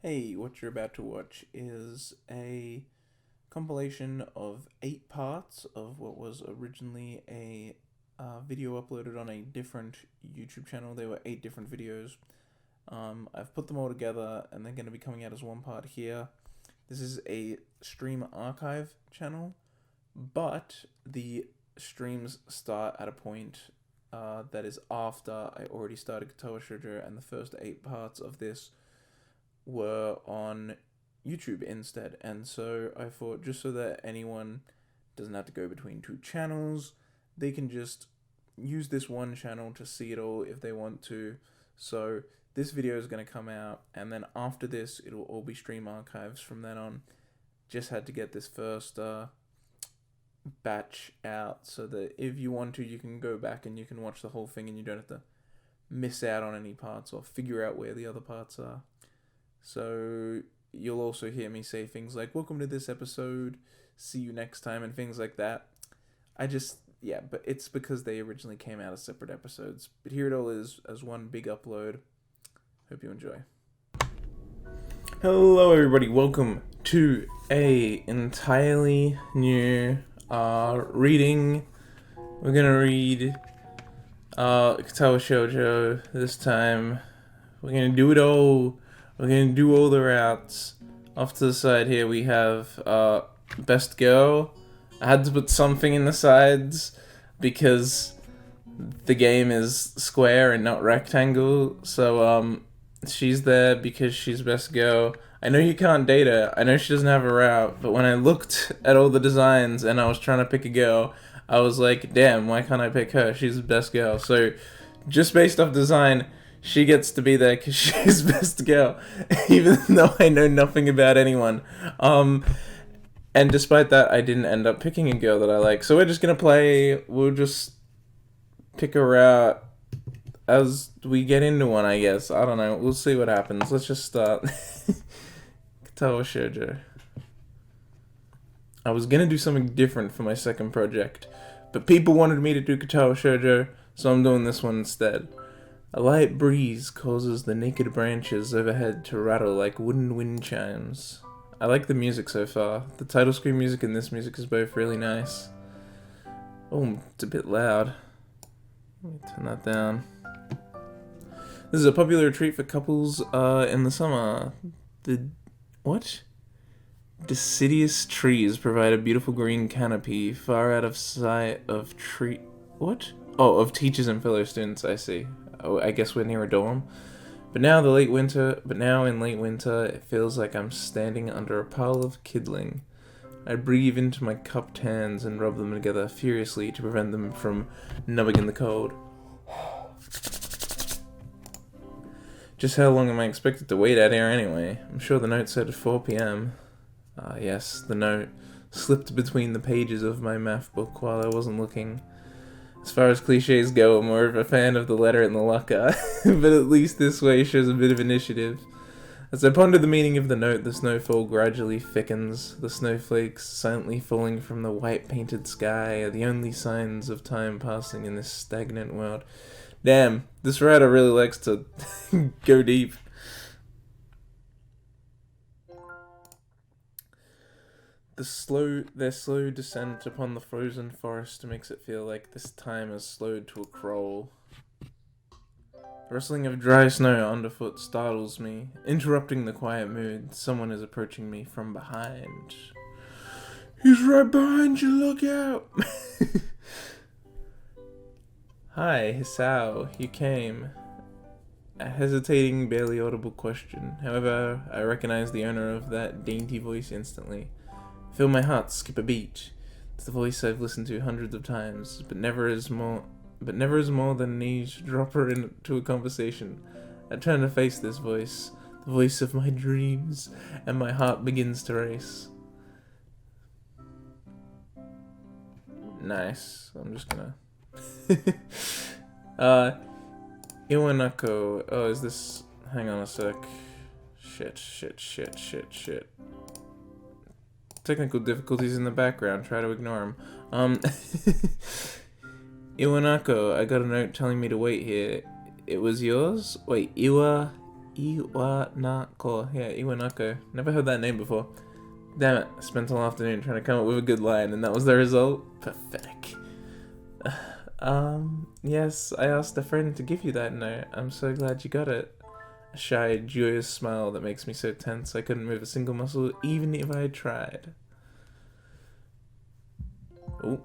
Hey, what you're about to watch is a compilation of 8 parts of what was originally a video uploaded on a different YouTube channel. There were 8 different videos. I've put them all together and they're going to be coming out as one part here. This is a stream archive channel, but the streams start at a point that is after I already started Katawa Shoujo, and the first 8 parts of this were on YouTube instead. And so I thought, just so that anyone doesn't have to go between 2 channels, they can just use this one channel to see it all if they want to. So this video is going to come out, and then after this it'll all be stream archives from then on. Just had to get this first batch out so that if you want to, you can go back and you can watch the whole thing and you don't have to miss out on any parts or figure out where the other parts are. So you'll also hear me say things like, welcome to this episode, see you next time, and things like that. But it's because they originally came out as separate episodes. But here it all is as one big upload. Hope you enjoy. Hello everybody, welcome to a entirely new reading. We're gonna read Katawa Shoujo this time. We're gonna do it all. We're gonna do all the routes. Off to the side here we have Best Girl. I had to put something in the sides because the game is square and not rectangle, so she's there because she's Best Girl. I know you can't date her, I know she doesn't have a route, but when I looked at all the designs and I was trying to pick a girl, I was like, damn, why can't I pick her? She's the Best Girl. So just based off design, she gets to be there because she's Best Girl, even though I know nothing about anyone. And despite that, I didn't end up picking a girl that I like. So we're just gonna play. We'll just pick a route as we get into one, I guess. I don't know. We'll see what happens. Let's just start. Katawa Shoujo. I was gonna do something different for my second project, but people wanted me to do Katawa Shoujo, so I'm doing this one instead. A light breeze causes the naked branches overhead to rattle like wooden wind chimes. I like the music so far. The title screen music and this music is both really nice. Oh, it's a bit loud. Let me turn that down. This is a popular retreat for couples in the summer. Deciduous trees provide a beautiful green canopy far out of sight of of teachers and fellow students, I see. Oh, I guess we're near a dorm. But now in late winter, it feels like I'm standing under a pile of kindling. I breathe into my cupped hands and rub them together furiously to prevent them from numbing in the cold. Just how long am I expected to wait out here anyway? I'm sure the note said 4 p.m. Ah, yes, the note slipped between the pages of my math book while I wasn't looking. As far as cliches go, I'm more of a fan of the letter in the locker, but at least this way shows a bit of initiative. As I ponder the meaning of the note, the snowfall gradually thickens. The snowflakes silently falling from the white-painted sky are the only signs of time passing in this stagnant world. Damn, this writer really likes to go deep. Their slow descent upon the frozen forest makes it feel like this time has slowed to a crawl. The rustling of dry snow underfoot startles me. Interrupting the quiet mood, someone is approaching me from behind. He's right behind you, look out! Hi, Hisao, you came. A hesitating, barely audible question. However, I recognize the owner of that dainty voice instantly. Feel my heart skip a beat. It's the voice I've listened to hundreds of times, but never is more than an eavesdropper into a conversation. I turn to face this voice, the voice of my dreams, and my heart begins to race. Nice. I'm just gonna Iwanako. Oh, is this... Hang on a sec. Shit. Technical difficulties in the background. Try to ignore them. Iwanako, I got a note telling me to wait here. It was yours? Wait, Iwanako. Yeah, Iwanako. Never heard that name before. Damn it, I spent all afternoon trying to come up with a good line, and that was the result? Pathetic. Yes, I asked a friend to give you that note. I'm so glad you got it. A shy, joyous smile that makes me so tense I couldn't move a single muscle, even if I tried. Oh.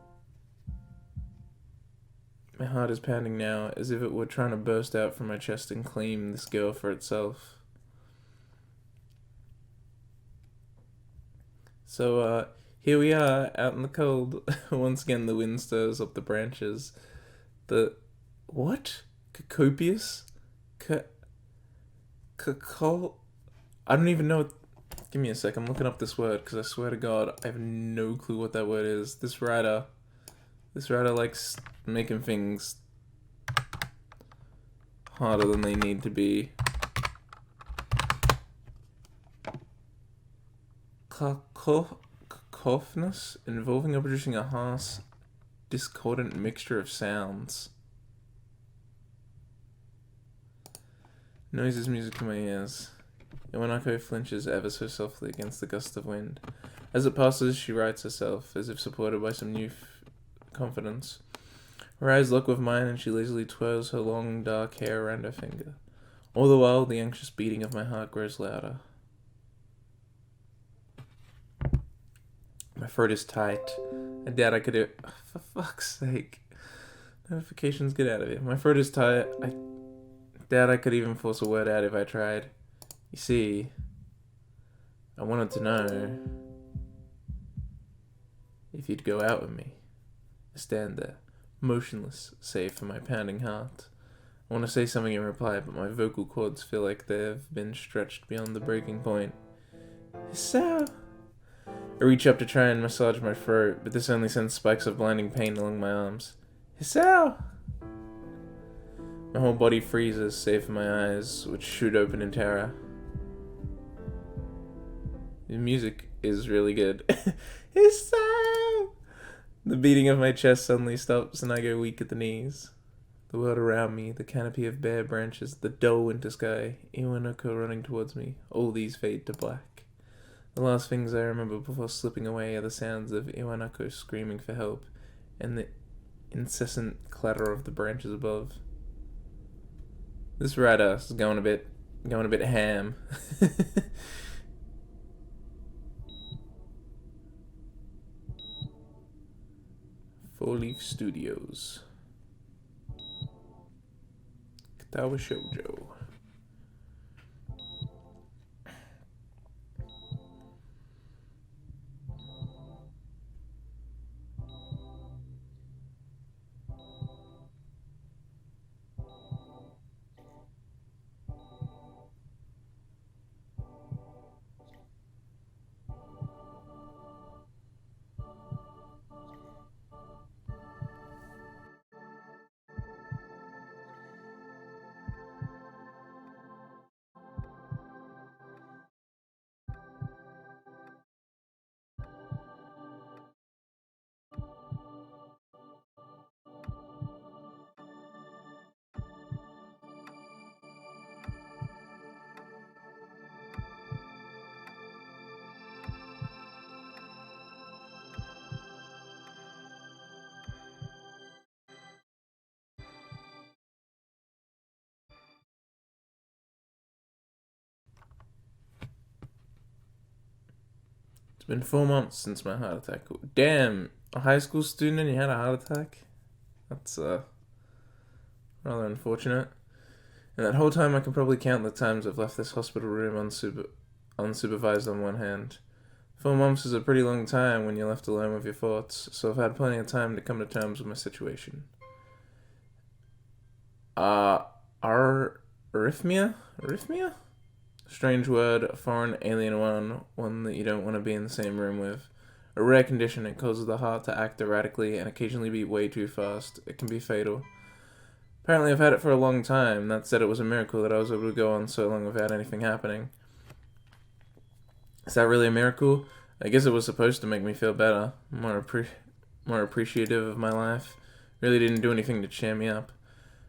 My heart is pounding now, as if it were trying to burst out from my chest and claim this girl for itself. So, here we are, out in the cold. Once again, the wind stirs up the branches. What? Copious? Cacol? I don't even know. Give me a sec, I'm looking up this word, because I swear to God, I have no clue what that word is. This writer likes making things harder than they need to be. Cacophonous, involving or producing a harsh, discordant mixture of sounds. Noises music in my ears. Iwanako flinches ever so softly against the gust of wind. As it passes, she rights herself, as if supported by some new confidence. Her eyes lock with mine, and she lazily twirls her long, dark hair around her finger. All the while, the anxious beating of my heart grows louder. My throat is tight. I doubt I could do it. For fuck's sake. Notifications, get out of here. My throat is tight. I doubt I could even force a word out if I tried. You see, I wanted to know if you'd go out with me. I stand there, motionless, save for my pounding heart. I want to say something in reply, but my vocal cords feel like they've been stretched beyond the breaking point. So, I reach up to try and massage my throat, but this only sends spikes of blinding pain along my arms. So, my whole body freezes, save for my eyes, which shoot open in terror. The music is really good. So, the beating of my chest suddenly stops and I go weak at the knees. The world around me, the canopy of bare branches, the dull winter sky, Iwanako running towards me, all these fade to black. The last things I remember before slipping away are the sounds of Iwanako screaming for help and the incessant clatter of the branches above. This writer is going a bit ham. 4-Leaf Studios. Katawa Shoujo. It's been 4 months since my heart attack. Damn, a high school student and you had a heart attack? That's rather unfortunate. And that whole time I can probably count the times I've left this hospital room unsupervised on one hand. 4 months is a pretty long time when you're left alone with your thoughts, so I've had plenty of time to come to terms with my situation. Arrhythmia? Arrhythmia? Strange word, a foreign alien one that you don't want to be in the same room with. A rare condition, it causes the heart to act erratically and occasionally beat way too fast. It can be fatal. Apparently I've had it for a long time. That said, it was a miracle that I was able to go on so long without anything happening. Is that really a miracle? I guess it was supposed to make me feel better, more appreciative of my life. Really didn't do anything to cheer me up.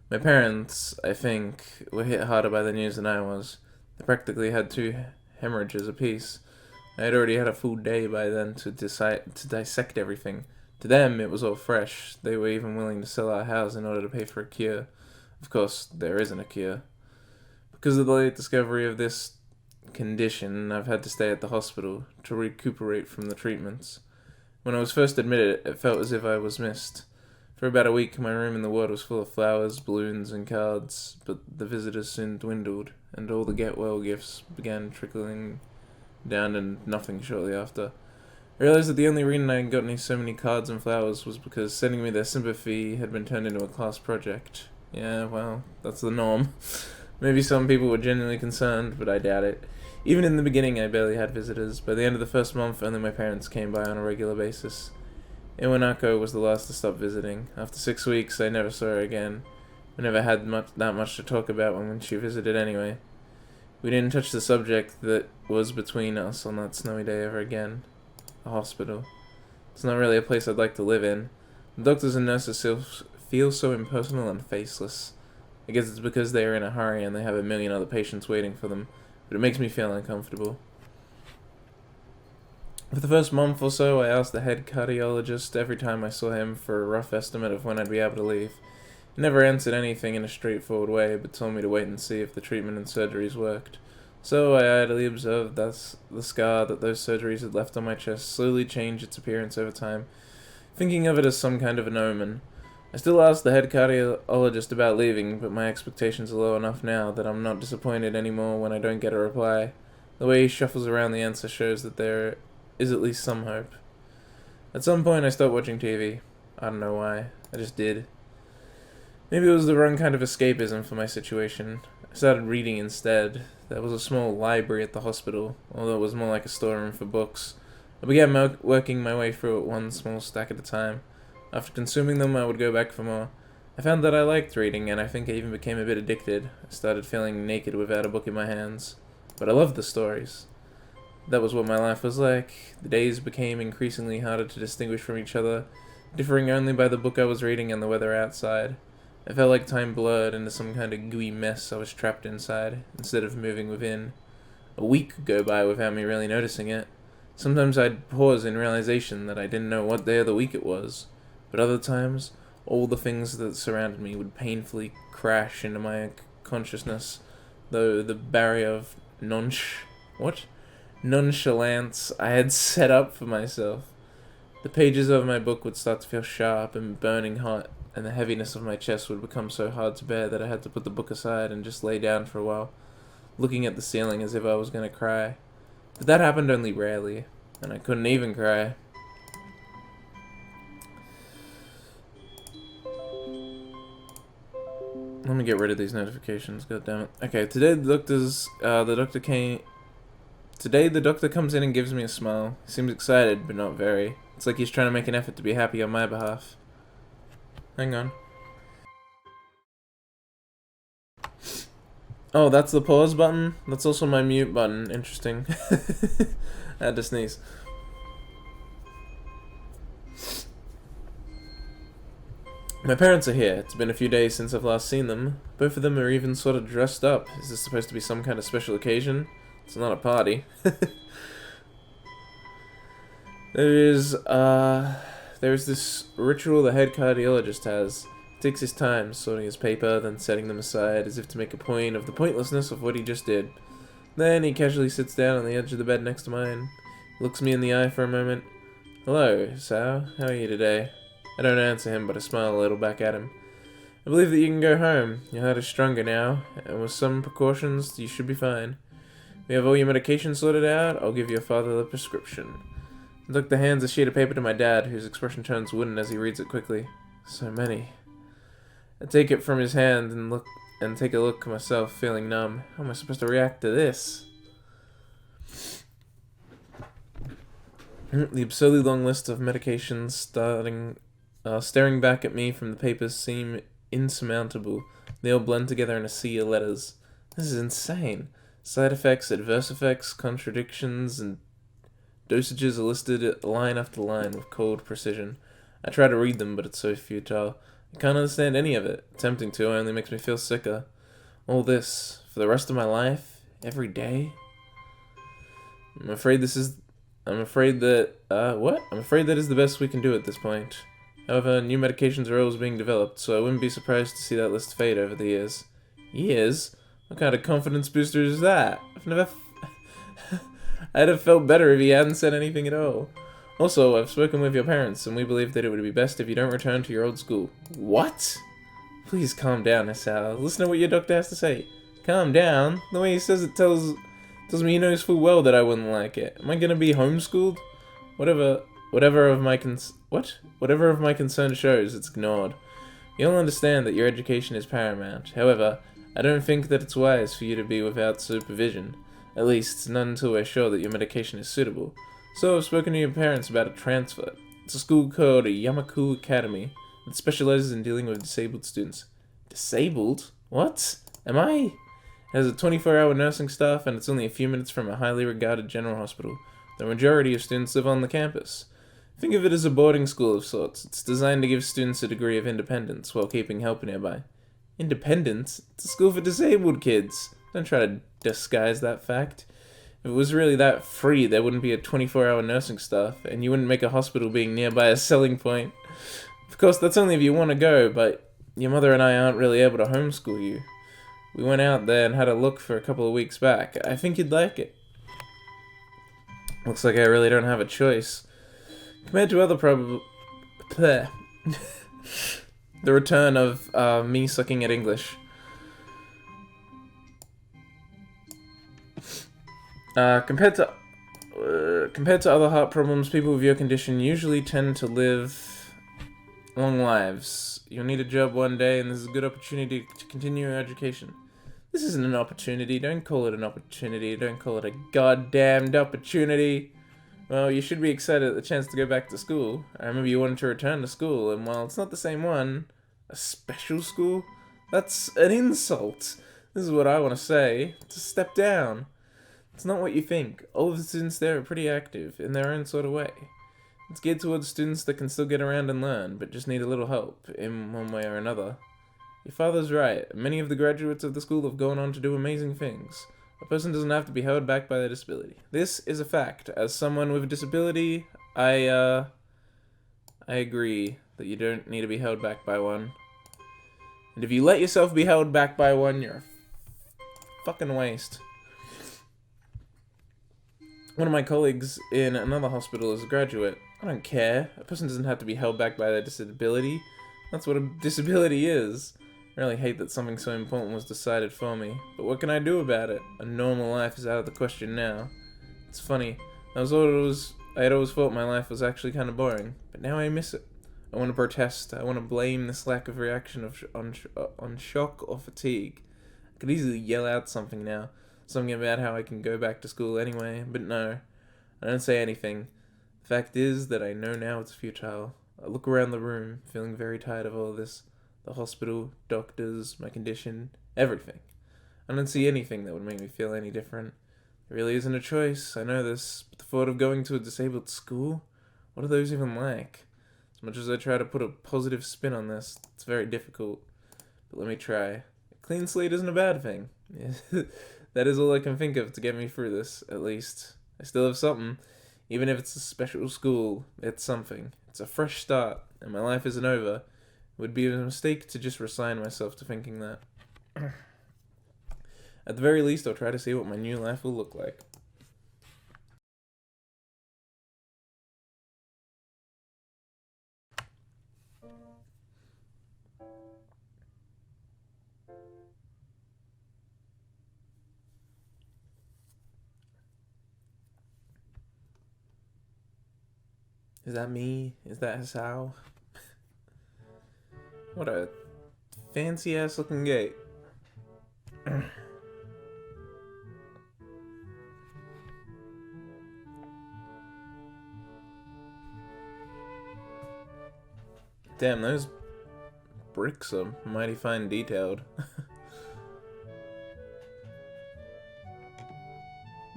My parents, I think, were hit harder by the news than I was. They practically had 2 hemorrhages apiece. I had already had a full day by then to dissect everything. To them, it was all fresh. They were even willing to sell our house in order to pay for a cure. Of course, there isn't a cure. Because of the late discovery of this condition, I've had to stay at the hospital to recuperate from the treatments. When I was first admitted, it felt as if I was missed. For about a week, my room in the ward was full of flowers, balloons, and cards, but the visitors soon dwindled, and all the get-well gifts began trickling down to nothing shortly after. I realized that the only reason I had gotten so many cards and flowers was because sending me their sympathy had been turned into a class project. Yeah, well, that's the norm. Maybe some people were genuinely concerned, but I doubt it. Even in the beginning, I barely had visitors. By the end of the first month, only my parents came by on a regular basis. Iwanako was the last to stop visiting. After 6 weeks, I never saw her again. We never had that much to talk about when she visited anyway. We didn't touch the subject that was between us on that snowy day ever again. A hospital. It's not really a place I'd like to live in. The doctors and nurses feel so impersonal and faceless. I guess it's because they are in a hurry and they have a million other patients waiting for them, but it makes me feel uncomfortable. For the first month or so, I asked the head cardiologist every time I saw him for a rough estimate of when I'd be able to leave. He never answered anything in a straightforward way, but told me to wait and see if the treatment and surgeries worked. So I idly observed that the scar that those surgeries had left on my chest slowly changed its appearance over time, thinking of it as some kind of an omen. I still ask the head cardiologist about leaving, but my expectations are low enough now that I'm not disappointed anymore when I don't get a reply. The way he shuffles around the answer shows that there is at least some hope. At some point I stopped watching TV. I don't know why. I just did. Maybe it was the wrong kind of escapism for my situation. I started reading instead. There was a small library at the hospital, although it was more like a storeroom for books. I began working my way through it one small stack at a time. After consuming them, I would go back for more. I found that I liked reading, and I think I even became a bit addicted. I started feeling naked without a book in my hands. But I loved the stories. That was what my life was like. The days became increasingly harder to distinguish from each other, differing only by the book I was reading and the weather outside. I felt like time blurred into some kind of gooey mess I was trapped inside, instead of moving within. A week would go by without me really noticing it. Sometimes I'd pause in realization that I didn't know what day of the week it was. But other times, all the things that surrounded me would painfully crash into my consciousness, though the barrier of nonchalance I had set up for myself. The pages of my book would start to feel sharp and burning hot, and the heaviness of my chest would become so hard to bear that I had to put the book aside and just lay down for a while, looking at the ceiling as if I was going to cry. But that happened only rarely, and I couldn't even cry. Let me get rid of these notifications, goddammit. Okay, today the doctor comes in and gives me a smile. He seems excited, but not very. It's like he's trying to make an effort to be happy on my behalf. Hang on. Oh, that's the pause button? That's also my mute button. Interesting. I had to sneeze. My parents are here. It's been a few days since I've last seen them. Both of them are even sort of dressed up. Is this supposed to be some kind of special occasion? It's not a party. There's this ritual the head cardiologist has. He takes his time sorting his paper, then setting them aside as if to make a point of the pointlessness of what he just did. Then he casually sits down on the edge of the bed next to mine, looks me in the eye for a moment. Hello, Sao. How are you today? I don't answer him, but I smile a little back at him. I believe that you can go home. Your heart is stronger now, and with some precautions, you should be fine. We have all your medication sorted out. I'll give your father the prescription. The doctor hands a sheet of paper to my dad, whose expression turns wooden as he reads it quickly. So many. I take it from his hand and take a look myself, feeling numb. How am I supposed to react to this? The absurdly long list of medications staring back at me from the papers seem insurmountable. They all blend together in a sea of letters. This is insane. Side effects, adverse effects, contradictions, and dosages are listed line after line with cold precision. I try to read them, but it's so futile. I can't understand any of it. Attempting to only makes me feel sicker. All this, for the rest of my life, Every day? I'm afraid that, what? I'm afraid that is the best we can do at this point. However, new medications are always being developed, so I wouldn't be surprised to see that list fade over the years. Years? What kind of confidence booster is that? I'd have felt better if he hadn't said anything at all. Also, I've spoken with your parents, and we believe that it would be best if you don't return to your old school. What? Please calm down, Asao. Listen to what your doctor has to say. Calm down? The way he says it tells me he knows full well that I wouldn't like it. Am I gonna be homeschooled? Whatever of my concern shows, it's ignored. You'll understand that your education is paramount. However, I don't think that it's wise for you to be without supervision. At least, not until we're sure that your medication is suitable. So I've spoken to your parents about a transfer. It's a school called Yamaku Academy that specializes in dealing with disabled students. Disabled? What? Am I? It has a 24-hour nursing staff, and it's only a few minutes from a highly regarded general hospital. The majority of students live on the campus. Think of it as a boarding school of sorts. It's designed to give students a degree of independence while keeping help nearby. Independence? It's a school for disabled kids. Don't try to disguise that fact. If it was really that free, there wouldn't be a 24-hour nursing staff, and you wouldn't make a hospital being nearby a selling point. Of course, that's only if you want to go, but your mother and I aren't really able to homeschool you. We went out there and had a look for a couple of weeks back. I think you'd like it. Looks like I really don't have a choice. Compared to other the return of me sucking at English. Compared to other heart problems, people with your condition usually tend to live long lives. You'll need a job one day, and this is a good opportunity to continue your education. This isn't an opportunity. Don't call it an opportunity. Don't call it a goddamned opportunity. Well, you should be excited at the chance to go back to school. I remember you wanted to return to school, and while it's not the same one, a special school? That's an insult. This is what I want to say. To step down. It's not what you think. All of the students there are pretty active, in their own sort of way. It's geared towards students that can still get around and learn, but just need a little help, in one way or another. Your father's right. Many of the graduates of the school have gone on to do amazing things. A person doesn't have to be held back by their disability. This is a fact. As someone with a disability, I agree that you don't need to be held back by one. And if you let yourself be held back by one, you're a fucking waste. One of my colleagues in another hospital is a graduate. I don't care. A person doesn't have to be held back by their disability. That's what a disability is. I really hate that something so important was decided for me. But what can I do about it? A normal life is out of the question now. It's funny. I had always thought my life was actually kind of boring. But now I miss it. I want to protest. I want to blame this lack of reaction on shock or fatigue. I could easily yell out something now. Something about how I can go back to school anyway, but no. I don't say anything. The fact is that I know now it's futile. I look around the room, feeling very tired of all this. The hospital, doctors, my condition, everything. I don't see anything that would make me feel any different. There really isn't a choice, I know this, but the thought of going to a disabled school? What are those even like? As much as I try to put a positive spin on this, it's very difficult. But let me try. A clean slate isn't a bad thing. That is all I can think of to get me through this, at least. I still have something. Even if it's a special school, it's something. It's a fresh start, and my life isn't over. It would be a mistake to just resign myself to thinking that. At the very least, I'll try to see what my new life will look like. Is that me? Is that Hasao? What a fancy ass looking gate. Damn, those bricks are mighty fine detailed.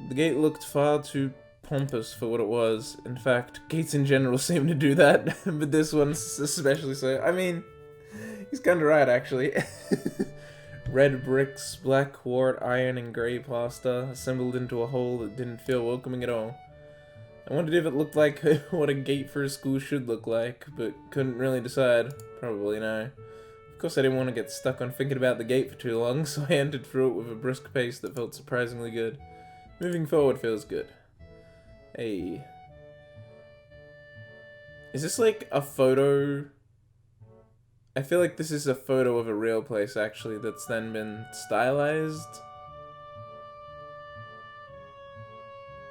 The gate looked far too pompous for what it was. In fact, gates in general seem to do that, but this one's especially so. I mean, he's kinda right, actually. Red bricks, black wrought iron, and grey plaster, assembled into a whole that didn't feel welcoming at all. I wondered if it looked like what a gate for a school should look like, but couldn't really decide. Probably no. Of course I didn't want to get stuck on thinking about the gate for too long, so I entered through it with a brisk pace that felt surprisingly good. Moving forward feels good. Hey. Is this like a photo? I feel like this is a photo of a real place, actually, that's then been stylized.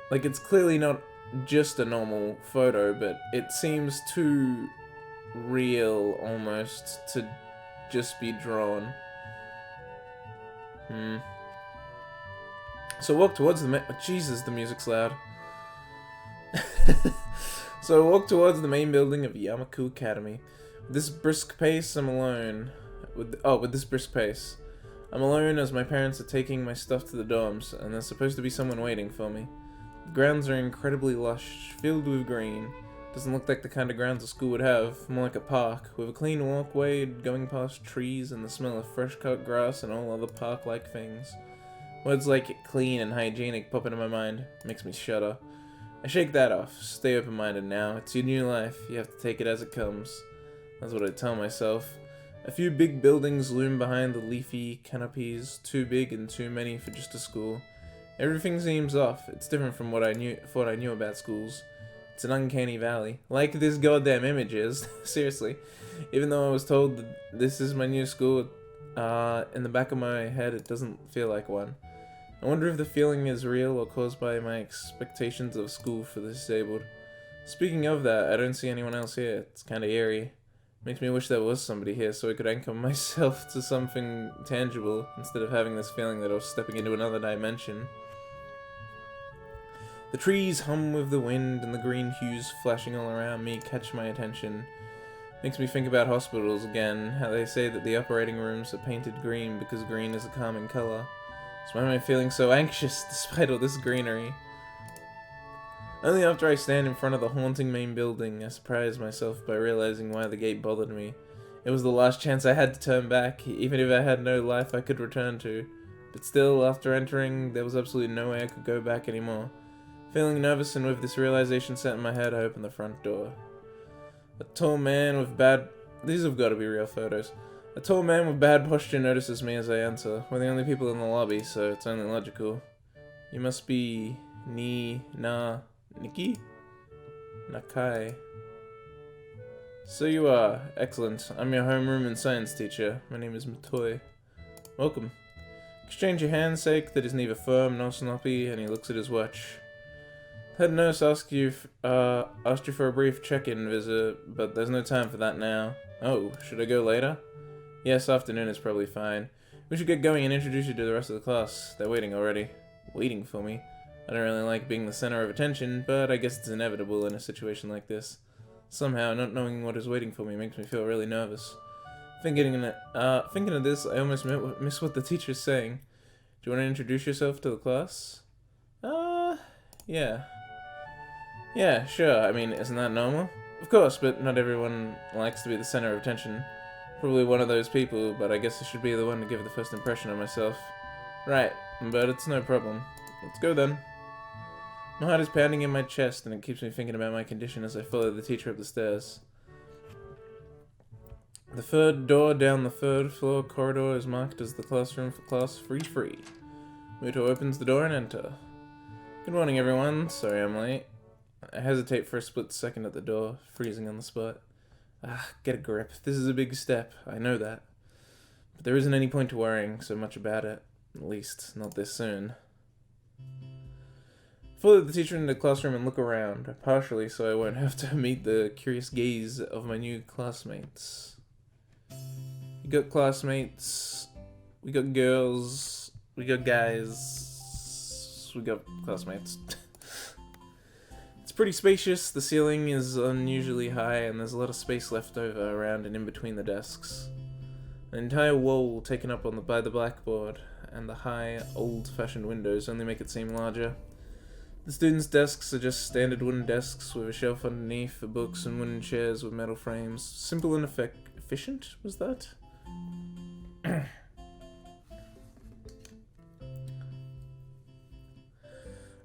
Like, it's clearly not just a normal photo, but it seems too real, almost, to just be drawn. So I walk towards the Jesus, the music's loud. So I walk towards the main building of Yamaku Academy. With this brisk pace, I'm alone. With this brisk pace. I'm alone as my parents are taking my stuff to the dorms, and there's supposed to be someone waiting for me. The grounds are incredibly lush, filled with green. Doesn't look like the kind of grounds a school would have, more like a park, with a clean walkway going past trees and the smell of fresh-cut grass and all other park-like things. Words like clean and hygienic pop into my mind. Makes me shudder. I shake that off. Stay open-minded now. It's your new life. You have to take it as it comes. That's what I tell myself. A few big buildings loom behind the leafy canopies, too big and too many for just a school. Everything seems off. It's different from what I knew about schools. It's an uncanny valley. Like this goddamn image is. Seriously. Even though I was told that this is my new school, in the back of my head it doesn't feel like one. I wonder if the feeling is real or caused by my expectations of school for the disabled. Speaking of that, I don't see anyone else here. It's kinda eerie. Makes me wish there was somebody here so I could anchor myself to something tangible instead of having this feeling that I was stepping into another dimension. The trees hum with the wind and the green hues flashing all around me catch my attention. Makes me think about hospitals again, how they say that the operating rooms are painted green because green is a calming color. So why am I feeling so anxious despite all this greenery? Only after I stand in front of the haunting main building, I surprise myself by realizing why the gate bothered me. It was the last chance I had to turn back, even if I had no life I could return to. But still, after entering, there was absolutely no way I could go back anymore. Feeling nervous and with this realization set in my head, I opened the front door. A tall man with bad... These have got to be real photos. A tall man with bad posture notices me as I enter. We're the only people in the lobby, so it's only logical. You must be... Nikki? Nakai. So you are. Excellent. I'm your homeroom and science teacher. My name is Matoi. Welcome. Exchange your handshake that is neither firm nor snappy, and he looks at his watch. Head nurse asked you for a brief check-in visit, but there's no time for that now. Oh, should I go later? Yes, afternoon is probably fine. We should get going and introduce you to the rest of the class. They're waiting already. Waiting for me? I don't really like being the center of attention, but I guess it's inevitable in a situation like this. Somehow, not knowing what is waiting for me makes me feel really nervous. Thinking of this, I almost miss what the teacher's saying. Do you want to introduce yourself to the class? Yeah. Yeah, sure. I mean, isn't that normal? Of course, but not everyone likes to be the center of attention. Probably one of those people, but I guess I should be the one to give the first impression of myself. Right, but it's no problem. Let's go then. My heart is pounding in my chest, and it keeps me thinking about my condition as I follow the teacher up the stairs. The third door down the third floor corridor is marked as the classroom for class free. Muto opens the door and enter. Good morning, everyone. Sorry I'm late. I hesitate for a split second at the door, freezing on the spot. Get a grip. This is a big step. I know that. But there isn't any point to worrying so much about it. At least, not this soon. Follow the teacher into the classroom and look around, partially so I won't have to meet the curious gaze of my new classmates. We got classmates, we got girls, we got guys, we got classmates. It's pretty spacious, the ceiling is unusually high, and there's a lot of space left over around and in between the desks. An entire wall taken up by the blackboard, and the high, old-fashioned windows only make it seem larger. The students' desks are just standard wooden desks with a shelf underneath for books and wooden chairs with metal frames. Simple and efficient, was that?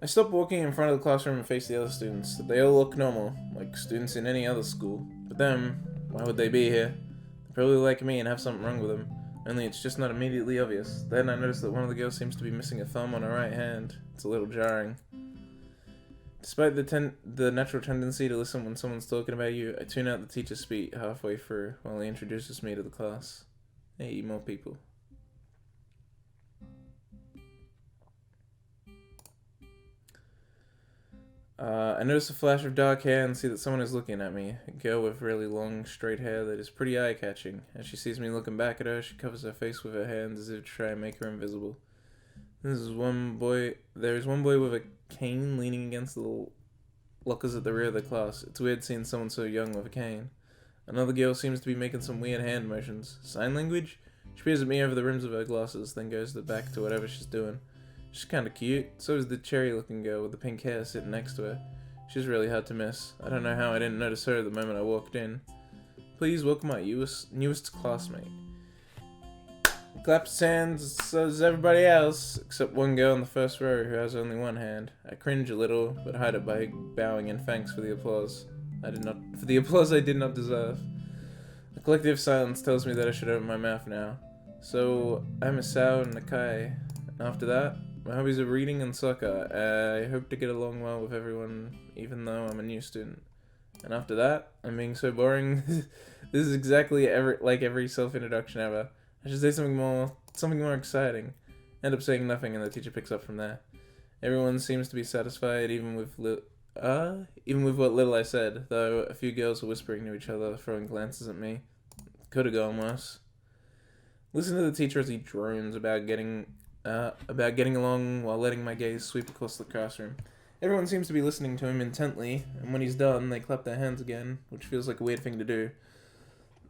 I stop walking in front of the classroom and face the other students. They all look normal, like students in any other school. But them, why would they be here? They're probably like me and have something wrong with them. Only it's just not immediately obvious. Then I notice that one of the girls seems to be missing a thumb on her right hand. It's a little jarring. Despite the natural tendency to listen when someone's talking about you, I tune out the teacher's speech halfway through while he introduces me to the class. Hey, more people. I notice a flash of dark hair and see that someone is looking at me. A girl with really long, straight hair that is pretty eye-catching. As she sees me looking back at her, she covers her face with her hands as if to try and make her invisible. There is one boy with a cane leaning against the lockers at the rear of the class. It's weird seeing someone so young with a cane. Another girl seems to be making some weird hand motions. Sign language? She peers at me over the rims of her glasses, then goes back to whatever she's doing. She's kinda cute. So is the cherry-looking girl with the pink hair sitting next to her. She's really hard to miss. I don't know how I didn't notice her the moment I walked in. Please welcome my newest classmate. Claps his hands, so does everybody else, except one girl in the first row who has only one hand. I cringe a little, but hide it by bowing in thanks for the applause. I did not deserve. The collective silence tells me that I should open my mouth now. So, I'm Isao Nakai, and after that, my hobbies are reading and soccer. I hope to get along well with everyone, even though I'm a new student. And after that, I'm being so boring. This is exactly every self-introduction ever. I should say something more exciting. End up saying nothing, and the teacher picks up from there. Everyone seems to be satisfied, even with what little I said. Though a few girls are whispering to each other, throwing glances at me. Could have gone worse. Listen to the teacher as he drones about getting along while letting my gaze sweep across the classroom. Everyone seems to be listening to him intently, and when he's done, they clap their hands again, which feels like a weird thing to do.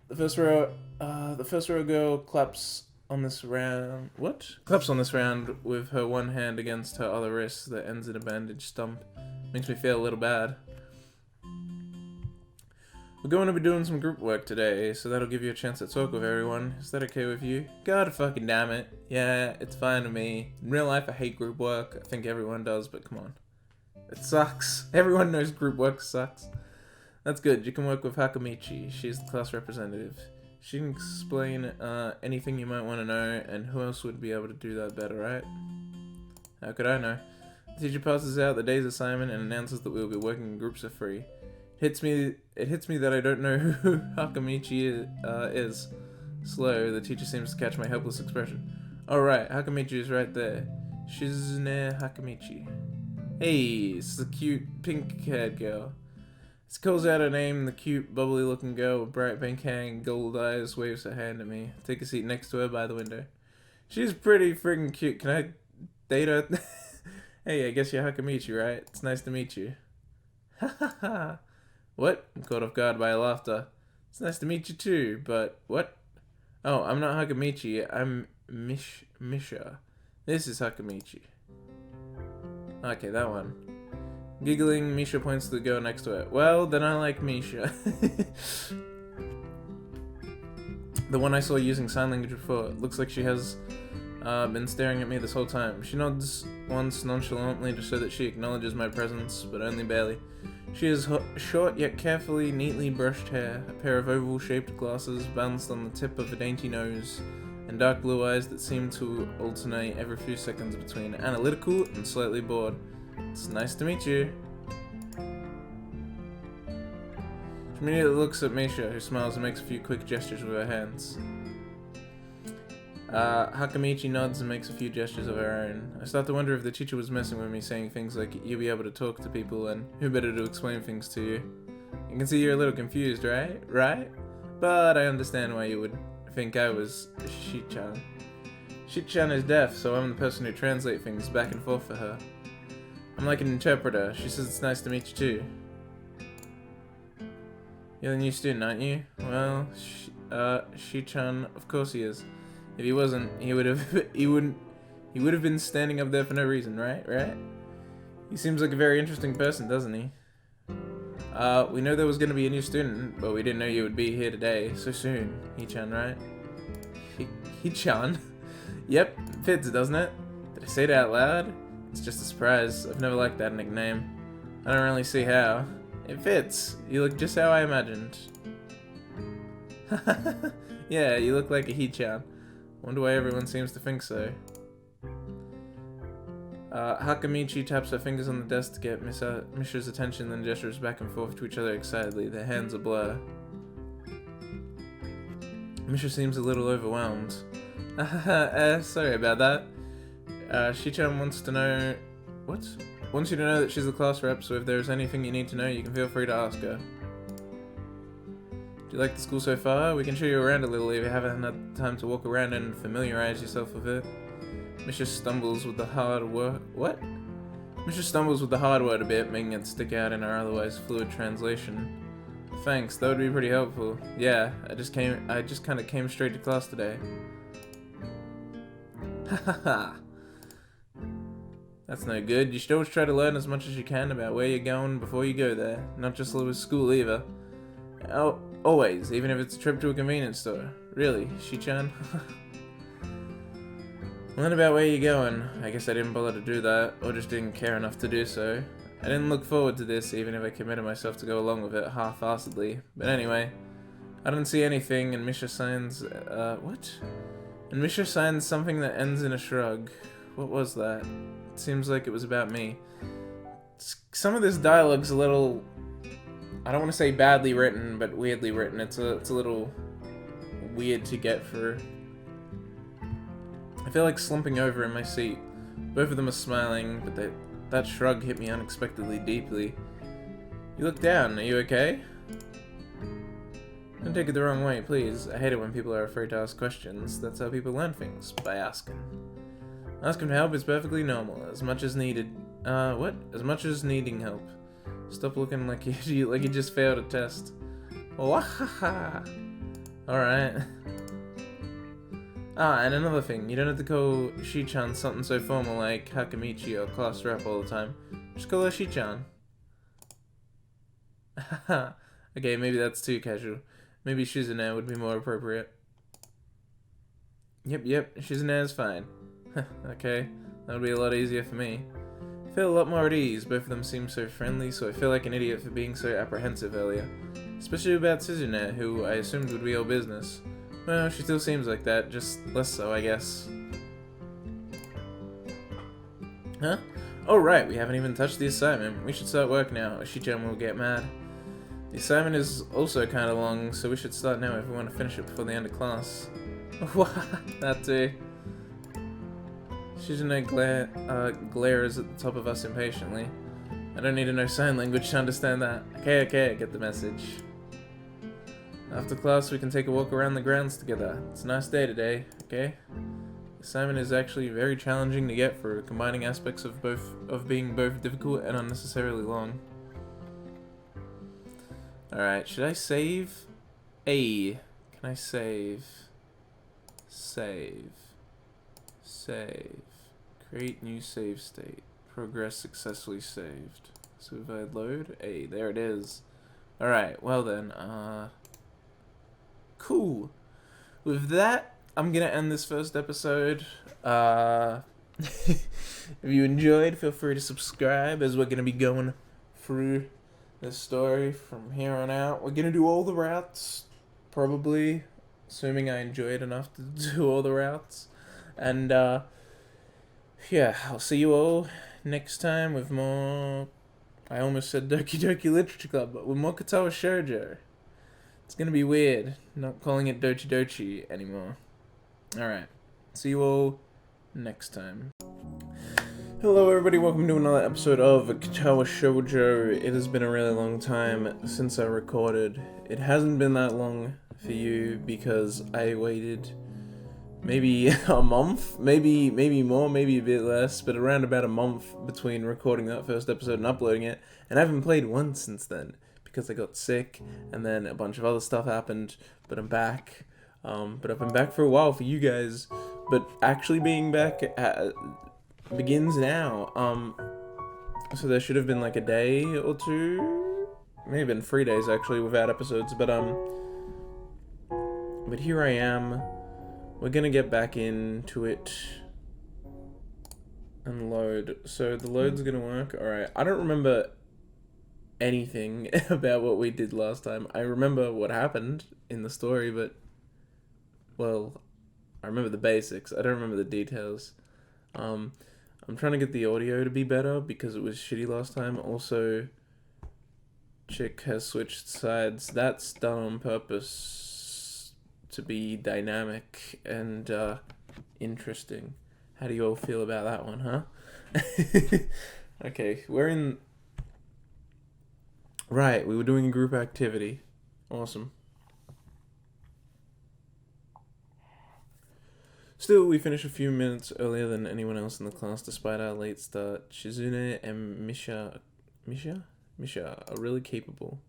The first row girl claps on this round. What? Claps on this round with her one hand against her other wrist that ends in a bandaged stump. Makes me feel a little bad. We're going to be doing some group work today, so that'll give you a chance to talk with everyone. Is that okay with you? God fucking damn it. Yeah, it's fine with me. In real life, I hate group work. I think everyone does, but come on. It sucks. Everyone knows group work sucks. That's good. You can work with Hakamichi. She's the class representative. She can explain anything you might want to know, and who else would be able to do that better, right? How could I know? The teacher passes out the day's assignment and announces that we will be working in groups of 3. It hits me that I don't know who Hakamichi is. Slow, the teacher seems to catch my helpless expression. Oh right, Hakamichi is right there. Shizune Hakamichi. Hey, it's the cute pink-haired girl. As calls out her name, the cute, bubbly-looking girl with bright pink hair and gold eyes waves her hand at me. Take a seat next to her by the window. She's pretty friggin' cute. Can I date her? Hey, I guess you're Hakamichi, right? It's nice to meet you. Ha ha ha. What? I'm caught off guard by laughter. It's nice to meet you too, but what? Oh, I'm not Hakamichi. I'm Misha. This is Hakamichi. Okay, that one. Giggling, Misha points to the girl next to her. Well, then I like Misha. The one I saw using sign language before. It looks like she has been staring at me this whole time. She nods once nonchalantly to show that she acknowledges my presence, but only barely. She has short yet carefully, neatly brushed hair, a pair of oval-shaped glasses balanced on the tip of a dainty nose, and dark blue eyes that seem to alternate every few seconds between analytical and slightly bored. It's nice to meet you. She immediately looks at Misha, who smiles and makes a few quick gestures with her hands. Hakamichi nods and makes a few gestures of her own. I start to wonder if the teacher was messing with me, saying things like, you'll be able to talk to people, and who better to explain things to you. I can see you're a little confused, right? Right? But I understand why you would think I was Shichan. Shichan is deaf, so I'm the person who translates things back and forth for her. I'm like an interpreter. She says it's nice to meet you too. You're the new student, aren't you? Well, Shichan, of course he is. If he wasn't, he would have been standing up there for no reason, right? Right? He seems like a very interesting person, doesn't he? We know there was going to be a new student, but we didn't know you would be here today so soon. Hichan, right? Hichan? Yep, fits, doesn't it? Did I say it out loud? It's just a surprise. I've never liked that nickname. I don't really see how. It fits. You look just how I imagined. Yeah, you look like a Hichan. Wonder why everyone seems to think so. Hakamichi taps her fingers on the desk to get Misha's attention, then gestures back and forth to each other excitedly. Their hands are blur. Misha seems a little overwhelmed. Sorry about that. Shichan wants to know... What? Wants you to know that she's the class rep, so if there's anything you need to know, you can feel free to ask her. Do you like the school so far? We can show you around a little if you haven't had time to walk around and familiarize yourself with it. Misha stumbles with the hard word. What? Misha stumbles with the hard word a bit, making it stick out in our otherwise fluid translation. Thanks, that would be pretty helpful. Yeah, I just kind of came straight to class today. Hahaha. That's no good. You should always try to learn as much as you can about where you're going before you go there. Not just with school either. Oh, always, even if it's a trip to a convenience store. Really, Shichan? Learn about where you're going. I guess I didn't bother to do that, or just didn't care enough to do so. I didn't look forward to this, even if I committed myself to go along with it half-assedly. But anyway, I don't see anything, and Misha signs... what? And Misha signs something that ends in a shrug. What was that? It seems like it was about me. Some of this dialogue's a little... I don't want to say badly written, but weirdly written. It's a little weird to get through. I feel like slumping over in my seat. Both of them are smiling, but that shrug hit me unexpectedly deeply. You look down. Are you okay? Don't take it the wrong way, please. I hate it when people are afraid to ask questions. That's how people learn things, by asking. Asking for help is perfectly normal, as much as needed. What? As much as needing help. Stop looking like you just failed a test. Wahaha! Alright. And another thing, you don't have to call Shichan something so formal like Hakamichi or class rep all the time. Just call her Shichan. Okay, maybe that's too casual. Maybe Shizune would be more appropriate. Yep, Shizune is fine. Okay, that would be a lot easier for me. I feel a lot more at ease. Both of them seem so friendly, so I feel like an idiot for being so apprehensive earlier. Especially about Shizune, who I assumed would be all business. Well, she still seems like that, just less so, I guess. Huh? Oh right, we haven't even touched the assignment. We should start work now, or Shichan will get mad. The assignment is also kind of long, so we should start now if we want to finish it before the end of class. That too. Shizune glares at the top of us impatiently. I don't need to know sign language to understand that. Okay, I get the message. After class, we can take a walk around the grounds together. It's a nice day today, okay? The assignment is actually very challenging to get through, combining aspects of being both difficult and unnecessarily long. Alright, should I save? Can I save? Save. Create new save state. Progress successfully saved. So if I load? There it is. Alright, well then, cool. With that, I'm gonna end this first episode. If you enjoyed, feel free to subscribe, as we're gonna be going through this story from here on out. We're gonna do all the routes, probably, assuming I enjoy it enough to do all the routes. And yeah, I'll see you all next time with more... I almost said Doki Doki Literature Club, but with more Katawa Shoujo. It's gonna be weird, not calling it Dochi Dochi anymore. Alright, see you all next time. Hello everybody, welcome to another episode of Katawa Shoujo. It has been a really long time since I recorded. It hasn't been that long for you because I waited maybe a month, maybe more, maybe a bit less, but around about a month between recording that first episode and uploading it, and I haven't played once since then, because I got sick, and then a bunch of other stuff happened, but I'm back. But I've been back for a while for you guys, but actually being back begins now. So there should have been like a day or two, maybe been 3 days actually without episodes, but here I am. We're gonna get back into it. and load. So the load's gonna work. Alright, I don't remember anything about what we did last time. I remember what happened in the story, but, well, I remember the basics. I don't remember the details. I'm trying to get the audio to be better because it was shitty last time. Also, chick has switched sides. That's done on purpose to be dynamic and interesting. How do you all feel about that one, huh? Okay, we're in... Right, we were doing a group activity. Awesome. Still, we finished a few minutes earlier than anyone else in the class despite our late start. Shizune and Misha are really capable.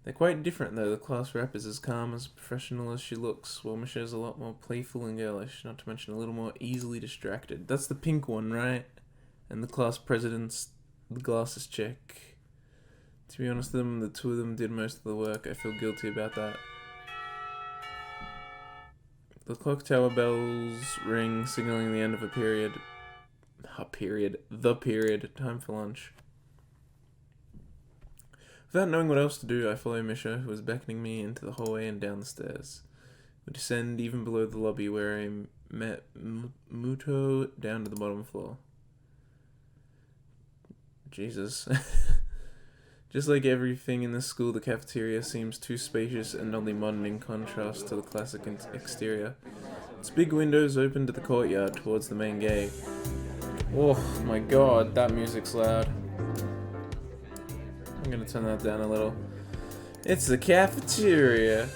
They're quite different though. The class rep is as calm, as professional as she looks, while Misha is a lot more playful and girlish, not to mention a little more easily distracted. That's the pink one, right? And the class president's the glasses chick. To be honest with them, the two of them did most of the work. I feel guilty about that. The clock tower bells ring, signaling the end of a period. The period. Time for lunch. Without knowing what else to do, I follow Misha, who is beckoning me into the hallway and down the stairs. We descend even below the lobby, where I met Muto down to the bottom floor. Jesus. Just like everything in this school, the cafeteria seems too spacious and oddly modern in contrast to the classic exterior. Its big windows open to the courtyard towards the main gate. Oh my god, that music's loud. I'm gonna turn that down a little. It's the cafeteria!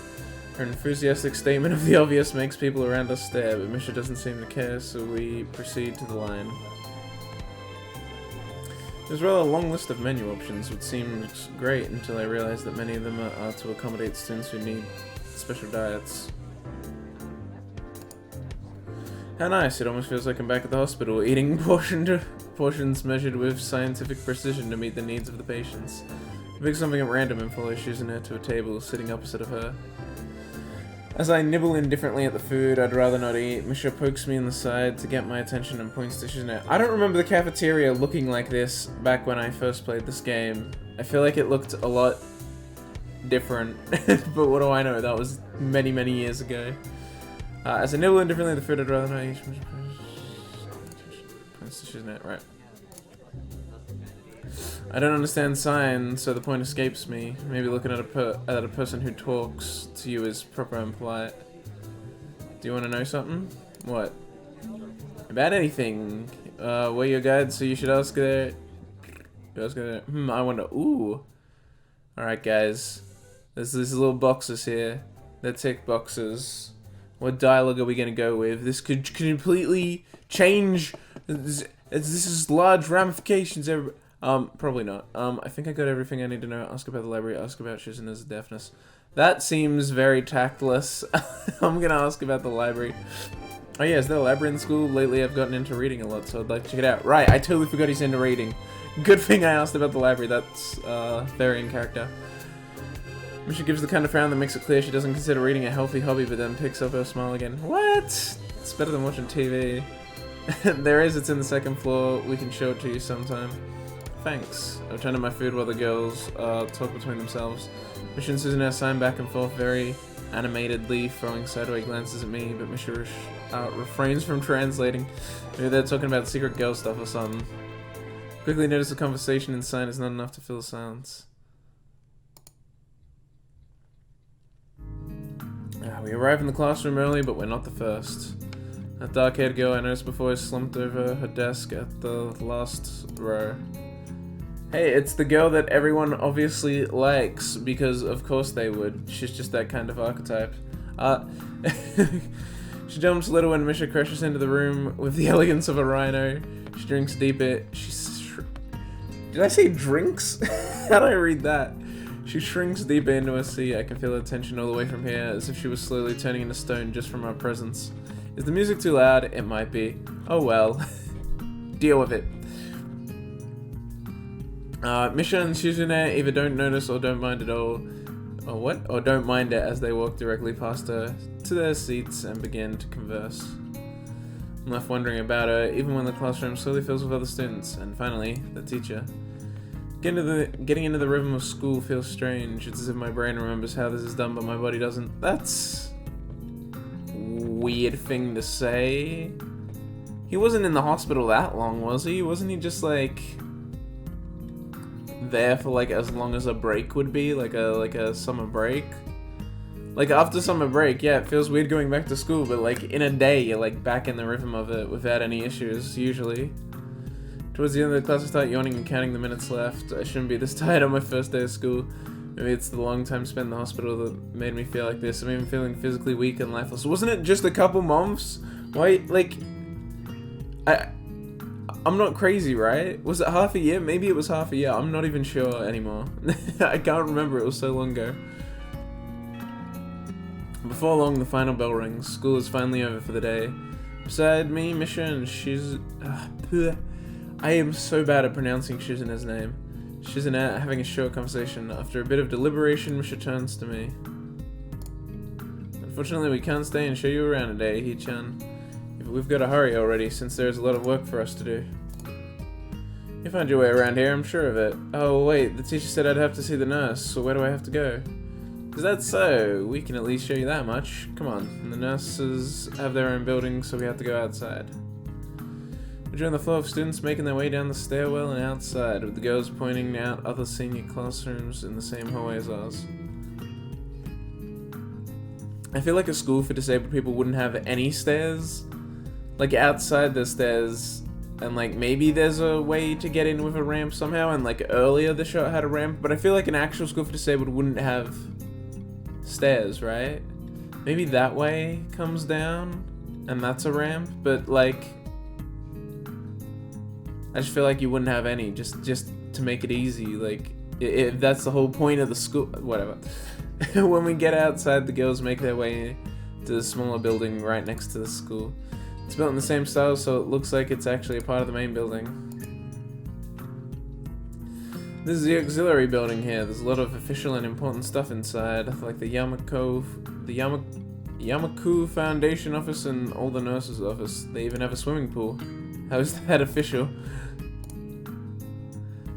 Her enthusiastic statement of the obvious makes people around us stare, but Misha doesn't seem to care, so we proceed to the line. There's a rather long list of menu options, which seems great until I realized that many of them are to accommodate students who need special diets. How nice, it almost feels like I'm back at the hospital, eating portions measured with scientific precision to meet the needs of the patients. I pick something at random and follow Shizune to a table sitting opposite of her. As I nibble indifferently at the food I'd rather not eat, Misha pokes me in the side to get my attention and points to Shizune. I don't remember the cafeteria looking like this back when I first played this game. I feel like it looked a lot different, but what do I know? That was many, many years ago. As I nibble indifferently at the food I'd rather not eat, points to Shizune. Right. I don't understand signs, so the point escapes me. Maybe looking at a person who talks to you is proper and polite. Do you want to know something? What? About anything. We're your guides, so you should ask there. I wonder. Ooh. Alright, guys. There's these little boxes here. They're tick boxes. What dialogue are we gonna go with? This could completely change. This is large ramifications. Probably not. I think I got everything I need to know. Ask about the library, ask about Shizune's deafness. That seems very tactless. I'm gonna ask about the library. Oh yeah, is there a library in school? Lately I've gotten into reading a lot, so I'd like to check it out. Right, I totally forgot he's into reading. Good thing I asked about the library, that's very in character. Misha gives the kind of frown that makes it clear she doesn't consider reading a healthy hobby, but then picks up her smile again. What? It's better than watching TV. There is, it's in the second floor. We can show it to you sometime. Thanks. I return to my food while the girls talk between themselves. Misha and Susan sign back and forth very animatedly, throwing sideways glances at me, but Misha refrains from translating. Maybe they're talking about secret girl stuff or something. Quickly notice the conversation inside is not enough to fill the silence. We arrive in the classroom early, but we're not the first. That dark-haired girl I noticed before is slumped over her desk at the last row. Hey, it's the girl that everyone obviously likes, because of course they would. She's just that kind of archetype. She jumps a little when Misha crashes into the room with the elegance of a rhino. She drinks deeper. Did I say drinks? How do I read that? She shrinks deeper into her seat. I can feel her tension all the way from here, as if she was slowly turning into stone just from our presence. Is the music too loud? It might be. Oh well. Deal with it. Misha and Shizune either don't notice or don't mind at all. Or what? Or don't mind it as they walk directly past her to their seats and begin to converse. I'm left wondering about her, even when the classroom slowly fills with other students. And finally, the teacher. Getting into the rhythm of school feels strange. It's as if my brain remembers how this is done, but my body doesn't. That's a weird thing to say. He wasn't in the hospital that long, was he? Wasn't he just like there for like as long as a break would be, like a summer break? Like after summer break, yeah, it feels weird going back to school, but like in a day, you're like back in the rhythm of it without any issues usually. Towards the end of the class, I start yawning and counting the minutes left. I shouldn't be this tired on my first day of school. Maybe it's the long time spent in the hospital that made me feel like this. I'm even feeling physically weak and lifeless. Wasn't it just a couple months? Why, like, I'm not crazy, right? Was it half a year? Maybe it was half a year. I'm not even sure anymore. I can't remember. It was so long ago. Before long, the final bell rings. School is finally over for the day. Beside me, Misha, and she's... I am so bad at pronouncing Shizune's name. Shizune having a short conversation. After a bit of deliberation, Misha turns to me. Unfortunately, we can't stay and show you around today, Hee-chan. We've got to hurry already, since there's a lot of work for us to do. You find your way around here, I'm sure of it. Oh wait, the teacher said I'd have to see the nurse, so where do I have to go? Is that so? We can at least show you that much. Come on. And the nurses have their own building, so we have to go outside. We join the flow of students making their way down the stairwell and outside, with the girls pointing out other senior classrooms in the same hallway as ours. I feel like a school for disabled people wouldn't have any stairs. Like outside the stairs, and like maybe there's a way to get in with a ramp somehow, and like earlier the shot had a ramp, but I feel like an actual school for disabled wouldn't have stairs, right? Maybe that way comes down, and that's a ramp, but like... I just feel like you wouldn't have any, just to make it easy, like, if that's the whole point of the school, whatever. When we get outside, the girls make their way to the smaller building right next to the school. It's built in the same style, so it looks like it's actually a part of the main building. This is the auxiliary building here. There's a lot of official and important stuff inside, like the Yamaku Foundation office and all the nurses' office. They even have a swimming pool. How is that official?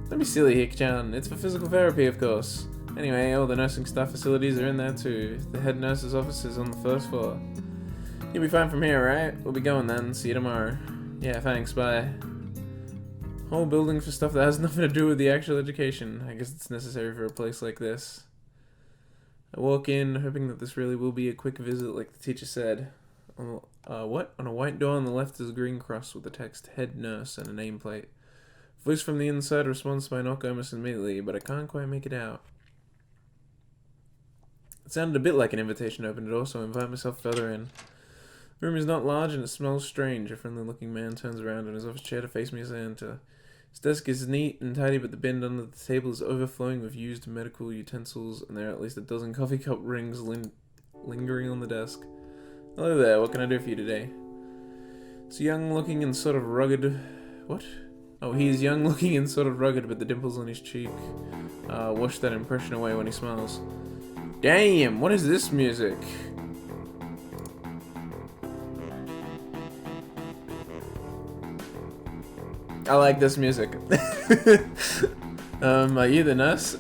Don't be silly, Hik-chan. It's for physical therapy, of course. Anyway, all the nursing staff facilities are in there too. The head nurse's office is on the first floor. You'll be fine from here, right? We'll be going then. See you tomorrow. Yeah, thanks. Bye. Whole building for stuff that has nothing to do with the actual education. I guess it's necessary for a place like this. I walk in, hoping that this really will be a quick visit, like the teacher said. What? On a white door on the left is a green cross with the text "Head Nurse" and a nameplate. Voice from the inside responds to my knock almost immediately, but I can't quite make it out. It sounded a bit like an invitation to open a door, so I invite myself further in. The room is not large and it smells strange. A friendly-looking man turns around in his office chair to face me as I enter. His desk is neat and tidy, but the bin under the table is overflowing with used medical utensils, and there are at least a dozen coffee cup rings lingering on the desk. Hello there, what can I do for you today? It's young-looking and sort of rugged... What? Oh, he's young-looking and sort of rugged, but the dimples on his cheek wash that impression away when he smiles. Damn, what is this music? I like this music. Are you the nurse?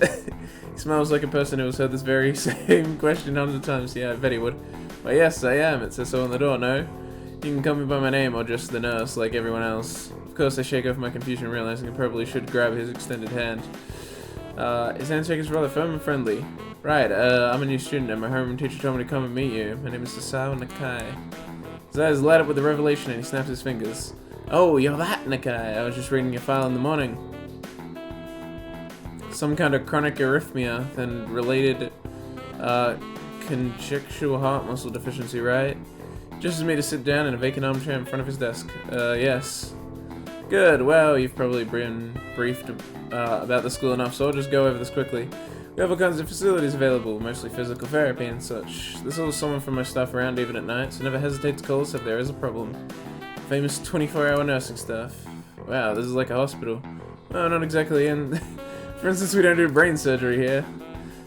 He smells like a person who has heard this very same question hundreds of times. Yeah, I bet he would. Well, yes, I am. It says so on the door, no? You can call me by my name or just the nurse, like everyone else. Of course, I shake off my confusion, realizing I probably should grab his extended hand. His handshake is rather firm and friendly. Right, I'm a new student, and my homeroom teacher told me to come and meet you. My name is Sasao Nakai. His eyes light up with a revelation, and he snaps his fingers. Oh, you're that Nakai. I was just reading your file in the morning. Some kind of chronic arrhythmia, then related, conjectural heart muscle deficiency, right? Just as me to sit down in a vacant armchair in front of his desk. Yes. Good, well, you've probably been briefed about the school enough, so I'll just go over this quickly. We have all kinds of facilities available, mostly physical therapy and such. There's always someone from my staff around even at night, so never hesitate to call us if there is a problem. Famous 24-hour nursing staff. Wow, this is like a hospital. Well, not exactly, and for instance, we don't do brain surgery here.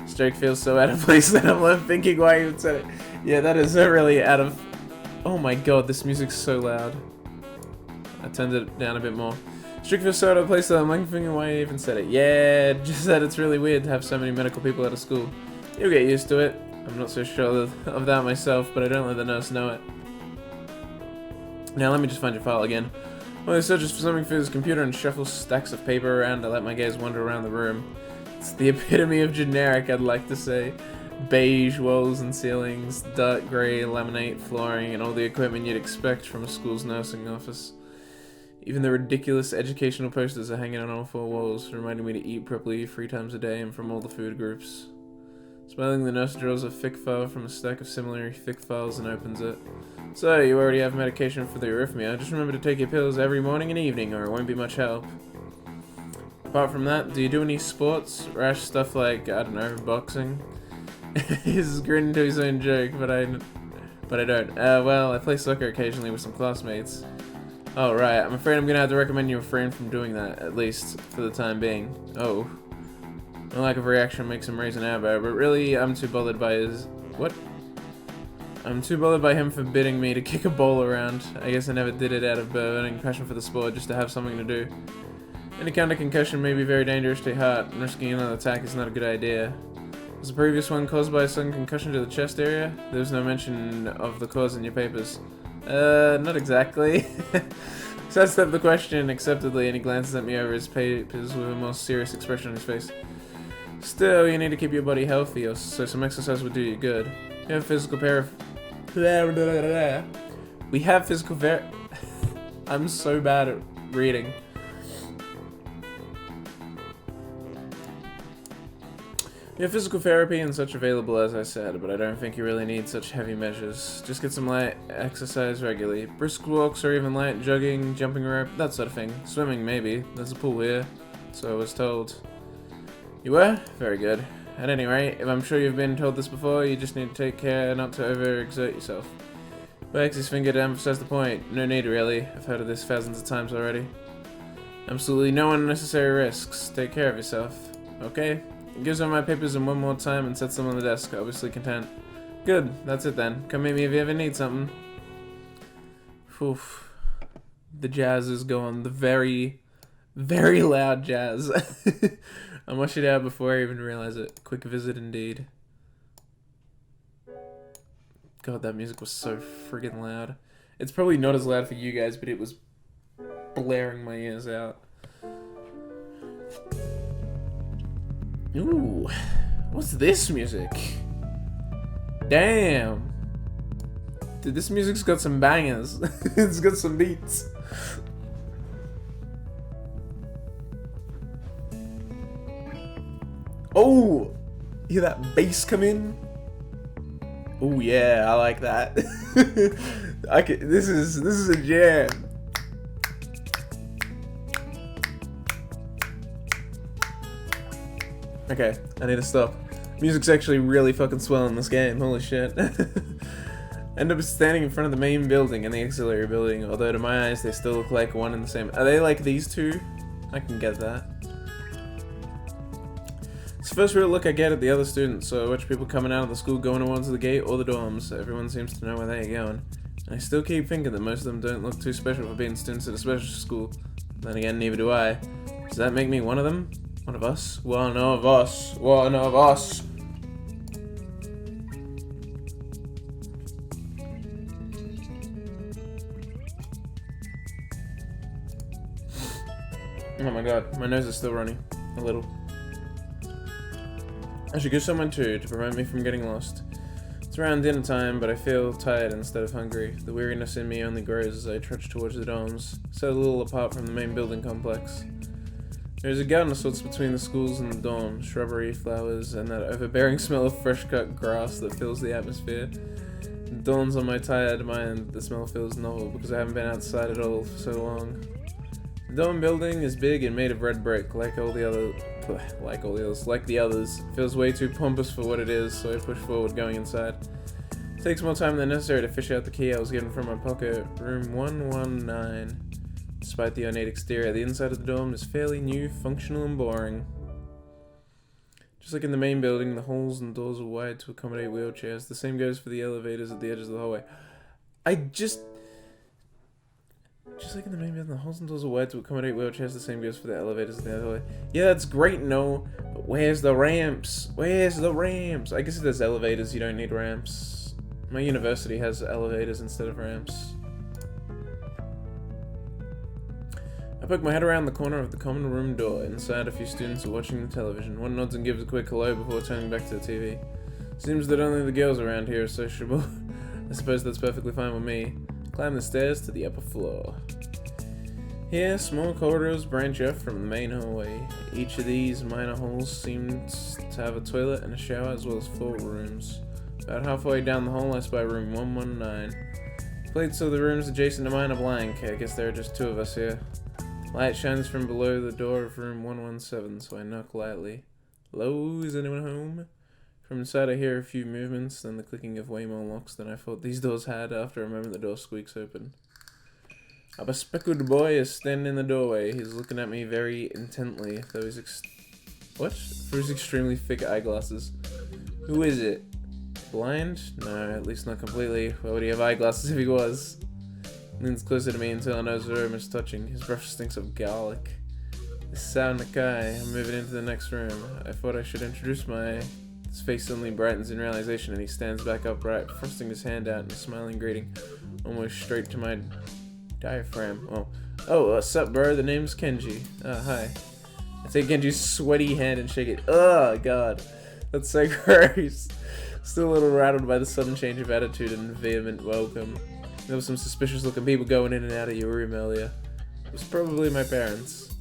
This joke feels so out of place that I'm left thinking why you said it. Yeah, that is really out of... Oh my god, this music's so loud. I turned it down a bit more. Strict for sort of place that I'm thinking why I even said it. Yeah, just that it's really weird to have so many medical people out of school. You'll get used to it. I'm not so sure of that myself, but I don't let the nurse know it. Now let me just find your file again. While he searches for something for his computer and shuffles stacks of paper around, I let my gaze wander around the room. It's the epitome of generic, I'd like to say. Beige walls and ceilings, dark grey laminate flooring, and all the equipment you'd expect from a school's nursing office. Even the ridiculous educational posters are hanging on all four walls, reminding me to eat properly 3 times a day and from all the food groups. Smiling, the nurse draws a thick file from a stack of similarly thick files and opens it. So, you already have medication for the arrhythmia. Just remember to take your pills every morning and evening, or it won't be much help. Apart from that, do you do any sports? Rash stuff like, I don't know, boxing? He's grinning to his own joke, but I don't. Well, I play soccer occasionally with some classmates. Oh, right. I'm afraid I'm gonna have to recommend you refrain from doing that, at least for the time being. Oh. My lack of reaction makes him raise an eyebrow, but really, I'm too bothered by his... What? I'm too bothered by him forbidding me to kick a ball around. I guess I never did it out of burning passion for the sport, just to have something to do. Any kind of concussion may be very dangerous to your heart, and risking another attack is not a good idea. Was the previous one caused by a sudden concussion to the chest area? There was no mention of the cause in your papers. Not exactly. Sidestepped the question acceptedly, and he glances at me over his papers with a more serious expression on his face. Still, you need to keep your body healthy, so some exercise would do you good. You have physical We have physical I'm so bad at reading. You have physical therapy and such available, as I said, but I don't think you really need such heavy measures. Just get some light exercise regularly. Brisk walks or even light jogging, jumping rope, that sort of thing. Swimming, maybe. There's a pool here, so I was told. You were? Very good. At any rate, if I'm sure you've been told this before, you just need to take care not to overexert yourself. Wags his finger to emphasize the point. No need, really. I've heard of this thousands of times already. Absolutely no unnecessary risks. Take care of yourself. Okay? He gives over my papers in one more time and sets them on the desk, obviously content. Good, that's it then. Come meet me if you ever need something. Oof. The jazz is going. The very, very loud jazz. I mushed it out before I even realized it. Quick visit indeed. God, that music was so friggin' loud. It's probably not as loud for you guys, but it was blaring my ears out. Ooh, what's this music? Damn. Dude, this music's got some bangers. It's got some beats. Oh, hear that bass come in? Oh yeah, I like that. This is a jam. Okay, I need to stop. Music's actually really fucking swell in this game, holy shit. End up standing in front of the main building and the auxiliary building, although to my eyes they still look like one and the same. Are they like these two? I can get that. It's the first real look I get at the other students, so I watch people coming out of the school going towards the gate or the dorms. Everyone seems to know where they're going. And I still keep thinking that most of them don't look too special for being students at a special school. Then again, neither do I. Does that make me one of them? One of us? One of us. One of us. Oh my god, my nose is still running. A little. I should give someone too, to prevent me from getting lost. It's around dinner time, but I feel tired instead of hungry. The weariness in me only grows as I trudge towards the dorms, set a little apart from the main building complex. There is a garden of sorts between the schools and the dorms, shrubbery, flowers, and that overbearing smell of fresh-cut grass that fills the atmosphere. It dawns on my tired mind the smell feels novel because I haven't been outside at all for so long. The dorm building is big and made of red brick, like the others. It feels way too pompous for what it is, so I push forward going inside. It takes more time than necessary to fish out the key I was given from my pocket. Room 119. Despite the ornate exterior, the inside of the dorm is fairly new, functional, and boring. Just like in the main building, the halls and doors are wide to accommodate wheelchairs. The same goes for the elevators at the edges of the hallway. Just like in the main building, the halls and doors are wide to accommodate wheelchairs. The same goes for the elevators and the other way. Yeah, that's great, no. But where's the ramps? Where's the ramps? I guess if there's elevators, you don't need ramps. My university has elevators instead of ramps. I poke my head around the corner of the common room door. Inside, a few students are watching the television. One nods and gives a quick hello before turning back to the TV. Seems that only the girls around here are sociable. I suppose that's perfectly fine with me. Climb the stairs to the upper floor. Here, small corridors branch off from the main hallway. Each of these minor halls seems to have a toilet and a shower as well as 4 rooms. About halfway down the hall I spy room 119. Plates of the rooms adjacent to mine are blank. I guess there are just 2 of us here. Light shines from below the door of room 117, so I knock lightly. Hello, is anyone home? From inside I hear a few movements, then the clicking of way more locks than I thought these doors had. After a moment the door squeaks open. A bespectacled boy is standing in the doorway. He's looking at me very intently, though he's through his extremely thick eyeglasses. Who is it? Blind? No, at least not completely. Why would he have eyeglasses if he was? Leans closer to me until I nose arm is touching. His breath stinks of garlic. This sound guy. I'm moving into the next room. I thought I should introduce my... His face suddenly brightens in realization and he stands back upright, thrusting his hand out in a smiling greeting, almost straight to my diaphragm. Oh, sup, bro? The name's Kenji. Hi. I take Kenji's sweaty hand and shake it. Oh, God. That's so gross. Still a little rattled by the sudden change of attitude and vehement welcome. There were some suspicious-looking people going in and out of your room earlier. It was probably my parents.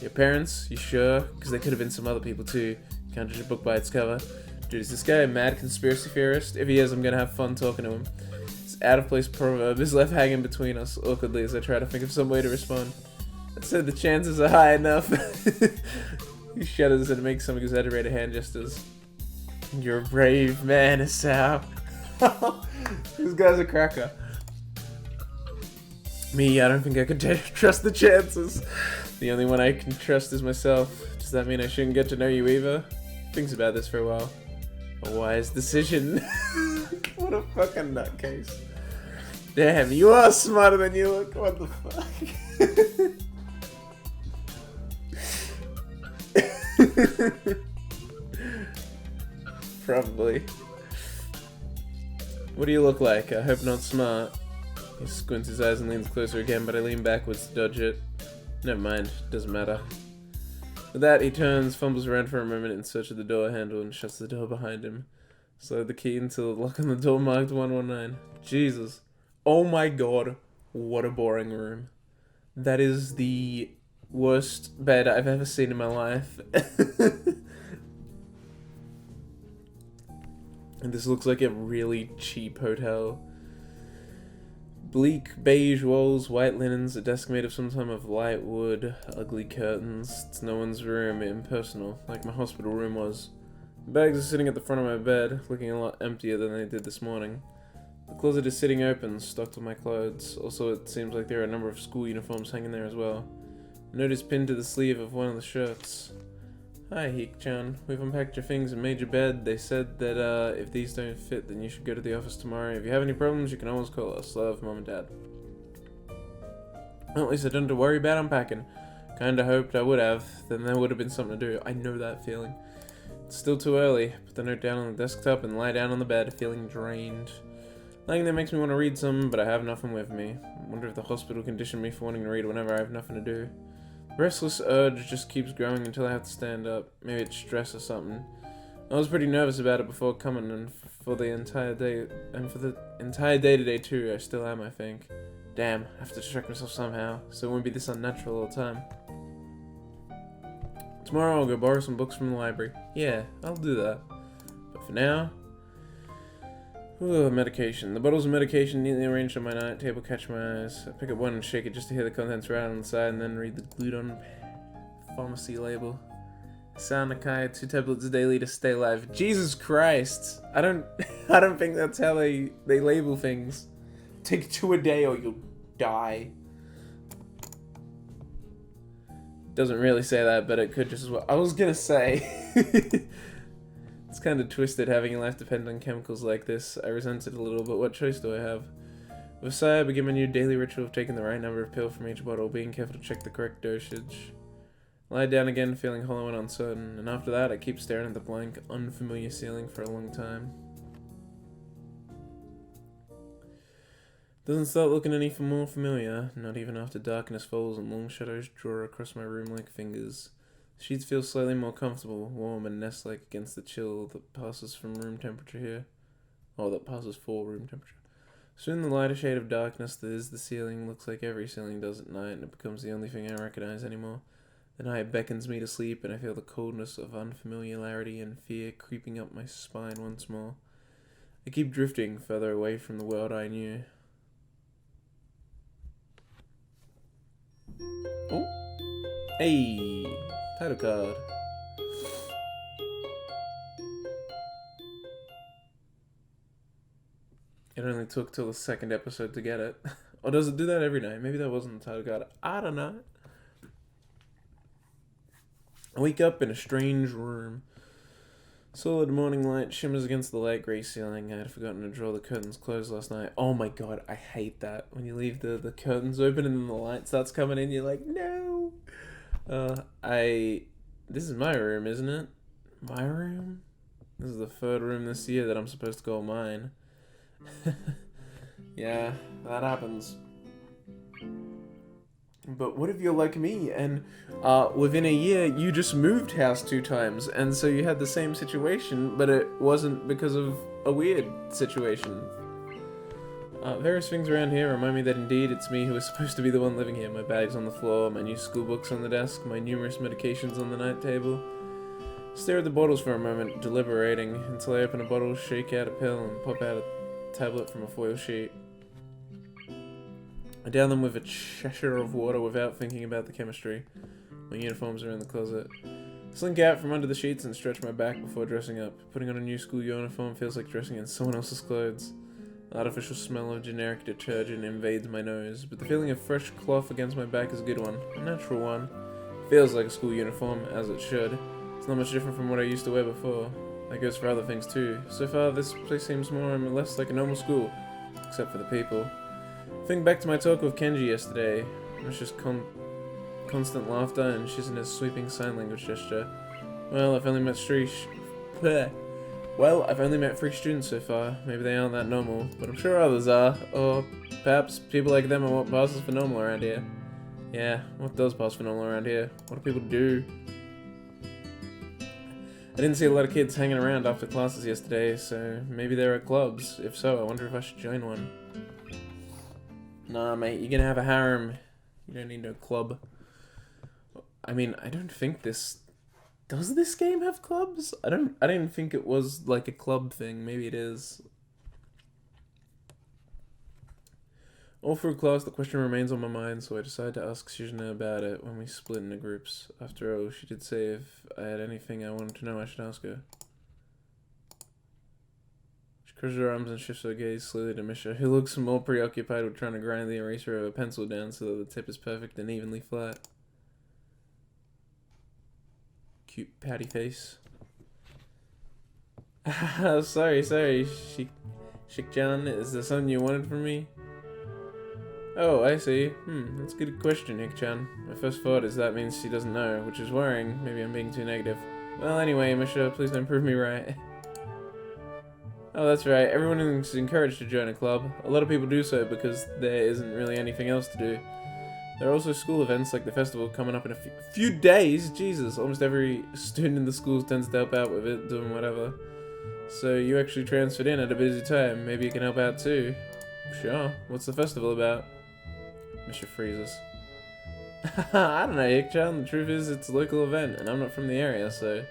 Your parents? You sure? Because they could have been some other people, too. You can't judge a book by its cover. Dude, is this guy a mad conspiracy theorist? If he is, I'm gonna have fun talking to him. This out-of-place proverb is left hanging between us awkwardly as I try to think of some way to respond. I said the chances are high enough. He shudders and makes some exaggerated hand gestures. You're a brave man, Asao. This guy's a cracker. Me, I don't think I could trust the chances. The only one I can trust is myself. Does that mean I shouldn't get to know you either? Thinks about this for a while. A wise decision. What a fucking nutcase. Damn, you are smarter than you look. What the fuck? Probably. What do you look like? I hope not smart. He squints his eyes and leans closer again, but I lean backwards to dodge it. Never mind, doesn't matter. With that, he turns, fumbles around for a moment in search of the door handle, and shuts the door behind him. Slide the key until the lock on the door marked 119. Jesus. Oh my god, what a boring room. That is the worst bed I've ever seen in my life. And this looks like a really cheap hotel. Bleak beige walls, white linens, a desk made of some type of light wood, ugly curtains. It's no one's room, impersonal, like my hospital room was. The bags are sitting at the front of my bed, looking a lot emptier than they did this morning. The closet is sitting open, stocked with my clothes. Also, it seems like there are a number of school uniforms hanging there as well. A note is pinned to the sleeve of one of the shirts. Hi, Heek-chan. We've unpacked your things and made your bed. They said that if these don't fit, then you should go to the office tomorrow. If you have any problems, you can always call us. Love, Mom and Dad. Well, at least I don't have to worry about unpacking. Kinda hoped I would have. Then there would have been something to do. I know that feeling. It's still too early. Put the note down on the desktop and lie down on the bed, feeling drained. Nothing that makes me want to read some, but I have nothing with me. I wonder if the hospital conditioned me for wanting to read whenever I have nothing to do. Restless urge just keeps growing until I have to stand up. Maybe it's stress or something. I was pretty nervous about it before coming, and for the entire day today too. I still am, I think. Damn, I have to distract myself somehow, so it won't be this unnatural all the time. Tomorrow I'll go borrow some books from the library. Yeah, I'll do that. But for now... Ooh, medication. The bottles of medication neatly arranged on my night table catch my eyes. I pick up one and shake it just to hear the contents right on the side, and then read the glued on pharmacy label. Sanakai, 2 tablets daily to stay alive. Jesus Christ! I don't think that's how they label things. Take 2 a day or you'll die. Doesn't really say that, but it could just as well. I was gonna say... It's kind of twisted having your life depend on chemicals like this. I resent it a little, but what choice do I have? With a sigh, I begin my new daily ritual of taking the right number of pills from each bottle, being careful to check the correct dosage. I lie down again, feeling hollow and uncertain, and after that I keep staring at the blank, unfamiliar ceiling for a long time. Doesn't start looking any more familiar, not even after darkness falls and long shadows draw across my room like fingers. The sheets feel slightly more comfortable, warm and nest-like against the chill that passes from room temperature here. Oh, that passes for room temperature. Soon the lighter shade of darkness that is the ceiling looks like every ceiling does at night, and it becomes the only thing I recognize anymore. The night beckons me to sleep, and I feel the coldness of unfamiliarity and fear creeping up my spine once more. I keep drifting further away from the world I knew. Oh! Hey! Title card. It only took till the second episode to get it. Or does it do that every night? Maybe that wasn't the title card. I don't know. I wake up in a strange room. Solid morning light shimmers against the light grey ceiling. I had forgotten to draw the curtains closed last night. Oh my god, I hate that. When you leave the curtains open and then the light starts coming in, you're like, no! This is my room, isn't it? My room? This is the third room this year that I'm supposed to call mine. Yeah, that happens. But what if you're like me and within a year you just moved house 2 times and so you had the same situation but it wasn't because of a weird situation? Various things around here remind me that indeed it's me who is supposed to be the one living here. My bags on the floor, my new school books on the desk, my numerous medications on the night table. Stare at the bottles for a moment, deliberating, until I open a bottle, shake out a pill, and pop out a tablet from a foil sheet. I down them with a cheshire of water without thinking about the chemistry. My uniforms are in the closet. Slink out from under the sheets and stretch my back before dressing up. Putting on a new school uniform feels like dressing in someone else's clothes. The artificial smell of generic detergent invades my nose, but the feeling of fresh cloth against my back is a good one. A natural one. Feels like a school uniform, as it should. It's not much different from what I used to wear before. That goes for other things too. So far, this place seems more or less like a normal school, except for the people. Think back to my talk with Kenji yesterday. It was just constant laughter and shizness sweeping sign language gesture. Well, I've only met 3 students so far. Maybe they aren't that normal, but I'm sure others are. Or perhaps people like them are what passes for normal around here. Yeah, what does pass for normal around here? What do people do? I didn't see a lot of kids hanging around after classes yesterday, so maybe there are clubs. If so, I wonder if I should join one. Nah, mate, you're gonna have a harem. You don't need no club. I mean, I don't think this... Does this game have clubs? I didn't think it was like a club thing. Maybe it is. All through class, the question remains on my mind, so I decided to ask Shizuna about it when we split into groups. After all, she did say if I had anything I wanted to know, I should ask her. She crosses her arms and shifts her gaze slowly to Misha, who looks more preoccupied with trying to grind the eraser of a pencil down so that the tip is perfect and evenly flat. Cute pouty face. sorry, Shik-chan, is there something you wanted from me? Oh, I see. That's a good question, Hik-chan. My first thought is that means she doesn't know, which is worrying. Maybe I'm being too negative. Well, anyway, Misha, please don't prove me right. Oh, that's right. Everyone is encouraged to join a club. A lot of people do so because there isn't really anything else to do. There are also school events like the festival coming up in a few days. Jesus, almost every student in the schools tends to help out with it, doing whatever. So you actually transferred in at a busy time. Maybe you can help out too. Sure. What's the festival about? Misha freezes. I don't know, Hik-chan. The truth is, it's a local event, and I'm not from the area, so...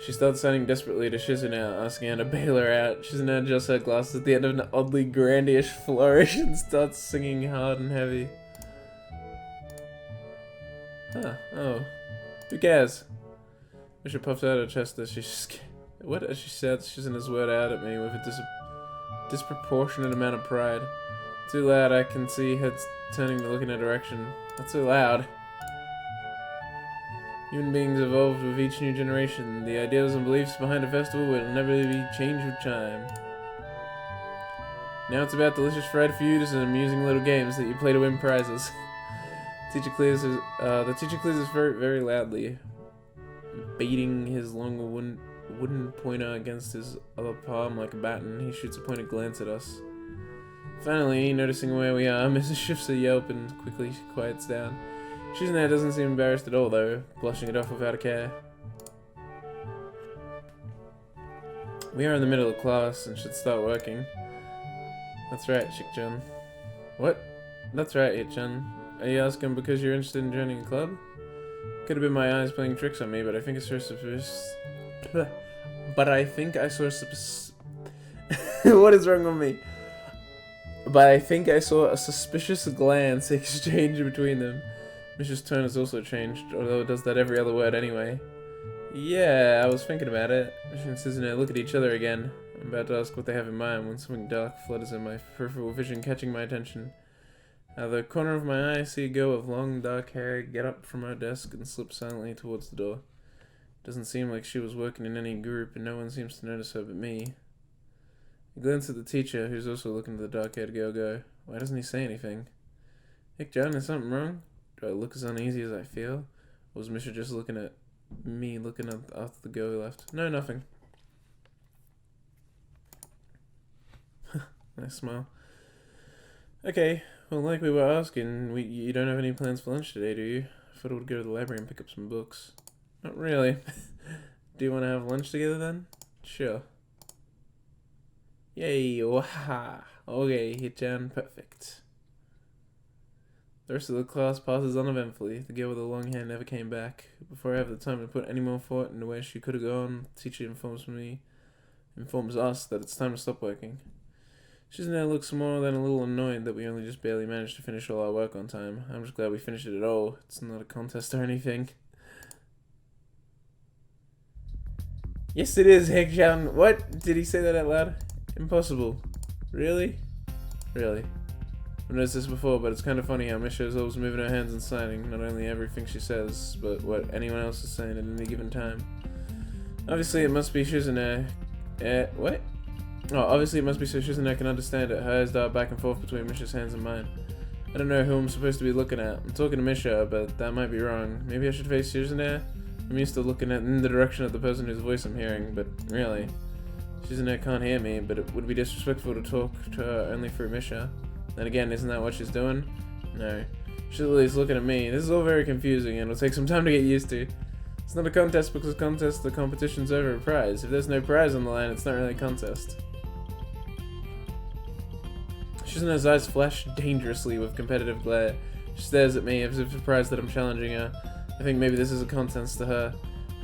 She starts sounding desperately to Shizuna, asking her to bail her out. Shizuna adjusts her glasses at the end of an oddly grandish flourish and starts singing hard and heavy. Huh, oh. Who cares? Misha puffs out her chest as she shouts Shizuna's word out at me with a disproportionate amount of pride. Too loud, I can see heads turning to look in her direction. Not so loud. Human beings evolved with each new generation. The ideals and beliefs behind a festival will inevitably change with time. Now it's about delicious fried foods and amusing little games that you play to win prizes. The teacher clears his throat very loudly, beating his long wooden pointer against his other palm like a baton. He shoots a pointed glance at us. Finally, noticing where we are, Mrs. shifts a yelp and quickly quiets down. Shizune doesn't seem embarrassed at all, though, blushing it off without a care. We are in the middle of class and should start working. That's right, Shik-chan. What? That's right, Hit-chan. Are you asking because you're interested in joining a club? Could have been my eyes playing tricks on me, but I think I saw what is wrong with me? But I think I saw a suspicious glance exchange between them. Mish's tone has also changed, although it does that every other word anyway. Yeah, I was thinking about it. Mish and Suzuno look at each other again. I'm about to ask what they have in mind when something dark flutters in my peripheral vision, catching my attention. Out of the corner of my eye, I see a girl with long dark hair get up from her desk and slip silently towards the door. Doesn't seem like she was working in any group, and no one seems to notice her but me. I glance at the teacher, who's also looking at the dark-haired girl, go, why doesn't he say anything? Hick-chan, is something wrong? Do I look as uneasy as I feel? Or was Misha just looking at me, looking at after the girl who left? No, nothing. Nice smile. Okay, well, like we were asking, you don't have any plans for lunch today, do you? I thought I would go to the library and pick up some books. Not really. Do you want to have lunch together then? Sure. Yay, waha. Okay, Hit-chan, perfect. The rest of the class passes uneventfully. The girl with the long hair never came back. Before I have the time to put any more thought into where she could have gone, the teacher informs us that it's time to stop working. Shizune looks more than a little annoyed that we only just barely managed to finish all our work on time. I'm just glad we finished it at all. It's not a contest or anything. Yes, it is, Hick-chan. What? Did he say that out loud? Impossible. Really? Really. I've noticed this before, but it's kind of funny how Misha is always moving her hands and signing, not only everything she says, but what anyone else is saying at any given time. Obviously, it must be Shizune. What? Oh, obviously it must be so Shizune can understand it. Her eyes dart back and forth between Misha's hands and mine. I don't know who I'm supposed to be looking at. I'm talking to Misha, but that might be wrong. Maybe I should face Shizune? I'm used to looking in the direction of the person whose voice I'm hearing, but really. Shizune can't hear me, but it would be disrespectful to talk to her only through Misha. Then again, isn't that what she's doing? No. She's at least looking at me. This is all very confusing and it'll take some time to get used to. It's not a contest because the competition's over a prize. If there's no prize on the line, it's not really a contest. Shizune's eyes flash dangerously with competitive glare. She stares at me as if surprised that I'm challenging her. I think maybe this is a contest to her.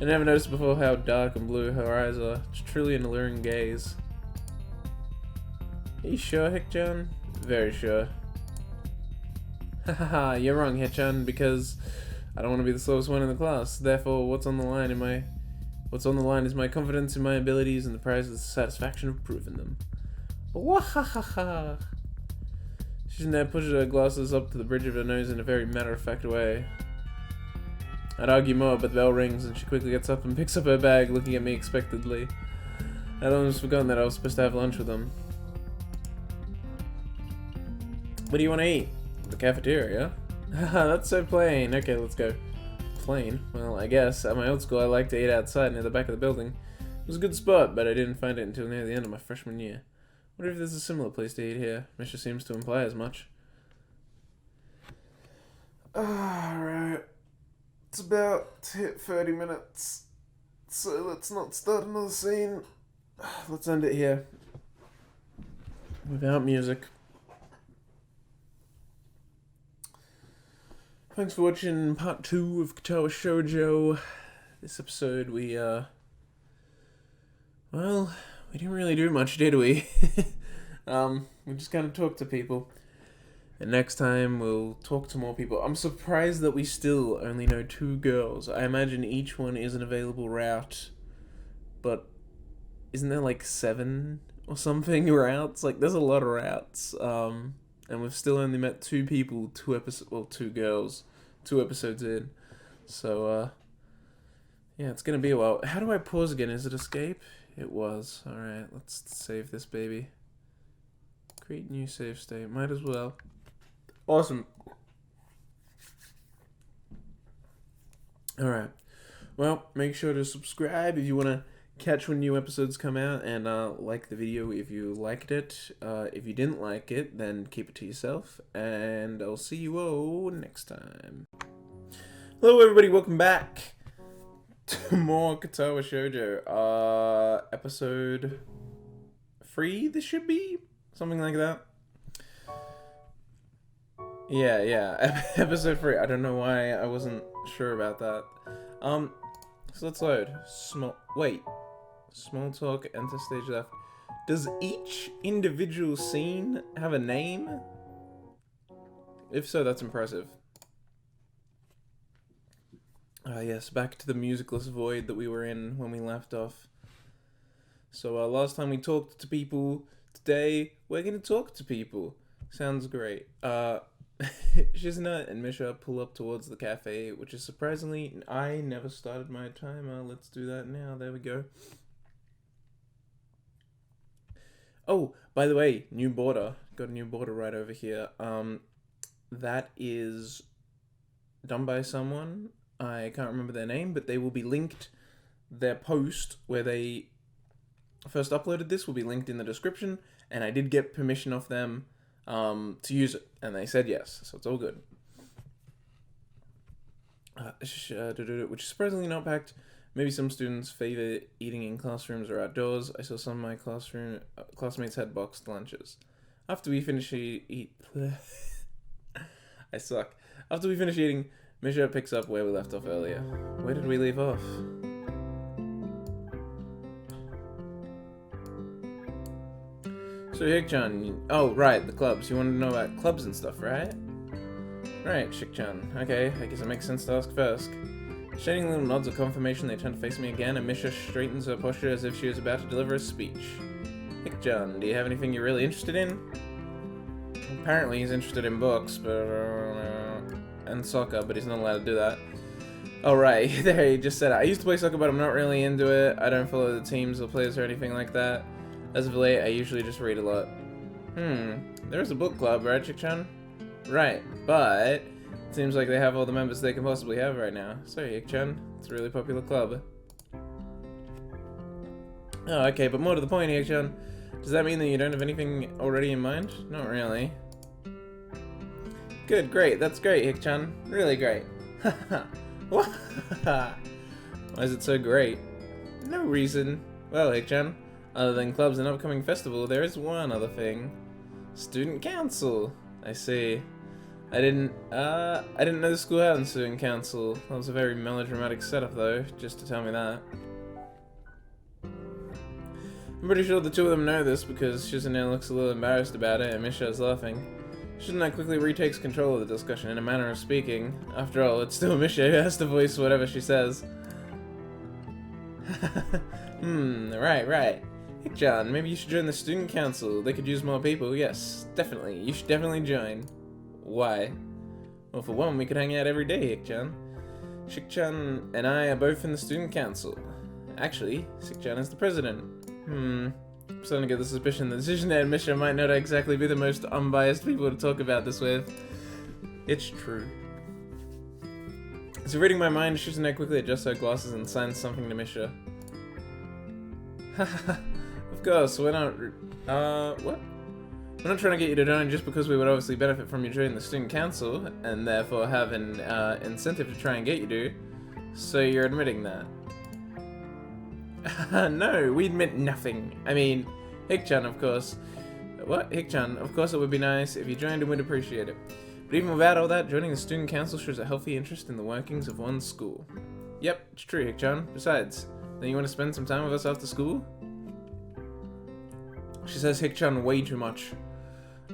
I never noticed before how dark and blue her eyes are. It's truly an alluring gaze. Are you sure, Hick-chan? Very sure. Hahaha, you're wrong, Hit-chan, because I don't want to be the slowest one in the class. Therefore, what's on the line is my confidence in my abilities, and the prize is the satisfaction of proving them. Wahahaha. Shizune pushes her glasses up to the bridge of her nose in a very matter-of-fact way. I'd argue more, but the bell rings, and she quickly gets up and picks up her bag, looking at me expectantly. I'd almost forgotten that I was supposed to have lunch with them. What do you want to eat? The cafeteria? Haha, that's so plain. Okay, let's go. Plain? Well, I guess. At my old school, I liked to eat outside near the back of the building. It was a good spot, but I didn't find it until near the end of my freshman year. Wonder if there's a similar place to eat here. Misha seems to imply as much. Alright. It's about to hit 30 minutes. So let's not start another scene. Let's end it here. Without music. Thanks for watching part 2 of Katawa Shoujo. This episode we didn't really do much, did we? We just kind of talked to people. And next time we'll talk to more people. I'm surprised that we still only know 2 girls. I imagine each one is an available route. But isn't there like 7 or something routes? Like there's a lot of routes. And we've still only met 2 people, 2 girls, 2 episodes in. So, yeah, it's gonna be a while. How do I pause again? Is it escape? It was. Alright, let's save this baby. Create new save state. Might as well. Awesome. Alright. Well, make sure to subscribe if you want to catch when new episodes come out, and like the video if you liked it. If you didn't like it, then keep it to yourself, and I'll see you all next time. Hello everybody, welcome back to more Katawa Shoujo. Episode 3, this should be? Something like that. Yeah, episode 3. I don't know why I wasn't sure about that. So let's load. Small talk, enter stage left. Does each individual scene have a name? If so, that's impressive. Yes, back to the musicless void that we were in when we left off. So last time we talked to people, today we're gonna talk to people. Sounds great. Shizuna and Misha pull up towards the cafe, which is surprisingly, I never started my timer. Let's do that now. There we go. Oh, by the way, new border. Got a new border right over here. That is done by someone. I can't remember their name, but they will be linked. Their post where they first uploaded this will be linked in the description, and I did get permission off them to use it, and they said yes, so it's all good. Which is surprisingly not packed. Maybe some students favor eating in classrooms or outdoors. I saw some of my classmates had boxed lunches. After we finish I suck. After we finish eating, Misha picks up where we left off earlier. Where did we leave off? So Hik-chan, oh right, the clubs. You wanted to know about clubs and stuff, right? Right, Shik-chan. Okay, I guess it makes sense to ask first. Shading little nods of confirmation, they turn to face me again, and Misha straightens her posture as if she was about to deliver a speech. Hik-chan, do you have anything you're really interested in? Apparently he's interested in books, but and soccer, but he's not allowed to do that. Oh right, there he just said it. I used to play soccer, but I'm not really into it. I don't follow the teams or players or anything like that. As of late, I usually just read a lot. There's a book club, right, Shik-chan? Right, but it seems like they have all the members they can possibly have right now. Sorry, Hik-chan. It's a really popular club. Oh, okay, but more to the point, Hik-chan. Does that mean that you don't have anything already in mind? Not really. Good, great. That's great, Hik-chan. Really great. Why is it so great? No reason. Well, Hik-chan, other than clubs and upcoming festival, there is one other thing. Student council. I see. I didn't know the school had a student council. That was a very melodramatic setup, though, just to tell me that. I'm pretty sure the two of them know this because Shizune looks a little embarrassed about it and Misha is laughing. Shizune quickly retakes control of the discussion in a manner of speaking. After all, it's still Misha who has to voice whatever she says. Right. Hik-chan, maybe you should join the student council. They could use more people. Yes, definitely. You should definitely join. Why? Well, for one, we could hang out every day, Hik-chan. Shik-chan and I are both in the student council. Actually, Shik-chan is the president. I'm starting to get the suspicion that Shizune and Misha might not exactly be the most unbiased people to talk about this with. It's true. So reading my mind, Shizune quickly adjusts her glasses and signs something to Misha. Of course, we're not... what? We're not trying to get you to join just because we would obviously benefit from you joining the student council, and therefore have an incentive to try and get you to. So you're admitting that? No, we admit nothing. I mean, Hik-chan, of course. What? Hik-chan, of course it would be nice if you joined and we'd appreciate it. But even without all that, joining the student council shows a healthy interest in the workings of one's school. Yep, it's true, Hik-chan. Besides, then you want to spend some time with us after school? She says Hik-chan way too much.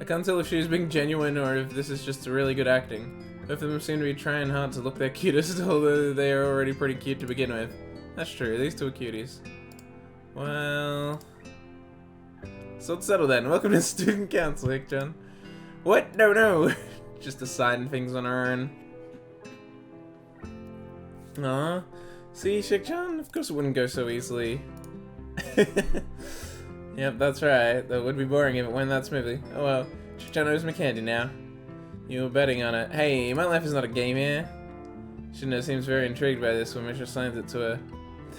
I can't tell if she's being genuine or if this is just really good acting. Both of them seem to be trying hard to look their cutest, although they are already pretty cute to begin with. That's true, these two are cuties. Well... So let's settle then. Welcome to student council, Hik-chan. What? No! Just deciding things on our own. Aw. See, Shik-chan? Of course it wouldn't go so easily. Yep, that's right. That would be boring if it went that smoothly. Oh well, Shoujo owes me candy now. You were betting on it. Hey, my life is not a game here. Shoujo seems very intrigued by this when Misha signs it to her.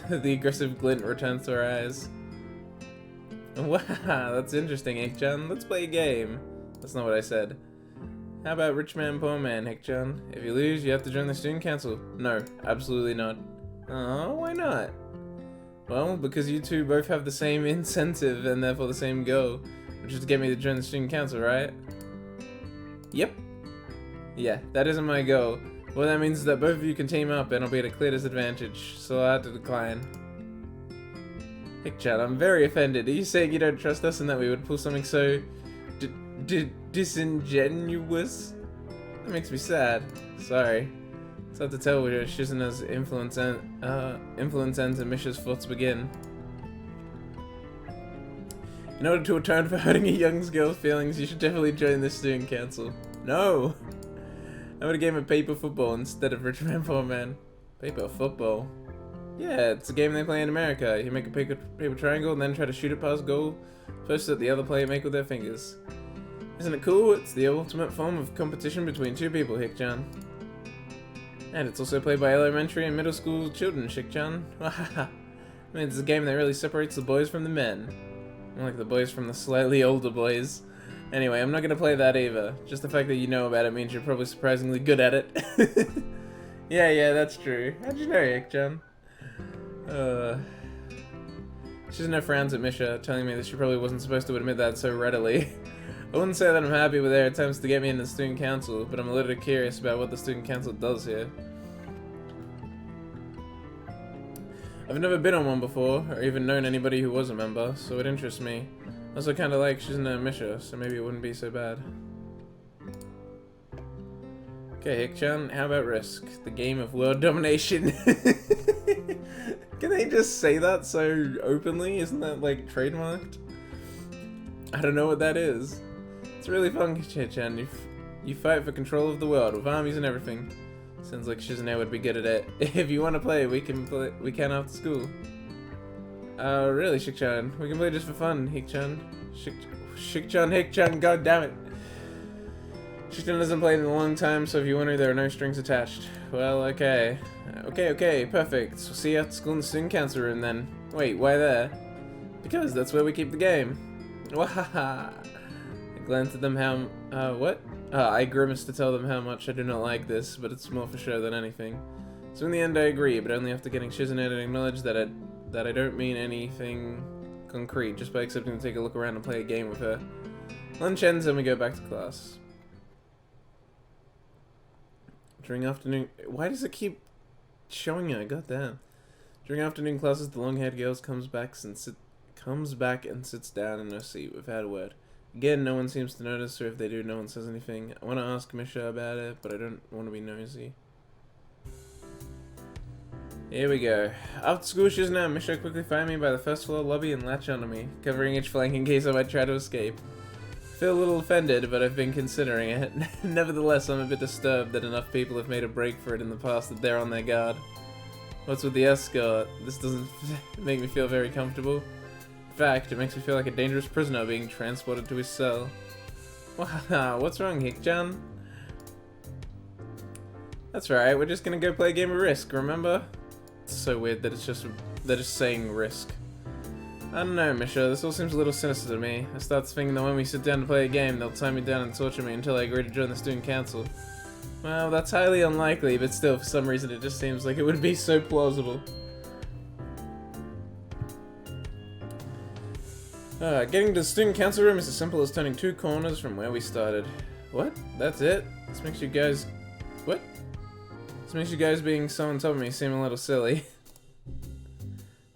The aggressive glint returns to her eyes. Wow, that's interesting, Hik-chan. Let's play a game. That's not what I said. How about rich man, poor man, Hik-chan? If you lose, you have to join the student council. No, absolutely not. Oh, why not? Well, because you two both have the same incentive and therefore the same goal, which is to get me to join the student council, right? Yep. Yeah, that isn't my goal. What that means is that both of you can team up and I'll be at a clear disadvantage, so I'll have to decline. Hik-chan, I'm very offended. Are you saying you don't trust us and that we would pull something so disingenuous? That makes me sad. Sorry. It's hard to tell where Shizuna's influence ends and Misha's thoughts begin. In order to atone for hurting a young girl's feelings, you should definitely join the student council. No! I would have gave him paper football instead of rich man, poor man. Paper football? Yeah, it's a game they play in America. You make a paper triangle and then try to shoot it past goal, first that the other player make with their fingers. Isn't it cool? It's the ultimate form of competition between two people, Hik-chan. And it's also played by elementary and middle school children, Hik-chan. I mean, it's a game that really separates the boys from the men. Unlike the boys from the slightly older boys. Anyway, I'm not gonna play that either. Just the fact that you know about it means you're probably surprisingly good at it. Yeah, that's true. How'd you know, Hik-chan? Shizuna frowns at Misha, telling me that she probably wasn't supposed to admit that so readily. I wouldn't say that I'm happy with their attempts to get me into the student council, but I'm a little curious about what the student council does here. I've never been on one before, or even known anybody who was a member, so it interests me. I also kinda like Shizuna and Misha, so maybe it wouldn't be so bad. Okay, Hik-chan, how about Risk? The game of world domination. Can they just say that so openly? Isn't that, like, trademarked? I don't know what that is. It's really fun, Hik-chan. You fight for control of the world, with armies and everything. Sounds like Shizune would be good at it. If you want to play, we can after school. Really, Hik-chan? We can play just for fun, Hik-chan. Hik-chan, god damn it. Hik-chan hasn't played in a long time, so if you wonder, there are no strings attached. Well, okay. Okay, perfect. So see you at school in the student council room then. Wait, why there? Because that's where we keep the game. Wahaha! I glanced at them what? I grimaced to tell them how much I do not like this, but it's more for show than anything. So in the end I agree, but only after getting Shizune to acknowledge that I don't mean anything concrete, just by accepting to take a look around and play a game with her. Lunch ends and we go back to class. During afternoon... Why does it keep showing her? God damn. During afternoon classes, the long-haired girl comes back and sits down in her seat without a word. Again, no one seems to notice, or if they do, no one says anything. I want to ask Misha about it, but I don't want to be nosy. Here we go. After school, Shizuna and Misha quickly find me by the first floor lobby and latch onto me, covering each flank in case I might try to escape. I feel a little offended, but I've been considering it. Nevertheless, I'm a bit disturbed that enough people have made a break for it in the past that they're on their guard. What's with the escort? This doesn't make me feel very comfortable. In fact, it makes me feel like a dangerous prisoner being transported to his cell. Wow, what's wrong, Hik-chan? That's right, we're just gonna go play a game of Risk, remember? It's so weird that they're just saying Risk. I don't know, Misha, this all seems a little sinister to me. I start thinking that when we sit down to play a game, they'll tie me down and torture me until I agree to join the student council. Well, that's highly unlikely, but still, for some reason, it just seems like it would be so plausible. Getting to the student council room is as simple as turning 2 corners from where we started. What? That's it? This makes you guys... What? This makes you guys being so on top of me seem a little silly.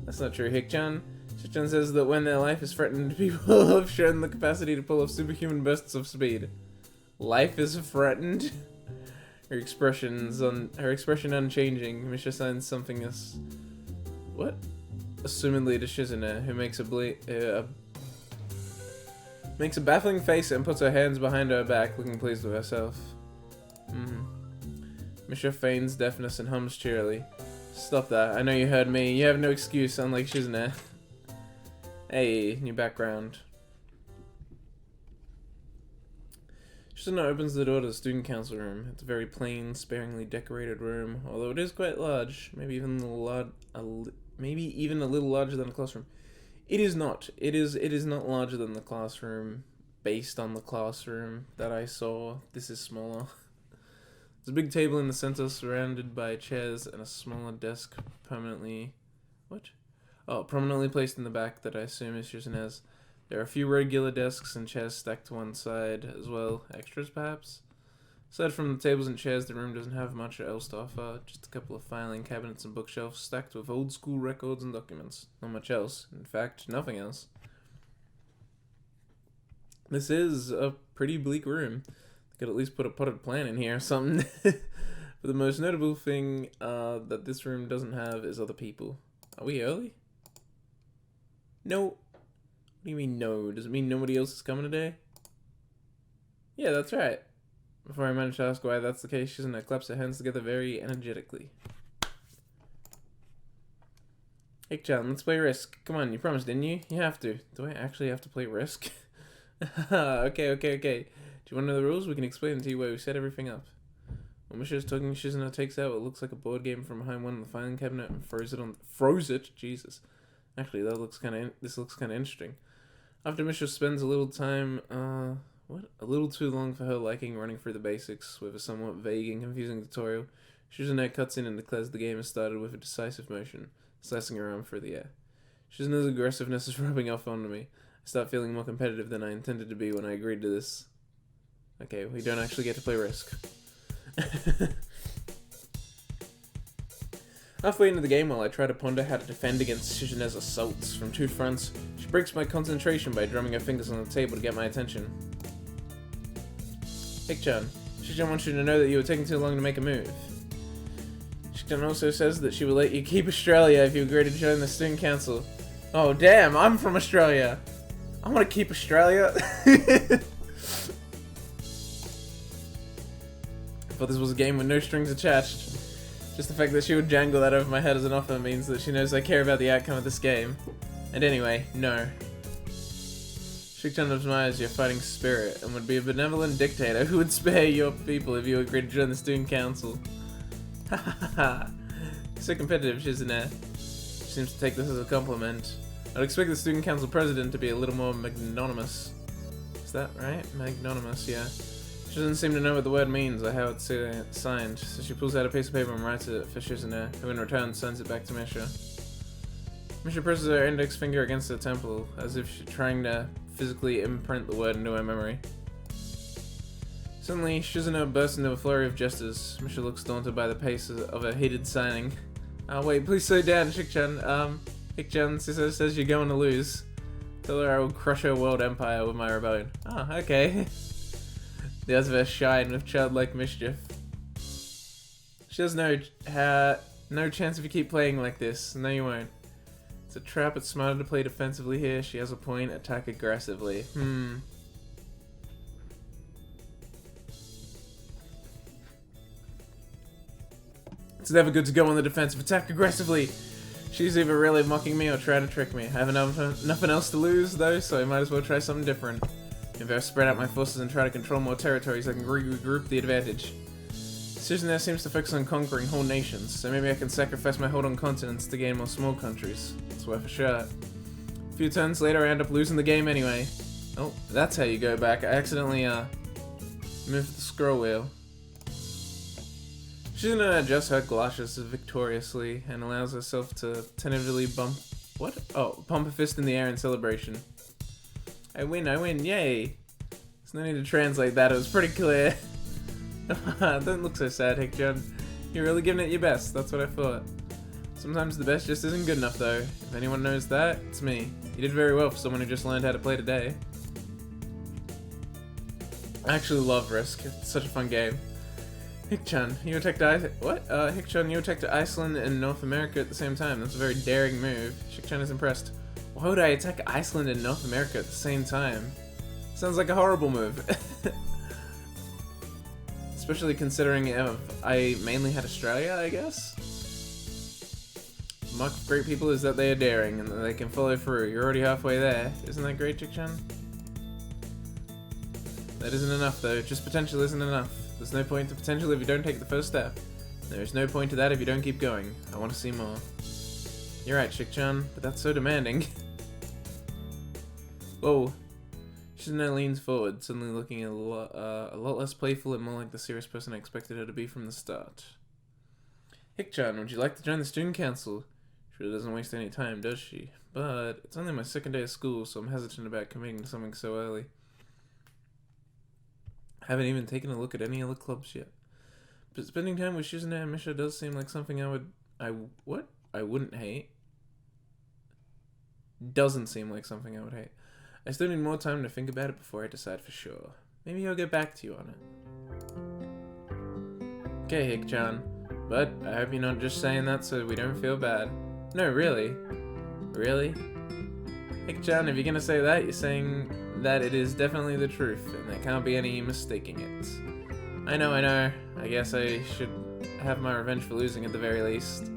That's not true, Hik-chan. Hik-chan says that when their life is threatened, people have shown the capacity to pull off superhuman bursts of speed. Life is threatened? Her expression unchanging. Misha signs something as... What? Assumedly to Shizune, who makes a baffling face and puts her hands behind her back, looking pleased with herself. Misha feigns deafness and hums cheerily. Stop that. I know you heard me. You have no excuse, unlike Shizune. Hey, new background. Shizuna opens the door to the student council room. It's a very plain, sparingly decorated room, although it is quite large, maybe even a little larger than a classroom. It is not. It is not larger than the classroom. Based on the classroom that I saw, this is smaller. There's a big table in the center, surrounded by chairs and a smaller desk prominently placed in the back that I assume is Shizune's. There are a few regular desks and chairs stacked to one side as well. Extras, perhaps? Aside from the tables and chairs, the room doesn't have much else to offer. Just a couple of filing cabinets and bookshelves stacked with old school records and documents. Not much else. In fact, nothing else. This is a pretty bleak room. I could at least put a potted plant in here or something. But the most notable thing that this room doesn't have is other people. Are we early? No. What do you mean no? Does it mean nobody else is coming today? Yeah, that's right. Before I manage to ask why that's the case, Shizuna claps her hands together very energetically. Hik-chan, let's play Risk. Come on, you promised, didn't you? You have to. Do I actually have to play Risk? Okay. Do you want to know the rules? We can explain it to you while we set everything up. While Misha's talking, Shizuna takes out what looks like a board game from behind one of the filing cabinet and froze it. Jesus. Actually, this looks kind of interesting. After Misha spends a little time, a little too long for her liking running through the basics with a somewhat vague and confusing tutorial, Shizuna cuts in and declares the game has started with a decisive motion, slicing around through the air. Shizuna's aggressiveness is rubbing off onto me. I start feeling more competitive than I intended to be when I agreed to this. Okay, we don't actually get to play Risk. Halfway into the game, while I try to ponder how to defend against Shizune's assaults from two fronts, she breaks my concentration by drumming her fingers on the table to get my attention. Hik-chan, Shizune wants you to know that you were taking too long to make a move. Hik-chan also says that she will let you keep Australia if you agree to join the student council. Oh damn, I'm from Australia! I want to keep Australia! I thought this was a game with no strings attached. Just the fact that she would jangle that over my head as an offer means that she knows I care about the outcome of this game. And anyway, no. Hik-chan admires your fighting spirit and would be a benevolent dictator who would spare your people if you agreed to join the student council. Ha ha ha. So competitive, Shizune. She seems to take this as a compliment. I'd expect the student council president to be a little more magnanimous. Is that right? Magnanimous, yeah. She doesn't seem to know what the word means or how it's signed, so she pulls out a piece of paper and writes it for Shizune, who in return sends it back to Misha. Misha presses her index finger against her temple, as if she's trying to physically imprint the word into her memory. Suddenly, Shizune bursts into a flurry of gestures. Misha looks daunted by the pace of her heated signing. Wait, please slow down, Hik-chan. Hik-chan says you're going to lose. Tell her I will crush her world empire with my rebellion. Oh, okay. The eyes of her shine with childlike mischief. She has no chance if you keep playing like this. No, you won't. It's a trap. It's smarter to play defensively here. She has a point. Attack aggressively. It's never good to go on the defensive. Attack aggressively. She's either really mocking me or trying to trick me. I have nothing else to lose, though, so I might as well try something different. If I spread out my forces and try to control more territories, I can regroup the advantage. Shizune seems to focus on conquering whole nations, so maybe I can sacrifice my hold on continents to gain more small countries. It's worth a shot. A few turns later, I end up losing the game anyway. Oh, that's how you go back. I accidentally, moved the scroll wheel. Shizune adjusts her galoshes victoriously and allows herself to tentatively pump a fist in the air in celebration. I win, yay! There's no need to translate that, it was pretty clear. Don't look so sad, Hik-chan. You're really giving it your best, that's what I thought. Sometimes the best just isn't good enough though. If anyone knows that, it's me. You did very well for someone who just learned how to play today. I actually love Risk, it's such a fun game. Hik-chan, you attacked Hik-chan, you attacked Iceland and North America at the same time. That's a very daring move. Hik-chan is impressed. Why would I attack Iceland and North America at the same time? Sounds like a horrible move. Especially considering I mainly had Australia, I guess? mark of great people is that they are daring and that they can follow through. You're already halfway there. Isn't that great, Chick-chan? That isn't enough, though. Just potential isn't enough. There's no point to potential if you don't take the first step. There is no point to that if you don't keep going. I want to see more. You're right, Chick-chan, but that's so demanding. Whoa. Shizune leans forward, suddenly looking a lot less playful and more like the serious person I expected her to be from the start. Hick-chan, would you like to join the student council? She really doesn't waste any time, does she? But it's only my second day of school, so I'm hesitant about committing to something so early. Haven't even taken a look at any other clubs yet. But spending time with Shizune and Misha does seem like something I wouldn't hate. Doesn't seem like something I would hate. I still need more time to think about it before I decide for sure. Maybe I'll get back to you on it. Okay, Hick-chan. But I hope you're not just saying that so we don't feel bad. No, really. Really? Hick-chan, if you're gonna say that, you're saying that it is definitely the truth, and there can't be any mistaking it. I know. I guess I should have my revenge for losing at the very least.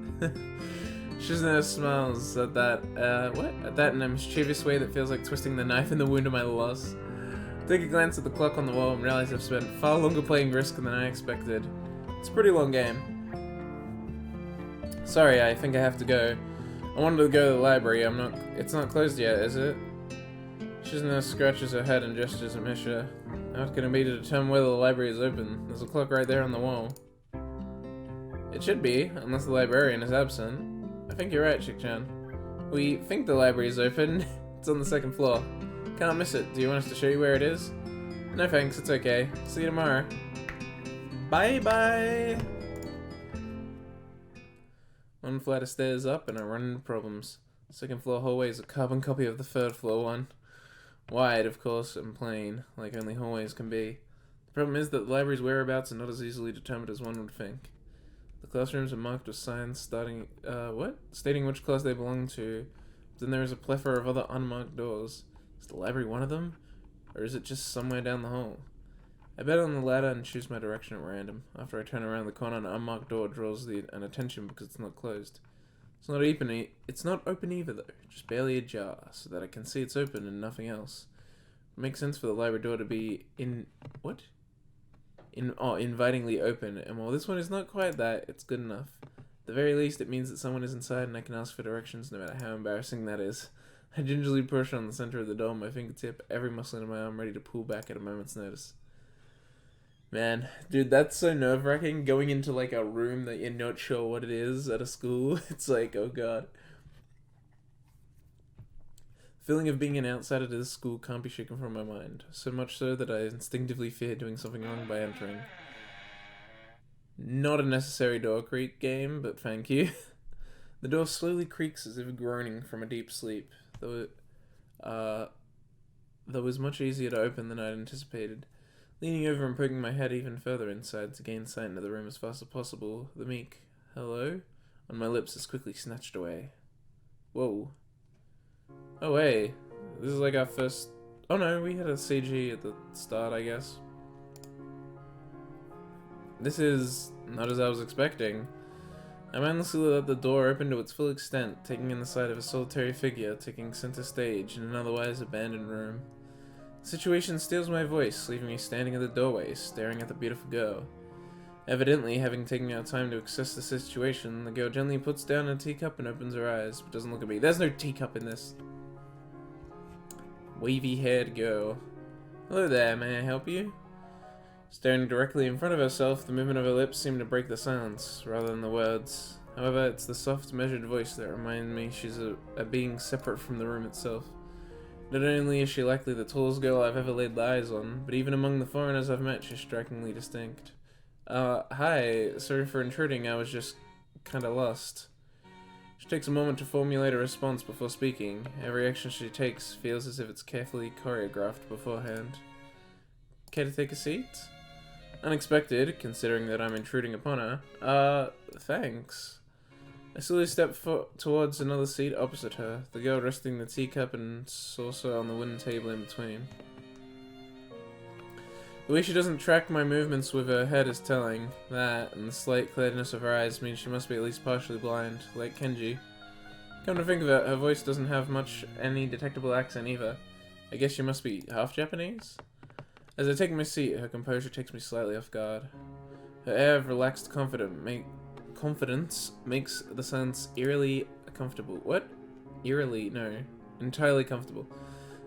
Shizune smiles at that, At that in a mischievous way that feels like twisting the knife in the wound of my loss. Take a glance at the clock on the wall and realize I've spent far longer playing Risk than I expected. It's a pretty long game. Sorry, I think I have to go. I wanted to go to the library. It's not closed yet, is it? Shizune scratches her head and gestures at Misha. How it's gonna be to determine whether the library is open. There's a clock right there on the wall. It should be, unless the librarian is absent. I think you're right, Chick-chan. We think the library is open. It's on the second floor. Can't miss it. Do you want us to show you where it is? No thanks, it's okay. See you tomorrow. Bye-bye! One flight of stairs up and I run into problems. Second floor hallway is a carbon copy of the third floor one. Wide, of course, and plain, like only hallways can be. The problem is that the library's whereabouts are not as easily determined as one would think. The classrooms are marked with signs stating which class they belong to. But then there is a plethora of other unmarked doors. Is the library one of them? Or is it just somewhere down the hall? I bet on the ladder and choose my direction at random. After I turn around the corner, an unmarked door draws an attention because it's not closed. It's not open either though, just barely ajar, so that I can see it's open and nothing else. It makes sense for the library door to be invitingly open, and while this one is not quite that, it's good enough. At the very least, it means that someone is inside and I can ask for directions no matter how embarrassing that is. I gingerly push on the center of the door with my fingertip, every muscle in my arm ready to pull back at a moment's notice. Man, dude, that's so nerve-wracking, going into like a room that you're not sure what it is at a school. It's like, oh god. The feeling of being an outsider to this school can't be shaken from my mind, so much so that I instinctively fear doing something wrong by entering. Not a necessary door creak game, but thank you. The door slowly creaks as if groaning from a deep sleep, though it was much easier to open than I'd anticipated. Leaning over and poking my head even further inside to gain sight into the room as fast as possible, the meek hello on my lips is quickly snatched away. Whoa. Oh hey, this is like our first... Oh no, we had a CG at the start, I guess. This is not as I was expecting. I mindlessly let the door open to its full extent, taking in the sight of a solitary figure taking center stage in an otherwise abandoned room. The situation steals my voice, leaving me standing at the doorway, staring at the beautiful girl. Evidently, having taken out time to assess the situation, the girl gently puts down a teacup and opens her eyes, but doesn't look at me. There's no teacup in this. Wavy-haired girl. Hello there, may I help you? Staring directly in front of herself, the movement of her lips seemed to break the silence, rather than the words. However, it's the soft, measured voice that reminds me she's a being separate from the room itself. Not only is she likely the tallest girl I've ever laid eyes on, but even among the foreigners I've met, she's strikingly distinct. Hi, sorry for intruding, I was just kinda lost. She takes a moment to formulate a response before speaking. Every action she takes feels as if it's carefully choreographed beforehand. Care to take a seat? Unexpected, considering that I'm intruding upon her. Thanks. I slowly step towards another seat opposite her, the girl resting the teacup and saucer on the wooden table in between. The way she doesn't track my movements with her head is telling. That, and the slight clearness of her eyes means she must be at least partially blind, like Kenji. Come to think of it, her voice doesn't have any detectable accent either. I guess she must be half Japanese? As I take my seat, her composure takes me slightly off guard. Her air of relaxed confidence makes the silence eerily comfortable. What? Eerily? No. Entirely comfortable.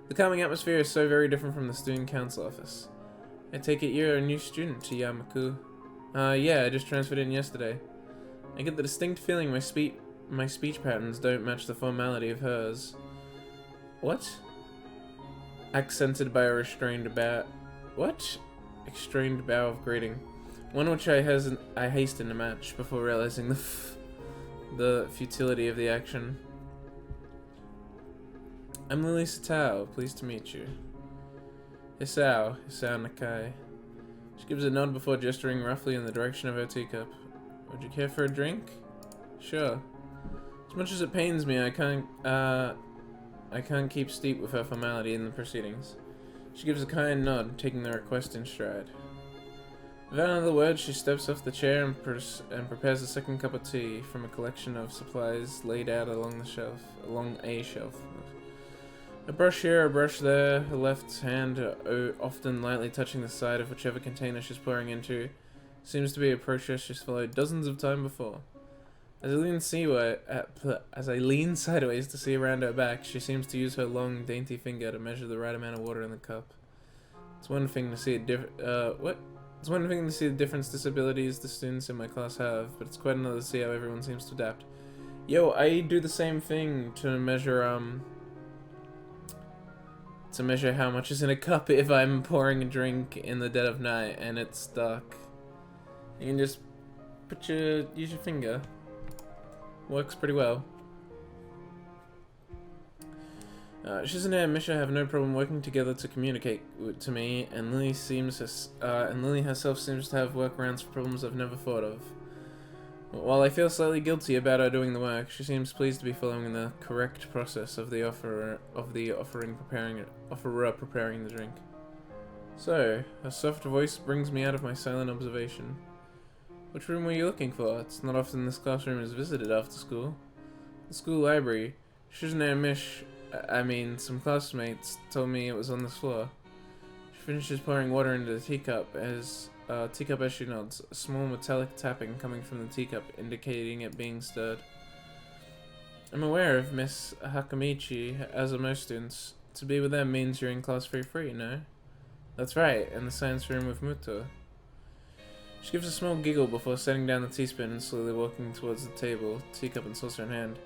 The calming atmosphere is so very different from the student council office. I take it you're a new student to Yamaku. Yeah, I just transferred in yesterday. I get the distinct feeling my speech patterns don't match the formality of hers. What? Accented by a restrained bow. What? Restrained bow of greeting. One which I hasten to match before realizing the futility of the action. I'm Lily Satao, pleased to meet you. Hisao Nakai. She gives a nod before gesturing roughly in the direction of her teacup. Would you care for a drink? Sure. As much as it pains me, I can't keep steep with her formality in the proceedings. She gives a kind nod, taking the request in stride. Without another word, she steps off the chair and prepares a second cup of tea from a collection of supplies laid out along a shelf. A brush here, a brush there, her left hand often lightly touching the side of whichever container she's pouring into. Seems to be a process she's followed dozens of times before. As I lean sideways to see around her back, she seems to use her long, dainty finger to measure the right amount of water in the cup. It's one thing to see It's one thing to see the different disabilities the students in my class have, but it's quite another to see how everyone seems to adapt. Yo, I do the same thing to measure how much is in a cup if I'm pouring a drink in the dead of night and it's dark. You can just use your finger. Works pretty well. Shizune and Misha have no problem working together to communicate to me, and Lily herself seems to have workarounds for problems I've never thought of. While I feel slightly guilty about her doing the work, she seems pleased to be following the correct process of the offerer preparing the drink. So, her soft voice brings me out of my silent observation. Which room were you looking for? It's not often this classroom is visited after school. The school library. Shizune and some classmates told me it was on this floor. She finishes pouring water into the teacup as she nods, a small metallic tapping coming from the teacup indicating it being stirred. I'm aware of Miss Hakamichi, as are most students. To be with them means you're in class for free, no? That's right, in the science room with Muto. She gives a small giggle before setting down the teaspoon and slowly walking towards the table, teacup and saucer in hand.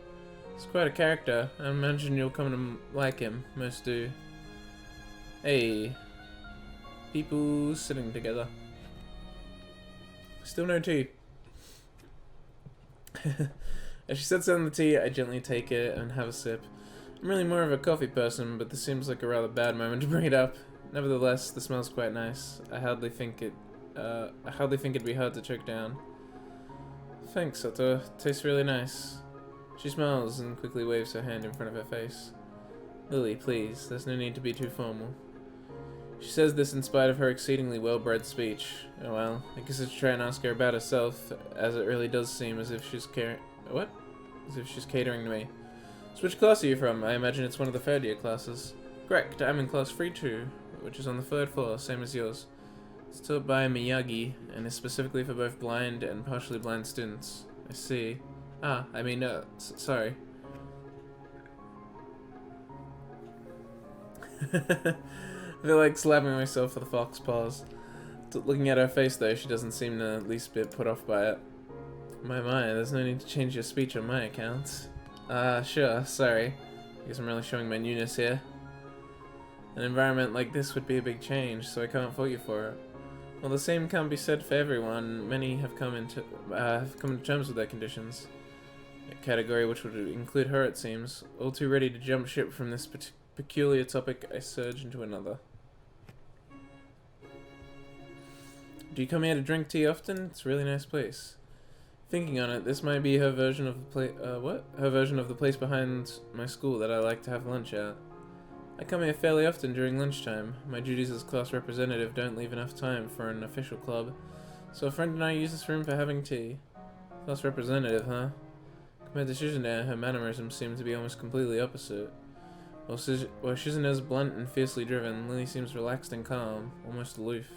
He's quite a character. I imagine you'll come to like him. Most do. Hey. People sitting together. Still no tea. As she sets down the tea, I gently take it and have a sip. I'm really more of a coffee person, but this seems like a rather bad moment to bring it up. Nevertheless, the smell's quite nice. I hardly think it'd be hard to choke down. Thanks, Sato. Tastes really nice. She smiles and quickly waves her hand in front of her face. Lily, please, there's no need to be too formal. She says this in spite of her exceedingly well-bred speech. Oh well, I guess I should try and ask her about herself, as it really does seem as if she's catering to me. So which class are you from? I imagine it's one of the third year classes. Correct, I'm in class 3-2, which is on the 3rd floor, same as yours. It's taught by Miyagi, and is specifically for both blind and partially blind students. I see. Sorry. I feel like slapping myself for the fox paws. Looking at her face though, she doesn't seem the least bit put off by it. My, there's no need to change your speech on my account. Sure, sorry. I guess I'm really showing my newness here. An environment like this would be a big change, so I can't fault you for it. Well, the same can't be said for everyone. Many have come to terms with their conditions. A category which would include her, it seems. All too ready to jump ship from this peculiar topic, I surge into another. Do you come here to drink tea often? It's a really nice place. Thinking on it, this might be her version of the place behind my school that I like to have lunch at. I come here fairly often during lunchtime. My duties as class representative don't leave enough time for an official club, so a friend and I use this room for having tea. Class representative, huh? Compared to Shizune, her mannerisms seem to be almost completely opposite. While Shizune is blunt and fiercely driven, Lily seems relaxed and calm, almost aloof.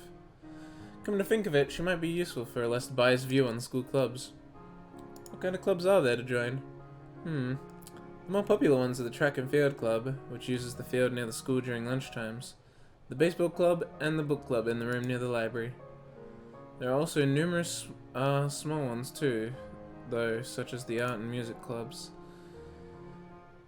Come to think of it, she might be useful for a less biased view on school clubs. What kind of clubs are there to join? The more popular ones are the track and field club, which uses the field near the school during lunchtimes, the baseball club, and the book club in the room near the library. There are also numerous small ones too, though, such as the art and music clubs.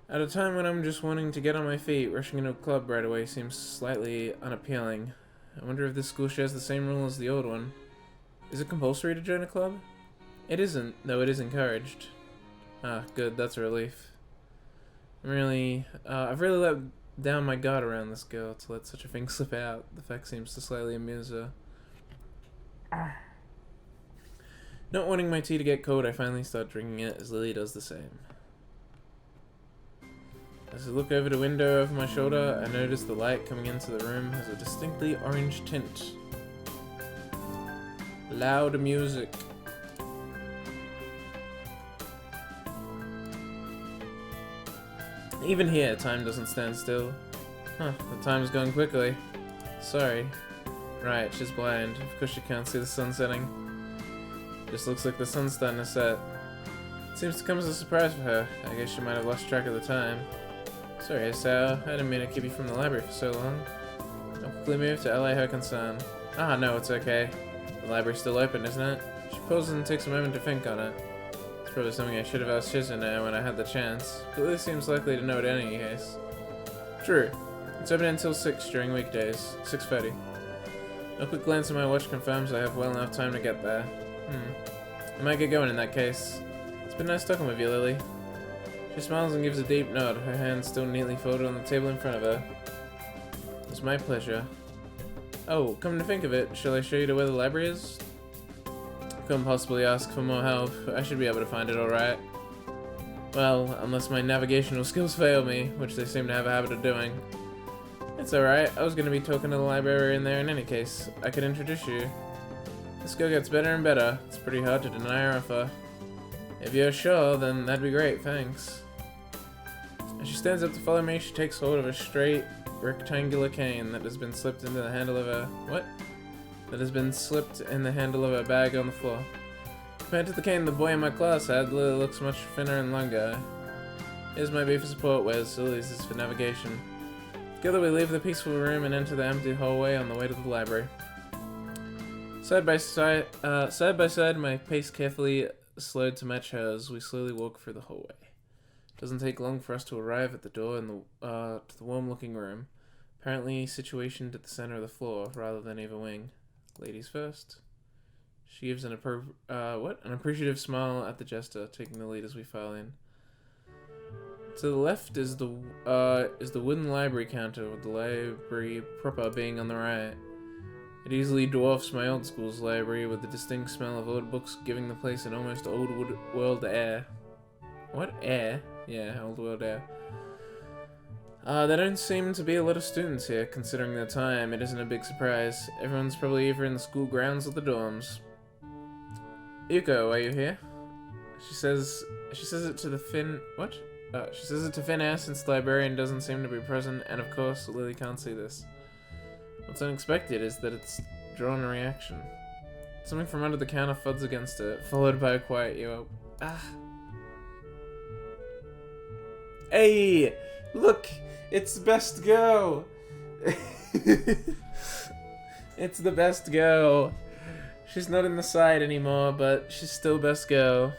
At a time when I'm just wanting to get on my feet, rushing into a club right away seems slightly unappealing. I wonder if this school shares the same rule as the old one. Is it compulsory to join a club? It isn't, though it is encouraged. Ah, good, that's a relief. I've really let down my guard around this girl to let such a thing slip out. The fact seems to slightly amuse her. Not wanting my tea to get cold, I finally start drinking it as Lily does the same. As I look over the window over my shoulder, I notice the light coming into the room has a distinctly orange tint. Loud music. Even here, time doesn't stand still. Huh, the time's going quickly. Sorry. Right, she's blind. Of course she can't see the sun setting. Just looks like the sun's starting to set. It seems to come as a surprise for her. I guess she might have lost track of the time. Sorry, Sao. I didn't mean to keep you from the library for so long. I'll quickly move to allay her concern. Ah, no, it's okay. The library's still open, isn't it? She pauses and takes a moment to think on it. It's probably something I should have asked Shizune when I had the chance, but Lily seems likely to know it in any case. True. It's open until 6 during weekdays. 6:30. A quick glance at my watch confirms I have well enough time to get there. I might get going in that case. It's been nice talking with you, Lily. She smiles and gives a deep nod, her hands still neatly folded on the table in front of her. It's my pleasure. Oh, come to think of it, shall I show you to where the library is? Couldn't possibly ask for more help. I should be able to find it alright. Well, unless my navigational skills fail me, which they seem to have a habit of doing. It's alright, I was going to be talking to the librarian there in any case. I could introduce you. This girl gets better and better. It's pretty hard to deny her offer. If you're sure, then that'd be great, thanks. As she stands up to follow me, she takes hold of a straight, rectangular cane that has been slipped into the handle of her... What? That has been slipped in the handle of her bag on the floor. Compared to the cane the boy in my class had, Lily looks much thinner and longer. His might be for support, whereas Lily's is for navigation. Together we leave the peaceful room and enter the empty hallway on the way to the library. Side by side, my pace carefully slowed to match hers. We slowly walk through the hallway. It doesn't take long for us to arrive at the door in to the warm-looking room, apparently situated at the center of the floor rather than either wing. Ladies first. She gives an appreciative smile at the jester, taking the lead as we file in. To the left is the wooden library counter, with the library proper being on the right. It easily dwarfs my old school's library, with the distinct smell of old books giving the place an almost old world air. What? Air? Yeah, old world air. There don't seem to be a lot of students here, considering the time. It isn't a big surprise. Everyone's probably either in the school grounds or the dorms. Yuko, are you here? She says it to the she says it to thin air since the librarian doesn't seem to be present, and of course, Lily can't see this. What's unexpected is that it's drawn a reaction. Something from under the counter thuds against it, followed by a quiet yelp. Ah. Hey! Look! It's best girl! It's the best girl. She's not in the side anymore, but she's still best girl.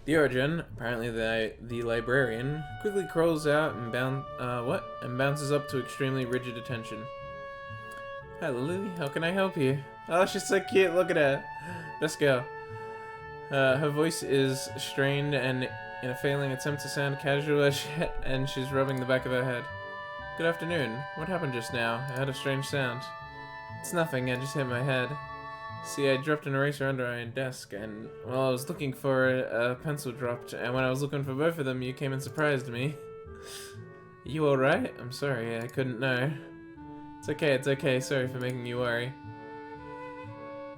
The Origin, apparently the librarian, quickly crawls out and bounces up to extremely rigid attention. Hi Lily, how can I help you? Oh, she's so cute, look at her. Best girl. Her voice is strained and in a failing attempt to sound casual, and she's rubbing the back of her head. Good afternoon. What happened just now? I heard a strange sound. It's nothing, I just hit my head. See, I dropped an eraser under my desk, and while I was looking for it, a pencil dropped, and when I was looking for both of them, you came and surprised me. You alright? I'm sorry, I couldn't know. It's okay, sorry for making you worry.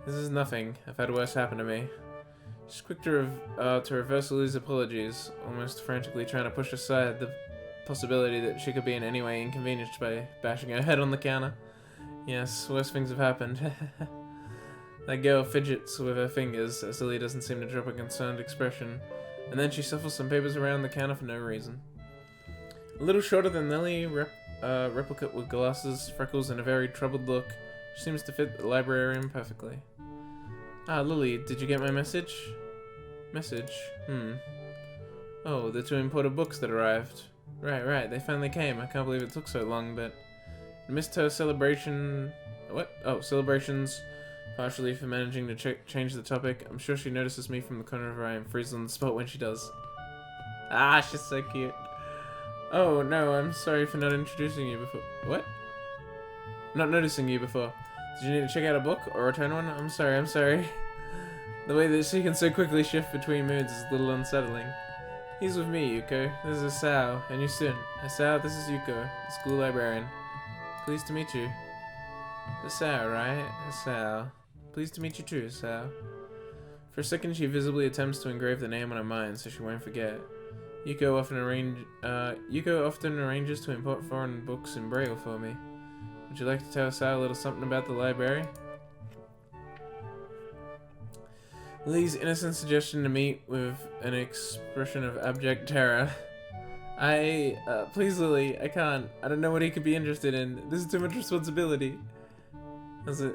This is nothing. I've had worse happen to me. She's quick to reverse Lily's apologies, almost frantically trying to push aside the possibility that she could be in any way inconvenienced by bashing her head on the counter. Yes, worse things have happened. That girl fidgets with her fingers as Lily doesn't seem to drop a concerned expression, and then she shuffles some papers around the counter for no reason. A little shorter than Lily, replicate with glasses, freckles, and a very troubled look, she seems to fit the librarian perfectly. Ah, Lily, did you get my message? Message? Oh, the 2 imported books that arrived. Right, they finally came. I can't believe it took so long, but... I missed her celebration... What? Oh, celebrations. Partially for managing to change the topic. I'm sure she notices me from the corner of her eye and freezes on the spot when she does. Ah, she's so cute. Oh, no, I'm sorry for not introducing you before. What? Not noticing you before. Did you need to check out a book or return one? I'm sorry. The way that she can so quickly shift between moods is a little unsettling. He's with me, Yuko. This is Asao, and your student. Asao, this is Yuko, the school librarian. Pleased to meet you. Asao, right? Asao. Pleased to meet you too, Asao. For a second, she visibly attempts to engrave the name on her mind so she won't forget. Yuko often arranges to import foreign books in Braille for me. Would you like to tell Asao a little something about the library? Lee's innocent suggestion to meet with an expression of abject terror. Please Lily, I can't. I don't know what he could be interested in. This is too much responsibility. Is it?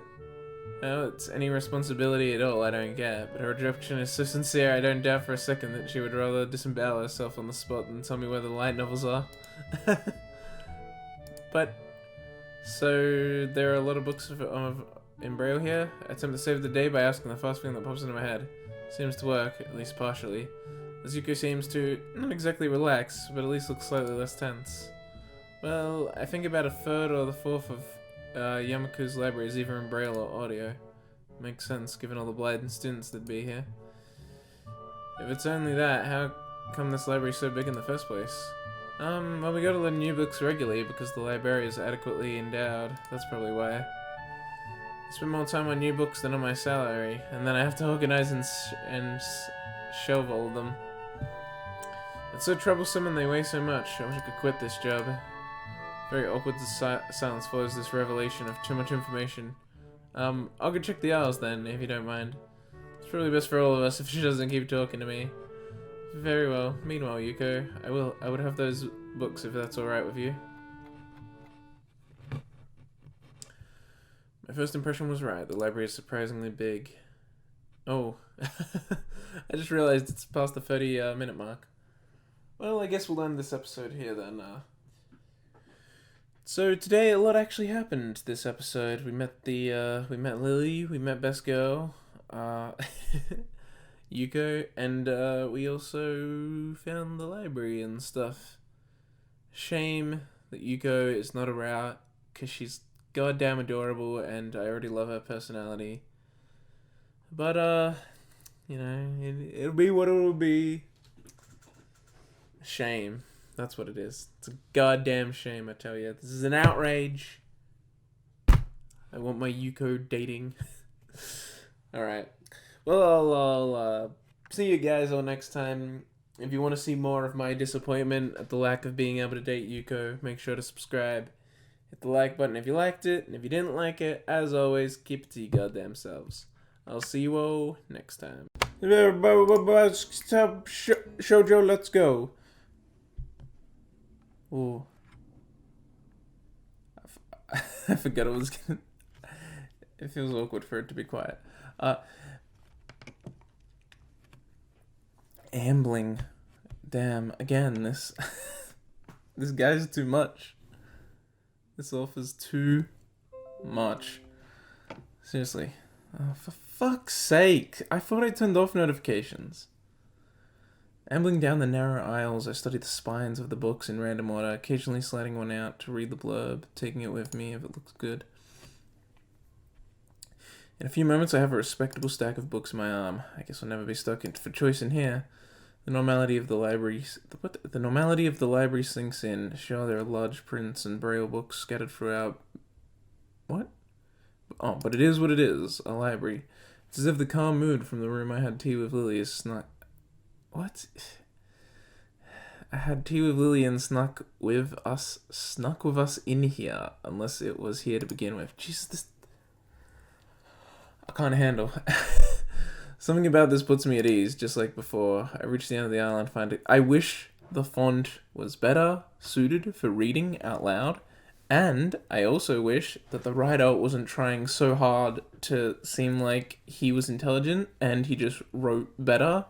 No, it's any responsibility at all I don't get, but her rejection is so sincere I don't doubt for a second that she would rather disembowel herself on the spot than tell me where the light novels are. But, so there are a lot of books in Braille here? I attempt to save the day by asking the first thing that pops into my head. Seems to work, at least partially. Azuko seems to, not exactly relax, but at least look slightly less tense. Well, I think about a third or the fourth of Yamaku's library is either in Braille or audio. Makes sense, given all the blind students that'd be here. If it's only that, how come this library's so big in the first place? Well, we gotta learn new books regularly because the library is adequately endowed. That's probably why. I spend more time on new books than on my salary, and then I have to organize and shelve all of them. It's so troublesome and they weigh so much. I wish I could quit this job. Very awkward silence follows this revelation of too much information. I'll go check the aisles then, if you don't mind. It's probably best for all of us if she doesn't keep talking to me. Very well. Meanwhile, Yuko, I would have those books if that's alright with you. My first impression was right. The library is surprisingly big. Oh. I just realized it's past the 30-minute mark. Well, I guess we'll end this episode here then. So today a lot actually happened this episode. We met Lily, we met Best Girl, Yuko, and we also found the library and stuff. Shame that Yuko is not around because she's goddamn adorable and I already love her personality. But you know, it'll be what it'll be. Shame. That's what it is. It's a goddamn shame, I tell you. This is an outrage. I want my Yuko dating. Alright. Well, I'll see you guys all next time. If you want to see more of my disappointment at the lack of being able to date Yuko, make sure to subscribe. Hit the like button if you liked it, and if you didn't like it, as always, keep it to your goddamn selves. I'll see you all next time. Shoujo, let's go. Ooh. I forgot it was gonna... It feels awkward for it to be quiet. Ambling. Damn, again, this... this guy's too much. This offers too much. Seriously. Oh, for fuck's sake. I thought I turned off notifications. Ambling down the narrow aisles, I study the spines of the books in random order, occasionally sliding one out to read the blurb, taking it with me if it looks good. In a few moments, I have a respectable stack of books in my arm. I guess I'll never be stuck for choice in here. The normality of the library sinks in. Sure, there are large prints and braille books scattered throughout. What? Oh, but it is what it is. A library. It's as if the calm mood from the room I had tea with Lily is snuck... What? I had tea with Lily and snuck with us in here, unless it was here to begin with. Jesus, this... I can't handle. Something about this puts me at ease, just like before. I reach the end of the aisle and find it. I wish the font was better suited for reading out loud, and I also wish that the writer wasn't trying so hard to seem like he was intelligent and he just wrote better.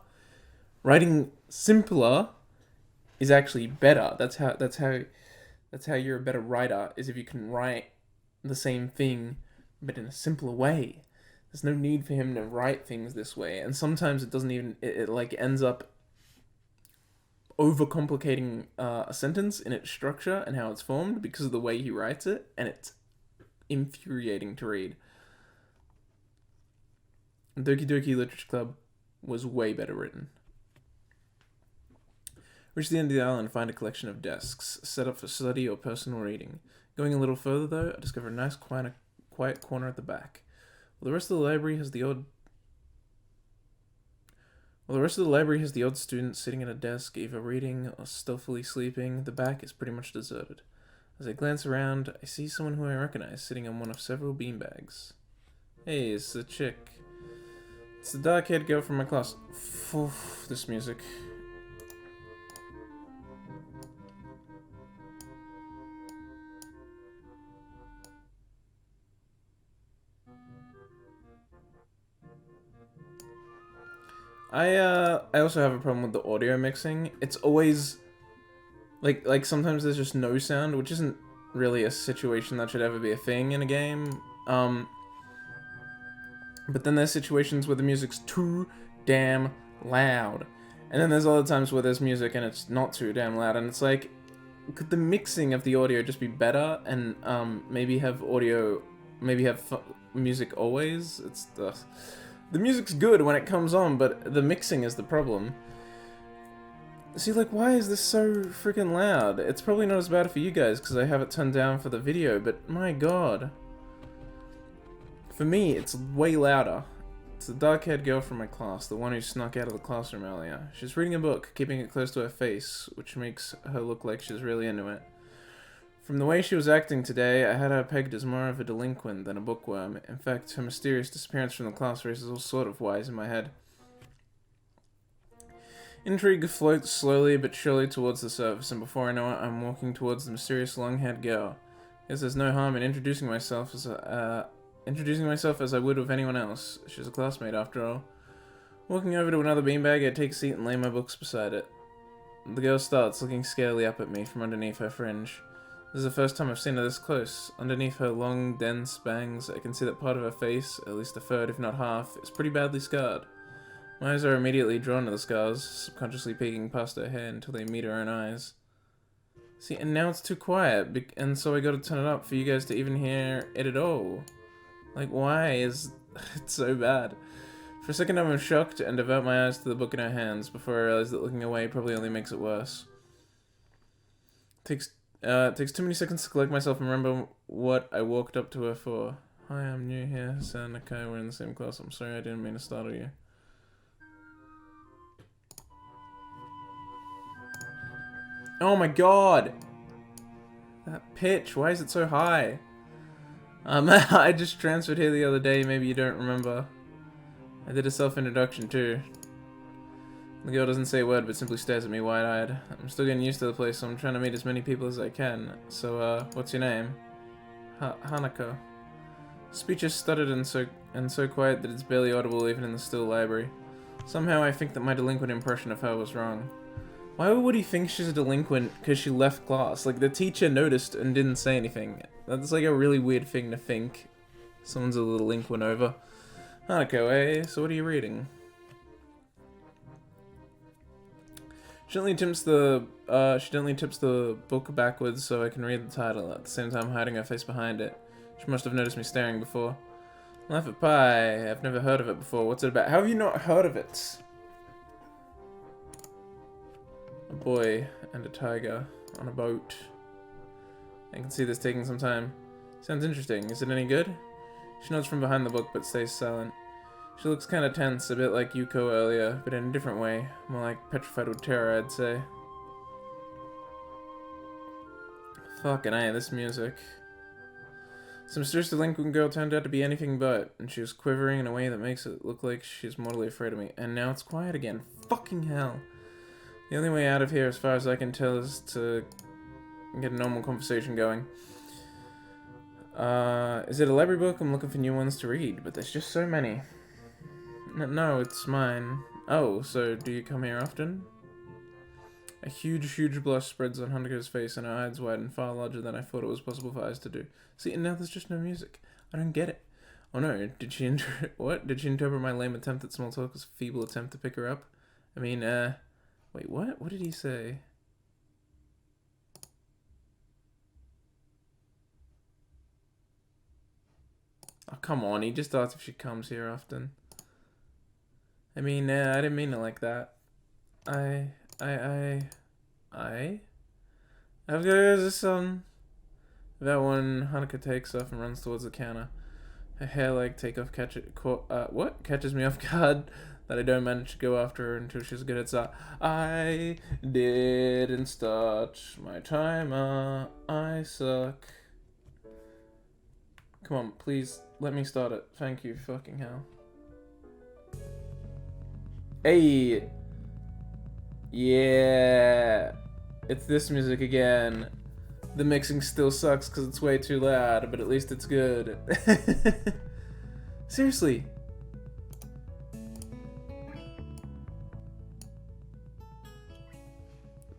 Writing simpler is actually better. That's how you're a better writer, is if you can write the same thing but in a simpler way. There's no need for him to write things this way, and sometimes it doesn't even, it like ends up overcomplicating a sentence in its structure and how it's formed because of the way he writes it, and it's infuriating to read. Doki Doki Literature Club was way better written. Reach the end of the aisle and find a collection of desks set up for study or personal reading. Going a little further though, I discover a nice quiet corner at the back. While the rest of the library has the odd student sitting at a desk, either reading or stealthily sleeping, the back is pretty much deserted. As I glance around, I see someone who I recognize sitting on one of several beanbags. Hey, it's the chick. It's the dark-haired girl from my class. This music. I also have a problem with the audio mixing. It's always like sometimes there's just no sound, which isn't really a situation that should ever be a thing in a game. But then there's situations where the music's too damn loud. And then there's other times where there's music and it's not too damn loud, and it's like, could the mixing of the audio just be better and maybe have music always? It's the music's good when it comes on, but the mixing is the problem. See, like, why is this so freaking loud? It's probably not as bad for you guys because I have it turned down for the video, but my god. For me, it's way louder. It's the dark-haired girl from my class, the one who snuck out of the classroom earlier. She's reading a book, keeping it close to her face, which makes her look like she's really into it. From the way she was acting today, I had her pegged as more of a delinquent than a bookworm. In fact, her mysterious disappearance from the class raises all sort of whys in my head. Intrigue floats slowly but surely towards the surface, and before I know it, I'm walking towards the mysterious long-haired girl. Guess there's no harm in introducing myself as I would with anyone else. She's a classmate, after all. Walking over to another beanbag, I take a seat and lay my books beside it. The girl starts, looking scarily up at me from underneath her fringe. This is the first time I've seen her this close. Underneath her long, dense bangs, I can see that part of her face, at least a third if not half, is pretty badly scarred. My eyes are immediately drawn to the scars, subconsciously peeking past her hair until they meet her own eyes. See, and now it's too quiet, and so I gotta turn it up for you guys to even hear it at all. Like, why is it so bad? For a second I'm shocked and divert my eyes to the book in her hands before I realize that looking away probably only makes it worse. It takes too many seconds to collect myself and remember what I walked up to her for. Hi, I'm new here. San Nakai, we're in the same class. I'm sorry, I didn't mean to startle you. Oh my god! That pitch, why is it so high? I just transferred here the other day, maybe you don't remember. I did a self-introduction too. The girl doesn't say a word, but simply stares at me wide-eyed. I'm still getting used to the place, so I'm trying to meet as many people as I can. So, what's your name? Hanako. Speech is stuttered and so quiet that it's barely audible even in the still library. Somehow I think that my delinquent impression of her was wrong. Why would he think she's a delinquent because she left class? Like, the teacher noticed and didn't say anything. That's like a really weird thing to think. Someone's a little delinquent over. Hanako, eh? So what are you reading? She gently tips the book backwards so I can read the title, at the same time hiding her face behind it. She must have noticed me staring before. Life of Pi. I've never heard of it before. What's it about? How have you not heard of it? A boy and a tiger on a boat. I can see this taking some time. Sounds interesting. Is it any good? She nods from behind the book but stays silent. She looks kind of tense, a bit like Yuko earlier, but in a different way. More like petrified with terror, I'd say. Fucking A, this music. Some mysterious delinquent girl turned out to be anything but, and she was quivering in a way that makes it look like she's mortally afraid of me. And now it's quiet again. Fucking hell. The only way out of here, as far as I can tell, is to get a normal conversation going. Is it a library book? I'm looking for new ones to read, but there's just so many. No, it's mine. Oh, so do you come here often? A huge blush spreads on Hanuko's face and her eyes widen far larger than I thought it was possible for eyes to do. See, and now there's just no music. I don't get it. Oh no, did she what? Did she interpret my lame attempt at small talk as a feeble attempt to pick her up? I mean, wait, what? What did he say? Oh, come on, he just asked if she comes here often. I mean, I didn't mean it like that. I've got this that when Hanuko takes off and runs towards the counter. Her hair like takeoff catches me off guard that I don't manage to go after her until she's good at start. I didn't start my timer. I suck. Come on, please let me start it. Thank you, fucking hell. Hey! Yeah! It's this music again. The mixing still sucks because it's way too loud, but at least it's good. Seriously.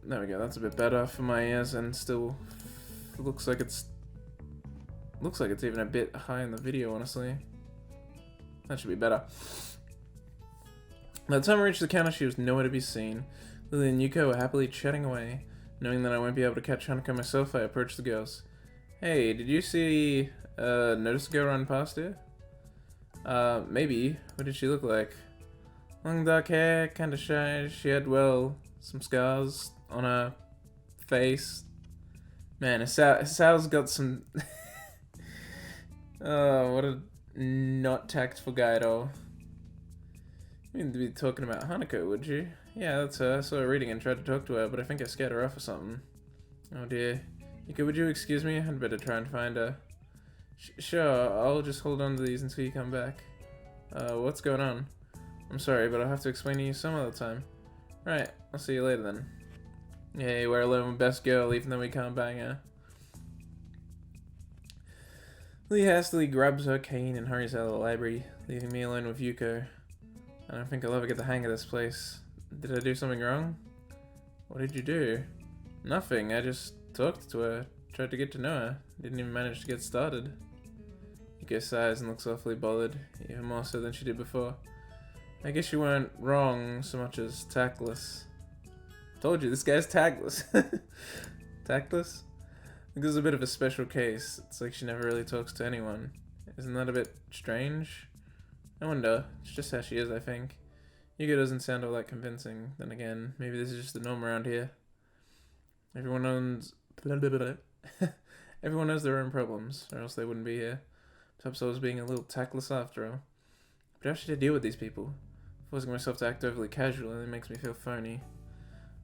There we go, that's a bit better for my ears and still looks like it's even a bit high in the video, honestly. That should be better. By the time I reached the counter, she was nowhere to be seen. Lily and Yuko were happily chatting away. Knowing that I won't be able to catch Hanuko myself, I approached the girls. Hey, did you see, notice a girl run past here? Maybe. What did she look like? Long dark hair, kinda shy. She had, well, some scars on her face. Man, Sal's got some... Oh, what a not tactful guy at all. You wouldn't be talking about Hanuko, would you? Yeah, that's her. I saw her reading and tried to talk to her, but I think I scared her off or something. Oh dear. Yuko, would you excuse me? I'd better try and find her. Sure, I'll just hold on to these until you come back. What's going on? I'm sorry, but I'll have to explain to you some other time. Right, I'll see you later then. Yay, we're alone, best girl, even though we can't bang her. Lee hastily grabs her cane and hurries out of the library, leaving me alone with Yuko. I don't think I'll ever get the hang of this place. Did I do something wrong? What did you do? Nothing, I just talked to her, tried to get to know her, didn't even manage to get started. Yuko sighs and looks awfully bothered, even more so than she did before. I guess you weren't wrong so much as tactless. Told you, this guy's tactless. Tactless? I think this is a bit of a special case. It's like she never really talks to anyone. Isn't that a bit strange? I wonder. It's just how she is, I think. Yuko doesn't sound all that convincing. Then again, maybe this is just the norm around here. Everyone owns... Everyone has their own problems, or else they wouldn't be here. Perhaps I was being a little tactless after all. But how should I deal with these people? Forcing myself to act overly casual only makes me feel phony.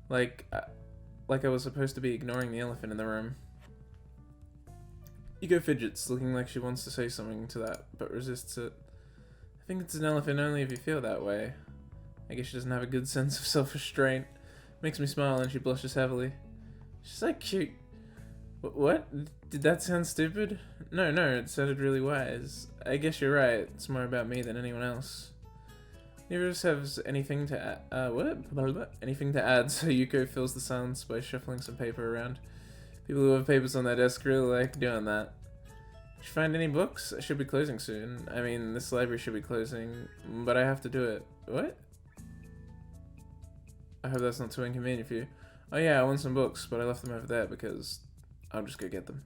Like I was supposed to be ignoring the elephant in the room. Yuko fidgets, looking like she wants to say something to that, but resists it. I think it's an elephant only if you feel that way. I guess she doesn't have a good sense of self-restraint. Makes me smile and she blushes heavily. She's like cute. What? Did that sound stupid? No, it sounded really wise. I guess you're right. It's more about me than anyone else. Neither of us has anything to add. Anything to add, so Yuko fills the silence by shuffling some paper around. People who have papers on their desk really like doing that. Did you find any books? I should be closing soon. I mean, this library should be closing, but I have to do it. What? I hope that's not too inconvenient for you. Oh yeah, I want some books, but I left them over there because I'll just go get them.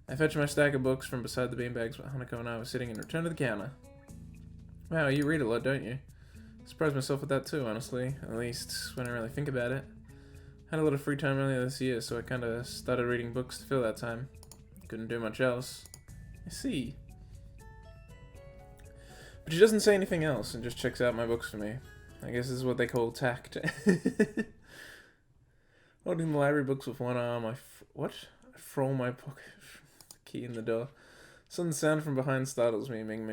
I fetched my stack of books from beside the beanbags while Hanako and I were sitting and returned to the counter. Wow, you read a lot, don't you? I surprised myself with that too, honestly. At least, when I really think about it. Had a lot of free time earlier this year, so I kinda started reading books to fill that time. Couldn't do much else. I see. But she doesn't say anything else and just checks out my books for me. I guess this is what they call tact. Holding the library books with one arm, I throw my pocket key in the door. Sudden sound from behind startles me, making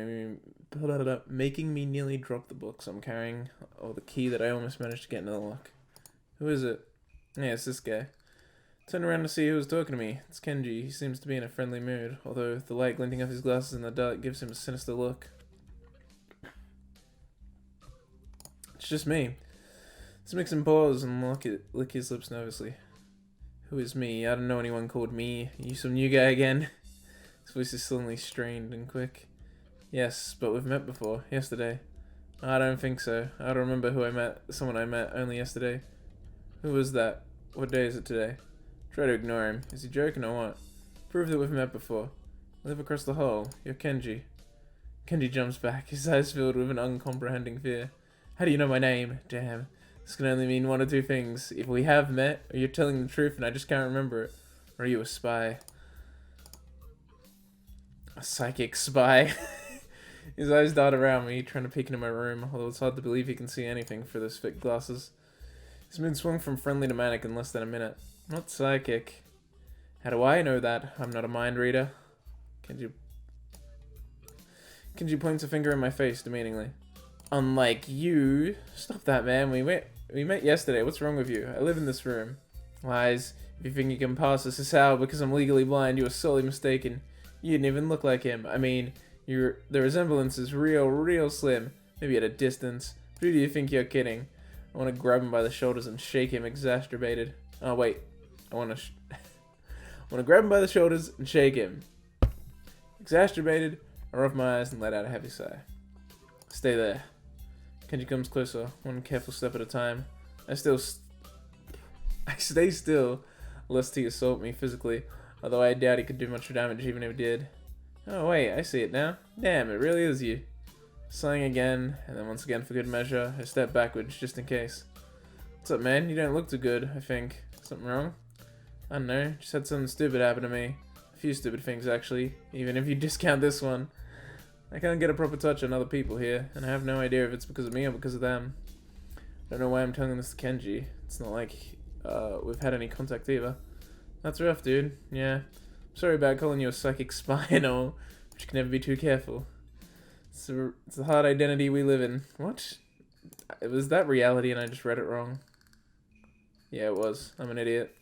me nearly drop the books I'm carrying, or the key that I almost managed to get into the lock. Who is it? Yeah, it's this guy. Turn around to see who was talking to me. It's Kenji. He seems to be in a friendly mood, although the light glinting off his glasses in the dark gives him a sinister look. It's just me. This makes him pause and lick his lips nervously. Who is me? I don't know anyone called me. Are you some new guy again? His voice is suddenly strained and quick. Yes, but we've met before. Yesterday. I don't think so. I don't remember who I met. Someone I met only yesterday. Who was that? What day is it today? Try to ignore him. Is he joking or what? Prove that we've met before. I live across the hall. You're Kenji. Kenji jumps back, his eyes filled with an uncomprehending fear. How do you know my name? Damn. This can only mean one or two things. If we have met, or you're telling the truth and I just can't remember it. Or are you a spy? A psychic spy. His eyes dart around me, trying to peek into my room, although it's hard to believe he can see anything through those thick glasses. His mood swung from friendly to manic in less than a minute. Not psychic. How do I know that? I'm not a mind reader. Kenji points a finger in my face demeaningly. Unlike you. Stop that, man. We met yesterday. What's wrong with you? I live in this room. Lies. If you think you can pass this as how because I'm legally blind, you are sorely mistaken. You didn't even look like him. I mean, the resemblance is real slim. Maybe at a distance. Who do you think you're kidding? I want to grab him by the shoulders and shake him exacerbated. Oh, wait. I want to grab him by the shoulders and shake him. Exacerbated, I rub my eyes and let out a heavy sigh. Stay there. Kenji comes closer, one careful step at a time. I stay still, lest he assault me physically, although I doubt he could do much damage even if he did. Oh wait, I see it now. Damn, it really is you. Sighing again, and then once again for good measure, I step backwards just in case. What's up, man? You don't look too good, I think. Something wrong? I don't know, just had something stupid happen to me. A few stupid things, actually, even if you discount this one. I can't get a proper touch on other people here, and I have no idea if it's because of me or because of them. I don't know why I'm telling this to Kenji. It's not like we've had any contact either. That's rough, dude. Yeah. Sorry about calling you a psychic spy and all, but you can never be too careful. It's a hard identity we live in. What? Was that reality and I just read it wrong? Yeah, it was. I'm an idiot.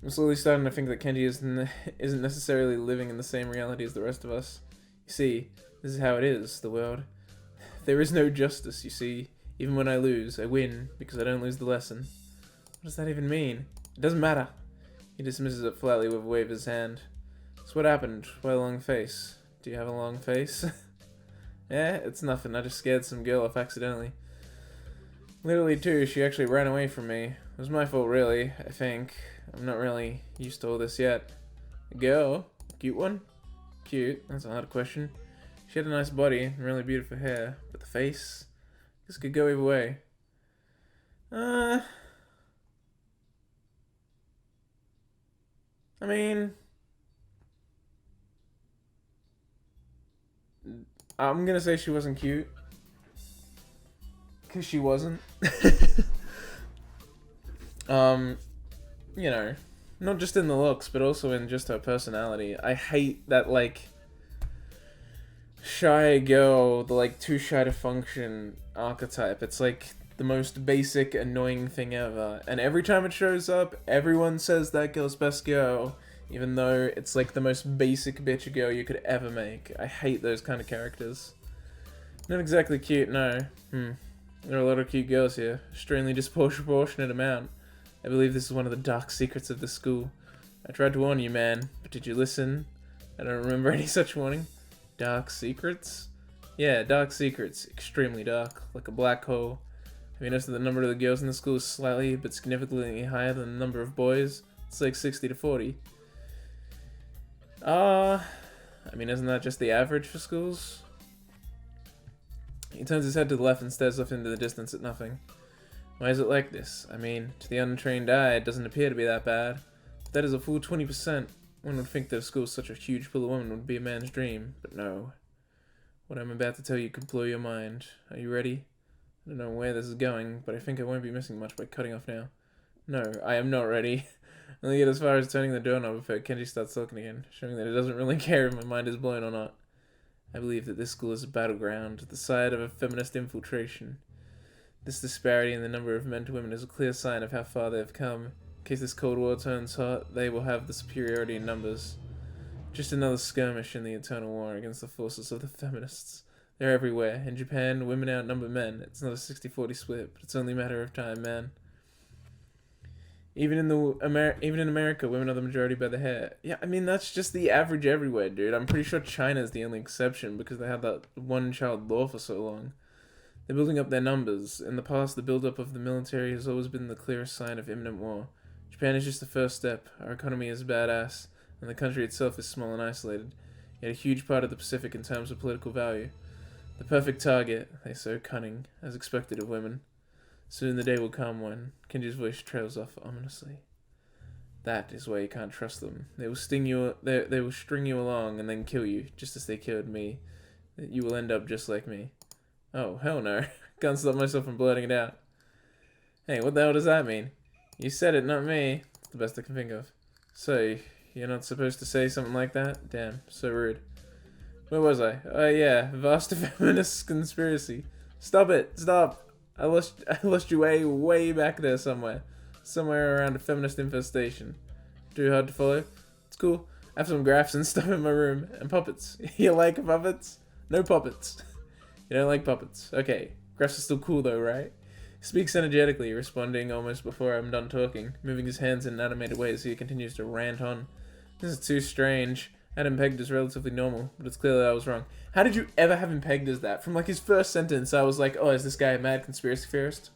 I'm slowly starting to think that Kenji isn't necessarily living in the same reality as the rest of us. You see, this is how it is, the world. There is no justice, you see. Even when I lose, I win, because I don't lose the lesson. What does that even mean? It doesn't matter. He dismisses it flatly with a wave of his hand. So what happened? Why a long face? Do you have a long face? Yeah, it's nothing. I just scared some girl off accidentally. Literally, too, she actually ran away from me. It was my fault, really, I think. I'm not really used to all this yet. A girl? Cute one? Cute, that's a hard question. She had a nice body and really beautiful hair, but the face? This could go either way. I mean, I'm gonna say she wasn't cute. Because she wasn't. You know, not just in the looks, but also in just her personality. I hate that, like, shy girl, the, like, too shy to function archetype. It's, like, the most basic, annoying thing ever. And every time it shows up, everyone says that girl's best girl, even though it's, like, the most basic bitch girl you could ever make. I hate those kind of characters. Not exactly cute, no. There are a lot of cute girls here. Extremely disproportionate amount. I believe this is one of the dark secrets of the school. I tried to warn you, man, but did you listen? I don't remember any such warning. Dark secrets? Yeah, dark secrets. Extremely dark. Like a black hole. Have you noticed that the number of the girls in the school is slightly but significantly higher than the number of boys? It's like 60 to 40. I mean, isn't that just the average for schools? He turns his head to the left and stares off into the distance at nothing. Why is it like this? I mean, to the untrained eye, it doesn't appear to be that bad. But that is a full 20%. One would think that a school with such a huge pool of women would be a man's dream, but no. What I'm about to tell you could blow your mind. Are you ready? I don't know where this is going, but I think I won't be missing much by cutting off now. No, I am not ready. I only get as far as turning the doorknob before Kenji starts talking again, showing that he doesn't really care if my mind is blown or not. I believe that this school is a battleground, the site of a feminist infiltration. This disparity in the number of men to women is a clear sign of how far they have come. In case this Cold War turns hot, they will have the superiority in numbers. Just another skirmish in the eternal war against the forces of the feminists. They're everywhere. In Japan, women outnumber men. It's not a 60-40 split, but it's only a matter of time, man. Even in America, women are the majority by the hair. Yeah, I mean, that's just the average everywhere, dude. I'm pretty sure China's the only exception because they had that one-child law for so long. They're building up their numbers. In the past, the build-up of the military has always been the clearest sign of imminent war. Japan is just the first step. Our economy is badass, and the country itself is small and isolated, yet a huge part of the Pacific in terms of political value. The perfect target, they're so cunning, as expected of women. Soon the day will come when Kenji's voice trails off ominously. That is why you can't trust them. They will sting you. They will string you along and then kill you, just as they killed me. You will end up just like me. Oh hell no! Can't stop myself from blurting it out. Hey, what the hell does that mean? You said it, not me. It's the best I can think of. So you're not supposed to say something like that? Damn, so rude. Where was I? Oh yeah, vast feminist conspiracy. Stop it! Stop! I lost you way back there somewhere. Somewhere around a feminist infestation. Too hard to follow? It's cool. I have some graphs and stuff in my room. And puppets. You like puppets? No puppets. You don't like puppets. Okay. Graphs are still cool though, right? He speaks energetically, responding almost before I'm done talking, moving his hands in an animated way as he continues to rant on. This is too strange. I had him pegged as relatively normal, but it's clear that I was wrong. How did you ever have him pegged as that? From like his first sentence, I was like, oh, is this guy a mad conspiracy theorist?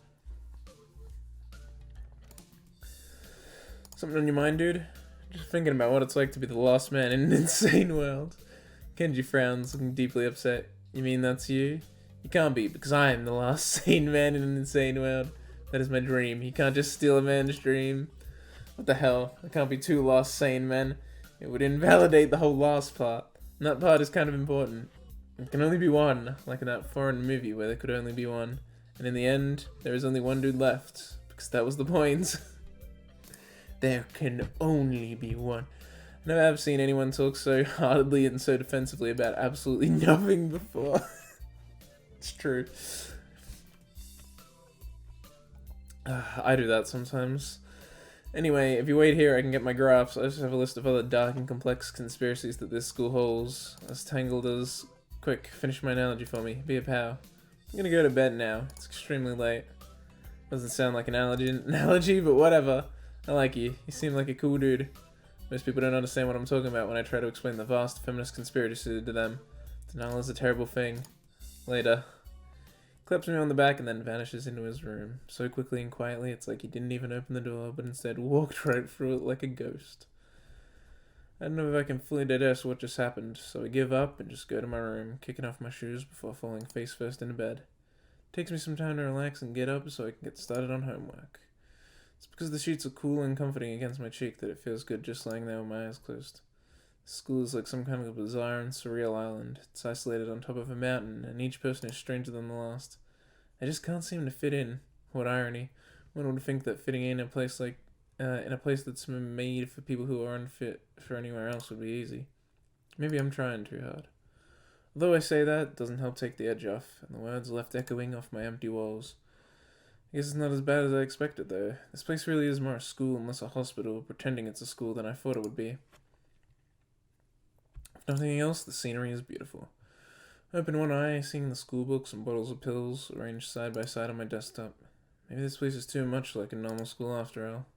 Something on your mind, dude? Just thinking about what it's like to be the lost man in an insane world. Kenji frowns, looking deeply upset. You mean that's you? You can't be, because I am the last sane man in an insane world. That is my dream. You can't just steal a man's dream. What the hell? There can't be two lost sane men. It would invalidate the whole last part. And that part is kind of important. There can only be one, like in that foreign movie where there could only be one. And in the end, there is only one dude left. Because that was the point. There can only be one. I never have seen anyone talk so heartedly and so defensively about absolutely nothing before. It's true. I do that sometimes. Anyway, if you wait here, I can get my graphs. I just have a list of other dark and complex conspiracies that this school holds. As tangled as... Quick, finish my analogy for me. Be a pal. I'm gonna go to bed now. It's extremely late. Doesn't sound like an analogy, but whatever. I like you. You seem like a cool dude. Most people don't understand what I'm talking about when I try to explain the vast feminist conspiracy to them. Denial is a terrible thing. Later. Claps me on the back and then vanishes into his room. So quickly and quietly, it's like he didn't even open the door, but instead walked right through it like a ghost. I don't know if I can fully digest what just happened, so I give up and just go to my room, kicking off my shoes before falling face first into bed. It takes me some time to relax and get up so I can get started on homework. It's because the sheets are cool and comforting against my cheek that it feels good just lying there with my eyes closed. The school is like some kind of a bizarre and surreal island. It's isolated on top of a mountain, and each person is stranger than the last. I just can't seem to fit in. What irony. One would think that fitting in a place that's made for people who are unfit for anywhere else would be easy. Maybe I'm trying too hard. Although I say that, it doesn't help take the edge off, and the words are left echoing off my empty walls. I guess it's not as bad as I expected, though. This place really is more a school and less a hospital, pretending it's a school than I thought it would be. If nothing else, the scenery is beautiful. I open one eye, seeing the school books and bottles of pills arranged side by side on my desktop. Maybe this place is too much like a normal school after all.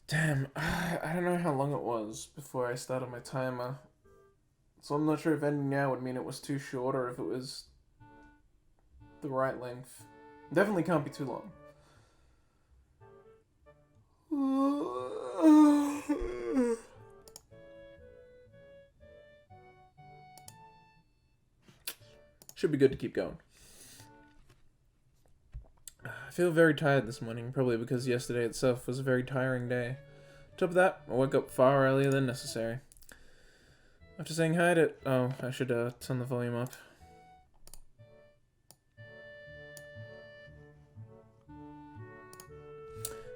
Damn, I don't know how long it was before I started my timer. So I'm not sure if ending now would mean it was too short or if it was the right length. Definitely can't be too long. Should be good to keep going. I feel very tired this morning, probably because yesterday itself was a very tiring day. On top of that, I woke up far earlier than necessary. After saying hi to... Oh, I should turn the volume up.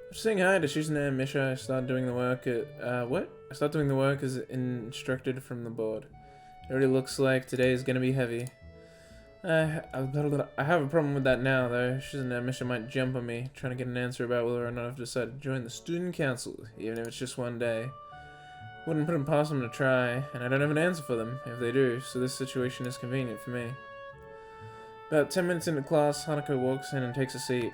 After saying hi to Shizune and Misha, I started doing the work at... what? I started doing the work as instructed from the board. It already looks like today is gonna be heavy. I have a problem with that now, though. Shizune and Misha might jump on me, trying to get an answer about whether or not I've decided to join the student council, even if it's just one day. Wouldn't put them past them to try, and I don't have an answer for them, if they do, so this situation is convenient for me. About 10 minutes into class, Hanako walks in and takes a seat.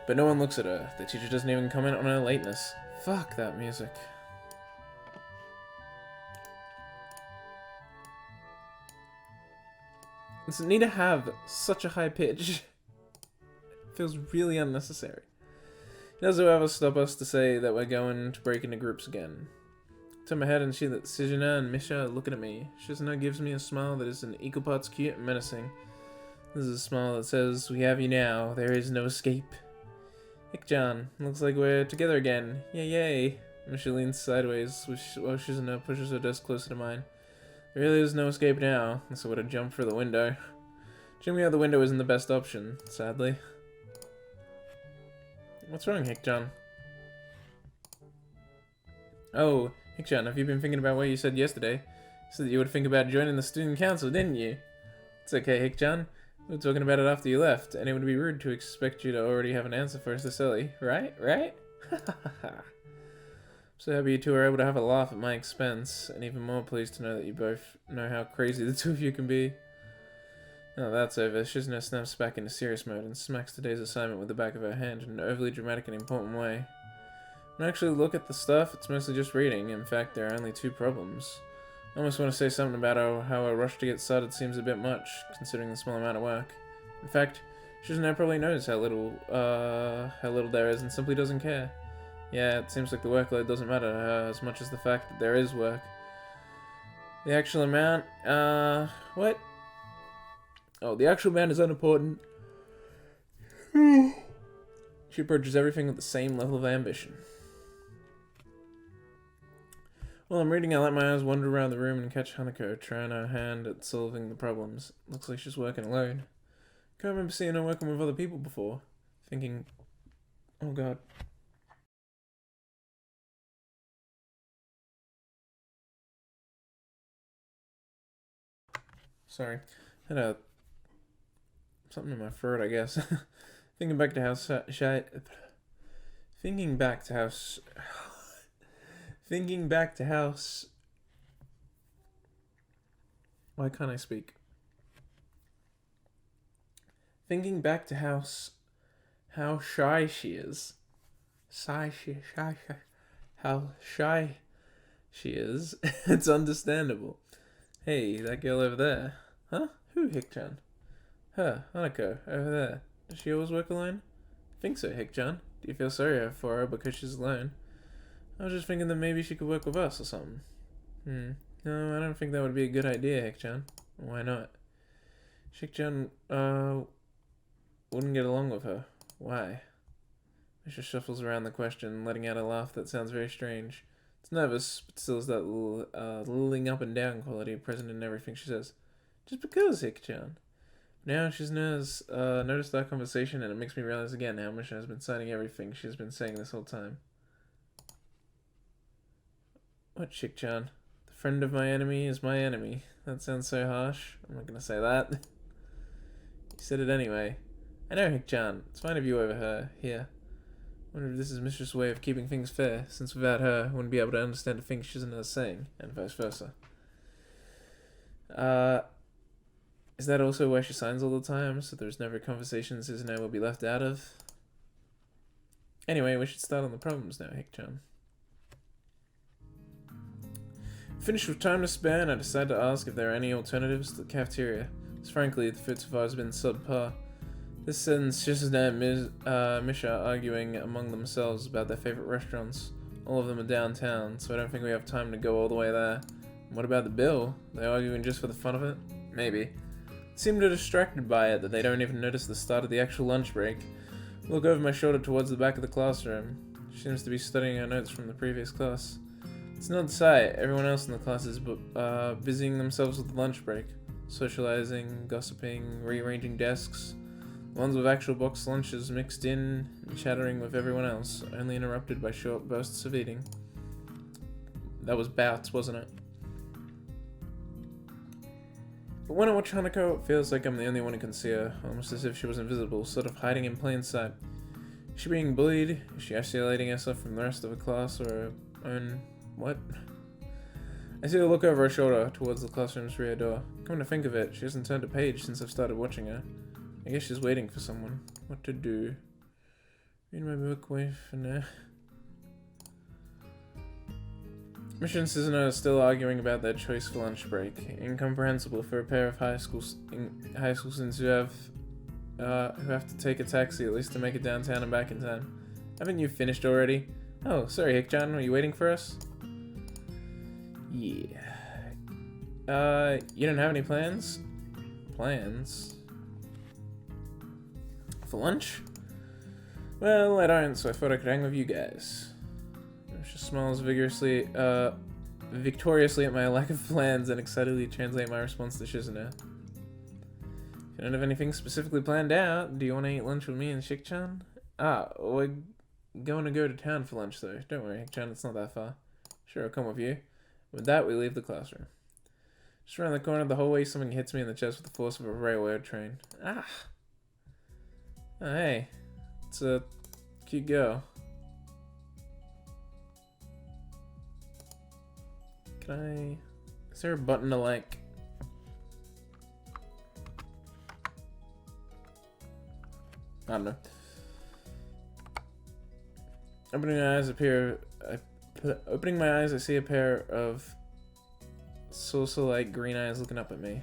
But no one looks at her. The teacher doesn't even comment on her lateness. Fuck that music. Does it need to have such a high pitch? It feels really unnecessary. It doesn't ever stop us to say that we're going to break into groups again. I turn my head and see that Shizune and Misha are looking at me. Shizune gives me a smile that is an equal parts cute and menacing. This is a smile that says, "We have you now, there is no escape." Hik-chan, looks like we're together again. Yay yay. Misha leans sideways while Shizune pushes her desk closer to mine. There really is no escape now, unless I would have jumped for the window. Jumping out the window isn't the best option, sadly. What's wrong, Hik-chan? Oh, Hik-chan, have you been thinking about what you said yesterday? You said that you would think about joining the student council, didn't you? It's okay, Hik-chan. We were talking about it after you left, and it would be rude to expect you to already have an answer for us this early. Right? Right? So happy you two are able to have a laugh at my expense, and even more pleased to know that you both know how crazy the two of you can be. Now that's over, Shizune snaps back into serious mode and smacks today's assignment with the back of her hand in an overly dramatic and important way. When I actually look at the stuff, it's mostly just reading. In fact, there are only 2 problems. I almost want to say something about how a rush to get started seems a bit much, considering the small amount of work. In fact, Shizune probably knows how little there is and simply doesn't care. Yeah, it seems like the workload doesn't matter to her as much as the fact that there is work. The actual amount, what? Oh, the actual amount is unimportant. She approaches everything with the same level of ambition. While I'm reading, I let my eyes wander around the room and catch Hanako trying her hand at solving the problems. Looks like she's working alone. Can't remember seeing her working with other people before. Thinking, oh god. Sorry. Had something in my throat, I guess. Thinking back to how why can't I speak? Thinking back to how shy she is. How shy she is. It's understandable. Hey, that girl over there. Huh? Who, Hik-chan? Her, Hanako, over there. Does she always work alone? I think so, Hik-chan. Do you feel sorry for her because she's alone? I was just thinking that maybe she could work with us or something. No, I don't think that would be a good idea, Hik-chan. Why not? Hik-chan, wouldn't get along with her. Why? Misha shuffles around the question, letting out a laugh that sounds very strange. It's nervous, but still has that lulling up and down quality present in everything she says. Just because, Hik-chan. Now she's noticed our conversation, and it makes me realize again how Misha has been citing everything she's been saying this whole time. What, Hik-chan? The friend of my enemy is my enemy. That sounds so harsh. I'm not gonna say that. You said it anyway. I know, Hik-chan. It's fine of you over her. Here. I wonder if this is Mishra's way of keeping things fair, since without her, I wouldn't be able to understand the things Shizune is saying, and vice versa. Is that also why she signs all the time, so there's never conversations Shizune will be left out of? Anyway, we should start on the problems now, Hik-chan. Finished with time to spare, and I decided to ask if there are any alternatives to the cafeteria, as frankly, the food so far has been subpar. This sends Shizune and Misha arguing among themselves about their favorite restaurants. All of them are downtown, so I don't think we have time to go all the way there. What about the bill? They arguing just for the fun of it? Maybe. Seem too distracted by it that they don't even notice the start of the actual lunch break. Look over my shoulder towards the back of the classroom. She seems to be studying her notes from the previous class. It's an odd sight. Everyone else in the class is busying themselves with the lunch break. Socializing, gossiping, rearranging desks. The ones with actual boxed lunches mixed in and chattering with everyone else, only interrupted by short bursts of eating. That was bouts, wasn't it? But when I watch Hanako, it feels like I'm the only one who can see her, almost as if she was invisible, sort of hiding in plain sight. Is she being bullied? Is she isolating herself from the rest of the class, or her own... what? I see her look over her shoulder towards the classroom's rear door. Come to think of it, she hasn't turned a page since I've started watching her. I guess she's waiting for someone. What to do? Read my book, wait for now. Mish and Suzuno are still arguing about their choice for lunch break. Incomprehensible for a pair of high school students who have to take a taxi at least to make it downtown and back in time. Haven't you finished already? Oh, sorry, Hikchan, were you waiting for us? Yeah. You don't have any plans? Plans? For lunch? Well, I don't, so I thought I could hang with you guys. She smiles victoriously at my lack of plans and excitedly translate my response to Shizuno. If you don't have anything specifically planned out, do you want to eat lunch with me and Shik-chan? We're going to go to town for lunch though. Don't worry, Hik-chan, it's not that far. Sure, I'll come with you. With that, we leave the classroom. Just around the corner of the hallway, something hits me in the chest with the force of a railroad train. Ah! Oh, hey. It's a cute girl. Is there a button to like... I don't know. Opening my eyes, I see a pair of salsa-like green eyes looking up at me.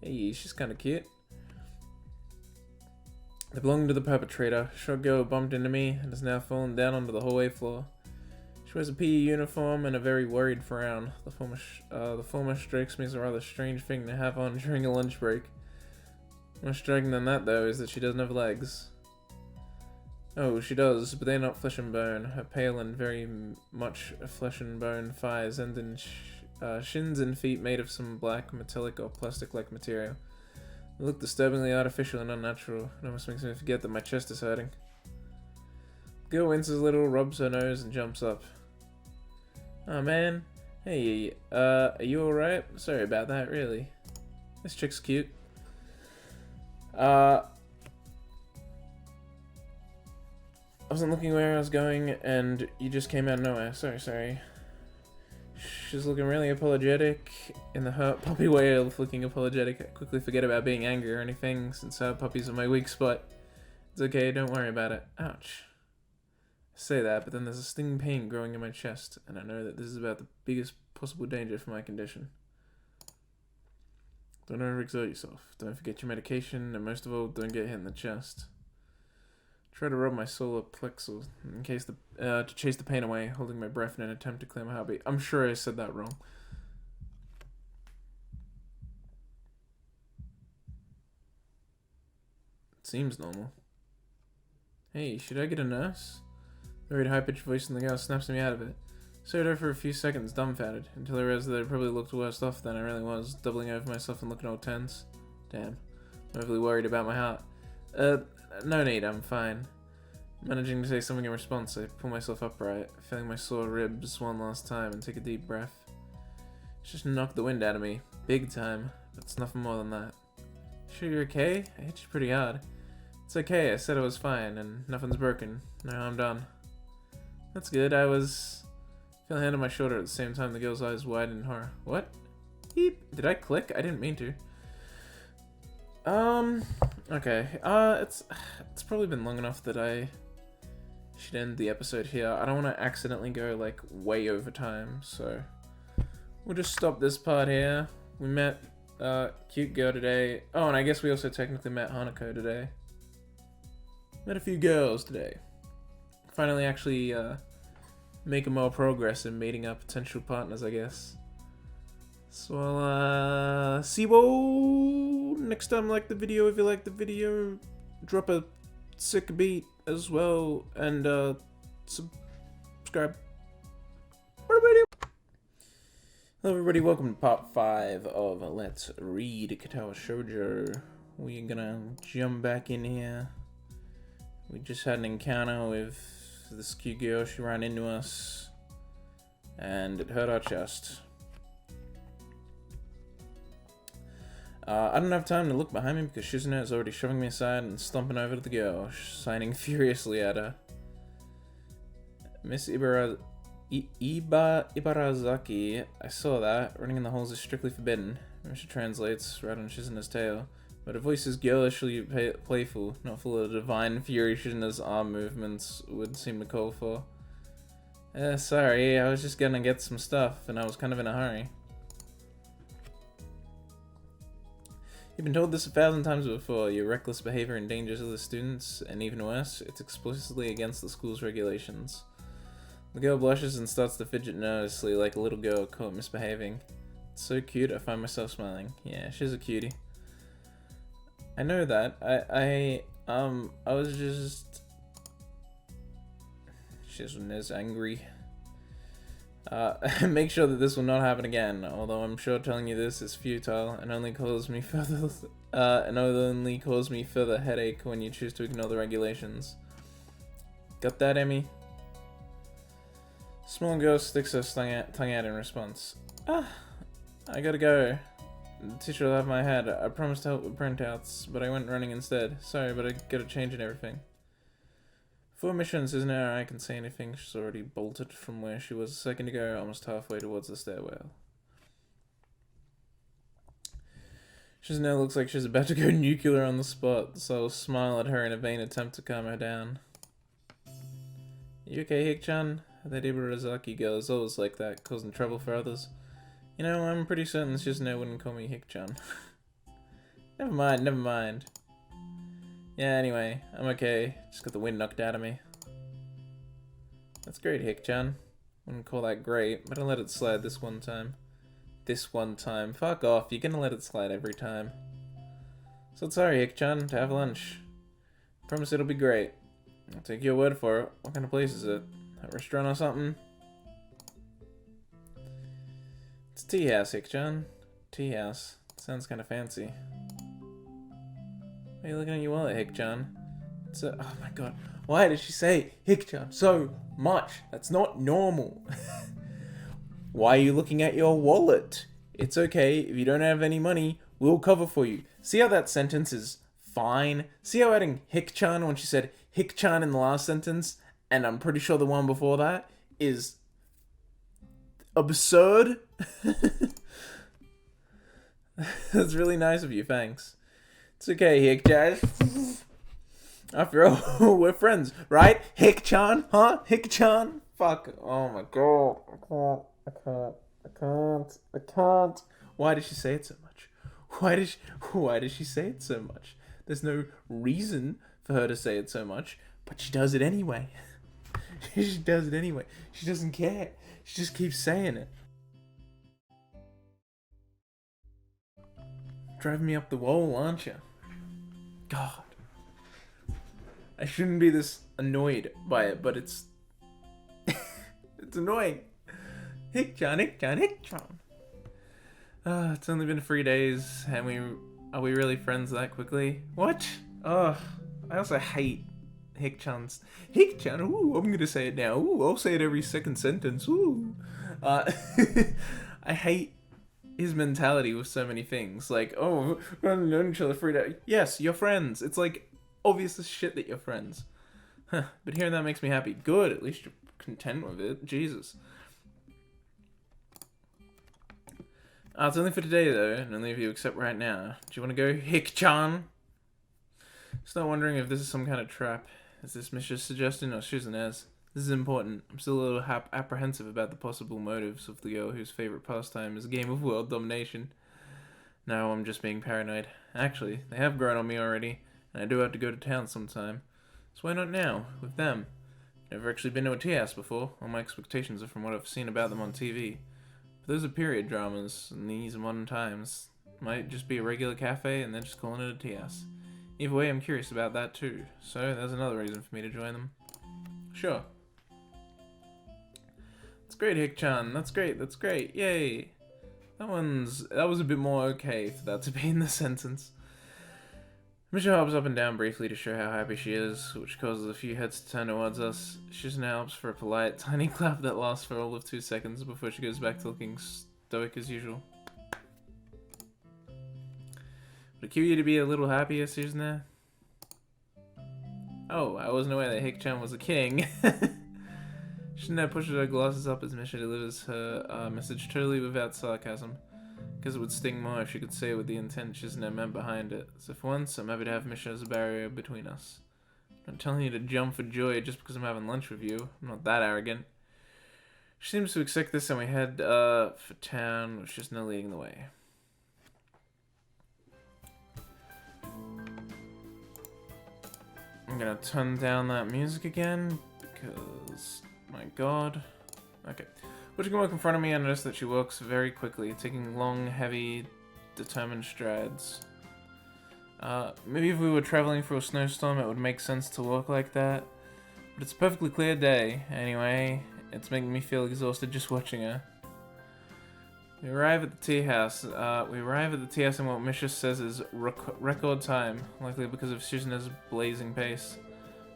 Hey, she's kind of cute. They belong to the perpetrator. Short girl bumped into me and has now fallen down onto the hallway floor. She wears a PE uniform and a very worried frown. The former strikes me as a rather strange thing to have on during a lunch break. More striking than that, though, is that she doesn't have legs. Oh, she does, but they're not flesh and bone. Her pale and very much flesh and bone thighs end in shins and feet made of some black, metallic, or plastic-like material. They look disturbingly artificial and unnatural. It almost makes me forget that my chest is hurting. The girl winces a little, rubs her nose, and jumps up. Oh man. Hey, are you alright? Sorry about that, really. This chick's cute. I wasn't looking where I was going, and you just came out of nowhere. Sorry. She's looking really apologetic, in the hurt puppy way of looking apologetic. I quickly forget about being angry or anything, since hurt puppies are my weak spot. It's okay, don't worry about it. Ouch. I say that, but then there's a stinging pain growing in my chest, and I know that this is about the biggest possible danger for my condition. Don't overexert yourself. Don't forget your medication, and most of all, don't get hit in the chest. Try to rub my solar plexus in case to chase the pain away, holding my breath in an attempt to clear my heartbeat. I'm sure I said that wrong. It seems normal. Hey, should I get a nurse? The very high-pitched voice in the girl snaps me out of it. Stared at her for a few seconds, dumbfounded, until I realized that I probably looked worse off than I really was, doubling over myself and looking all tense. Damn. I'm overly worried about my heart. No need, I'm fine. Managing to say something in response, I pull myself upright, feeling my sore ribs one last time and take a deep breath. It's just knocked the wind out of me. Big time. But it's nothing more than that. Sure you're okay? I hit you pretty hard. It's okay, I said I was fine, and nothing's broken. Now I'm done. That's good, I was... Feel a hand on my shoulder at the same time the girl's eyes widened in horror. What? Beep. Did I click? I didn't mean to. Okay. It's probably been long enough that I should end the episode here. I don't want to accidentally go, like, way over time, so... We'll just stop this part here. We met, cute girl today. Oh, and I guess we also technically met Hanako today. Met a few girls today. Finally actually, making more progress in meeting our potential partners, I guess. So I'll see you next time. Like the video if you like the video. Drop a sick beat as well, and subscribe. Hello everybody, welcome to part 5 of Let's Read Katawa Shoujo. We're gonna jump back in here. We just had an encounter with this cute girl. She ran into us and it hurt our chest. I don't have time to look behind me because Shizune is already shoving me aside and stomping over to the girl, signing furiously at her. Miss Ibarazaki, I saw that. Running in the halls is strictly forbidden. She translates right on Shizune's tail. But her voice is girlishly playful, not full of the divine fury Shizune's arm movements would seem to call for. Sorry, I was just gonna get some stuff and I was kind of in a hurry. You've been told this 1,000 times before. Your reckless behavior endangers other students, and even worse, it's explicitly against the school's regulations. The girl blushes and starts to fidget nervously like a little girl caught misbehaving. It's so cute, I find myself smiling. Yeah, she's a cutie. I know that. I was just... Shizune's angry. Make sure that this will not happen again, although I'm sure telling you this is futile and only cause me further headache when you choose to ignore the regulations. Got that, Emmy? Small girl sticks her tongue out in response. I gotta go. The teacher will have my head. I promised to help with printouts, but I went running instead. Sorry, but I gotta change and everything. Before missions isn't how I can say anything. She's already bolted from where she was a second ago, almost halfway towards the stairwell. Shizune looks like she's about to go nuclear on the spot, so I'll smile at her in a vain attempt to calm her down. You okay, Hik-chan? That Ibarazaki girl is always like that, causing trouble for others. You know, I'm pretty certain Shizune wouldn't call me Hik-chan. Never mind. Yeah, anyway, I'm okay. Just got the wind knocked out of me. That's great, Hik-chan. Wouldn't call that great, but I'll let it slide this one time. This one time. Fuck off, you're gonna let it slide every time. So sorry, Hik-chan, to have lunch. Promise it'll be great. I'll take your word for it. What kind of place is it? A restaurant or something? It's a tea house, Hik-chan. Tea house. Sounds kind of fancy. Why are you looking at your wallet, Hik-chan? Oh my god. Why did she say Hik-chan so much? That's not normal. Why are you looking at your wallet? It's okay. If you don't have any money, we'll cover for you. See how that sentence is fine? See how adding Hik-chan when she said Hik-chan in the last sentence, and I'm pretty sure the one before that, is absurd? That's really nice of you, thanks. It's okay, Hik-chan. After all, we're friends, right? Hik-chan? Huh? Hik-chan? Fuck. Oh my god. I can't. Why did she say it so much? Why did she say it so much? There's no reason for her to say it so much, but she does it anyway. She does it anyway. She doesn't care. She just keeps saying it. Driving me up the wall, aren't you? God. I shouldn't be this annoyed by it, but it's... it's annoying. Hik-chan. It's only been 3 days, and are we really friends that quickly? What? I also hate Hik-chan's... Hik-chan, ooh, I'm gonna say it now. Ooh, I'll say it every second sentence. Ooh. I hate his mentality with so many things. Like, oh, we haven't known each other 3 days. Yes, you're friends. It's like obvious as shit that you're friends. Huh, but hearing that makes me happy. Good, at least you're content with it. Jesus. It's only for today, though, and only if you accept right now. Do you want to go, Hik-chan? Just not wondering if this is some kind of trap. Is this Mishra's suggestion or Shizune's? This is important. I'm still a little apprehensive about the possible motives of the girl whose favorite pastime is a game of world domination. No, I'm just being paranoid. Actually, they have grown on me already, and I do have to go to town sometime. So why not now, with them? Never actually been to a tea house before. All my expectations are from what I've seen about them on TV. Those are period dramas in these modern times. Might just be a regular cafe and they're just calling it a tea house. Either way, I'm curious about that too. So there's another reason for me to join them. Sure. That's great, Hick-chan. That's great. That's great. Yay. That was a bit more okay for that to be in the sentence. Misha hops up and down briefly to show how happy she is, which causes a few heads to turn towards us. Shizuna helps for a polite, tiny clap that lasts for all of 2 seconds before she goes back to looking stoic as usual. Would it cue you to be a little happier, Shizuna? Oh, I wasn't aware that Hick-chan was a king. Shizuna pushes her glasses up as Misha delivers her message totally without sarcasm. Because it would sting more if she could say it with the intent Shizuna meant behind it. So for once, I'm happy to have Misha as a barrier between us. I'm not telling you to jump for joy just because I'm having lunch with you. I'm not that arrogant. She seems to accept this and we head for town with Shizuna leading the way. I'm gonna turn down that music again because, my god. Okay. Watching her walk in front of me, I notice that she walks very quickly, taking long, heavy, determined strides. Maybe if we were traveling through a snowstorm, it would make sense to walk like that. But it's a perfectly clear day. Anyway, it's making me feel exhausted just watching her. We arrive at the tea house. In what Misha says is record time, likely because of Shizuna's blazing pace.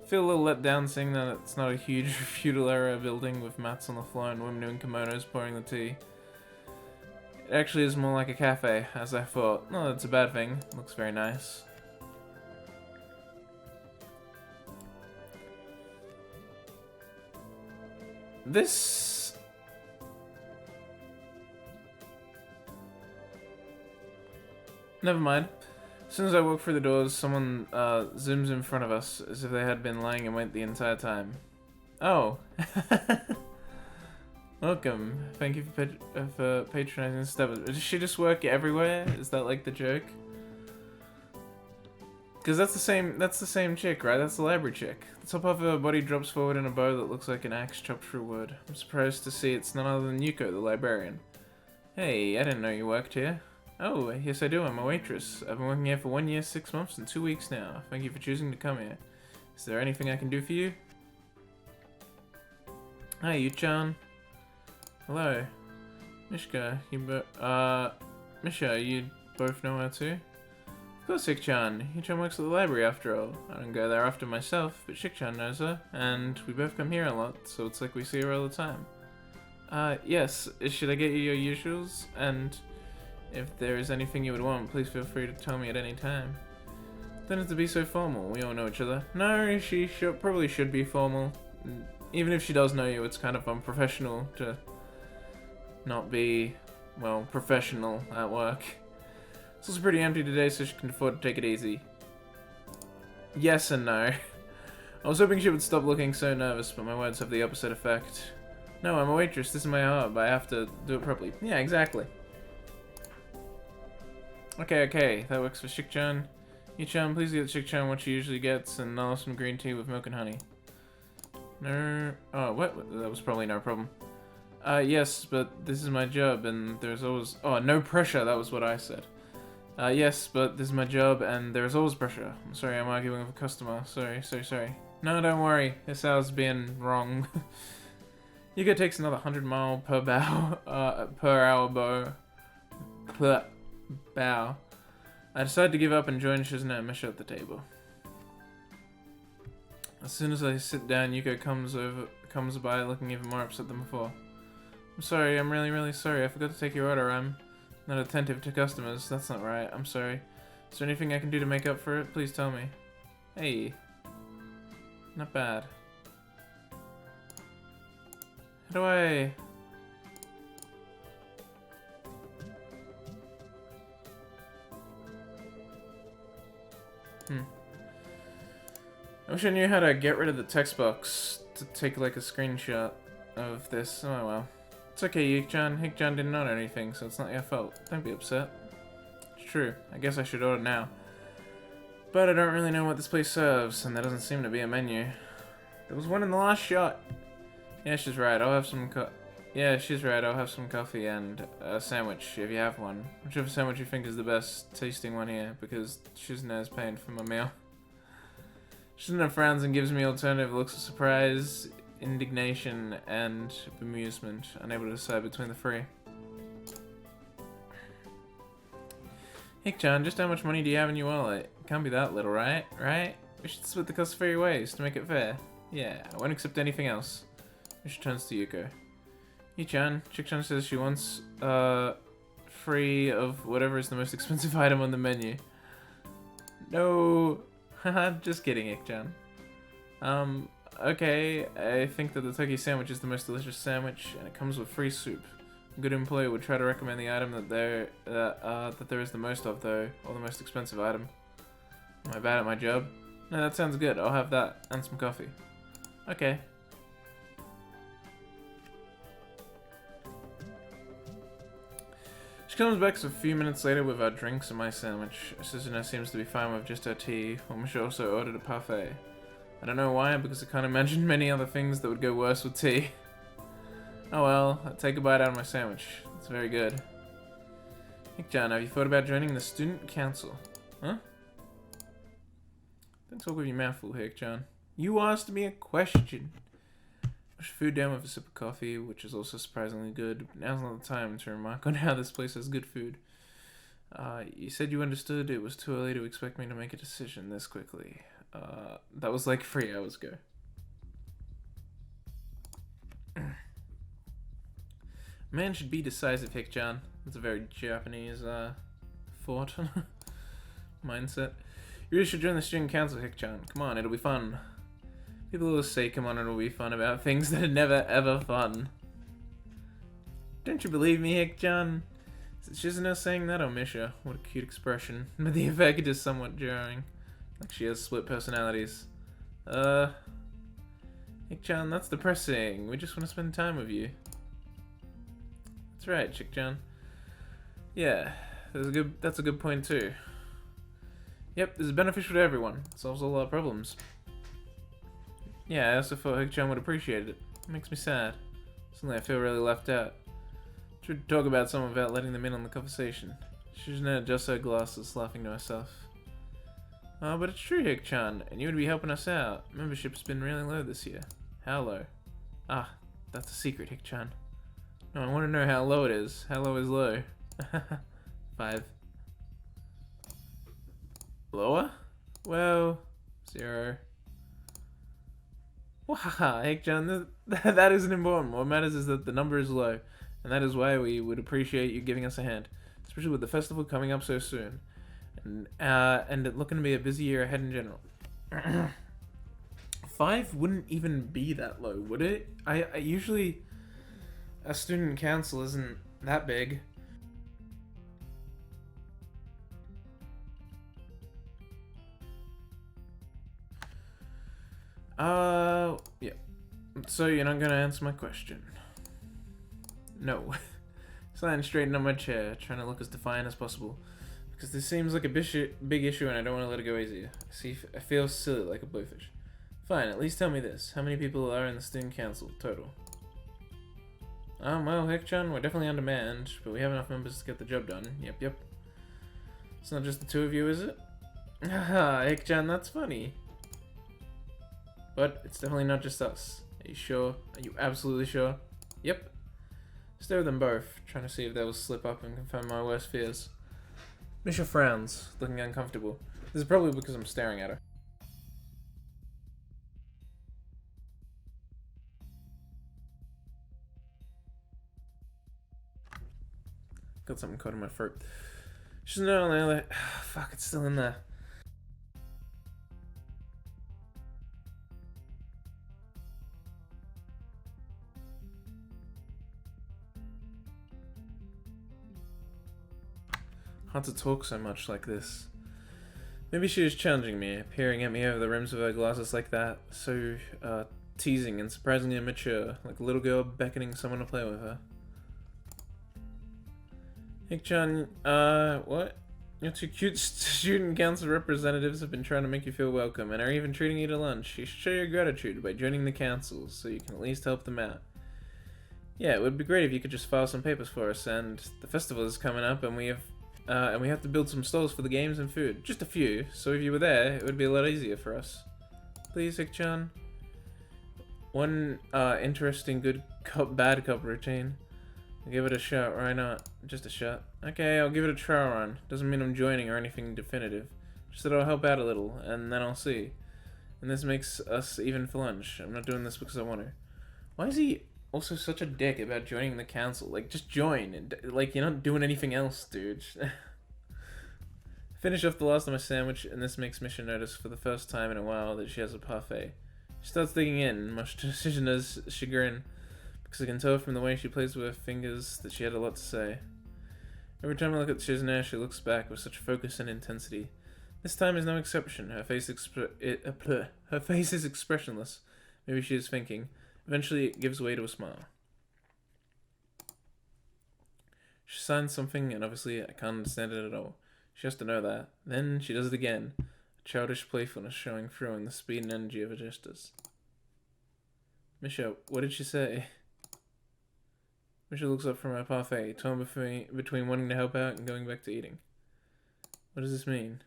I feel a little let down seeing that it's not a huge feudal era building with mats on the floor and women in kimonos pouring the tea. It actually is more like a cafe, as I thought. No, that's a bad thing. It looks very nice. This... Never mind. As soon as I walk through the doors, someone zooms in front of us, as if they had been lying in wait the entire time. Oh. Welcome. Thank you for patronizing this stuff. Does she just work everywhere? Is that like the joke? Because that's the same chick, right? That's the library chick. The top of her body drops forward in a bow that looks like an axe chopped through wood. I'm surprised to see it's none other than Yuko, the librarian. Hey, I didn't know you worked here. Oh, yes I do, I'm a waitress. I've been working here for 1 year, 6 months, and 2 weeks now. Thank you for choosing to come here. Is there anything I can do for you? Hi, Yu-chan. Hello. Misha, Misha, you both know her too? Of course, Shik-chan. Yu-chan works at the library after all. I don't go there often myself, but Shik-chan knows her, and we both come here a lot, so it's like we see her all the time. Yes. Should I get you your usuals? And... if there is anything you would want, please feel free to tell me at any time. Don't have to be so formal, we all know each other. No, she probably should be formal. Even if she does know you, it's kind of unprofessional to not be, well, professional at work. It's also pretty empty today, so she can afford to take it easy. Yes and no. I was hoping she would stop looking so nervous, but my words have the opposite effect. No, I'm a waitress, this is my job, I have to do it properly. Yeah, exactly. Okay, that works for Shik-chan. Yu-chan, please get Shik-chan what she usually gets, and I'll have some green tea with milk and honey. No... oh, what? That was probably no problem. Yes, but this is my job, and there's always... oh, no pressure, that was what I said. Yes, but this is my job, and there's always pressure. I'm sorry, I'm arguing with a customer. Sorry. No, don't worry. This hour's being wrong. Yuko takes another 100-mile per hour bow. I decide to give up and join Shizuna and Misha at the table. As soon as I sit down, Yuko comes by looking even more upset than before. I'm sorry, I'm really sorry. I forgot to take your order. I'm not attentive to customers. That's not right. I'm sorry. Is there anything I can do to make up for it? Please tell me. Hey. Not bad. How do I... I wish I knew how to get rid of the text box to take like a screenshot of this. Oh well. It's okay, Hick-chan. Hick-chan didn't order anything, so it's not your fault. Don't be upset. It's true. I guess I should order now. But I don't really know what this place serves, and there doesn't seem to be a menu. There was one in the last shot. Yeah, she's right. I'll have some Yeah, she's right. I'll have some coffee and a sandwich if you have one. Whichever sandwich you think is the best tasting one here, because Shizuna's paying for my meal. Shizuna frowns and gives me alternative looks of surprise, indignation, and bemusement, unable to decide between the three. Hick-chan, just how much money do you have in your wallet? It can't be that little, right? Right? We should split the cost 3 ways to make it fair. Yeah, I won't accept anything else. She turns to Yuko. Yi-chan, Chick-chan says she wants, free of whatever is the most expensive item on the menu. No, haha, just kidding, Ik-chan. Okay, I think that the turkey sandwich is the most delicious sandwich, and it comes with free soup. A good employee would try to recommend the item that there is the most of, though, or the most expensive item. Am I bad at my job? No, that sounds good. I'll have that, and some coffee. Okay. She comes back a few minutes later with our drinks and my sandwich. Suzuno seems to be fine with just her tea, while she also ordered a parfait. I don't know why, because I can't imagine many other things that would go worse with tea. Oh well, I'll take a bite out of my sandwich. It's very good. Hick-chan, have you thought about joining the student council? Huh? Don't talk with your mouth full, Hick-chan. You asked me a question. Push food down with a sip of coffee, which is also surprisingly good, but now's not the time to remark on how this place has good food. You said you understood it was too early to expect me to make a decision this quickly. That was like 3 hours ago. Man should be decisive, Hick-chan. That's a very Japanese, thought. Mindset. You really should join the student council, Hick-chan. Come on, it'll be fun. People always say, come on, it'll be fun about things that are never, ever fun. Don't you believe me, Hick-chan? Is it Shizuno saying that or Misha? What a cute expression. But the effect is somewhat jarring. Like she has split personalities. Hick-chan, that's depressing. We just want to spend time with you. That's right, Chick-chan. Yeah, that's a good point too. Yep, this is beneficial to everyone. It solves all our problems. Yeah, I also thought Hick-chan would appreciate it. It makes me sad. Suddenly I feel really left out. Should talk about someone without letting them in on the conversation. Shizuno adjusts her glasses, laughing to herself. Oh, but it's true, Hick-chan, and you would be helping us out. Membership's been really low this year. How low? Ah, that's a secret, Hick-chan. No, I want to know how low it is. How low is low? 5. Lower? Well, 0. Wow, Hick-chan, that isn't important. What matters is that the number is low, and that is why we would appreciate you giving us a hand, especially with the festival coming up so soon, and it looking to be a busy year ahead in general. 5 wouldn't even be that low, would it? I usually, a student council isn't that big. Yeah. So you're not gonna answer my question? No. Sliding straighten on my chair, trying to look as defiant as possible. Because this seems like a big issue and I don't want to let it go easy. I feel silly like a blowfish. Fine, at least tell me this. How many people are in the student council, total? Well, Hick-chan, we're definitely undermanned, but we have enough members to get the job done. Yep. It's not just the 2 of you, is it? Haha, Hick-chan, that's funny. But it's definitely not just us. Are you sure? Are you absolutely sure? Yep. Stare at them both, trying to see if they will slip up and confirm my worst fears. Misha frowns, looking uncomfortable. This is probably because I'm staring at her. Got something caught in my throat. She's not only like, fuck, it's still in there. Hard to talk so much like this. Maybe she was challenging me, peering at me over the rims of her glasses like that, so, teasing and surprisingly immature, like a little girl beckoning someone to play with her. Hick-chan, what? Your 2 cute student council representatives have been trying to make you feel welcome, and are even treating you to lunch. You should show your gratitude by joining the council, so you can at least help them out. Yeah, it would be great if you could just file some papers for us, and the festival is coming up, and we have to build some stalls for the games and food. Just a few, so if you were there, it would be a lot easier for us. Please, Hik-chan. One interesting good cop, bad cop routine. I'll give it a shot, why not? Just a shot. Okay, I'll give it a trial run. Doesn't mean I'm joining or anything definitive. Just that I'll help out a little, and then I'll see. And this makes us even for lunch. I'm not doing this because I want to. Why is he also such a dick about joining the council? Like, just join. And, like, you're not doing anything else, dude. Finish off the last of my sandwich, and this makes Misha notice for the first time in a while that she has a parfait. She starts digging in, much to Shizuna's chagrin, because I can tell from the way she plays with her fingers that she had a lot to say. Every time I look at Shizuna, she looks back with such focus and intensity. This time is no exception. Her face is expressionless. Maybe she is thinking. Eventually, it gives way to a smile. She signs something, and obviously I can't understand it at all. She has to know that. Then she does it again. A childish playfulness showing through in the speed and energy of her gestures. Misha, what did she say? Misha looks up from her parfait, torn between wanting to help out and going back to eating. What does this mean?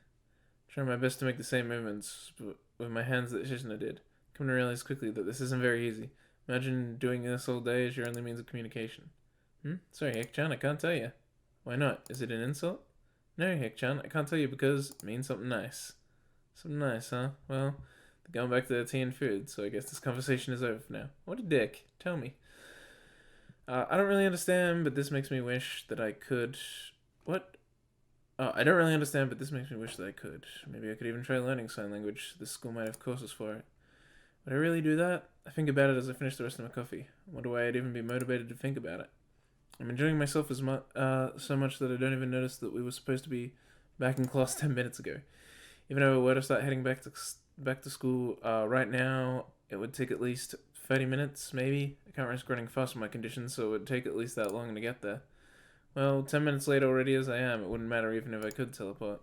Trying my best to make the same movements with my hands that Shizuna did. Come to realize quickly that this isn't very easy. Imagine doing this all day as your only means of communication. Sorry, Hik-chan, I can't tell you. Why not? Is it an insult? No, Hik-chan, I can't tell you because it means something nice. Something nice, huh? Well, they're going back to their tea and food, so I guess this conversation is over for now. What a dick. Tell me. I don't really understand, but this makes me wish that I could... What? Oh, I don't really understand, but this makes me wish that I could. Maybe I could even try learning sign language. This school might have courses for it. Would I really do that? I think about it as I finish the rest of my coffee. I wonder why I'd even be motivated to think about it. I'm enjoying myself so much that I don't even notice that we were supposed to be back in class 10 minutes ago. Even if I were to start heading back to school right now, it would take at least 30 minutes, maybe. I can't risk running fast with my condition, so it would take at least that long to get there. Well, 10 minutes late already as I am, it wouldn't matter even if I could teleport.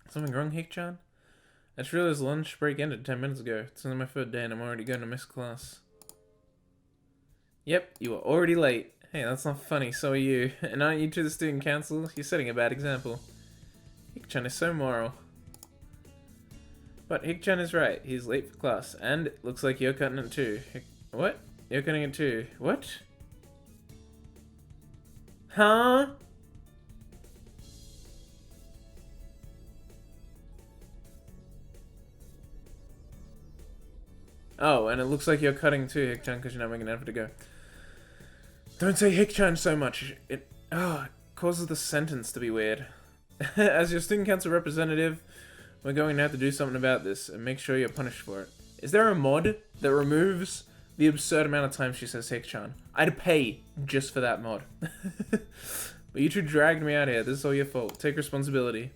Something wrong, Hik-chan? I just realized lunch break ended 10 minutes ago. It's only my third day and I'm already going to miss class. Yep, you are already late. Hey, that's not funny, so are you. And aren't you to the student council? You're setting a bad example. Hik-chan is so moral. But Hik-chan is right. He's late for class. And it looks like you're cutting it too. What? You're cutting it too. What? Huh? Oh, and it looks like you're cutting too, Hik-chan, because you're not making an effort to go. Don't say Hik-chan so much. It causes the sentence to be weird. As your student council representative, we're going to have to do something about this and make sure you're punished for it. Is there a mod that removes the absurd amount of times she says Hik-chan? I'd pay just for that mod. But you two dragged me out here. This is all your fault. Take responsibility.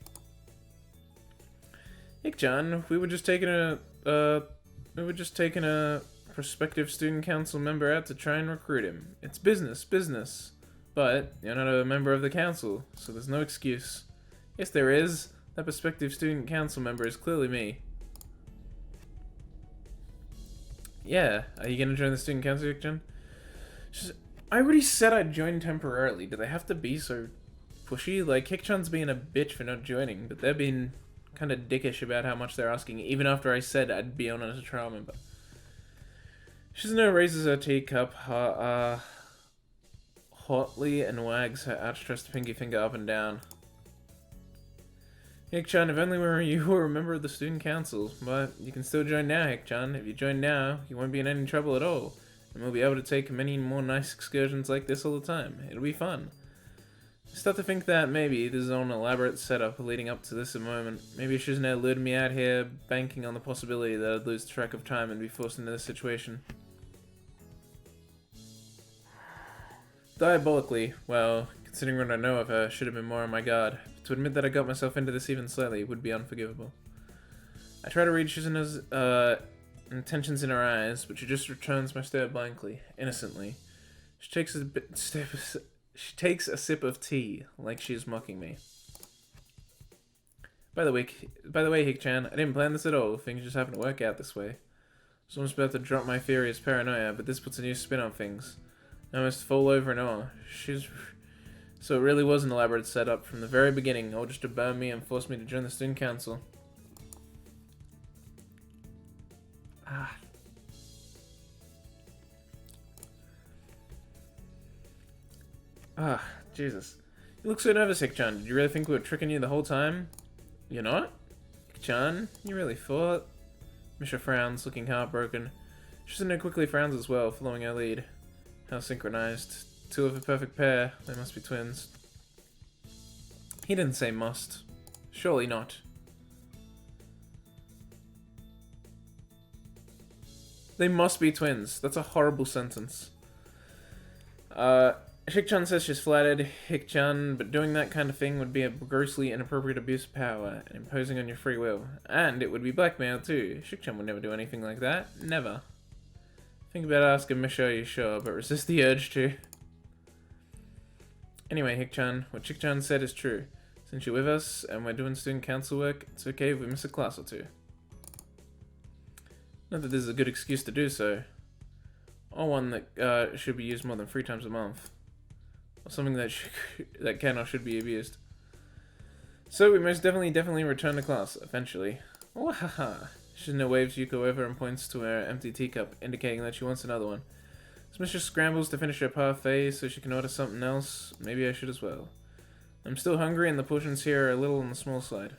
Hik-chan, we were just taking a prospective student council member out to try and recruit him. It's business. But you're not a member of the council, so there's no excuse. Yes, there is. That prospective student council member is clearly me. Yeah, are you gonna join the student council, Hik-chan? I already said I'd join temporarily. Do they have to be so pushy? Like, Hik-chan's being a bitch for not joining, but they're being kind of dickish about how much they're asking, even after I said I'd be on as a trial member. Shizuna raises her teacup hotly and wags her outstretched pinky finger up and down. Hik-chan, if only you were a member of the student council, but you can still join now, Hik-chan. If you join now, you won't be in any trouble at all, and we'll be able to take many more nice excursions like this all the time. It'll be fun. I start to think that maybe this is all an elaborate setup leading up to this moment. Maybe Shizuna lured me out here, banking on the possibility that I'd lose track of time and be forced into this situation. Diabolically, well, considering what I know of her, should have been more on my guard. To admit that I got myself into this even slightly would be unforgivable. I try to read Shizuna's intentions in her eyes, but she just returns my stare blankly, innocently. She takes a sip of tea, like she is mocking me. By the way, Hik-chan, I didn't plan this at all. Things just happen to work out this way. was almost about to drop my theory as paranoia, but this puts a new spin on things. I almost fall over in awe. So it really was an elaborate setup from the very beginning, all just to burn me and force me to join the student council. Ah. Jesus. You look so nervous, Hik-chan. Did you really think we were tricking you the whole time? You're not? Hik-chan, you really thought? Misha frowns, looking heartbroken. Shizune quickly frowns as well, following our lead. How synchronized. Two of a perfect pair. They must be twins. He didn't say must. Surely not. They must be twins. That's a horrible sentence. Hik-chan says she's flattered, Hik-chan, but doing that kind of thing would be a grossly inappropriate abuse of power and imposing on your free will. And it would be blackmail too. Hik-chan would never do anything like that. Never. Think about asking Misha, you sure, but resist the urge to. Anyway, Hik-chan, what Hik-chan said is true. Since you're with us and we're doing student council work, it's okay if we miss a class or two. Not that this is a good excuse to do so. Or one that should be used more than 3 times a month. Or something that that can or should be abused. So we most definitely return to class, eventually. Wahaha! Shizune waves Yuko over and points to her empty teacup, indicating that she wants another one. Smisha scrambles to finish her parfait so she can order something else. Maybe I should as well. I'm still hungry and the portions here are a little on the small side.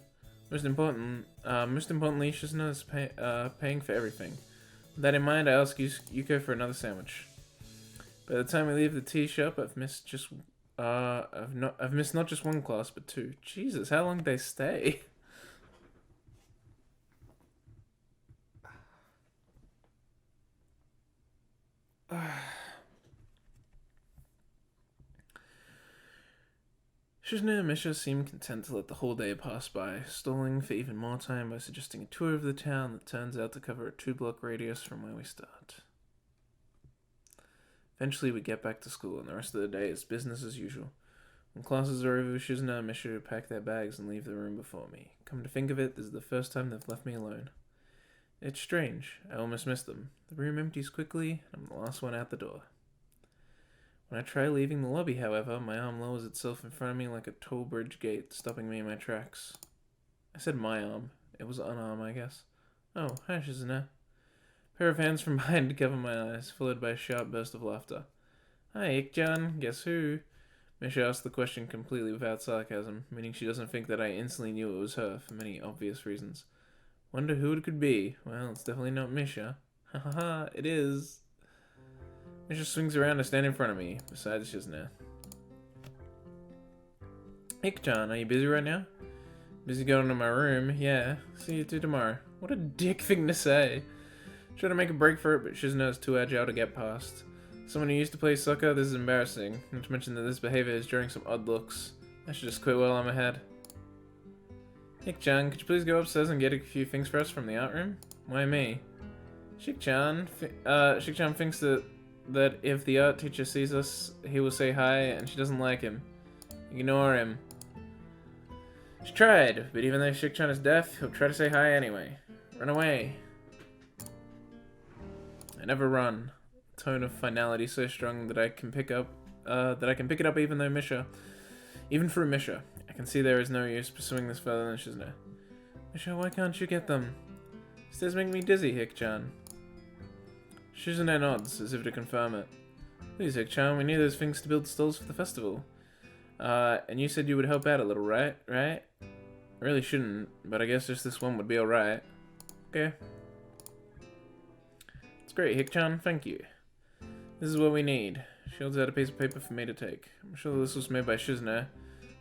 Most importantly, Shizune is paying for everything. With that in mind, I ask Yuko for another sandwich. By the time we leave the tea shop, I've missed not just one class, but 2. Jesus, how long did they stay? Shizune and Misha seem content to let the whole day pass by, stalling for even more time by suggesting a tour of the town that turns out to cover a 2-block radius from where we start. Eventually we get back to school, and the rest of the day is business as usual. When classes are over, Shizune and Misha pack their bags and leave the room before me. Come to think of it, this is the first time they've left me alone. It's strange. I almost miss them. The room empties quickly, and I'm the last one out the door. When I try leaving the lobby, however, my arm lowers itself in front of me like a toll bridge gate, stopping me in my tracks. I said my arm. It was an arm, I guess. Oh, hi, Shizune. Pair of hands from behind to cover my eyes, followed by a sharp burst of laughter. Hi, Ikchan. Guess who? Misha asked the question completely without sarcasm, meaning she doesn't think that I instantly knew it was her, for many obvious reasons. Wonder who it could be. Well, it's definitely not Misha. Ha ha ha, it is. Misha swings around to stand in front of me, beside Shizune. Ikchan, are you busy right now? Busy going to my room, yeah. See you two tomorrow. What a dick thing to say. Try to make a break for it, but Shizune is too agile to get past. Someone who used to play soccer, this is embarrassing. Not to mention that this behavior is during some odd looks. I should just quit while I'm ahead. Hik-chan, could you please go upstairs and get a few things for us from the art room? Why me? Shik-chan thinks that if the art teacher sees us, he will say hi, and she doesn't like him. Ignore him. She tried, but even though Shik-chan is deaf, he'll try to say hi anyway. Run away. I never run. Tone of finality so strong that I can pick it up even through Misha. I can see there is no use pursuing this further than Shizune. Misha, why can't you get them? Stairs make me dizzy, Hik-chan. Shizune nods, as if to confirm it. Please, Hik-chan, we need those things to build stalls for the festival. And you said you would help out a little, right? I really shouldn't, but I guess just this one would be alright. Okay. It's great, Hik-chan, thank you. This is what we need. She holds out a piece of paper for me to take. I'm sure this was made by Shizune.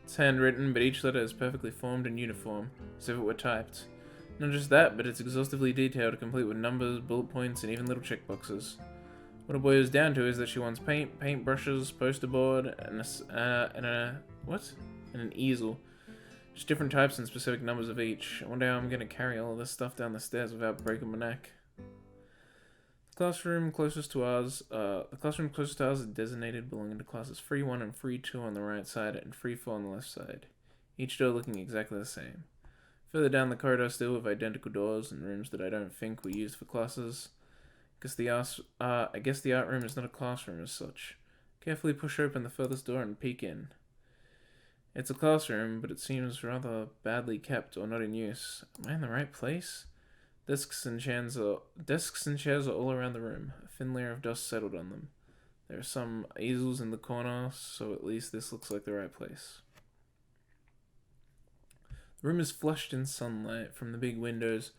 It's handwritten, but each letter is perfectly formed and uniform, as if it were typed. Not just that, but it's exhaustively detailed, complete with numbers, bullet points, and even little checkboxes. What it boils down to is that she wants paint, paintbrushes, poster board, and an easel. Just different types and specific numbers of each. I wonder how I'm gonna carry all of this stuff down the stairs without breaking my neck. The classroom closest to ours is designated belonging to classes 3-1 and 3-2 on the right side and 3-4 on the left side, each door looking exactly the same. Further down the corridor still with identical doors and rooms that I don't think were used for classes. I guess the art room is not a classroom as such. Carefully push open the furthest door and peek in. It's a classroom, but it seems rather badly kept or not in use. Am I in the right place? Desks and chairs are all around the room. A thin layer of dust settled on them. There are some easels in the corner, so at least this looks like the right place. The room is flushed in sunlight from the big windows,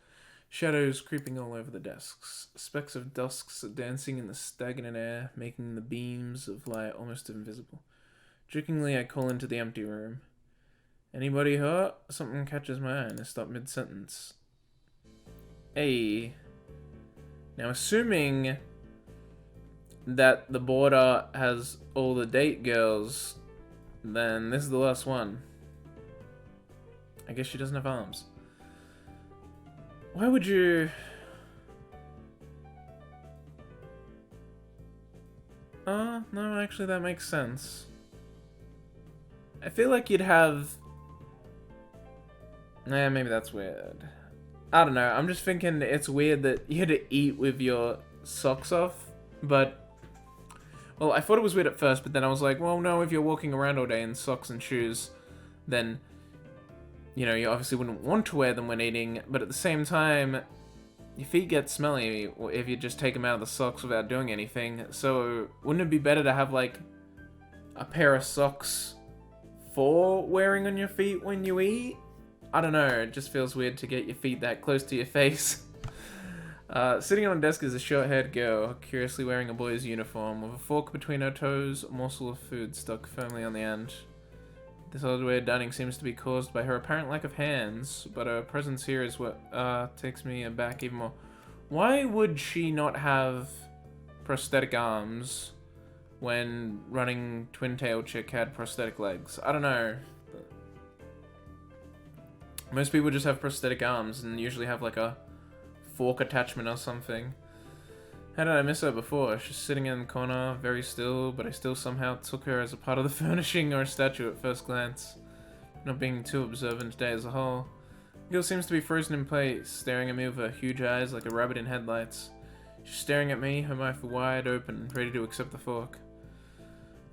shadows creeping all over the desks. Specks of dust are dancing in the stagnant air, making the beams of light almost invisible. Jokingly, I call into the empty room. Anybody hurt? Something catches my eye and I stop mid-sentence. Hey. Now, assuming that the border has all the date girls, then this is the last one. I guess she doesn't have arms. Why would you... no, actually that makes sense. I feel like you'd have... Nah, maybe that's weird. I don't know, I'm just thinking it's weird that you had to eat with your socks off, but... Well, I thought it was weird at first, but then I was like, well, no, if you're walking around all day in socks and shoes, then... You know, you obviously wouldn't want to wear them when eating, but at the same time, your feet get smelly if you just take them out of the socks without doing anything. So, wouldn't it be better to have, like, a pair of socks for wearing on your feet when you eat? I don't know, it just feels weird to get your feet that close to your face. Sitting on a desk is a short-haired girl, curiously wearing a boy's uniform, with a fork between her toes, a morsel of food stuck firmly on the end. This odd way of dining seems to be caused by her apparent lack of hands, but her presence here is what takes me aback even more. Why would she not have prosthetic arms when running Twin-Tail Chick had prosthetic legs? I don't know. Most people just have prosthetic arms and usually have like a fork attachment or something. How did I miss her before? She's sitting in the corner, very still, but I still somehow took her as a part of the furnishing or a statue at first glance. Not being too observant today as a whole. The girl seems to be frozen in place, staring at me with her huge eyes like a rabbit in headlights. She's staring at me, her mouth wide open, ready to accept the fork.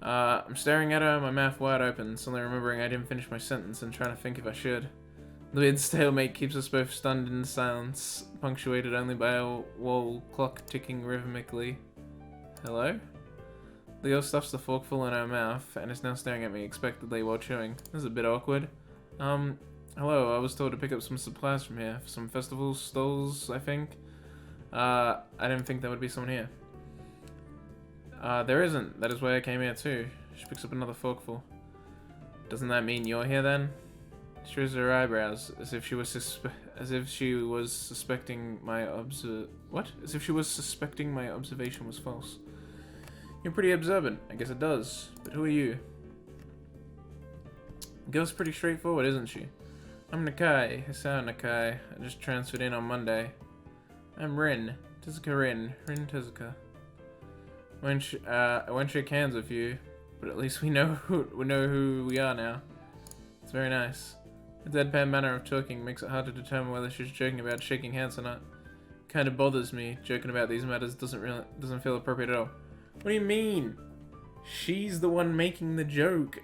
I'm staring at her, my mouth wide open, suddenly remembering I didn't finish my sentence and trying to think if I should. The weird stalemate keeps us both stunned in silence, punctuated only by a wall clock ticking rhythmically. Hello? The girl stuffs the forkful in her mouth and is now staring at me expectantly while chewing. This is a bit awkward. Hello, I was told to pick up some supplies from here for some festival stalls, I think. I didn't think there would be someone here. There isn't. That is why I came here too. She picks up another forkful. Doesn't that mean you're here then? She raises her eyebrows, as if she was suspecting my observation was false. You're pretty observant. I guess it does. But who are you? The girl's pretty straightforward, isn't she? I'm Nakai, Hisao Nakai. I just transferred in on Monday. I'm Rin. Tezuka Rin. Rin Tezuka. I won't shake hands with you, but at least we know who we are now. It's very nice. The deadpan manner of talking makes it hard to determine whether she's joking about shaking hands or not. It kind of bothers me. Joking about these matters doesn't feel appropriate at all. What do you mean? She's the one making the joke.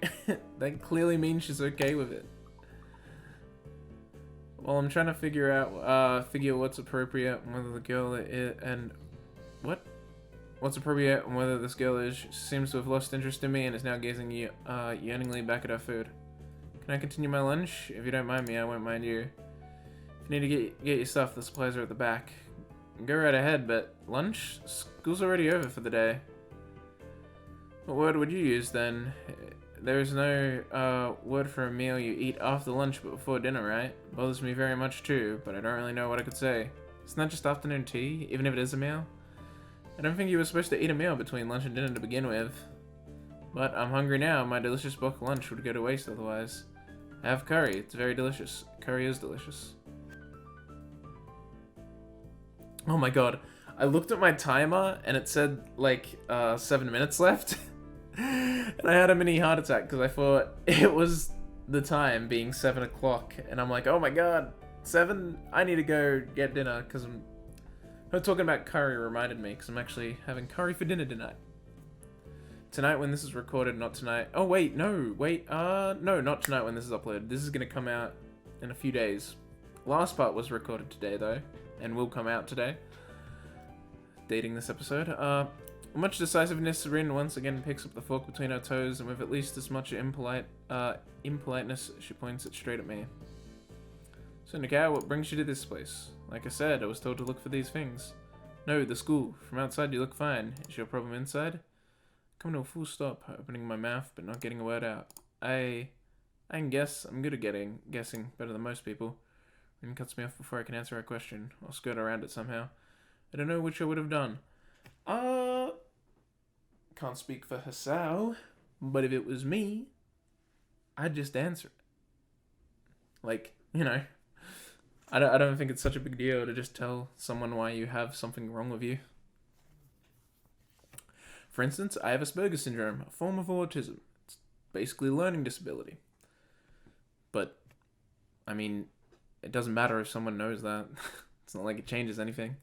That clearly means she's okay with it. Well, I'm trying to figure what's appropriate and whether the girl what's appropriate and whether this girl is. She seems to have lost interest in me and is now gazing yearningly back at her food. Can I continue my lunch? If you don't mind me, I won't mind you. If you need to get your stuff, the supplies are at the back. Go right ahead, but lunch? School's already over for the day. What word would you use then? There's no word for a meal you eat after lunch but before dinner, right? Bothers me very much too, but I don't really know what I could say. Isn't that just afternoon tea, even if it is a meal? I don't think you were supposed to eat a meal between lunch and dinner to begin with. But I'm hungry now, my delicious bulk lunch would go to waste otherwise. I have curry, it's very delicious. Curry is delicious. Oh my god, I looked at my timer and it said like 7 minutes left. And I had a mini heart attack because I thought it was the time being 7 o'clock. And I'm like, oh my god, 7? I need to go get dinner because I'm Her talking about curry reminded me, because I'm actually having curry for dinner tonight. Tonight when this is recorded, not tonight. Oh, wait, no, no, not tonight when this is uploaded. This is going to come out in a few days. Last part was recorded today, though, and will come out today. Dating this episode. Much decisiveness, Rin once again picks up the fork between her toes, and with at least as much impoliteness, she points it straight at me. So, Nikao, what brings you to this place? Like I said, I was told to look for these things. No, the school. From outside, you look fine. Is your problem inside? Coming to a full stop, opening my mouth, but not getting a word out. I can guess. I'm good at guessing, better than most people. Rin cuts me off before I can answer her question. I'll skirt around it somehow. I don't know which I would have done. Can't speak for Hasao, but if it was me, I'd just answer it. Like, you know, I don't think it's such a big deal to just tell someone why you have something wrong with you. For instance, I have Asperger's syndrome, a form of autism. It's basically a learning disability. But, I mean, it doesn't matter if someone knows that. It's not like it changes anything.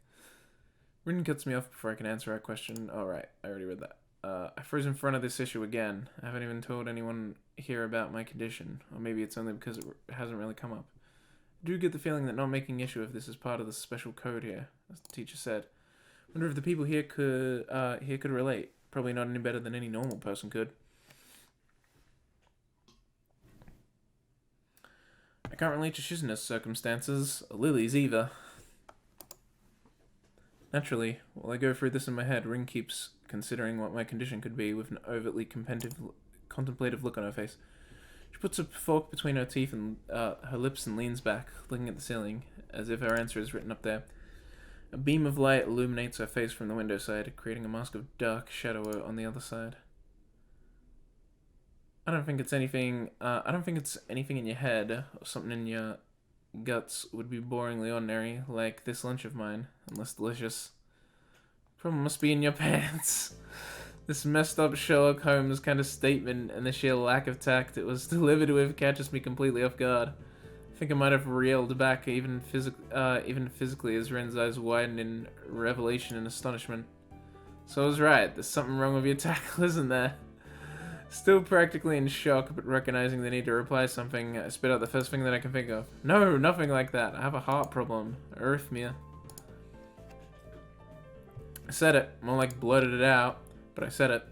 Rin cuts me off before I can answer her question. Oh, right, I already read that. I froze in front of this issue again. I haven't even told anyone here about my condition. Or maybe it's only because it hasn't really come up. I do get the feeling that not making issue of this is part of the special code here, as the teacher said. Wonder if the people here could relate. Probably not any better than any normal person could. I can't relate to Shizuna's circumstances, or Lily's either. Naturally, while I go through this in my head, Rin keeps considering what my condition could be with an overtly contemplative look on her face. She puts a fork between her teeth and her lips and leans back, looking at the ceiling, as if her answer is written up there. A beam of light illuminates her face from the window side, creating a mask of dark shadow on the other side. I don't think it's anything in your head or something in your guts would be boringly ordinary, like this lunch of mine, unless delicious. Problem must be in your pants. This messed up Sherlock Holmes kind of statement and the sheer lack of tact it was delivered with catches me completely off guard. I think I might have reeled back even physically as Ren's eyes widened in revelation and astonishment. So I was right, there's something wrong with your tackle, isn't there? Still practically in shock, but recognizing the need to reply something, I spit out the first thing that I can think of. No, nothing like that. I have a heart problem. Arrhythmia. I said it. More like blurted it out, but I said it.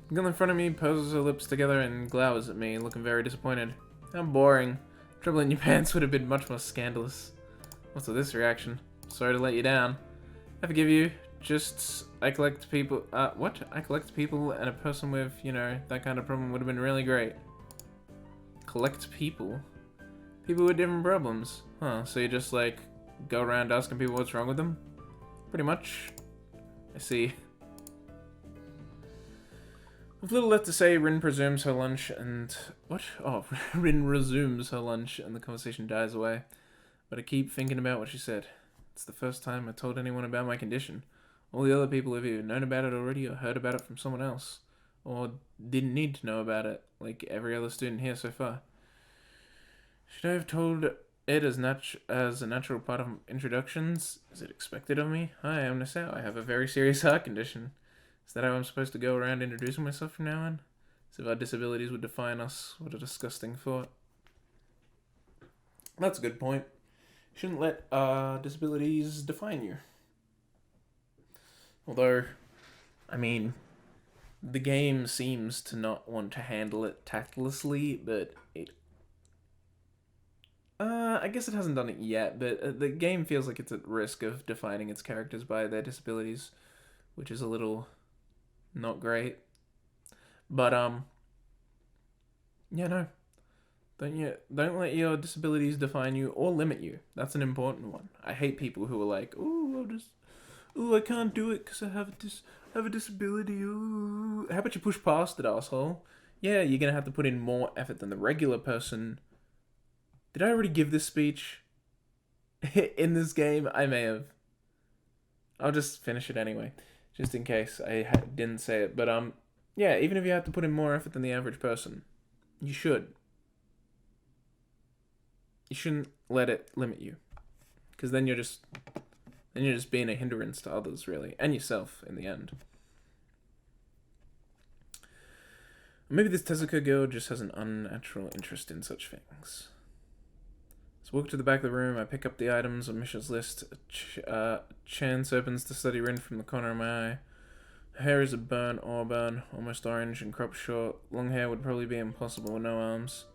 The girl in front of me poses her lips together and glowers at me, looking very disappointed. How boring. Trouble in your pants would have been much more scandalous. What's with this reaction? Sorry to let you down. I forgive you. Just, I collect people, what? I collect people, and a person with, you know, that kind of problem would have been really great. Collect people? People with different problems? Huh, so you just, like, go around asking people what's wrong with them? Pretty much. I see. With little left to say, Rin presumes her lunch and... What? Oh, Rin resumes her lunch and the conversation dies away. But I keep thinking about what she said. It's the first time I told anyone about my condition. All the other people have either known about it already or heard about it from someone else. Or didn't need to know about it, like every other student here so far. Should I have told it as a natural part of introductions? Is it expected of me? Hi, I'm Nasao. I have a very serious heart condition. Is that how I'm supposed to go around introducing myself from now on? As if our disabilities would define us. What a disgusting thought. That's a good point. You shouldn't let disabilities define you. Although, I mean, the game seems to not want to handle it tactlessly, but it... I guess it hasn't done it yet, but the game feels like it's at risk of defining its characters by their disabilities, which is a little not great. But, yeah, no. Don't let your disabilities define you or limit you. That's an important one. I hate people who are like, I can't do it because I have a disability. Ooh. How about you push past it, asshole? Yeah, you're gonna have to put in more effort than the regular person. Did I already give this speech? In this game? I may have. I'll just finish it anyway, just in case I didn't say it. But, yeah, even if you have to put in more effort than the average person, you should. You shouldn't let it limit you. Because then you're just Then you're just being a hindrance to others, really, and yourself in the end. Maybe this Tezuka girl just has an unnatural interest in such things. So walk to the back of the room, I pick up the items on Misha's list. Chance opens the study Rin from the corner of my eye. Her hair is a burnt auburn, almost orange, and cropped short. Long hair would probably be impossible with no arms.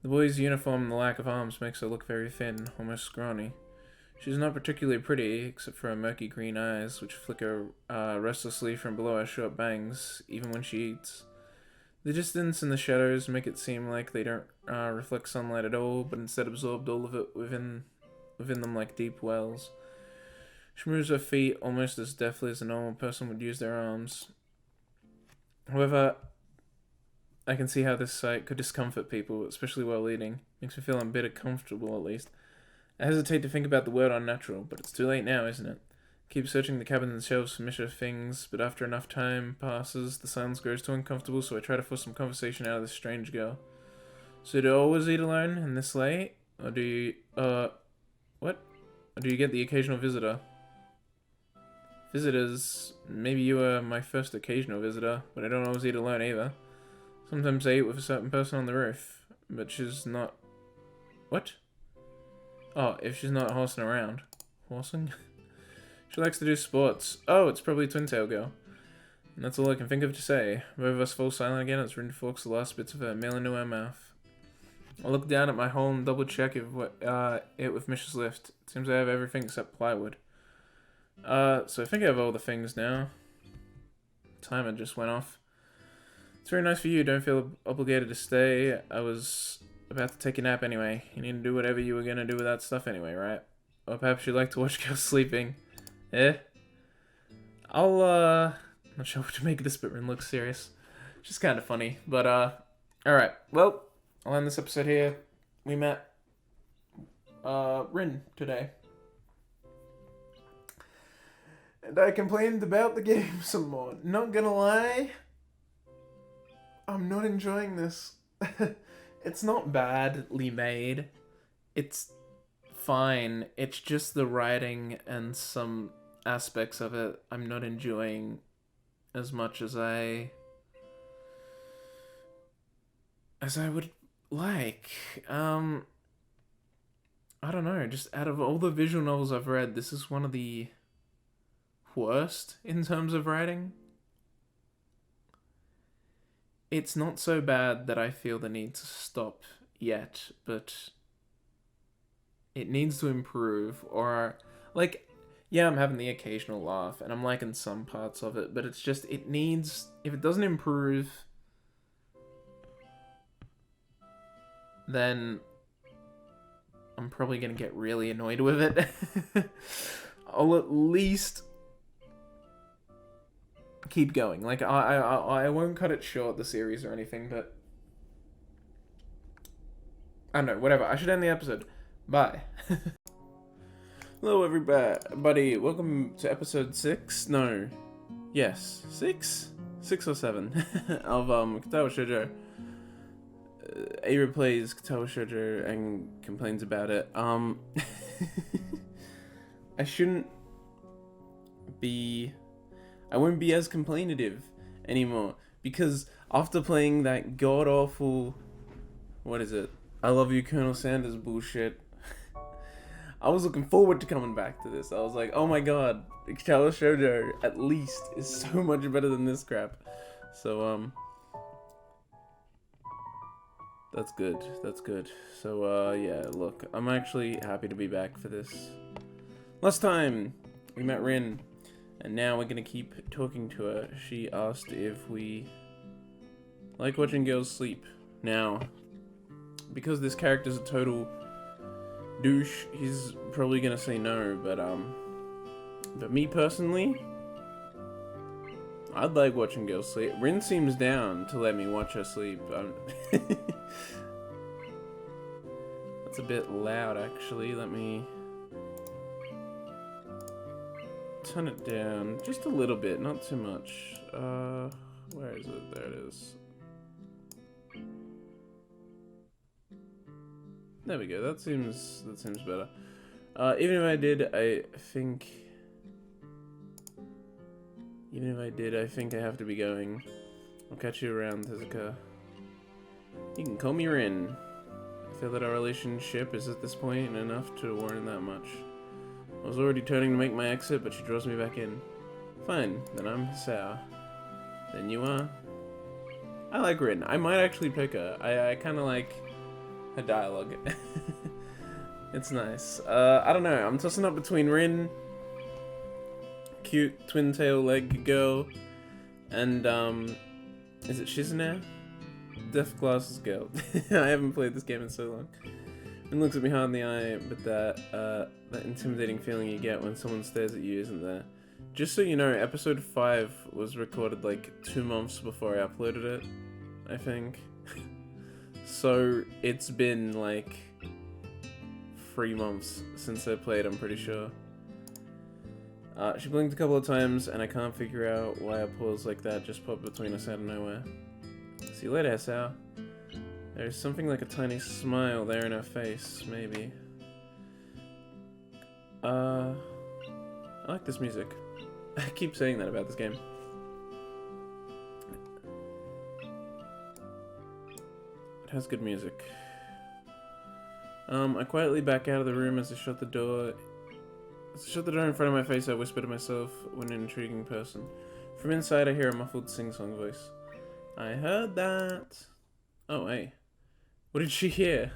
The boy's uniform and the lack of arms makes her look very thin, almost scrawny. She's not particularly pretty, except for her murky green eyes, which flicker restlessly from below her short bangs, even when she eats. The distance and the shadows make it seem like they don't reflect sunlight at all, but instead absorbed all of it within them like deep wells. She moves her feet almost as deftly as a normal person would use their arms. However, I can see how this sight could discomfort people, especially while eating. Makes me feel a bit uncomfortable, at least. I hesitate to think about the word unnatural, but it's too late now, isn't it? Keep searching the cabins and shelves for Misha things, but after enough time passes, the silence grows too uncomfortable, so I try to force some conversation out of this strange girl. So do you always eat alone and this late? Or do you, what? Or do you get the occasional visitor? Visitors, maybe you are my first occasional visitor, but I don't always eat alone either. Sometimes I eat with a certain person on the roof, but she's not... What? Oh, if she's not horsing around. Horsing? She likes to do sports. Oh, it's probably Twin Tail Girl. And that's all I can think of to say. Both of us fall silent again as Rin forks the last bits of her meal into her mouth. I look down at my hole and double check it with Misha's lift. It seems I have everything except plywood. So I think I have all the things now. Timer just went off. It's very nice for you. Don't feel obligated to stay. I was about to take a nap anyway. You need to do whatever you were gonna do with that stuff anyway, right? Or perhaps you'd like to watch girls sleeping. Eh? I'm not sure what to make of this, but Rin looks serious. Just kind of funny. But, alright. Well, I'll end this episode here. We met, Rin today. And I complained about the game some more. Not gonna lie, I'm not enjoying this. It's not badly made. It's fine. It's just the writing and some aspects of it I'm not enjoying as much as I would like. I don't know, just out of all the visual novels I've read, this is one of the worst in terms of writing. It's not so bad that I feel the need to stop yet, but it needs to improve, or, like, yeah, I'm having the occasional laugh, and I'm liking some parts of it, but it's just, it needs, if it doesn't improve, then I'm probably gonna get really annoyed with it. I'll at least keep going. Like, I won't cut it short, the series or anything, but I don't know, whatever. I should end the episode. Bye. Hello, everybody. Welcome to episode 6. No. Yes. 6? 6 or 7 of Katawa Shoujo. Eira plays Katawa Shoujo and complains about it. I won't be as complainative anymore, because after playing that god-awful, what is it? I Love You, Colonel Sanders bullshit, I was looking forward to coming back to this. I was like, oh my god, Katawa Shoujo at least is so much better than this crap. So, that's good. That's good. So, yeah, look, I'm actually happy to be back for this. Last time, we met Rin, and now we're gonna keep talking to her. She asked if we like watching girls sleep. Now, because this character's a total douche, he's probably gonna say no, but me personally, I'd like watching girls sleep. Rin seems down to let me watch her sleep. That's a bit loud, actually. Let me turn it down just a little bit, not too much. Where is it? There it is. There we go. That seems better. Even if I did, I think... Even if I did, I think I have to be going. I'll catch you around, Tezuka. You can call me Rin. I feel that our relationship is at this point enough to warrant that much. I was already turning to make my exit, but she draws me back in. Fine, then I'm Hisao. Then you are? I like Rin. I might actually pick her. I kind of like her dialogue. It's nice. I don't know. I'm tossing up between Rin, cute twin tail leg girl, and is it Shizune? Deaf glasses girl. I haven't played this game in so long. Rin looks at me hard in the eye, but that intimidating feeling you get when someone stares at you isn't there. Just so you know, episode 5 was recorded like 2 months before I uploaded it, I think. So it's been like 3 months since I played, I'm pretty sure. She blinked a couple of times, and I can't figure out why a pause like that just popped between us out of nowhere. See you later, Hisao. There's something like a tiny smile there in her face, maybe. I like this music. I keep saying that about this game. It has good music. I quietly back out of the room as I shut the door. As I shut the door in front of my face, I whisper to myself, "What an intriguing person." From inside, I hear a muffled sing-song voice. I heard that. Oh, hey. What did she hear?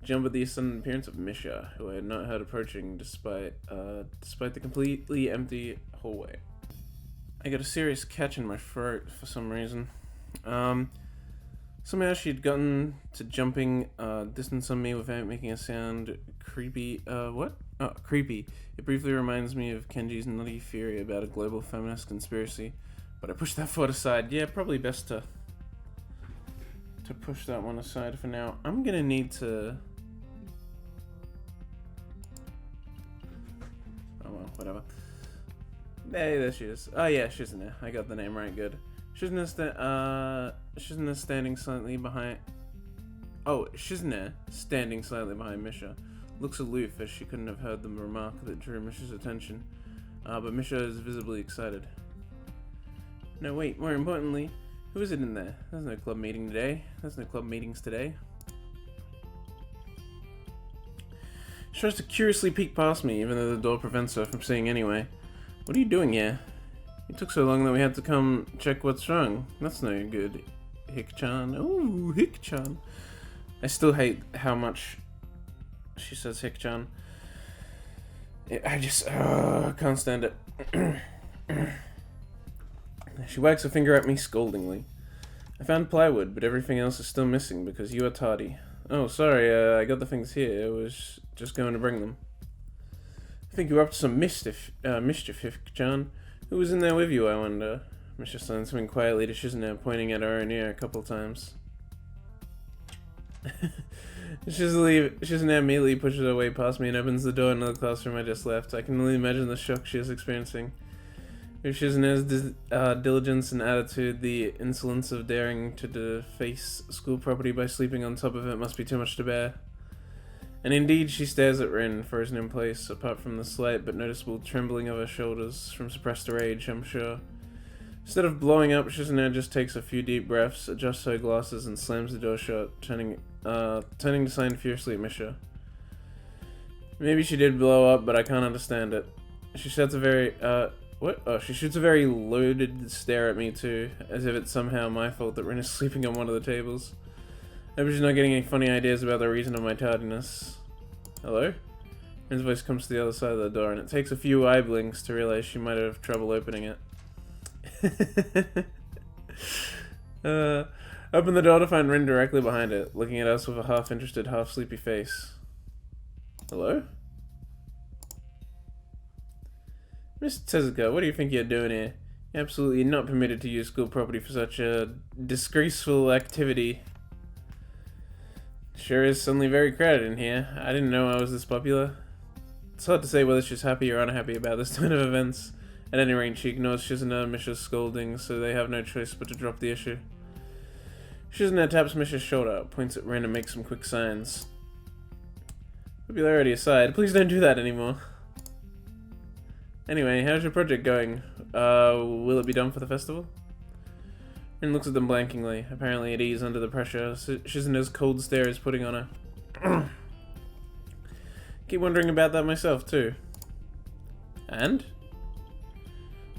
Jump at the sudden appearance of Misha, who I had not heard approaching despite the completely empty hallway. I got a serious catch in my throat for some reason. Somehow she'd gotten to jumping distance on me without making a sound. Creepy. What? Oh, creepy. It briefly reminds me of Kenji's nutty theory about a global feminist conspiracy, but I pushed that thought aside. Yeah, probably best to push that one aside for now. I'm gonna need to... Oh well, whatever. Hey, there she is. Oh yeah, Shizune. I got the name right, good. Shizune standing slightly behind... Oh, Shizune, standing slightly behind Misha, looks aloof as she couldn't have heard the remark that drew Misha's attention. But Misha is visibly excited. No, wait, more importantly, who is it in there? There's no club meeting today. There's no club meetings today. She tries to curiously peek past me, even though the door prevents her from seeing anyway. What are you doing here? It took so long that we had to come check what's wrong. That's no good, Hick-chan. Ooh, Hick-chan. I still hate how much she says Hick-chan. I just can't stand it. She wags her finger at me scoldingly. I found plywood, but everything else is still missing because you are tardy. Oh, sorry, I got the things here. I was just going to bring them. I think you're up to some mischief, Hick-chan. Who was in there with you, I wonder? Misha said something quietly to Shizune, pointing at her own ear a couple times. Shizune immediately pushes her way past me and opens the door in another classroom I just left. I can only imagine the shock she is experiencing. With Shizune's diligence and attitude, the insolence of daring to deface school property by sleeping on top of it must be too much to bear. And indeed, she stares at Rin, frozen in place, apart from the slight but noticeable trembling of her shoulders from suppressed rage, I'm sure. Instead of blowing up, Shizune just takes a few deep breaths, adjusts her glasses, and slams the door shut, turning to sign fiercely at Misha. Maybe she did blow up, but I can't understand it. She shoots a very, what? Oh, she shoots a very loaded stare at me too, as if it's somehow my fault that Rin is sleeping on one of the tables. I hope she's not getting any funny ideas about the reason of my tardiness. Hello? Rin's voice comes to the other side of the door, and it takes a few eye blinks to realize she might have trouble opening it. Open the door to find Rin directly behind it, looking at us with a half-interested, half-sleepy face. Hello? Mr. Tezuka, what do you think you're doing here? You're absolutely not permitted to use school property for such a disgraceful activity. Sure is suddenly very crowded in here. I didn't know I was this popular. It's hard to say whether she's happy or unhappy about this turn of events. At any rate, she ignores Shizune and Misha's scolding, so they have no choice but to drop the issue. Shizune taps Misha's shoulder, points at Rin and makes some quick signs. Popularity aside, please don't do that anymore. Anyway, how's your project going? Will it be done for the festival? Rin looks at them blankingly, apparently at ease under the pressure Shizuna's cold stare is putting on her. Keep wondering about that myself, too. And?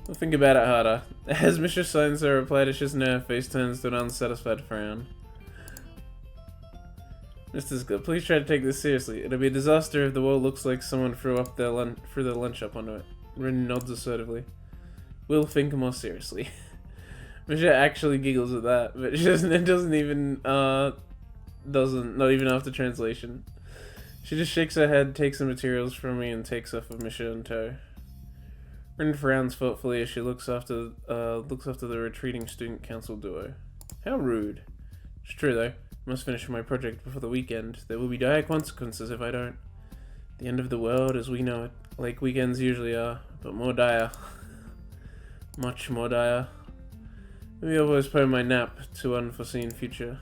We'll think about it harder. As Mr. Silencer replied to Shizuna, her face turns to an unsatisfied frown. Mr. Good, please try to take this seriously. It'll be a disaster if the wall looks like someone threw their lunch up onto it. Rin nods assertively. We'll think more seriously. Misha actually giggles at that, but she doesn't even, not even after translation. She just shakes her head, takes the materials from me, and takes off with Misha in tow. Rin frowns thoughtfully as she looks after the retreating student council duo. How rude. It's true though. I must finish my project before the weekend. There will be dire consequences if I don't. The end of the world as we know it, like weekends usually are, but more dire. Much more dire. Maybe I'll postpone my nap to unforeseen future.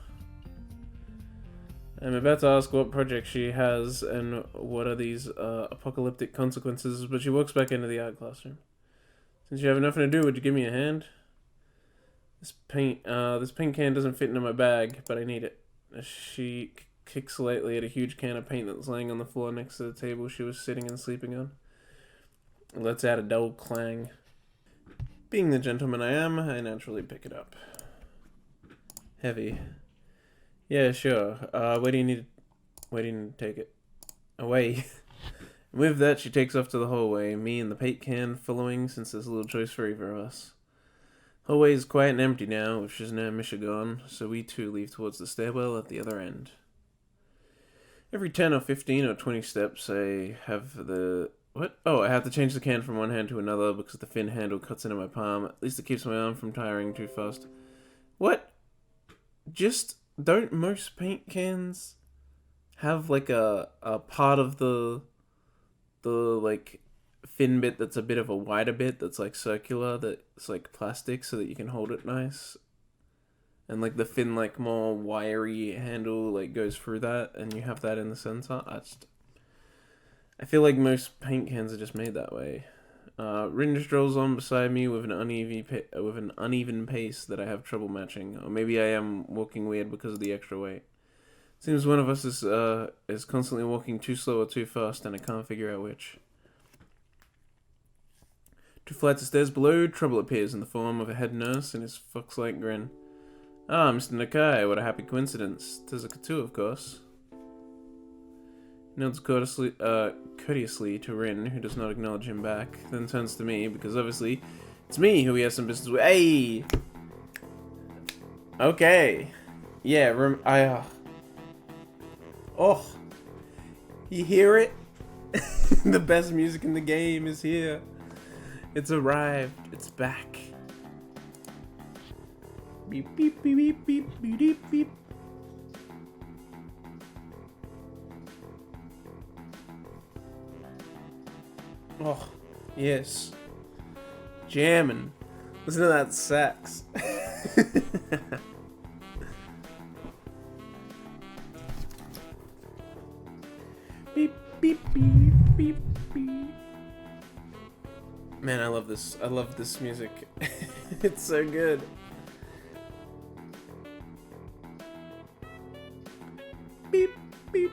I'm about to ask what project she has and what are these apocalyptic consequences, but she walks back into the art classroom. Since you have nothing to do, would you give me a hand? This paint can doesn't fit into my bag, but I need it. She kicks lightly at a huge can of paint that's laying on the floor next to the table she was sitting and sleeping on. It lets out a dull clang. Being the gentleman I am, I naturally pick it up. Heavy. Yeah, sure. Where do you need to take it? Away. And with that, she takes off to the hallway, me and the paint can following since there's little choice for either of us. The hallway is quiet and empty now, with Shizuna and Misha gone, so we two leave towards the stairwell at the other end. Every 10 or 15 or 20 steps, I have the... What? Oh, I have to change the can from one hand to another because the thin handle cuts into my palm. At least it keeps my arm from tiring too fast. What? Just... Don't most paint cans have like a part of the like thin bit that's a bit of a wider bit that's like circular, that's like plastic so that you can hold it nice? And like the thin like more wiry handle like goes through that and you have that in the center. I feel like most paint cans are just made that way. Rin strolls on beside me with an uneven pace that I have trouble matching, or maybe I am walking weird because of the extra weight. Seems one of us is constantly walking too slow or too fast, and I can't figure out which. 2 flights of stairs below, trouble appears in the form of a head nurse and his fox-like grin. Ah, Mr. Nakai, what a happy coincidence. Tezuka too, of course. Nods courteously to Rin, who does not acknowledge him back, then turns to me, because obviously it's me who he has some business with. Hey! Okay. Yeah, oh! You hear it? The best music in the game is here. It's arrived. It's back. Beep, beep, beep, beep, beep, beep, beep, beep. Oh, yes. Jamming. Listen to that sax. Beep, beep, beep, beep, beep. Man, I love this. I love this music. It's so good. Beep, beep.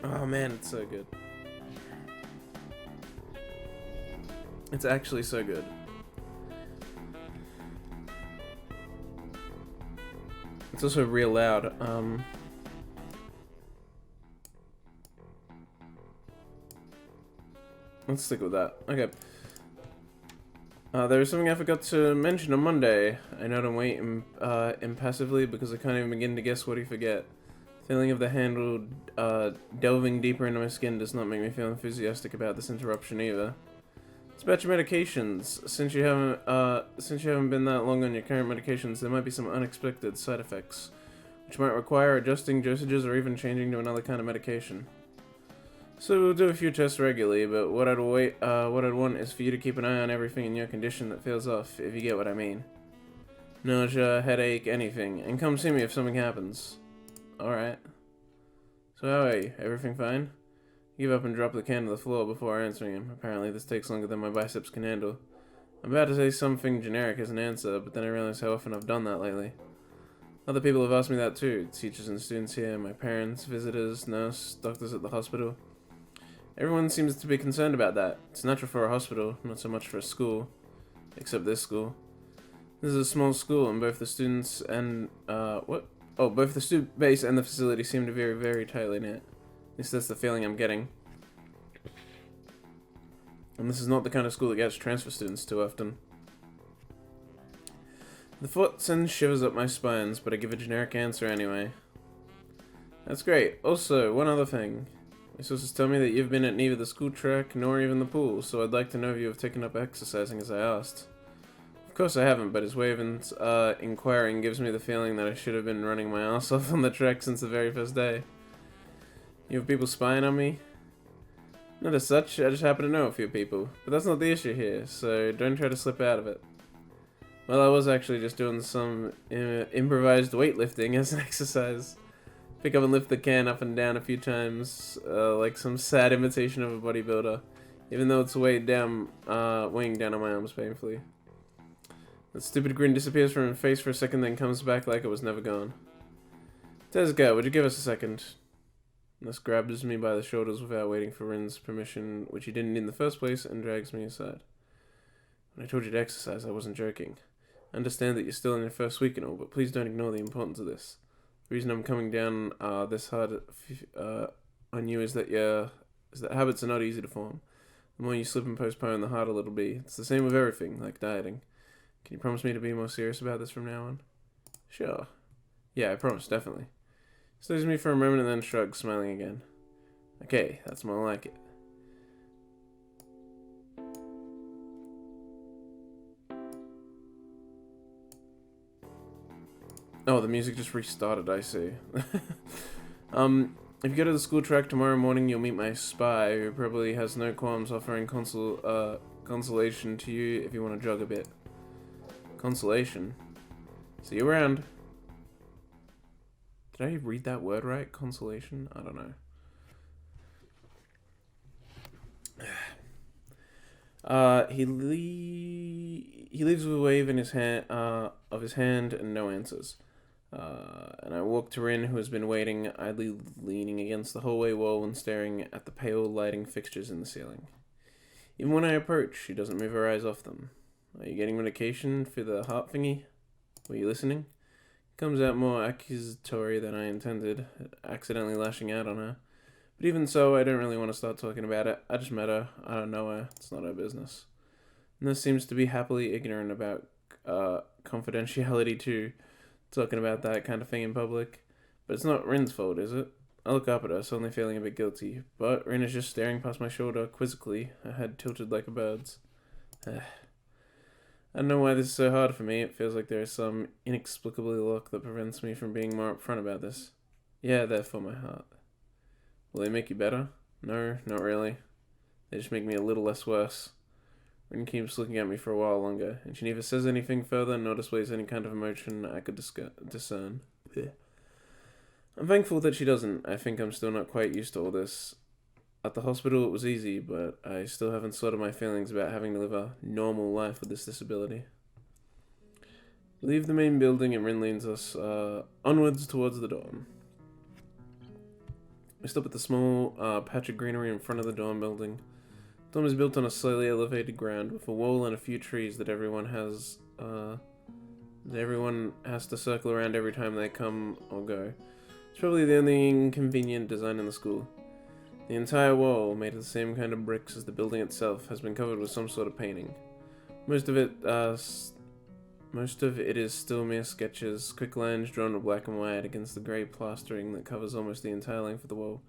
Oh man, it's so good. It's actually so good. It's also real loud. Let's stick with that. Okay. There was something I forgot to mention on Monday. I nod and wait impassively because I can't even begin to guess what he forget. Feeling of the handle delving deeper into my skin does not make me feel enthusiastic about this interruption either. It's about your medications. Since you haven't been that long on your current medications, there might be some unexpected side effects, which might require adjusting dosages or even changing to another kind of medication. So we'll do a few tests regularly, but what I'd want is for you to keep an eye on everything in your condition that feels off, if you get what I mean. Nausea, headache, anything, and come see me if something happens. Alright. So how are you? Everything fine? I give up and drop the can to the floor before answering him. Apparently this takes longer than my biceps can handle. I'm about to say something generic as an answer, but then I realize how often I've done that lately. Other people have asked me that too. Teachers and students here, my parents, visitors, nurse, doctors at the hospital. Everyone seems to be concerned about that. It's natural for a hospital, not so much for a school. Except this school. This is a small school, and both the students and, both the student base and the facility seem to be very, very tightly knit. At least that's the feeling I'm getting. And this is not the kind of school that gets transfer students too often. The thought sends shivers up my spines, but I give a generic answer anyway. That's great. Also, one other thing. Your sources tell me that you've been at neither the school track nor even the pool, so I'd like to know if you have taken up exercising as I asked. Of course I haven't, but his way of inquiring gives me the feeling that I should have been running my ass off on the track since the very first day. You have people spying on me? Not as such, I just happen to know a few people. But that's not the issue here, so don't try to slip out of it. Well, I was actually just doing some improvised weightlifting as an exercise. Pick up and lift the can up and down a few times, like some sad imitation of a bodybuilder, even though it's weighing down on my arms painfully. The stupid grin disappears from her face for a second, then comes back like it was never gone. Tezuka, would you give us a second? This grabs me by the shoulders without waiting for Rin's permission, which he didn't need in the first place, and drags me aside. When I told you to exercise, I wasn't joking. I understand that you're still in your first week and all, but please don't ignore the importance of this. The reason I'm coming down this hard on you is that habits are not easy to form. The more you slip and postpone, the harder it'll be. It's the same with everything, like dieting. Can you promise me to be more serious about this from now on? Sure. Yeah, I promise, definitely. He stares at me for a moment and then shrugs, smiling again. Okay, that's more like it. Oh, the music just restarted, I see. If you go to the school track tomorrow morning, you'll meet my spy, who probably has no qualms offering consolation to you if you want to jog a bit. Consolation? See you around. Did I read that word right? Consolation? I don't know. He leaves with a wave in his hand, of his hand and no answers. And I walk to Rin, who has been waiting, idly leaning against the hallway wall and staring at the pale lighting fixtures in the ceiling. Even when I approach, she doesn't move her eyes off them. Are you getting medication for the heart thingy? Were you listening? It comes out more accusatory than I intended, accidentally lashing out on her. But even so, I don't really want to start talking about it. I just met her. I don't know her. It's not her business. Nurse seems to be happily ignorant about confidentiality too, talking about that kind of thing in public. But it's not Rin's fault, is it? I look up at her, suddenly feeling a bit guilty, but Rin is just staring past my shoulder quizzically, her head tilted like a bird's. I don't know why this is so hard for me. It feels like there is some inexplicable lock that prevents me from being more upfront about this. Yeah, they're for my heart. Will they make you better? No, not really. They just make me a little less worse. Rin keeps looking at me for a while longer, and she neither says anything further nor displays any kind of emotion I could discern. I'm thankful that she doesn't. I think I'm still not quite used to all this. At the hospital it was easy, but I still haven't sorted my feelings about having to live a normal life with this disability. We leave the main building and Rin leads us onwards towards the dorm. We stop at the small patch of greenery in front of the dorm building. The dorm is built on a slightly elevated ground with a wall and a few trees that everyone has to circle around every time they come or go. It's probably the only inconvenient design in the school. The entire wall, made of the same kind of bricks as the building itself, has been covered with some sort of painting. Most of it is still mere sketches, quick lines drawn with black and white against the grey plastering that covers almost the entire length of the wall.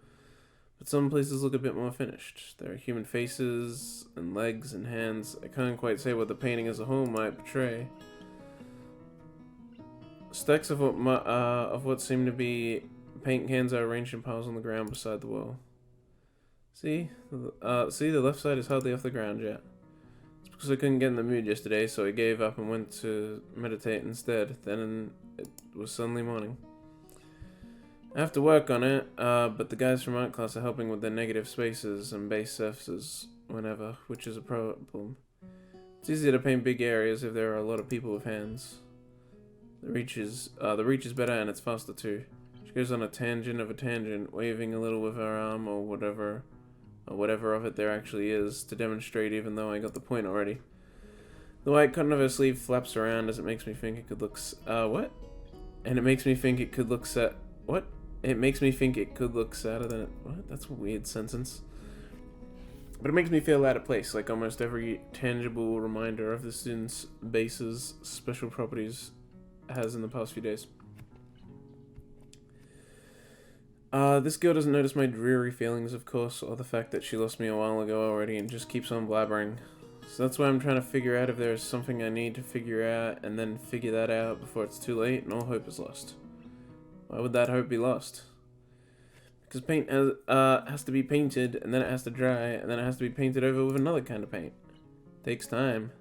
But some places look a bit more finished. There are human faces, and legs, and hands. I can't quite say what the painting as a whole might portray. Stacks of what seem to be paint cans are arranged in piles on the ground beside the wall. See, the left side is hardly off the ground yet. It's because I couldn't get in the mood yesterday, so I gave up and went to meditate instead. Then it was suddenly morning. I have to work on it, but the guys from art class are helping with their negative spaces and base surfaces whenever, which is a problem. It's easier to paint big areas if there are a lot of people with hands. The reach is better and it's faster too. She goes on a tangent of a tangent, waving a little with her arm or whatever of it there actually is, to demonstrate even though I got the point already. The white cotton of her sleeve flaps around as it makes me think it could look what? And it makes me think it could look what? It makes me think it could look sadder than it... What? That's a weird sentence. But it makes me feel out of place, like almost every tangible reminder of the student's base's special properties has in the past few days. This girl doesn't notice my dreary feelings, of course, or the fact that she lost me a while ago already and just keeps on blabbering. So that's why I'm trying to figure out if there's something I need to figure out, and then figure that out before it's too late and all hope is lost. Why would that hope be lost? Because paint has to be painted, and then it has to dry, and then it has to be painted over with another kind of paint. Takes time.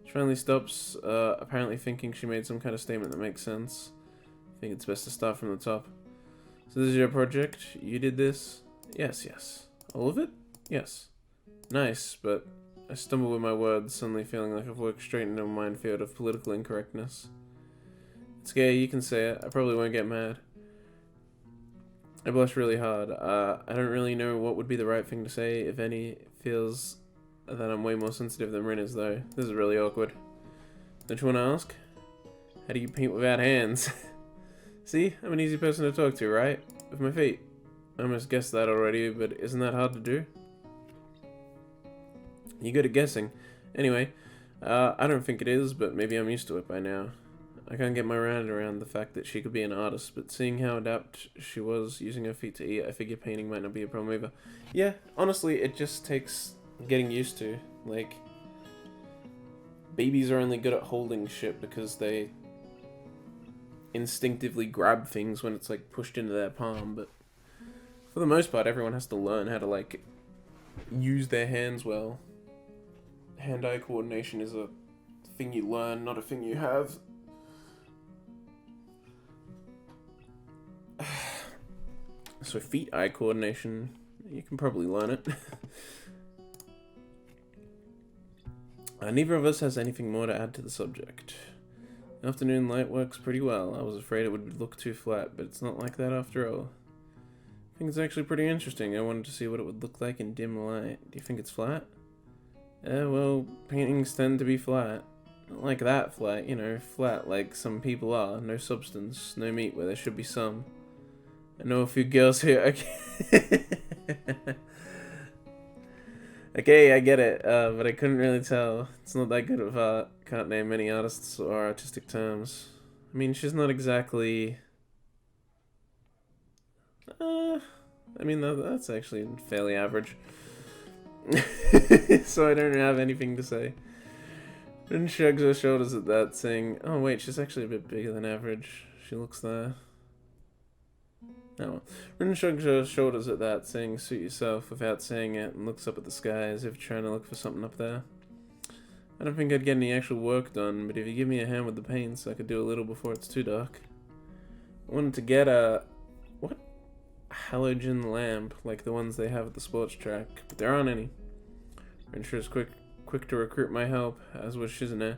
She finally stops, apparently thinking she made some kind of statement that makes sense. I think it's best to start from the top. So this is your project? You did this? Yes, yes. All of it? Yes. Nice, but I stumble with my words, suddenly feeling like I've worked straight into a minefield of political incorrectness. It's okay, you can say it. I probably won't get mad. I blush really hard. I don't really know what would be the right thing to say, if any. It feels that I'm way more sensitive than Rin is, though. This is really awkward. Don't you want to ask? How do you paint without hands? See? I'm an easy person to talk to, right? With my feet. I almost guessed that already, but isn't that hard to do? You're good at guessing. Anyway, I don't think it is, but maybe I'm used to it by now. I can't get my mind around the fact that she could be an artist, but seeing how adept she was using her feet to eat, I figure painting might not be a problem either. Yeah, honestly, it just takes getting used to. Like, babies are only good at holding shit because they instinctively grab things when it's, like, pushed into their palm, but for the most part, everyone has to learn how to, like, use their hands well. Hand-eye coordination is a thing you learn, not a thing you have. So feet-eye coordination, you can probably learn it. Neither of us has anything more to add to the subject. Afternoon light works pretty well. I was afraid it would look too flat, but it's not like that after all. I think it's actually pretty interesting. I wanted to see what it would look like in dim light. Do you think it's flat? Well, paintings tend to be flat. Not like that flat, you know, flat like some people are. No substance, no meat where there should be some. I know a few girls here. Okay, okay, I get it, but I couldn't really tell. It's not that good of art. Can't name many artists or artistic terms. I mean, she's not exactly... I mean, that's actually fairly average. So I don't have anything to say. Rin shrugs her shoulders at that, saying, oh wait, she's actually a bit bigger than average. She looks there. Oh. Rin shrugs her shoulders at that, saying, suit yourself, without saying it, and looks up at the sky as if trying to look for something up there. I don't think I'd get any actual work done, but if you give me a hand with the paints, I could do a little before it's too dark. I wanted to get a... what? Halogen lamp, like the ones they have at the sports track, but there aren't any. Rin sure is quick to recruit my help, as was Shizune. It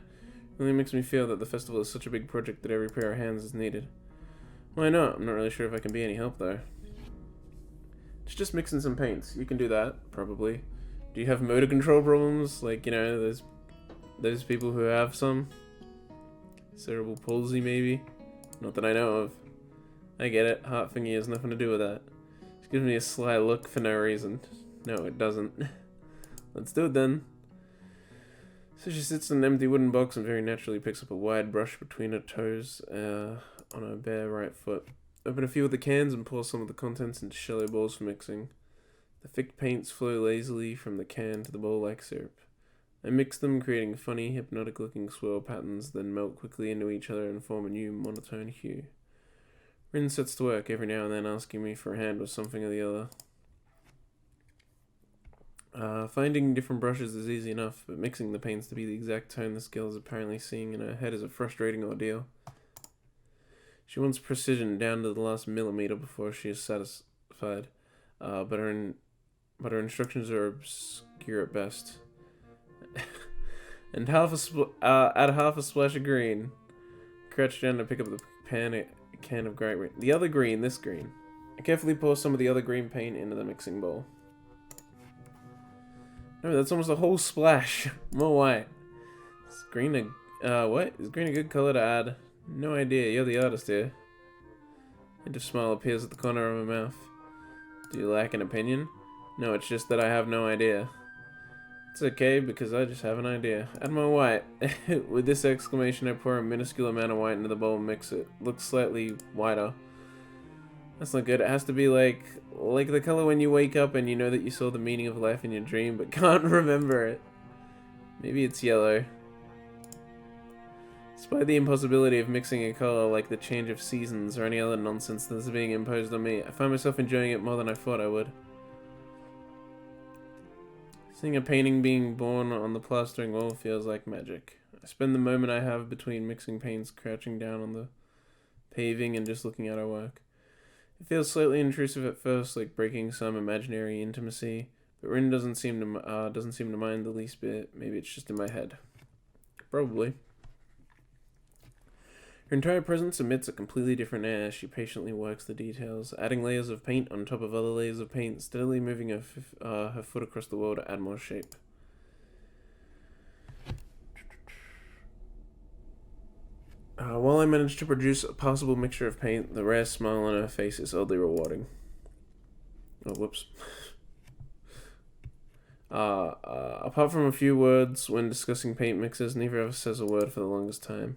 really makes me feel that the festival is such a big project that every pair of hands is needed. Why not? I'm not really sure if I can be any help, though. It's just mixing some paints. You can do that, probably. Do you have motor control problems? Like, you know, those people who have some? Cerebral palsy, maybe? Not that I know of. I get it. Heart thingy has nothing to do with that. She gives me a sly look for no reason. No, it doesn't. Let's do it, then. So she sits in an empty wooden box and very naturally picks up a wide brush between her toes on her bare right foot. Open a few of the cans and pour some of the contents into shallow bowls for mixing. The thick paints flow lazily from the can to the bowl like syrup. I mix them, creating funny, hypnotic-looking swirl patterns, then melt quickly into each other and form a new monotone hue. Rin sets to work every now and then, asking me for a hand with something or the other. Finding different brushes is easy enough, but mixing the paints to be the exact tone this girl is apparently seeing in her head is a frustrating ordeal. She wants precision down to the last millimeter before she is satisfied. But her instructions are obscure at best. And add half a splash of green. Crouch down to pick up the can of bright green. The other green, this green. I carefully pour some of the other green paint into the mixing bowl. No, that's almost a whole splash. More white. Is green what? Is green a good color to add? No idea. You're the artist here. A hint of smile appears at the corner of my mouth. Do you lack an opinion? No, it's just that I have no idea. It's okay, because I just have an idea. Add more white. With this exclamation, I pour a minuscule amount of white into the bowl and mix it. Looks slightly whiter. That's not good. It has to be like the color when you wake up and you know that you saw the meaning of life in your dream, but can't remember it. Maybe it's yellow. Despite the impossibility of mixing a color like the change of seasons or any other nonsense that's being imposed on me, I find myself enjoying it more than I thought I would. Seeing a painting being born on the plastering wall feels like magic. I spend the moment I have between mixing paints crouching down on the paving and just looking at our work. It feels slightly intrusive at first, like breaking some imaginary intimacy, but Rin doesn't seem to mind the least bit. Maybe it's just in my head. Probably. Her entire presence emits a completely different air as she patiently works the details, adding layers of paint on top of other layers of paint, steadily moving her foot across the wall to add more shape. While I manage to produce a passable mixture of paint, the rare smile on her face is oddly rewarding. Oh, whoops. Apart from a few words when discussing paint mixes, neither of us says a word for the longest time.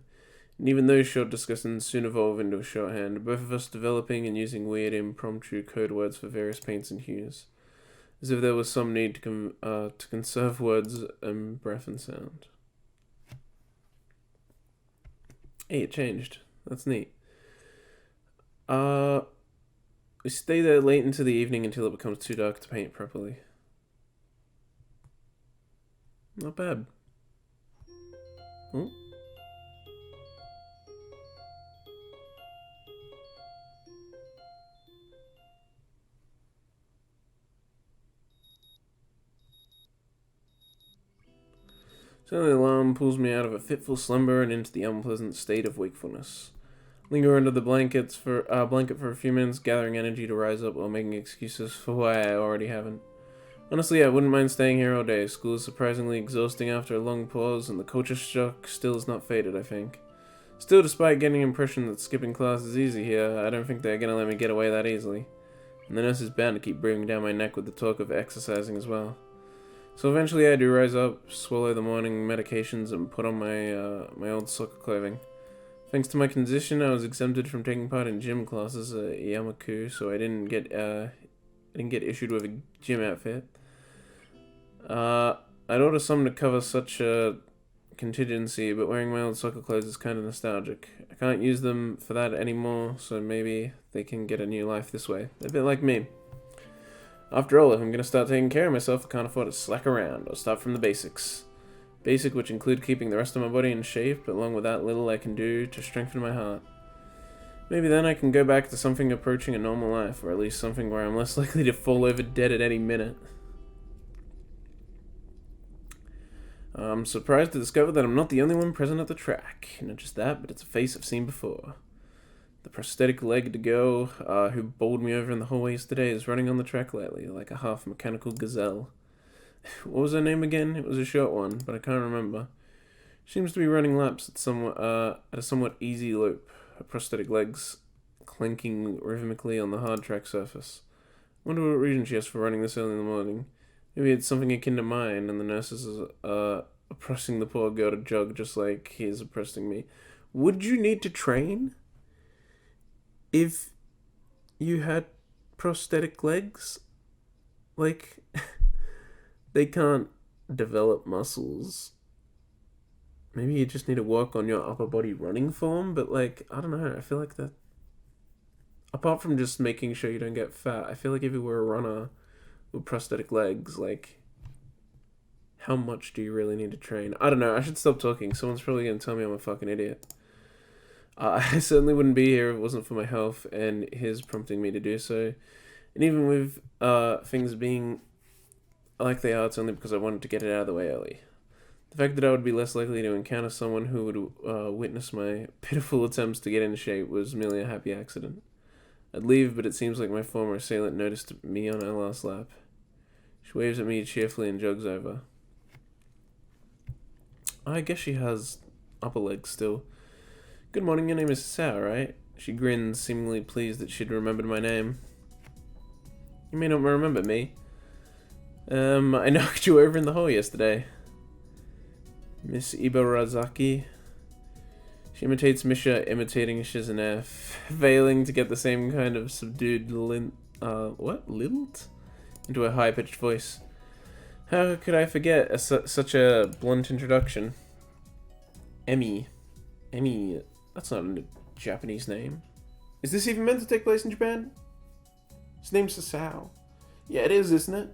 And even those short discussions soon evolve into a shorthand, both of us developing and using weird impromptu code words for various paints and hues, as if there was some need to conserve words and breath and sound. Hey, it changed. That's neat. We stay there late into the evening until it becomes too dark to paint properly. Not bad. Oh. Suddenly the alarm pulls me out of a fitful slumber and into the unpleasant state of wakefulness. Linger under the blanket for a few minutes, gathering energy to rise up while making excuses for why I already haven't. Honestly, I wouldn't mind staying here all day. School is surprisingly exhausting after a long pause, and the culture shock still has not faded, I think. Still, despite getting the impression that skipping class is easy here, I don't think they're gonna let me get away that easily. And the nurse is bound to keep breathing down my neck with the talk of exercising as well. So eventually I do rise up, swallow the morning medications, and put on my old soccer clothing. Thanks to my condition, I was exempted from taking part in gym classes at Yamaku, so I didn't get issued with a gym outfit. I'd order some to cover such a contingency, but wearing my old soccer clothes is kind of nostalgic. I can't use them for that anymore, so maybe they can get a new life this way. A bit like me. After all, if I'm going to start taking care of myself, I can't afford to slack around. I'll start from the basics. Basic, which include keeping the rest of my body in shape, but along with that little I can do to strengthen my heart. Maybe then I can go back to something approaching a normal life, or at least something where I'm less likely to fall over dead at any minute. I'm surprised to discover that I'm not the only one present at the track. Not just that, but it's a face I've seen before. The prosthetic-legged girl who bowled me over in the hallway yesterday is running on the track lately, like a half-mechanical gazelle. What was her name again? It was a short one, but I can't remember. She seems to be running laps at a somewhat easy lope, her prosthetic legs clanking rhythmically on the hard track surface. I wonder what reason she has for running this early in the morning. Maybe it's something akin to mine, and the nurses are oppressing the poor girl to jog just like he is oppressing me. Would you need to train if you had prosthetic legs? Like, they can't develop muscles. Maybe you just need to work on your upper body running form, but like, I don't know, I feel like that, apart from just making sure you don't get fat, I feel like if you were a runner with prosthetic legs, like, how much do you really need to train? I don't know, I should stop talking. Someone's probably gonna tell me I'm a fucking idiot. I certainly wouldn't be here if it wasn't for my health and his prompting me to do so. And even with things being like they are, it's only because I wanted to get it out of the way early. The fact that I would be less likely to encounter someone who would witness my pitiful attempts to get into shape was merely a happy accident. I'd leave, but it seems like my former assailant noticed me on our last lap. She waves at me cheerfully and jogs over. I guess she has upper legs still. Good morning, your name is Sao, right? She grins, seemingly pleased that she'd remembered my name. You may not remember me. I knocked you over in the hall yesterday. Miss Ibarazaki. She imitates Misha imitating Shizune, failing to get the same kind of subdued lilt into a high-pitched voice. How could I forget such a blunt introduction? Emi, that's not a Japanese name. Is this even meant to take place in Japan? His name's Sasao. Yeah, it is, isn't it?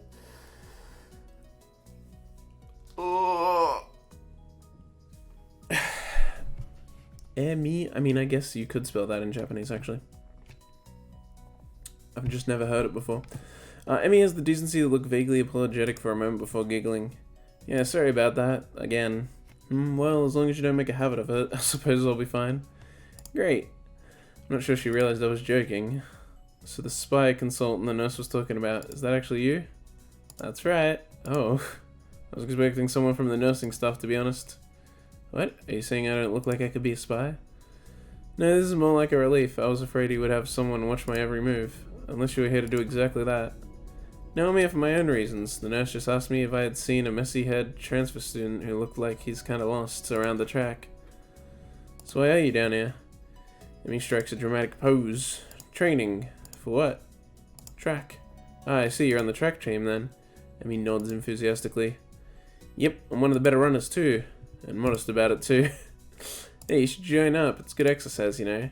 Oh. Emi? I mean, I guess you could spell that in Japanese, actually. I've just never heard it before. Emi has the decency to look vaguely apologetic for a moment before giggling. Yeah, sorry about that. Again. Well, as long as you don't make a habit of it, I suppose I'll be fine. Great. I'm not sure she realized I was joking. So the spy consultant the nurse was talking about, is that actually you? That's right. Oh. I was expecting someone from the nursing staff, to be honest. What? Are you saying I don't look like I could be a spy? No, this is more like a relief. I was afraid he would have someone watch my every move. Unless you were here to do exactly that. No, I'm here for my own reasons. The nurse just asked me if I had seen a messy-haired transfer student who looked like he's kinda lost around the track. So why are you down here? Emi strikes a dramatic pose. Training. For what? Track. Ah, I see, you're on the track team then. Emi nods enthusiastically. Yep, I'm one of the better runners too. And modest about it too. Hey, you should join up. It's good exercise, you know.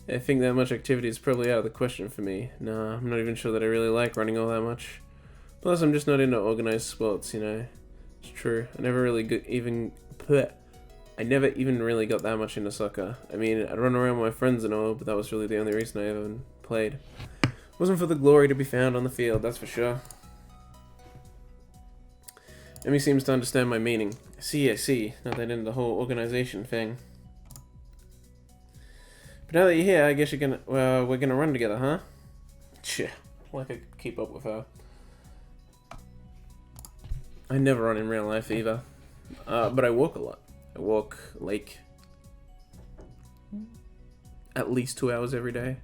I think that much activity is probably out of the question for me. Nah, I'm not even sure that I really like running all that much. Plus, I'm just not into organized sports, you know. It's true. I never even really got that much into soccer. I mean, I'd run around with my friends and all, but that was really the only reason I ever played. It wasn't for the glory to be found on the field, that's for sure. Emi seems to understand my meaning. I see. Not that into the whole organization thing. But now that you're here, I guess we're gonna run together, huh? Tch, like I could keep up with her. I never run in real life either. But I walk a lot. I walk, like, at least 2 hours every day.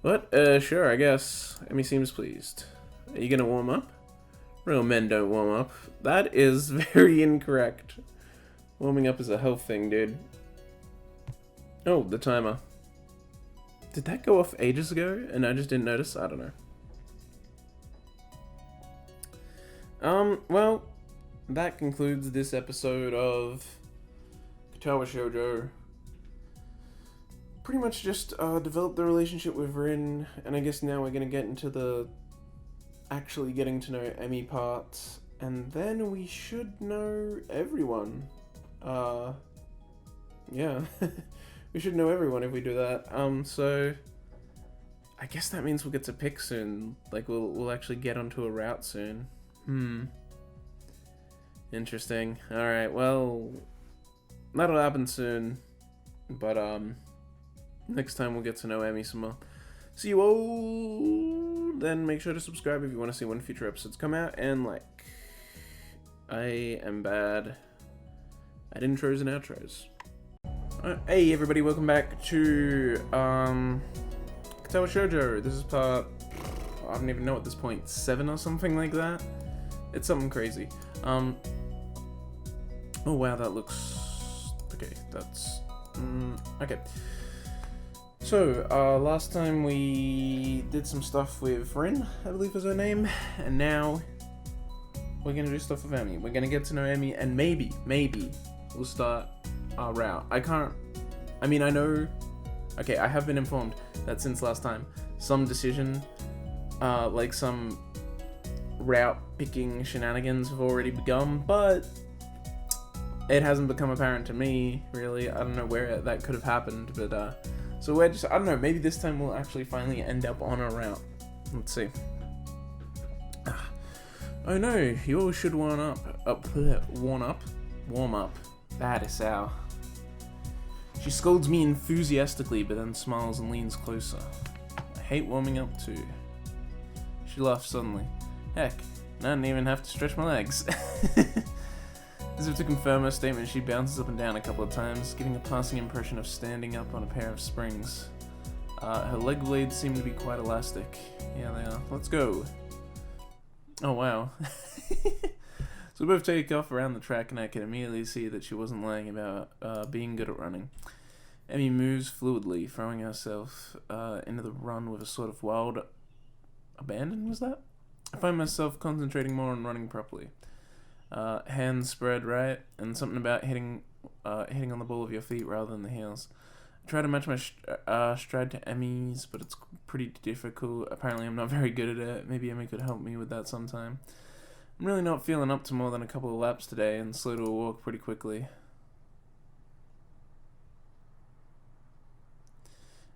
What? Sure, I guess. Emi seems pleased. Are you gonna warm up? Real men don't warm up. That is very incorrect. Warming up is a health thing, dude. Oh, the timer. Did that go off ages ago and I just didn't notice? I don't know. Well, that concludes this episode of Katawa Shoujo. Pretty much just developed the relationship with Rin, and I guess now we're gonna get into the actually getting to know Emi part, and then we should know everyone. Yeah. We should know everyone if we do that. So I guess that means we'll get to pick soon. Like we'll actually get onto a route soon. Interesting. Alright, well, that'll happen soon. But next time we'll get to know Emi some more. See you all. Then make sure to subscribe if you want to see when future episodes come out, and like, I am bad at intros and outros. Hey everybody, welcome back to Katawa Shoujo. This is part, I don't even know at this point, 7 or something like that. It's something crazy. Oh wow, that looks okay. That's okay. So last time we did some stuff with Rin, I believe was her name, and now we're gonna do stuff with Emi. We're gonna get to know Emi, and maybe we'll start our route. I know, okay, I have been informed that since last time, some decision, like some route picking shenanigans have already begun, but it hasn't become apparent to me, really. I don't know where that could have happened, but, so we're just, I don't know, maybe this time we'll actually finally end up on a route. Let's see. Oh no, you all should warm up. That is how. She scolds me enthusiastically, but then smiles and leans closer. I hate warming up too. She laughs suddenly. Heck, I don't even have to stretch my legs. As if to confirm her statement, she bounces up and down a couple of times, giving a passing impression of standing up on a pair of springs. Her leg blades seem to be quite elastic. Yeah, they are. Let's go. Oh, wow. So we both take off around the track, and I can immediately see that she wasn't lying about being good at running. Emmy moves fluidly, throwing herself into the run with a sort of wild abandon, was that? I find myself concentrating more on running properly. Hands spread right, and something about hitting on the ball of your feet rather than the heels. I try to match my stride to Emmy's, but it's pretty difficult. Apparently I'm not very good at it. Maybe Emmy could help me with that sometime. I'm really not feeling up to more than a couple of laps today, and slow to a walk pretty quickly.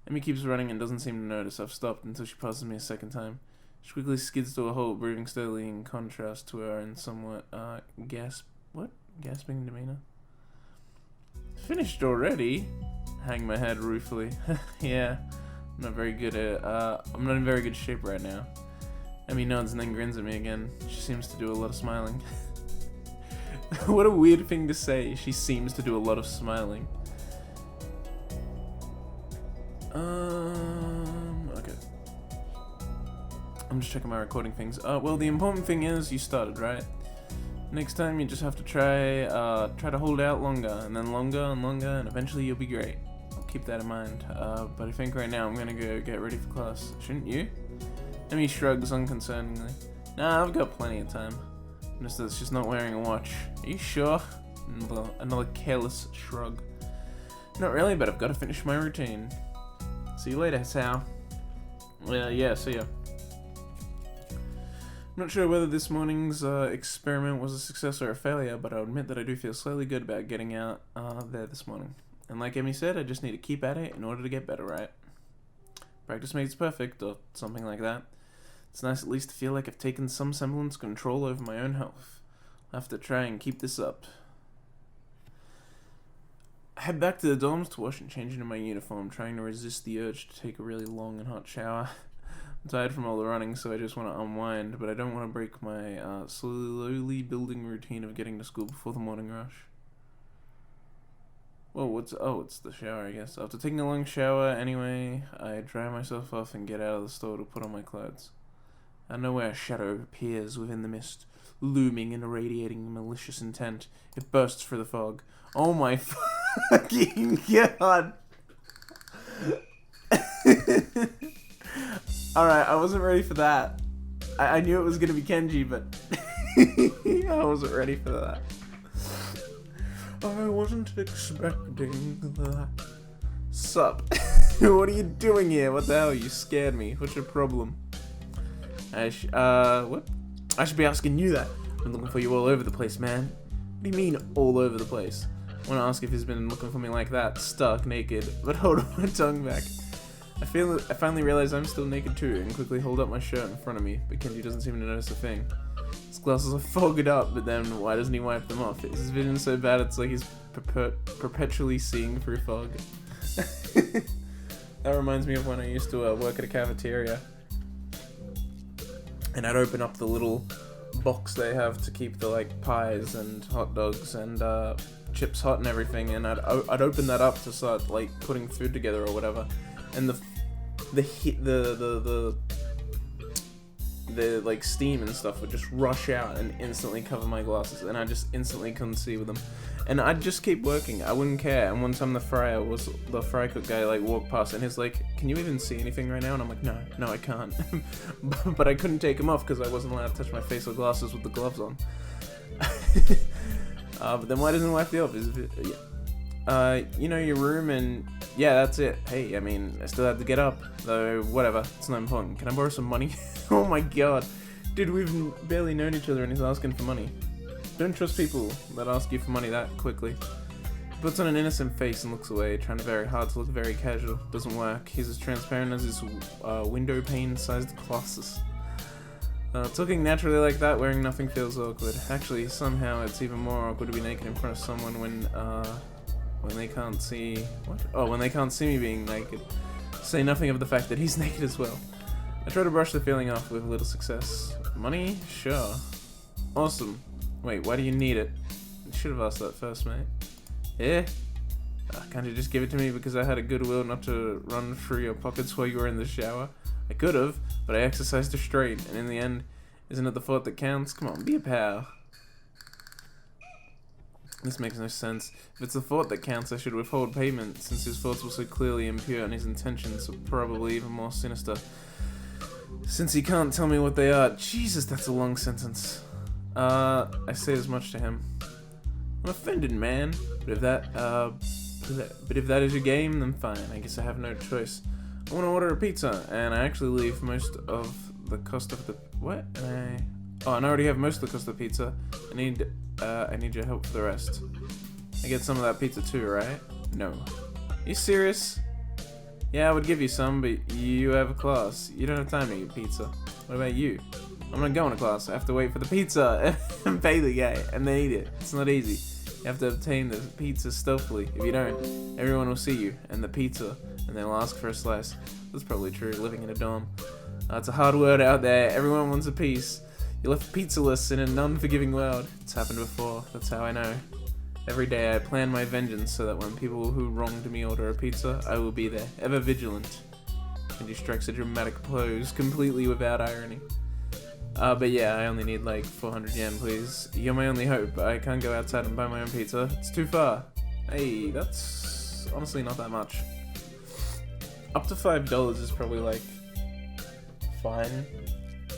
Emmy keeps running and doesn't seem to notice I've stopped until she passes me a second time. She quickly skids to a halt, breathing steadily in contrast to her in somewhat gasping demeanor. Finished already? Hang my head ruefully. Yeah, I'm not in very good shape right now. Emmy nods and then grins at me again. She seems to do a lot of smiling. What a weird thing to say. She seems to do a lot of smiling. Okay. I'm just checking my recording things. Well, the important thing is you started, right? Next time you just have to try to hold out longer, and then longer, and eventually you'll be great. I'll keep that in mind. But I think right now I'm gonna go get ready for class. Shouldn't you? Emmy shrugs unconcerningly. Nah, I've got plenty of time. Notice that she's not wearing a watch. Are you sure? Another careless shrug. Not really, but I've got to finish my routine. See you later, Sal. Yeah, see ya. I'm not sure whether this morning's experiment was a success or a failure, but I'll admit that I do feel slightly good about getting out there this morning. And like Emmy said, I just need to keep at it in order to get better, right? Practice makes perfect, or something like that. It's nice at least to feel like I've taken some semblance of control over my own health. I'll have to try and keep this up. I head back to the dorms to wash and change into my uniform, trying to resist the urge to take a really long and hot shower. I'm tired from all the running, so I just want to unwind, but I don't want to break my slowly building routine of getting to school before the morning rush. Whoa, it's the shower, I guess. After taking a long shower, anyway, I dry myself off and get out of the store to put on my clothes. Out of nowhere, a shadow appears within the mist, looming and irradiating malicious intent. It bursts through the fog. Oh my fucking god! Alright, I wasn't ready for that. I knew it was gonna be Kenji, but I wasn't ready for that. I wasn't expecting that. Sup? What are you doing here? What the hell? You scared me. What's your problem? What? I should be asking you that. I've been looking for you all over the place, man. What do you mean, all over the place? I want to ask if he's been looking for me like that, stark naked, but hold on my tongue back. I finally realize I'm still naked too, and quickly hold up my shirt in front of me, but Kenji doesn't seem to notice a thing. His glasses are fogged up, but then why doesn't he wipe them off? Is his vision so bad it's like he's perpetually seeing through fog? That reminds me of when I used to work at a cafeteria, and I'd open up the little box they have to keep the like pies and hot dogs and chips hot and everything, and I'd open that up to start like putting food together or whatever, and the like steam and stuff would just rush out and instantly cover my glasses, and I just instantly couldn't see with them, and I'd just keep working. I wouldn't care. And one time the fry cook guy like walked past, and he's like, "Can you even see anything right now?" And I'm like, "No, I can't." But I couldn't take them off because I wasn't allowed to touch my face or glasses with the gloves on. But then why doesn't he wipe the off? You know, your room, and yeah, that's it. Hey, I mean, I still have to get up, though, whatever, it's not important. Can I borrow some money? Oh my god. Dude, we've barely known each other and he's asking for money. Don't trust people that ask you for money that quickly. He puts on an innocent face and looks away, trying very hard to look very casual. Doesn't work. He's as transparent as his window pane-sized glasses. Talking naturally like that, wearing nothing feels awkward. Actually, somehow it's even more awkward to be naked in front of someone when they can't see... What? Oh, when they can't see me being naked. Say nothing of the fact that he's naked as well. I try to brush the feeling off with little success. Money? Sure. Awesome. Wait, why do you need it? I should have asked that first, mate. Yeah? Can't you just give it to me because I had a goodwill not to run through your pockets while you were in the shower? I could have, but I exercised restraint, and in the end, isn't it the thought that counts? Come on, be a pal. This makes no sense. If it's the thought that counts, I should withhold payment, since his thoughts were so clearly impure and his intentions are probably even more sinister. Since he can't tell me what they are. Jesus, that's a long sentence. I say as much to him. I'm offended, man. But if that is your game, then fine. I guess I have no choice. I want to order a pizza, and I actually leave most of the cost of the... What? And I already have most of the cost of the pizza. I need your help for the rest. I get some of that pizza too, right? No. You serious? Yeah, I would give you some, but you have a class. You don't have time to eat pizza. What about you? I'm not going to class. I have to wait for the pizza and pay the guy, and then eat it. It's not easy. You have to obtain the pizza stealthily. If you don't, everyone will see you and the pizza, and they'll ask for a slice. That's probably true, living in a dorm. It's a hard word out there. Everyone wants a piece. You're left pizzaless in an unforgiving world. It's happened before. That's how I know. Every day I plan my vengeance so that when people who wronged me order a pizza, I will be there, ever vigilant. And he strikes a dramatic pose, completely without irony. But yeah, I only need like 400 yen, please. You're my only hope. I can't go outside and buy my own pizza. It's too far. Hey, that's honestly not that much. Up to $5 is probably like fine.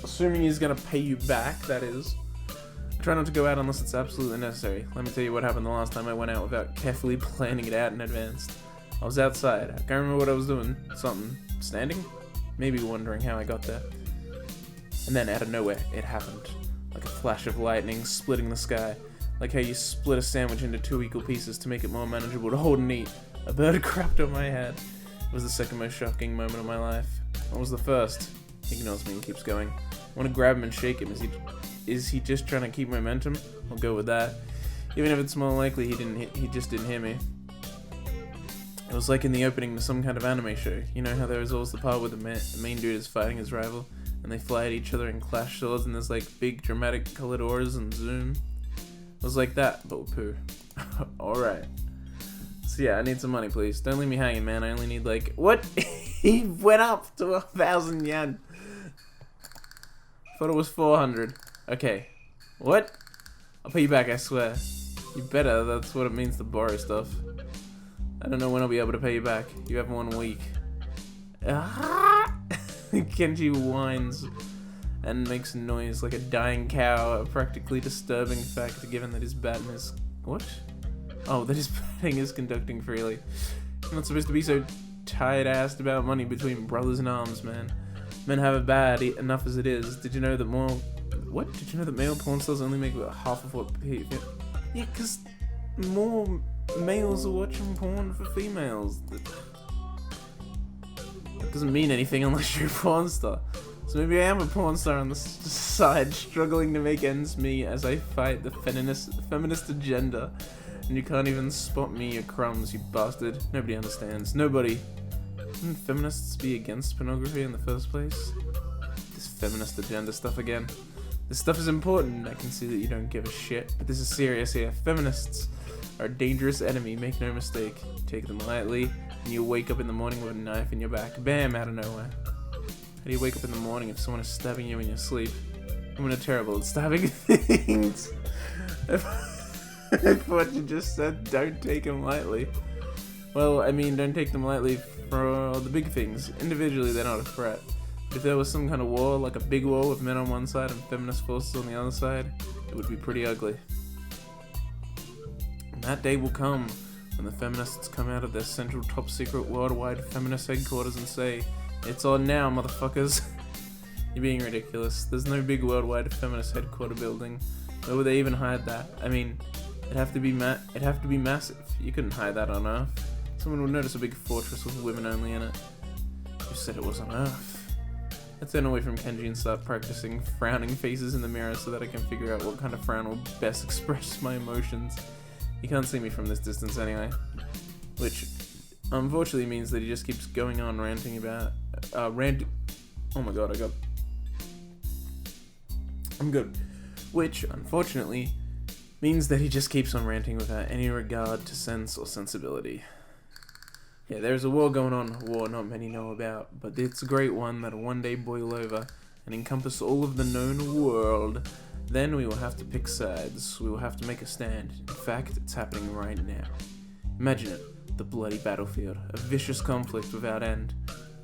Assuming he's gonna pay you back, that is. Try not to go out unless it's absolutely necessary. Let me tell you what happened the last time I went out without carefully planning it out in advance. I was outside. I can't remember what I was doing. Something. Standing? Maybe wondering how I got there. And then out of nowhere, it happened. Like a flash of lightning splitting the sky. Like how you split a sandwich into 2 equal pieces to make it more manageable to hold and eat. A bird crapped on my head. It was the second most shocking moment of my life. What was the first? He ignores me and keeps going. I want to grab him and shake him. Is he just trying to keep momentum? I'll go with that. Even if it's more likely he just didn't hear me. It was like in the opening to some kind of anime show. You know how there is always the part where the main dude is fighting his rival, and they fly at each other and clash swords, and there's like big dramatic colored auras and zoom. It was like that, but with poo. Alright. So yeah, I need some money, please. Don't leave me hanging, man. I only need like... What? He went up to 1,000 yen. Thought it was 400. Okay. What? I'll pay you back, I swear. You better, that's what it means to borrow stuff. I don't know when I'll be able to pay you back. You have 1 week. Kenji whines and makes a noise like a dying cow, a practically disturbing fact given that his batting is... What? Oh, that his batting is conducting freely. I'm not supposed to be so tight-assed about money between brothers in arms, man. Men have it bad enough as it is. Did you know that more... What? Did you know that male porn stars only make about half of what... Yeah, because more males are watching porn for females. That doesn't mean anything unless you're a porn star. So maybe I am a porn star on the side, struggling to make ends meet as I fight the feminist agenda. And you can't even spot me, you crumbs, you bastard. Nobody understands. Nobody. Wouldn't feminists be against pornography in the first place? This feminist agenda stuff again. This stuff is important. I can see that you don't give a shit, but this is serious here. Feminists are a dangerous enemy, make no mistake. Take them lightly, and you wake up in the morning with a knife in your back. Bam, out of nowhere. How do you wake up in the morning if someone is stabbing you in your sleep? Women are terrible at stabbing things. If what you just said, don't take them lightly. Well, I mean, don't take them lightly for the big things. Individually, they're not a threat. But if there was some kind of war, like a big war with men on one side and feminist forces on the other side, it would be pretty ugly. And that day will come when the feminists come out of their central top secret worldwide feminist headquarters and say, "It's on now, motherfuckers." You're being ridiculous. There's no big worldwide feminist headquarter building. Where would they even hide that? I mean, it'd have to be massive. You couldn't hide that on Earth. Someone would notice a big fortress with women only in it. You said it was on Earth. I turn away from Kenji and start practicing frowning faces in the mirror so that I can figure out what kind of frown will best express my emotions. He can't see me from this distance anyway. Which, unfortunately means that he just keeps going on ranting about... oh my god, I'm good. Which, unfortunately, means that he just keeps on ranting without any regard to sense or sensibility. Yeah, there's a war going on, a war not many know about, but it's a great one that'll one day boil over and encompass all of the known world. Then we will have to pick sides. We will have to make a stand. In fact, it's happening right now. Imagine it, the bloody battlefield, a vicious conflict without end.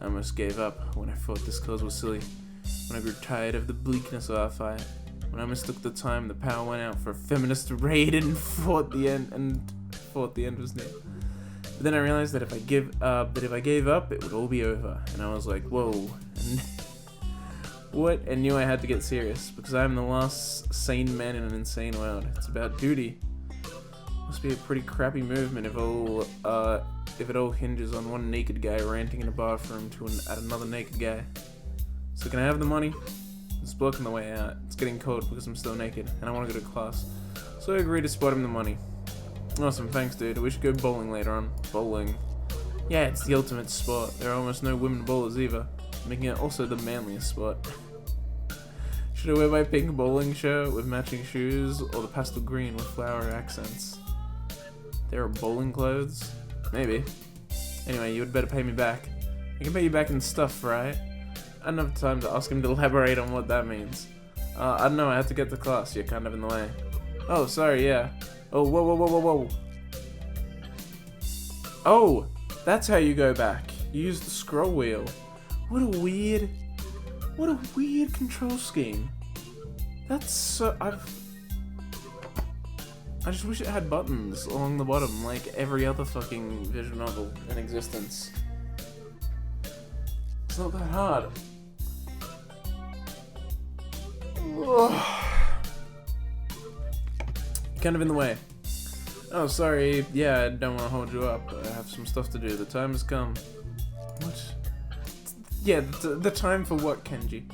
I almost gave up when I thought this cause was silly, when I grew tired of the bleakness of our fight, when I mistook the time the power went out for a feminist raid and thought the end was near. But then I realized that if I gave up, it would all be over. And I was like, whoa. And what? And knew I had to get serious, because I am the last sane man in an insane world. It's about duty. Must be a pretty crappy movement if it all hinges on one naked guy ranting in a bathroom at another naked guy. So can I have the money? It's blocking the way out. It's getting cold because I'm still naked, and I want to go to class. So I agree to spot him the money. Awesome, thanks dude. We should go bowling later on. Bowling. Yeah, it's the ultimate sport. There are almost no women bowlers either, making it also the manliest sport. Should I wear my pink bowling shirt with matching shoes, or the pastel green with flower accents? There are bowling clothes? Maybe. Anyway, you would better pay me back. I can pay you back in stuff, right? I don't have time to ask him to elaborate on what that means. I don't know, I have to get to class. You're kind of in the way. Oh, sorry, yeah. Oh, whoa. Oh, that's how you go back. You use the scroll wheel. What a weird control scheme. That's so... I just wish it had buttons along the bottom, like every other fucking visual novel in existence. It's not that hard. Ugh. Kind of in the way. Oh, sorry. Yeah, I don't want to hold you up. I have some stuff to do. The time has come. What? Yeah, the time for what, Kenji?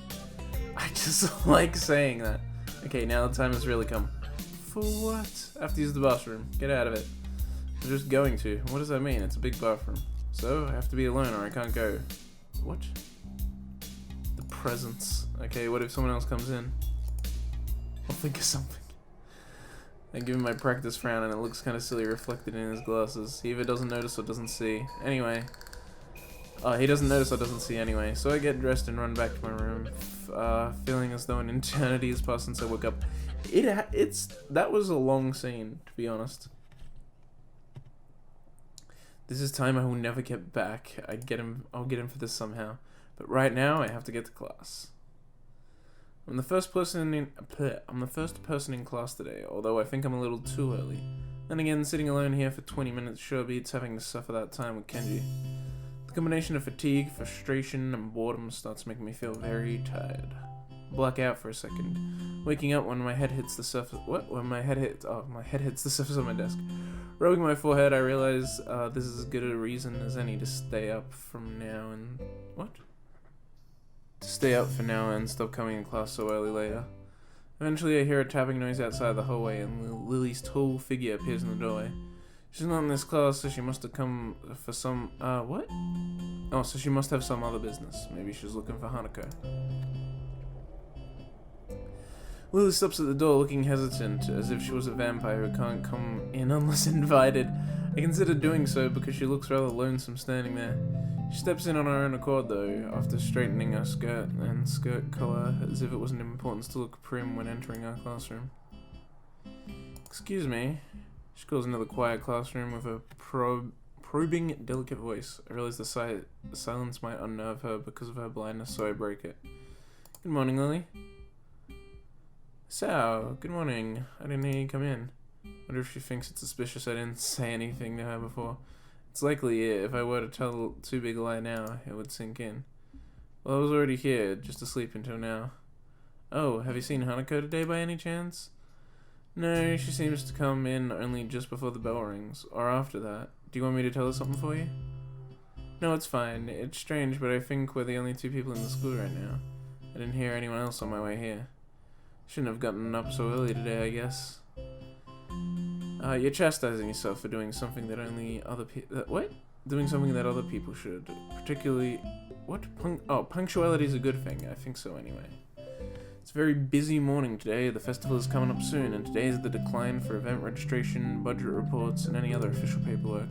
I just like saying that. Okay, now the time has really come. For what? I have to use the bathroom. Get out of it. I'm just going to. What does that mean? It's a big bathroom. So, I have to be alone or I can't go. What? The presence. Okay, what if someone else comes in? I'll think of something. I give him my practice frown and it looks kind of silly reflected in his glasses. He either doesn't notice or doesn't see. Anyway. Oh, he doesn't notice or doesn't see anyway. So I get dressed and run back to my room, feeling as though an eternity has passed since I woke up. That was a long scene, to be honest. This is time I will never get back. I'll get him for this somehow. But right now, I have to get to class. I'm the first person in class today, although I think I'm a little too early. Then again, sitting alone here for 20 minutes sure beats having to suffer that time with Kenji. The combination of fatigue, frustration, and boredom starts making me feel very tired. Black out for a second, waking up when my head hits the surface. My head hits the surface of my desk. Rubbing my forehead, I realize this is as good a reason as any to stay up from now and to stay up for now and stop coming in class so early later. Eventually, I hear a tapping noise outside the hallway, and Lily's tall figure appears in the doorway. She's not in this class, so she must have come for some. What? Oh, so she must have some other business. Maybe she's looking for Hanako. Lily stops at the door looking hesitant, as if she was a vampire who can't come in unless invited. I consider doing so because she looks rather lonesome standing there. She steps in on her own accord though, after straightening her skirt and skirt collar, as if it wasn't important to look prim when entering our classroom. Excuse me. She calls into the quiet classroom with a probing, delicate voice. I realize the silence might unnerve her because of her blindness, so I break it. Good morning, Lily. So, good morning. I didn't hear you come in. Wonder if she thinks it's suspicious I didn't say anything to her before. It's likely if I were to tell too big a lie now, it would sink in. Well, I was already here, just asleep until now. Oh, have you seen Hanako today by any chance? No, she seems to come in only just before the bell rings, or after that. Do you want me to tell her something for you? No, it's fine. It's strange, but I think we're the only two people in the school right now. I didn't hear anyone else on my way here. Shouldn't have gotten up so early today, I guess. You're chastising yourself for doing something that only other people... what? Doing something that other people should. Particularly... what? Punctuality is a good thing. I think so anyway. It's a very busy morning today. The festival is coming up soon, and today is the decline for event registration, budget reports, and any other official paperwork.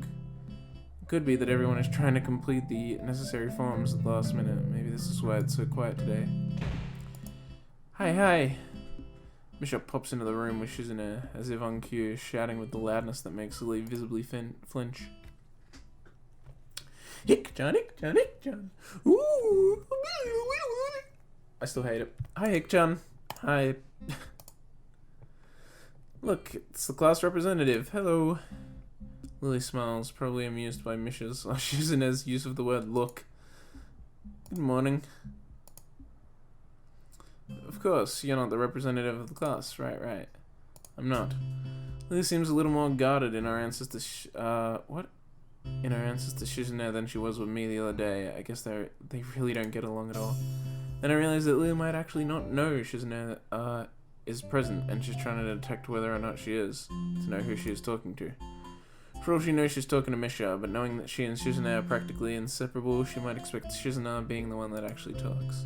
It could be that everyone is trying to complete the necessary forms at the last minute. Maybe this is why it's so quiet today. Hi. Bishop pops into the room with Shizune, as if on cue, shouting with the loudness that makes Lily visibly flinch. Hick-chan. Ooh. I still hate it. Hi, Hick-chan. Hi. Look, it's the class representative. Hello. Lily smiles, probably amused by Shizune's use of the word look. Good morning. Of course, you're not the representative of the class. Right. I'm not. Lily seems a little more guarded in her answers to Shizune than she was with me the other day. I guess they really don't get along at all. Then I realized that Lily might actually not know Shizune is present, and she's trying to detect whether or not she is, to know who she is talking to. For all she knows, she's talking to Misha, but knowing that she and Shizune are practically inseparable, she might expect Shizune being the one that actually talks.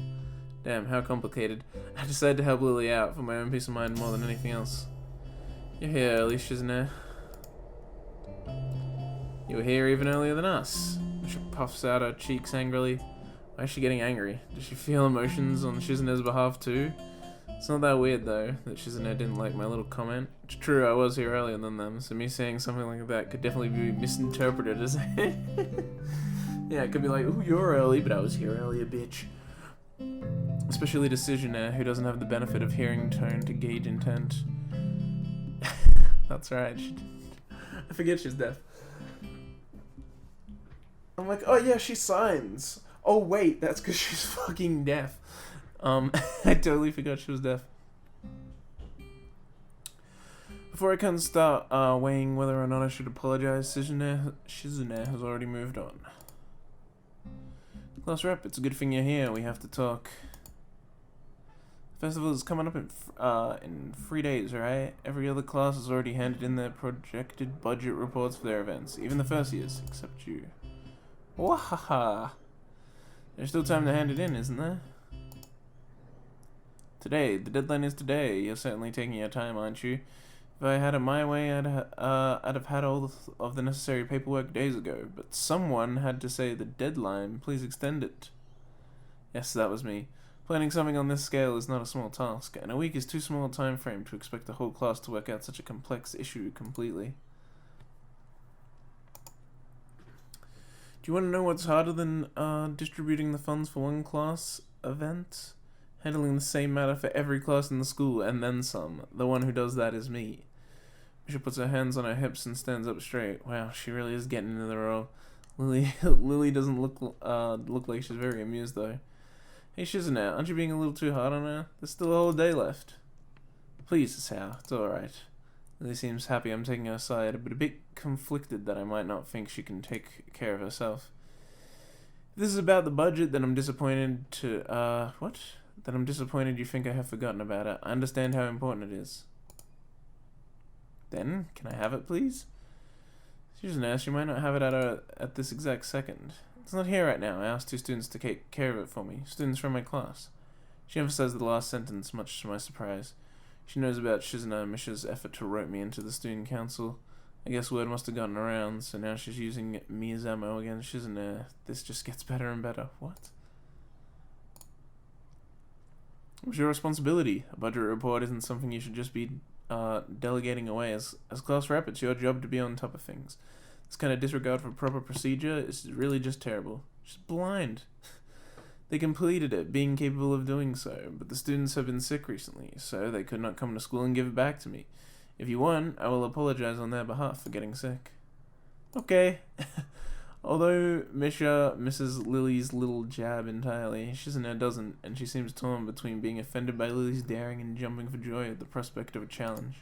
Damn, how complicated. I decided to help Lily out for my own peace of mind more than anything else. You're here early, Shizune. You were here even earlier than us. Misha puffs out her cheeks angrily. Why is she getting angry? Does she feel emotions on Shizune's behalf too? It's not that weird though, that Shizune didn't like my little comment. It's true, I was here earlier than them, so me saying something like that could definitely be misinterpreted as yeah, it could be like, ooh, you're early, but I was here earlier, bitch. Especially to Shizune, who doesn't have the benefit of hearing tone to gauge intent. That's right, I forget she's deaf. I'm like, oh yeah, she signs. Oh wait, that's because she's fucking deaf. I totally forgot she was deaf. Before I can start weighing whether or not I should apologize, Shizune has already moved on. Class rep, it's a good thing you're here. We have to talk. The festival is coming up in 3 days, right? Every other class has already handed in their projected budget reports for their events, even the first years, except you. Wahaha! There's still time to hand it in, isn't there? Today. The deadline is today. You're certainly taking your time, aren't you? If I had it my way, I'd have had all of the necessary paperwork days ago. But someone had to say the deadline. Please extend it. Yes, that was me. Planning something on this scale is not a small task, and a week is too small a time frame to expect the whole class to work out such a complex issue completely. Do you want to know what's harder than distributing the funds for one class event? Handling the same matter for every class in the school, and then some. The one who does that is me. Misha puts her hands on her hips and stands up straight. Wow, she really is getting into the role. Lily doesn't look like she's very amused though. Hey Shizune, aren't you being a little too hard on her? There's still a whole day left. Please, Sao, it's alright. Lily seems happy I'm taking her side, but a bit conflicted that I might not think she can take care of herself. If this is about the budget, then I'm disappointed to, what? That I'm disappointed you think I have forgotten about it. I understand how important it is. Then, can I have it, please? Shizune, she might not have it at this exact second. It's not here right now. I asked 2 students to take care of it for me. Students from my class. She emphasized the last sentence, much to my surprise. She knows about Shizune and Misha's effort to rope me into the student council. I guess word must have gotten around, so now she's using me as ammo against Shizune. This just gets better and better. What? It was your responsibility. A budget report isn't something you should just be delegating away. As class rep, it's your job to be on top of things. This kind of disregard for proper procedure is really just terrible. She's blind. They completed it, being capable of doing so, but the students have been sick recently, so they could not come to school and give it back to me. If you want, I will apologize on their behalf for getting sick. Okay. Although Misha misses Lily's little jab entirely, Shizune doesn't, and she seems torn between being offended by Lily's daring and jumping for joy at the prospect of a challenge.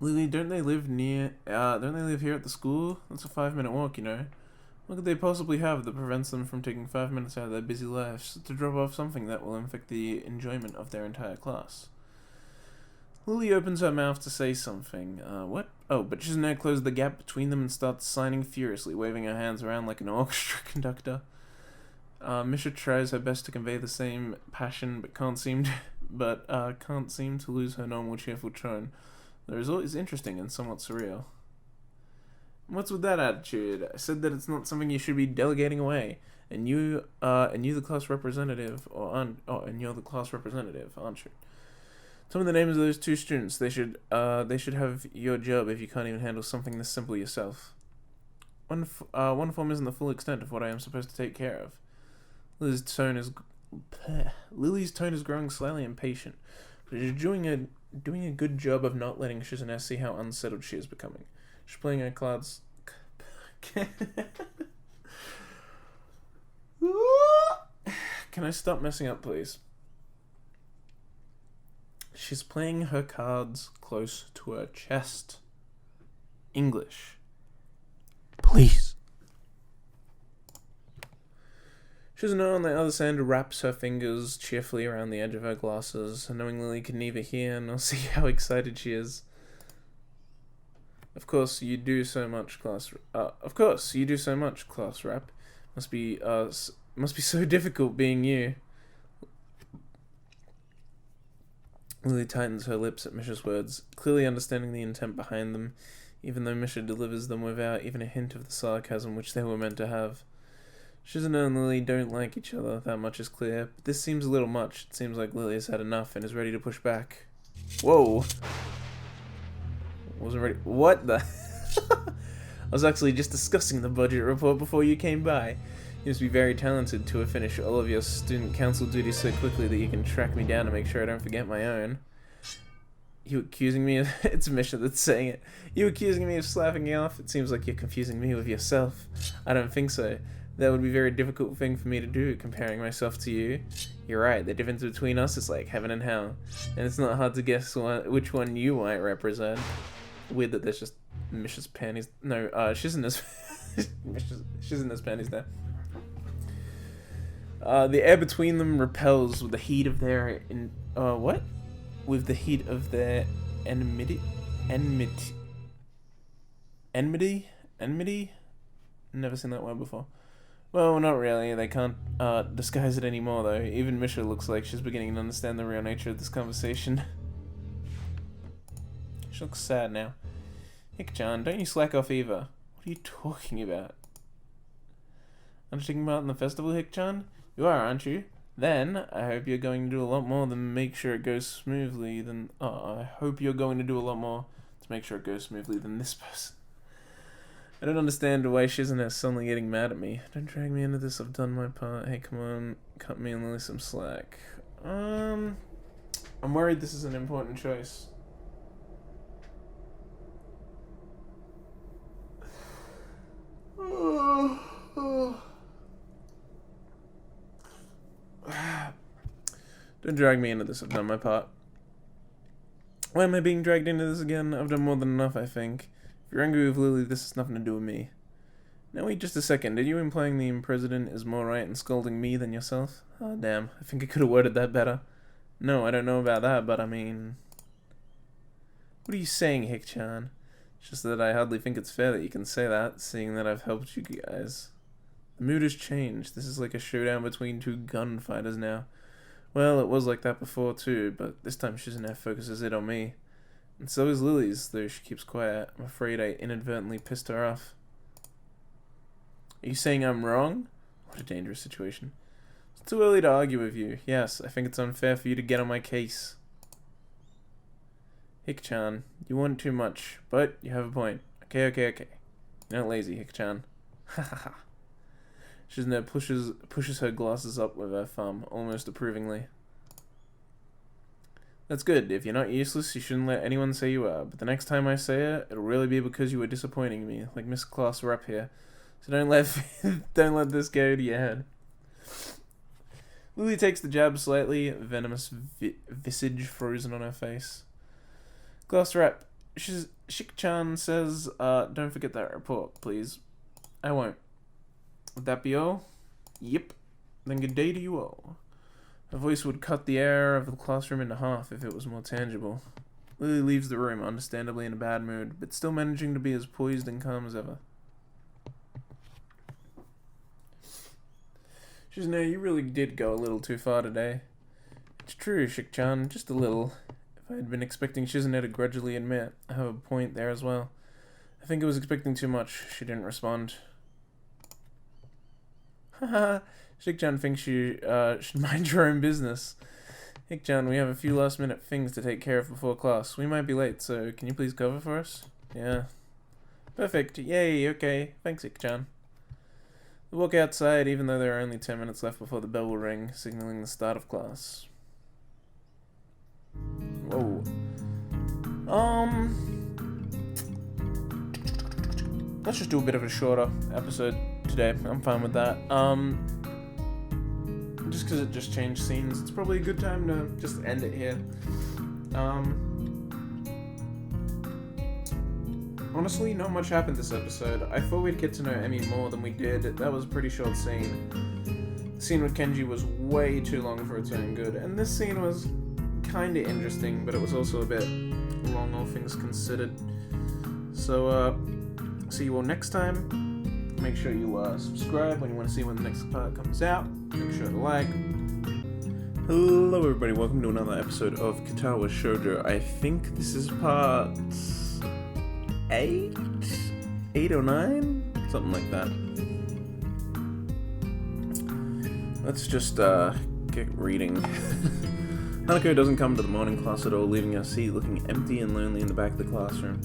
Lily, don't they live here at the school? That's a 5-minute walk, you know. What could they possibly have that prevents them from taking 5 minutes out of their busy lives to drop off something that will affect the enjoyment of their entire class? Lily opens her mouth to say something. What? Oh, but she's now closed the gap between them and starts signing furiously, waving her hands around like an orchestra conductor. Misha tries her best to convey the same passion, but can't seem to lose her normal cheerful tone. The result is interesting and somewhat surreal. What's with that attitude? I said that it's not something you should be delegating away. And you the class representative, and you're the class representative, aren't you? Tell me the names of those 2 students. They should have your job if you can't even handle something this simple yourself. One form isn't the full extent of what I am supposed to take care of. Lily's tone is growing slightly impatient, but she's doing a good job of not letting Shizune see how unsettled she is becoming. She's playing her cards. Can I stop messing up, please? She's playing her cards close to her chest. English. Please. Shizune, on the other hand, wraps her fingers cheerfully around the edge of her glasses, knowing Lily can neither hear nor see how excited she is. Of course, you do so much, class rep. Must be so difficult being you. Lily tightens her lips at Misha's words, clearly understanding the intent behind them, even though Misha delivers them without even a hint of the sarcasm which they were meant to have. Shizune and Lily don't like each other, that much is clear, but this seems a little much. It seems like Lily has had enough and is ready to push back. Whoa! Wasn't ready. What the? I was actually just discussing the budget report before you came by. You must be very talented to have finished all of your student council duties so quickly that you can track me down to make sure I don't forget my own. You accusing me of... It's Misha that's saying it. You accusing me of slapping you off? It seems like you're confusing me with yourself. I don't think so. That would be a very difficult thing for me to do, comparing myself to you. You're right, the difference between us is like heaven and hell. And it's not hard to guess which one you might represent. Weird that there's just Misha's panties... No, Shizune's... Shizune's panties there. The air between them repels with the heat of their... what? With the heat of their enmity? Enmity? Never seen that word before. Well, not really. They can't disguise it anymore, though. Even Misha looks like she's beginning to understand the real nature of this conversation. She looks sad now. Hik-chan, don't you slack off either. What are you talking about? Aren't you taking part in the festival, Hik-chan? You are, aren't you? Then, I hope you're going to do a lot more than make sure it goes smoothly than... I hope you're going to do a lot more to make sure it goes smoothly than this person. I don't understand why Shizune suddenly getting mad at me. Don't drag me into this, I've done my part. Hey, come on, cut me and Lily some slack. I'm worried this is an important choice. Don't drag me into this, I've done my part. Why am I being dragged into this again? I've done more than enough, I think. If you're angry with Lily, this has nothing to do with me. Now wait just a second, are you implying the president is more right in scolding me than yourself? Oh damn, I think I could have worded that better. No, I don't know about that, but I mean... What are you saying, Hik-chan? It's just that I hardly think it's fair that you can say that, seeing that I've helped you guys. The mood has changed. This is like a showdown between 2 gunfighters now. Well, it was like that before too, but this time Shizune focuses it on me. And so is Lily's, though she keeps quiet. I'm afraid I inadvertently pissed her off. Are you saying I'm wrong? What a dangerous situation. It's too early to argue with you. Yes, I think it's unfair for you to get on my case. Hik-chan, you want too much, but you have a point. Okay. You're not lazy, Hik-chan. Ha ha ha. Shizune pushes her glasses up with her thumb, almost approvingly. That's good. If you're not useless, you shouldn't let anyone say you are. But the next time I say it, it'll really be because you were disappointing me, like Miss Class Rep here. So don't let this go to your head. Lily takes the jab slightly, venomous visage frozen on her face. Class Rep, Shik-chan says, don't forget that report, please. I won't. Would that be all? Yep. Then good day to you all. Her voice would cut the air of the classroom into half if it was more tangible. Lily leaves the room, understandably in a bad mood, but still managing to be as poised and calm as ever. Shizune, you really did go a little too far today. It's true, Shik-chan, just a little. If I had been expecting Shizune to grudgingly admit, I have a point there as well. I think I was expecting too much. She didn't respond. Haha, Shik-chan thinks you should mind your own business. Hik-chan, we have a few last-minute things to take care of before class. We might be late, so can you please cover for us? Yeah. Perfect. Yay, okay. Thanks, Hik-chan. We walk outside, even though there are only 10 minutes left before the bell will ring, signaling the start of class. Whoa. Let's just do a bit of a shorter episode today. I'm fine with that. Just because it just changed scenes, it's probably a good time to just end it here. Honestly, not much happened this episode. I thought we'd get to know Emmy more than we did. That was a pretty short scene. The scene with Kenji was way too long for its own good, and this scene was kinda interesting, but it was also a bit long, all things considered. So, see you all next time. Make sure you subscribe when you want to see when the next part comes out. Make sure to like. Hello everybody, welcome to another episode of Katawa Shoujo. I think this is part 8? 8 or 9? Something like that. Let's just get reading. Hanako doesn't come to the morning class at all, leaving her seat looking empty and lonely in the back of the classroom.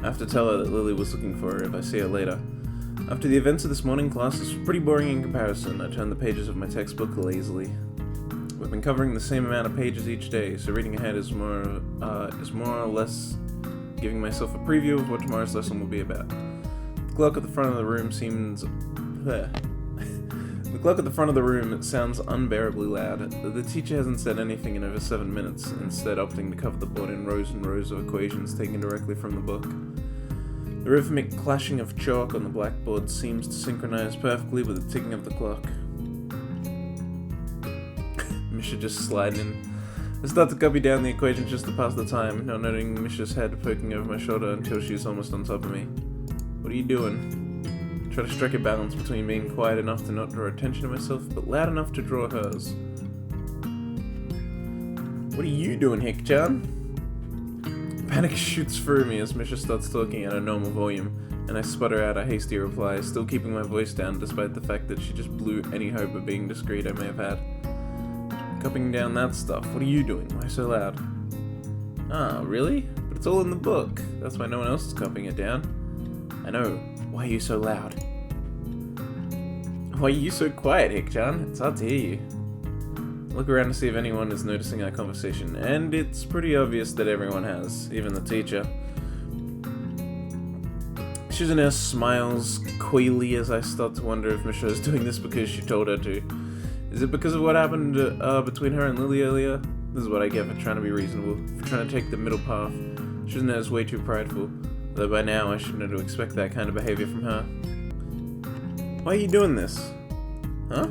I have to tell her that Lily was looking for her if I see her later. After the events of this morning class, it's pretty boring in comparison. I turn the pages of my textbook lazily. We've been covering the same amount of pages each day, so reading ahead is more or less giving myself a preview of what tomorrow's lesson will be about. The clock at the front of the room sounds unbearably loud. The teacher hasn't said anything in over 7 minutes, instead opting to cover the board in rows and rows of equations taken directly from the book. The rhythmic clashing of chalk on the blackboard seems to synchronize perfectly with the ticking of the clock. Misha just sliding in. I start to copy down the equations just to pass the time, not noting Misha's head poking over my shoulder until she's almost on top of me. What are you doing? Try to strike a balance between being quiet enough to not draw attention to myself, but loud enough to draw hers. What are you doing, Hik-chan? Panic shoots through me as Misha starts talking at a normal volume, and I sputter out a hasty reply, still keeping my voice down despite the fact that she just blew any hope of being discreet I may have had. Copying down that stuff. What are you doing? Why so loud? Ah, really? But it's all in the book. That's why no one else is copying it down. I know. Why are you so loud? Why are you so quiet, Hik-chan? It's hard to hear you. Look around to see if anyone is noticing our conversation, and it's pretty obvious that everyone has, even the teacher. Shizune smiles coyly as I start to wonder if Misha is doing this because she told her to. Is it because of what happened between her and Lily earlier? This is what I get for trying to be reasonable, for trying to take the middle path. Shizune is way too prideful, though by now I should know to expect that kind of behavior from her. Why are you doing this? Huh?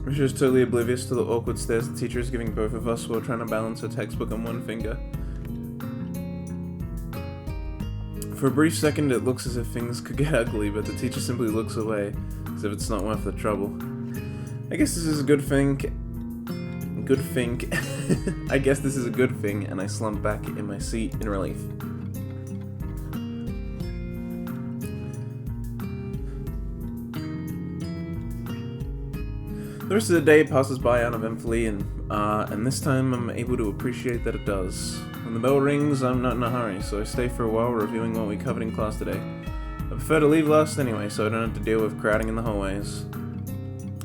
Misha is totally oblivious to the awkward stares the teacher is giving both of us while trying to balance her textbook on one finger. For a brief second it looks as if things could get ugly, but the teacher simply looks away, as if it's not worth the trouble. I guess this is a good thing. I guess this is a good thing, and I slump back in my seat in relief. The rest of the day passes by uneventfully, and this time I'm able to appreciate that it does. When the bell rings, I'm not in a hurry, so I stay for a while reviewing what we covered in class today. I prefer to leave last anyway, so I don't have to deal with crowding in the hallways.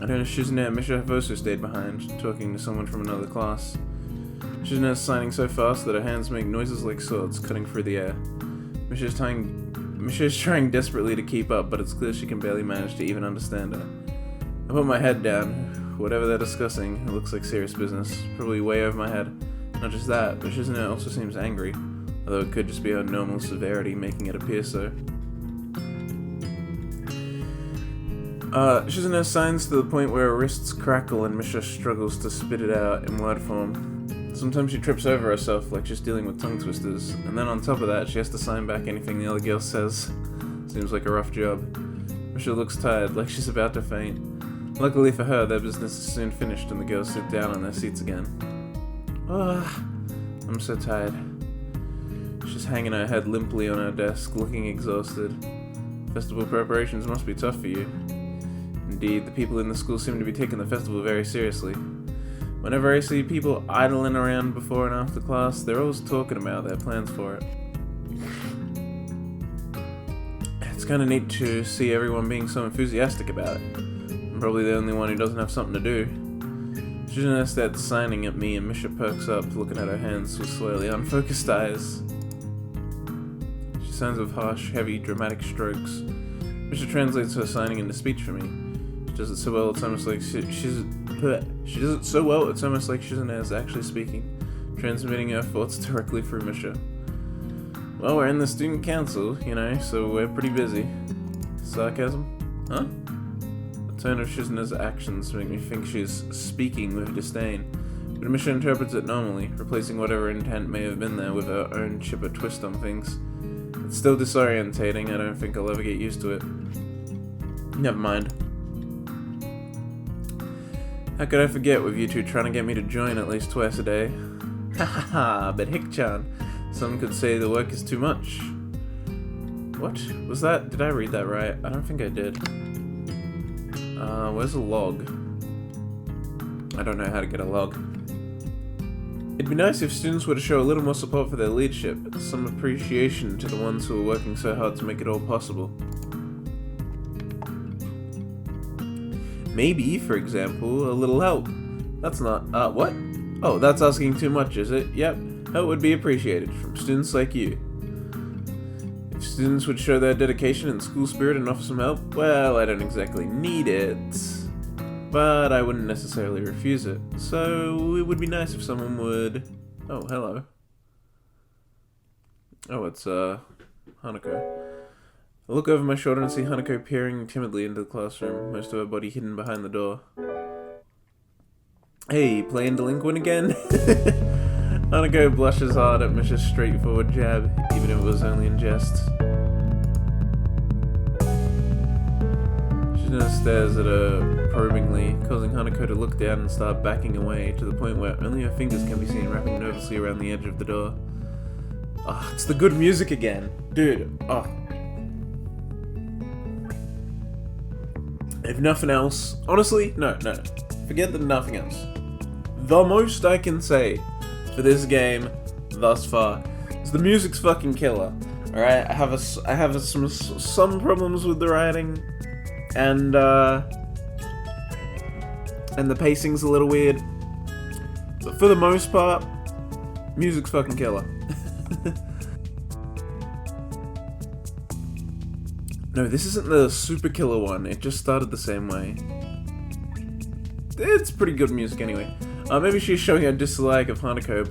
I noticed Shizune and Misha have also stayed behind, talking to someone from another class. Shizune is signing so fast that her hands make noises like swords cutting through the air. Misha is trying desperately to keep up, but it's clear she can barely manage to even understand her. I put my head down. Whatever they're discussing, it looks like serious business, probably way over my head. Not just that, but Shizune also seems angry, although it could just be her normal severity making it appear so. Shizune signs to the point where her wrists crackle and Misha struggles to spit it out in word form. Sometimes she trips over herself like she's dealing with tongue twisters, and then on top of that she has to sign back anything the other girl says. Seems like a rough job. Misha looks tired, like she's about to faint. Luckily for her, their business is soon finished and the girls sit down on their seats again. I'm so tired. She's hanging her head limply on her desk, looking exhausted. Festival preparations must be tough for you. Indeed, the people in the school seem to be taking the festival very seriously. Whenever I see people idling around before and after class, they're always talking about their plans for it. It's kind of neat to see everyone being so enthusiastic about it. I'm probably the only one who doesn't have something to do. Shizune starts signing at me and Misha perks up, looking at her hands with slightly unfocused eyes. She signs with harsh, heavy, dramatic strokes. Misha translates her signing into speech for me. She does it so well it's almost like she does it so well it's almost like Shizune is actually speaking, transmitting her thoughts directly through Misha. Well, we're in the student council, you know, so we're pretty busy. Sarcasm? Huh? The tone of Shizune's actions make me think she's speaking with disdain, but Misha interprets it normally, replacing whatever intent may have been there with her own chipper twist on things. It's still disorientating, I don't think I'll ever get used to it. Never mind. How could I forget with you two trying to get me to join at least twice a day? Hahaha, but Hick-chan, some could say the work is too much. What? Was that? Did I read that right? I don't think I did. Where's a log? I don't know how to get a log. It'd be nice if students were to show a little more support for their leadership, some appreciation to the ones who are working so hard to make it all possible. Maybe, for example, a little help. That's not, what? Oh, that's asking too much, is it? Yep, help would be appreciated from students like you. If students would show their dedication and school spirit and offer some help, well, I don't exactly need it, but I wouldn't necessarily refuse it. So it would be nice if someone would... Oh, hello. Oh, it's, Hanako. I look over my shoulder and see Hanako peering timidly into the classroom, most of her body hidden behind the door. Hey, playing delinquent again? Hanako blushes hard at Misha's straightforward jab, even if it was only in jest. Shizune stares at her probingly, causing Hanako to look down and start backing away, to the point where only her fingers can be seen wrapping nervously around the edge of the door. Ah, it's the good music again. Dude, If nothing else, honestly, no. Forget the nothing else. The most I can say for this game thus far is the music's fucking killer. Alright, I have some problems with the writing, and the pacing's a little weird, but for the most part, music's fucking killer. No, this isn't the super killer one, it just started the same way. It's pretty good music anyway. Maybe she's showing her dislike of Hanako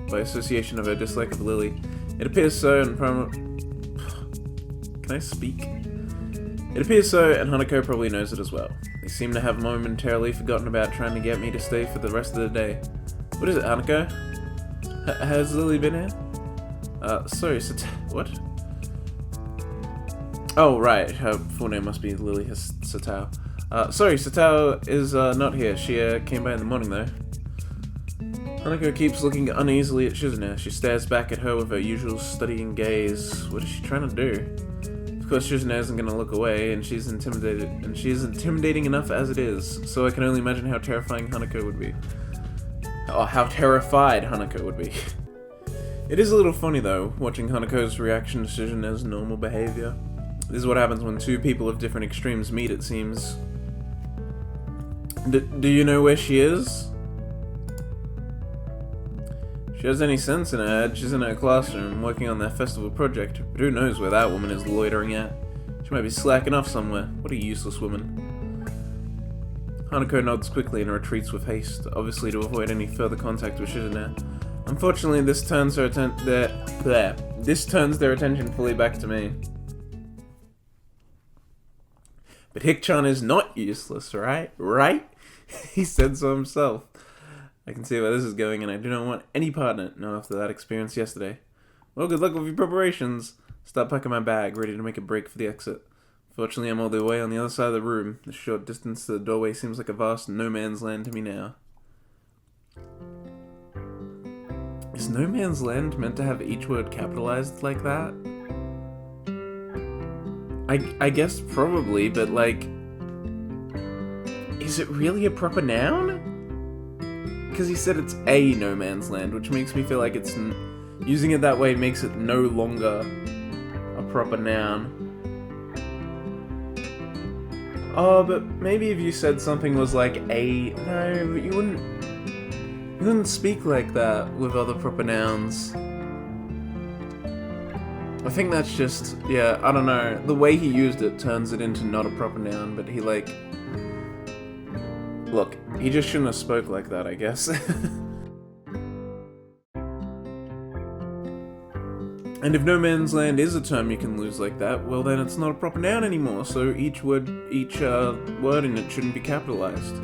by association of her dislike of Lily. It appears so, and Can I speak? It appears so, and Hanako probably knows it as well. They seem to have momentarily forgotten about trying to get me to stay for the rest of the day. What is it, Hanako? Has Lily been here? Sorry, what? Oh, right, her full name must be Lily Satao. Sorry, Satao is not here. She came by in the morning, though. Hanako keeps looking uneasily at Shizune. She stares back at her with her usual studying gaze. What is she trying to do? Of course, Shizune isn't going to look away, and she's intimidating enough as it is, so I can only imagine how terrifying Hanako would be. Oh, how terrified Hanako would be. It is a little funny, though, watching Hanako's reaction to Shizune's normal behavior. This is what happens when two people of different extremes meet, it seems. Do you know where she is? If she has any sense in her head, she's in her classroom, working on their festival project, but who knows where that woman is loitering at. She might be slacking off somewhere. What a useless woman. Hanako nods quickly and retreats with haste, obviously to avoid any further contact with Shizune. Unfortunately, this turns their attention fully back to me. But Hik-chan is not useless, right? Right? He said so himself. I can see where this is going, and I do not want any part in it, not after that experience yesterday. Well, good luck with your preparations. Start packing my bag, ready to make a break for the exit. Fortunately, I'm all the way on the other side of the room. The short distance to the doorway seems like a vast no man's land to me now. Is no man's land meant to have each word capitalized like that? I guess probably, but like, is it really a proper noun? Because he said it's a no man's land, which makes me feel like it's using it that way makes it no longer a proper noun. Oh, but maybe if you said something was like no, but you wouldn't speak like that with other proper nouns. I think that's just, yeah, I don't know. The way he used it turns it into not a proper noun, but he like... Look, he just shouldn't have spoke like that, I guess. And if no man's land is a term you can lose like that, well then it's not a proper noun anymore, so each word in it shouldn't be capitalized.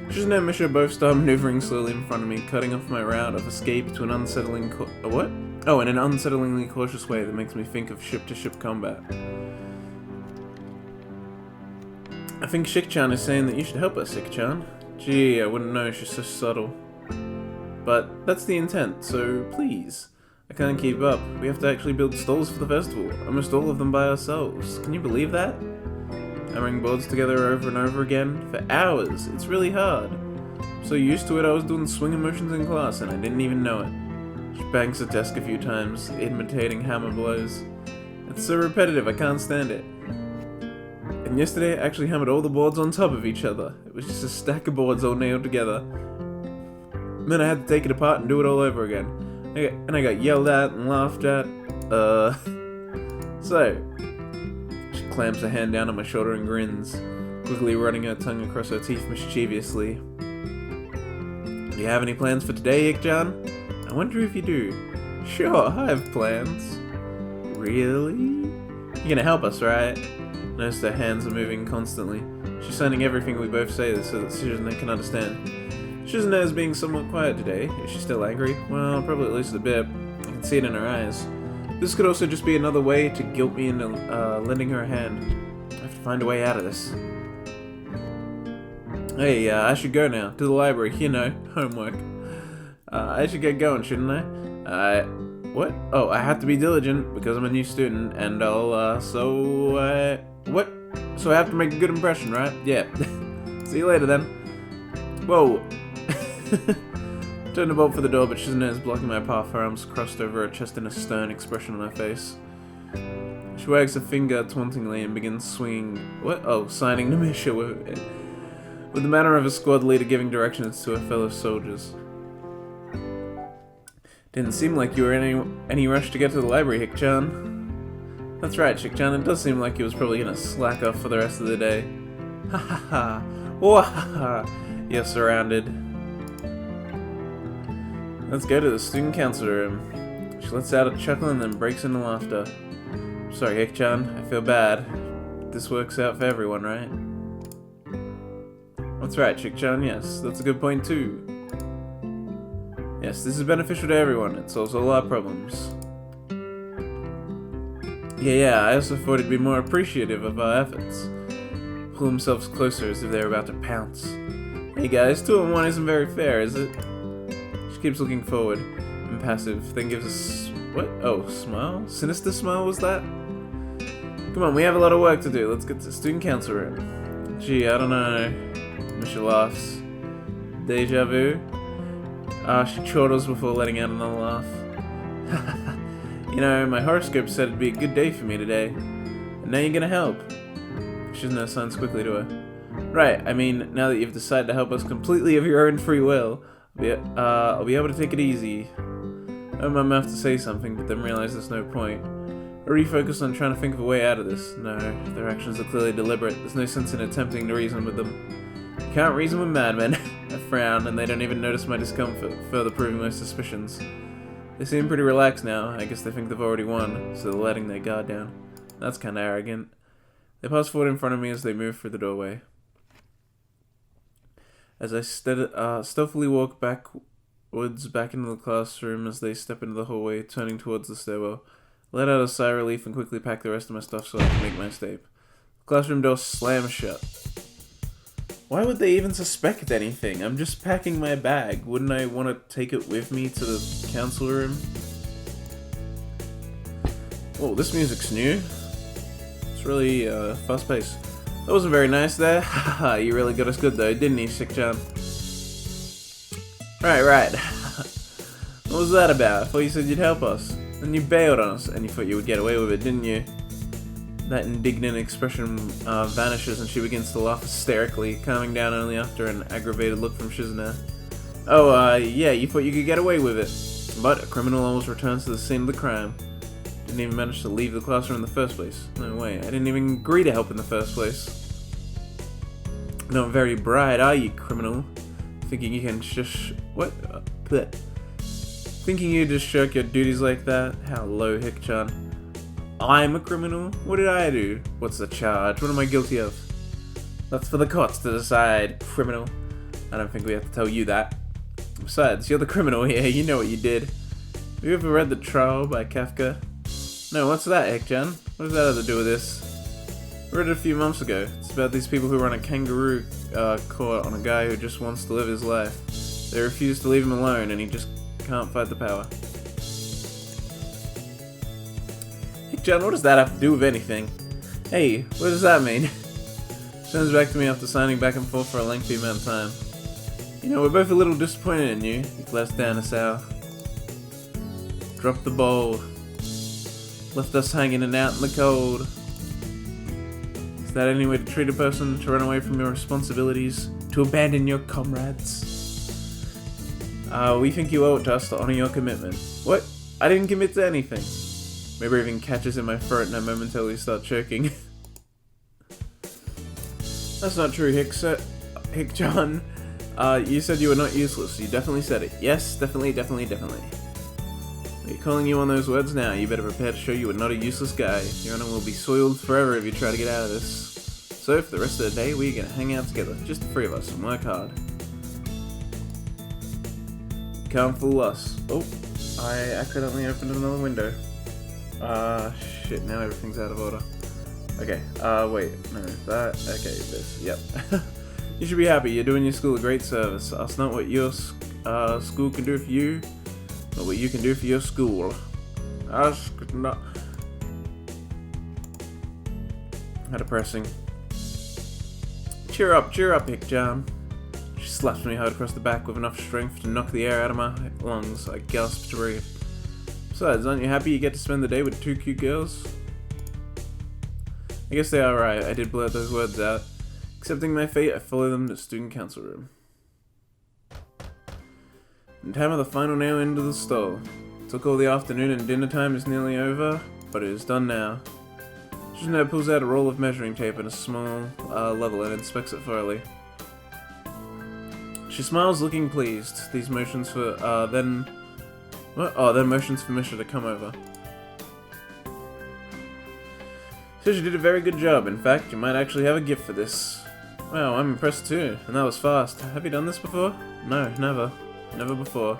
Shizune and Misha both start maneuvering slowly in front of me, cutting off my route of escape to an unsettling what? Oh, in an unsettlingly cautious way that makes me think of ship-to-ship combat. I think Shik-chan is saying that you should help us, Shik-chan. Gee, I wouldn't know, she's so subtle. But that's the intent, so please. I can't keep up. We have to actually build stalls for the festival, almost all of them by ourselves. Can you believe that? Hammering boards together over and over again for hours. It's really hard. I'm so used to it, I was doing swinging motions in class and I didn't even know it. She bangs the desk a few times, imitating hammer blows. It's so repetitive, I can't stand it. And yesterday, I actually hammered all the boards on top of each other. It was just a stack of boards all nailed together. And then I had to take it apart and do it all over again. And I got yelled at and laughed at. So, she clamps her hand down on my shoulder and grins, quickly running her tongue across her teeth mischievously. Do you have any plans for today, Hik-chan? I wonder if you do. Sure, I have plans. Really? You're gonna help us, right? Notice her hands are moving constantly. She's signing everything we both say so that Shizune can understand. Shizune is being somewhat quiet today. Is she still angry? Well, probably at least a bit. I can see it in her eyes. This could also just be another way to guilt me into lending her a hand. I have to find a way out of this. Hey, I should go now. To the library, you know, homework. I should get going, shouldn't I? What? Oh, I have to be diligent because I'm a new student, and what? So I have to make a good impression, right? Yeah. See you later then. Whoa. Turn the bolt for the door, but Shizune is blocking my path, her arms crossed over her chest in a stern expression on her face. She wags a finger tauntingly and begins swinging... What? Oh, signing Namisha with the manner of a squad leader giving directions to her fellow soldiers. Didn't seem like you were in any rush to get to the library, Hik-chan. That's right, Shik-chan, it does seem like he was probably gonna slack off for the rest of the day. Ha ha ha. Wahaha. You're surrounded. Let's go to the student council room. She lets out a chuckle and then breaks into laughter. Sorry, Hik-chan, I feel bad. This works out for everyone, right? That's right, Shik-chan, yes, that's a good point too. Yes, this is beneficial to everyone, it solves all our problems. Yeah, I also thought it'd be more appreciative of our efforts. Pull themselves closer as if they were about to pounce. Hey guys, 2 on 1 isn't very fair, is it? She keeps looking forward, impassive, then gives us... What? Oh, smile? Sinister smile, was that? Come on, we have a lot of work to do, let's get to the student council room. Gee, I don't know. Misha laughs. Deja vu? She chortles before letting out another laugh. You know, my horoscope said it'd be a good day for me today. And now you're gonna help. Shizune signs quickly to her. Right, I mean, now that you've decided to help us completely of your own free will, I'll be able to take it easy. I open my mouth to say something, but then realize there's no point. I refocus on trying to think of a way out of this. No, their actions are clearly deliberate. There's no sense in attempting to reason with them. Can't reason with madmen. I frown, and they don't even notice my discomfort, further proving my suspicions. They seem pretty relaxed now. I guess they think they've already won, so they're letting their guard down. That's kinda arrogant. They pass forward in front of me as they move through the doorway. As I stealthily walk backwards back into the classroom as they step into the hallway, turning towards the stairwell, let out a sigh of relief and quickly pack the rest of my stuff so I can make my escape. The classroom door slams shut. Why would they even suspect anything? I'm just packing my bag. Wouldn't I want to take it with me to the council room? Oh, this music's new. It's really fast-paced. That wasn't very nice there. Haha, you really got us good though, didn't you, Sick-chan? Right. What was that about? I thought you said you'd help us. Then you bailed on us, and you thought you would get away with it, didn't you? That indignant expression vanishes and she begins to laugh hysterically, calming down only after an aggravated look from Shizune. Oh, yeah, you thought you could get away with it. But a criminal always returns to the scene of the crime. Didn't even manage to leave the classroom in the first place. No way, I didn't even agree to help in the first place. Not very bright, are you, criminal? Thinking you can just... what? Bleh. Thinking you just shirk your duties like that? How low, Hick-chan. I'm a criminal? What did I do? What's the charge? What am I guilty of? That's for the courts to decide, criminal. I don't think we have to tell you that. Besides, you're the criminal here, you know what you did. Have you ever read The Trial by Kafka? No, what's that, Hick-chan? What does that have to do with this? I read it a few months ago. It's about these people who run a kangaroo court on a guy who just wants to live his life. They refuse to leave him alone and he just can't fight the power. John, what does that have to do with anything? Hey, what does that mean? Turns back to me after signing back and forth for a lengthy amount of time. You know, we're both a little disappointed in you. You've let us down us out. Dropped the ball. Left us hanging and out in the cold. Is that any way to treat a person? To run away from your responsibilities? To abandon your comrades? We think you owe it to us to honor your commitment. What? I didn't commit to anything. My breathing catches in my throat and I momentarily start choking. That's not true, Hick-chan. You said you were not useless. You definitely said it. Yes, definitely. We're calling you on those words now. You better prepare to show you are not a useless guy. Your honor will be soiled forever if you try to get out of this. So for the rest of the day, we're gonna hang out together, just the three of us, and work hard. You can't fool us. Oh, I accidentally opened another window. Shit, now everything's out of order. Okay, wait, no, that, okay, this, yep. You should be happy, you're doing your school a great service. Ask not what your school can do for you, but what you can do for your school. Ask not... How depressing. Cheer up, Hick-chan. She slaps me hard across the back with enough strength to knock the air out of my lungs. I gasp to breathe. Besides, aren't you happy you get to spend the day with two cute girls? I guess they are right, I did blurt those words out. Accepting my fate, I follow them to the student council room. And hammer the final nail into the stall. Took all the afternoon and dinner time is nearly over, but it is done now. Shizune pulls out a roll of measuring tape and a small level and inspects it thoroughly. She smiles, looking pleased. These motions for then motions for Misha to come over. Says you did a very good job. In fact, you might actually have a gift for this. Wow, I'm impressed too. And that was fast. Have you done this before? No, never. Never before.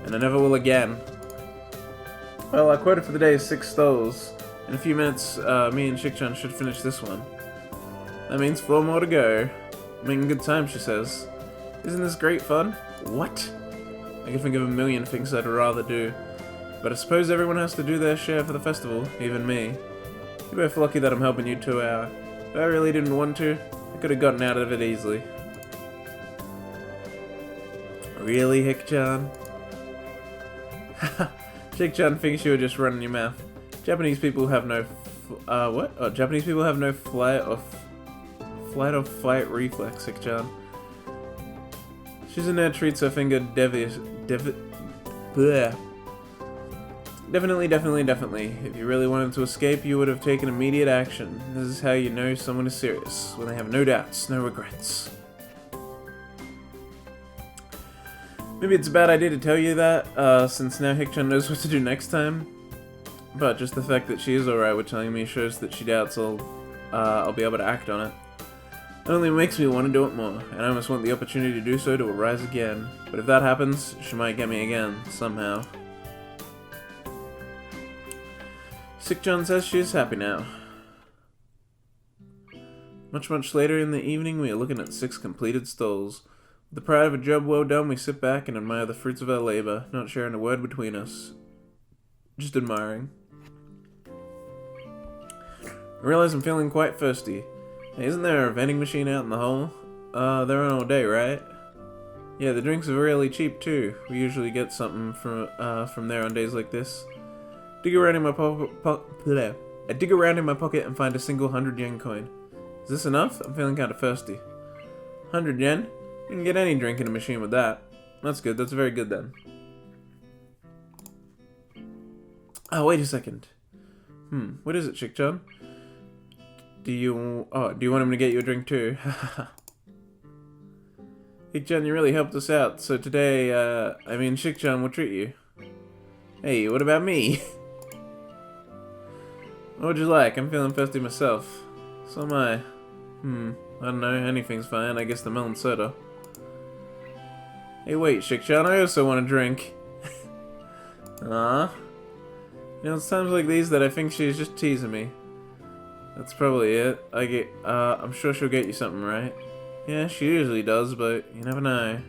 And I never will again. Well, our quota for the day is 6 stalls. In a few minutes, me and Shik-chan should finish this one. That means 4 more to go. Making good time, she says. Isn't this great fun? What? I can think of a million things I'd rather do. But I suppose everyone has to do their share for the festival, even me. You're both lucky that I'm helping you 2 out. If I really didn't want to, I could have gotten out of it easily. Really, Hick-chan? Shik-chan thinks you were just running your mouth. Japanese people have no what? Oh, Japanese people have no flight or fight reflex, Hick-chan. Shizune treats her finger Definitely. If you really wanted to escape, you would have taken immediate action. This is how you know someone is serious, when they have no doubts, no regrets. Maybe it's a bad idea to tell you that, since now Hikchan knows what to do next time. But just the fact that she is alright with telling me shows that she doubts I'll be able to act on it. It only makes me want to do it more, and I almost want the opportunity to do so to arise again. But if that happens, she might get me again, somehow. Sikchan says she is happy now. Much later in the evening, we are looking at 6 completed stalls. With the pride of a job well done, we sit back and admire the fruits of our labor, not sharing a word between us. Just admiring. I realize I'm feeling quite thirsty. Hey, isn't there a vending machine out in the hall? They're on all day, right? Yeah, the drinks are really cheap too. We usually get something from there on days like this. I dig around in my pocket and find a single 100 yen coin. Is this enough? I'm feeling kind of thirsty. 100 yen? You can get any drink in a machine with that. That's good. That's very good then. Oh, wait a second. What is it, Shikchan? Do you want him to get you a drink too? Hikchan, you really helped us out. So today, Shikchan will treat you. Hey, what about me? What would you like? I'm feeling thirsty myself. So am I. I don't know, anything's fine. I guess the melon soda. Hey, wait, Shikchan, I also want a drink. It's times like these that I think she's just teasing me. That's probably it. I'm sure she'll get you something, right? Yeah, she usually does, but you never know.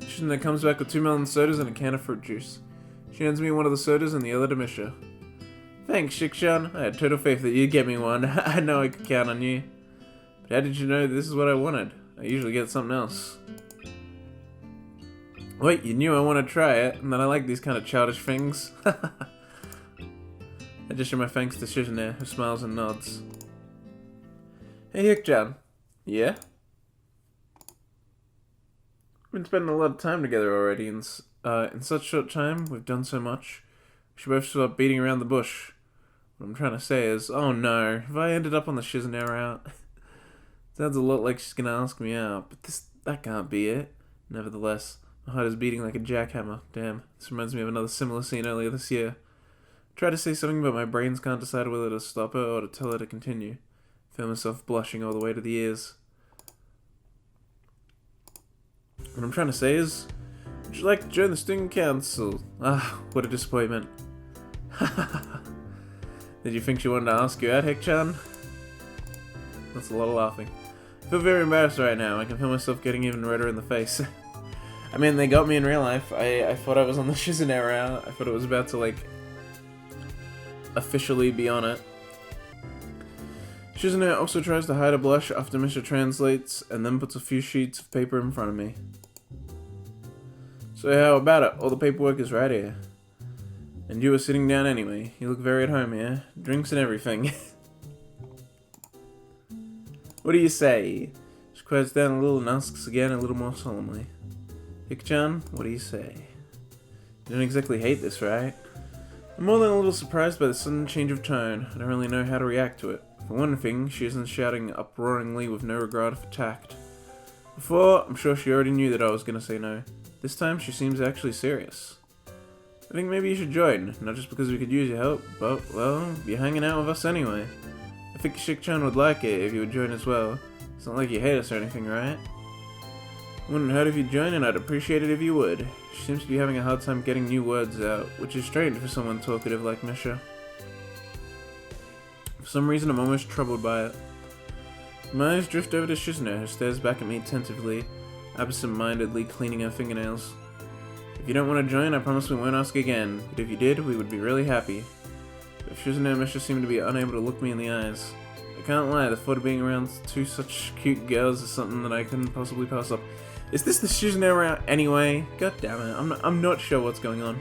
Shouldn't comes back with 2 melon sodas and a can of fruit juice. She hands me one of the sodas and the other to Misha. Thanks, Shikchan. I had total faith that you'd get me one. I know I could count on you. But how did you know this is what I wanted? I usually get something else. Wait, you knew I want to try it, and that I like these kind of childish things? I just show my thanks to Shizune, who smiles and nods. Hey, Hikchan. Yeah? We've been spending a lot of time together already, and in such short time, we've done so much. We should both stop beating around the bush. What I'm trying to say is, oh no, have I ended up on the Shizune route? Sounds a lot like she's gonna ask me out, but that can't be it. Nevertheless, my heart is beating like a jackhammer. Damn, this reminds me of another similar scene earlier this year. I try to say something, but my brains can't decide whether to stop her or to tell her to continue. I feel myself blushing all the way to the ears. What I'm trying to say is, would you like to join the student council? Ah, what a disappointment. Did you think she wanted to ask you out, Hikchan? That's a lot of laughing. I feel very embarrassed right now. I can feel myself getting even redder in the face. I mean, they got me in real life. I thought I was on the Shizune route. I thought it was about to, officially be on it. Shizune also tries to hide a blush after Misha translates, and then puts a few sheets of paper in front of me. So how about it? All the paperwork is right here. And you were sitting down anyway. You look very at home here. Drinks and everything. What do you say? She quiets down a little and asks again a little more solemnly. Hikchan, what do you say? You don't exactly hate this, right? I'm more than a little surprised by the sudden change of tone. I don't really know how to react to it. For one thing, she isn't shouting uproaringly with no regard for tact. Before, I'm sure she already knew that I was going to say no. This time, she seems actually serious. I think maybe you should join, not just because we could use your help, but, well, you're hanging out with us anyway. I think Shikchan would like it if you would join as well. It's not like you hate us or anything, right? Wouldn't hurt if you joined, and I'd appreciate it if you would. She seems to be having a hard time getting new words out, which is strange for someone talkative like Misha. For some reason, I'm almost troubled by it. My eyes drift over to Shizune, who stares back at me attentively, absent-mindedly cleaning her fingernails. If you don't want to join, I promise we won't ask again, but if you did, we would be really happy. But Shizune and Misha seem to be unable to look me in the eyes. I can't lie, the thought of being around 2 such cute girls is something that I couldn't possibly pass up. Is this the Shizune route anyway? God damn it, I'm not sure what's going on.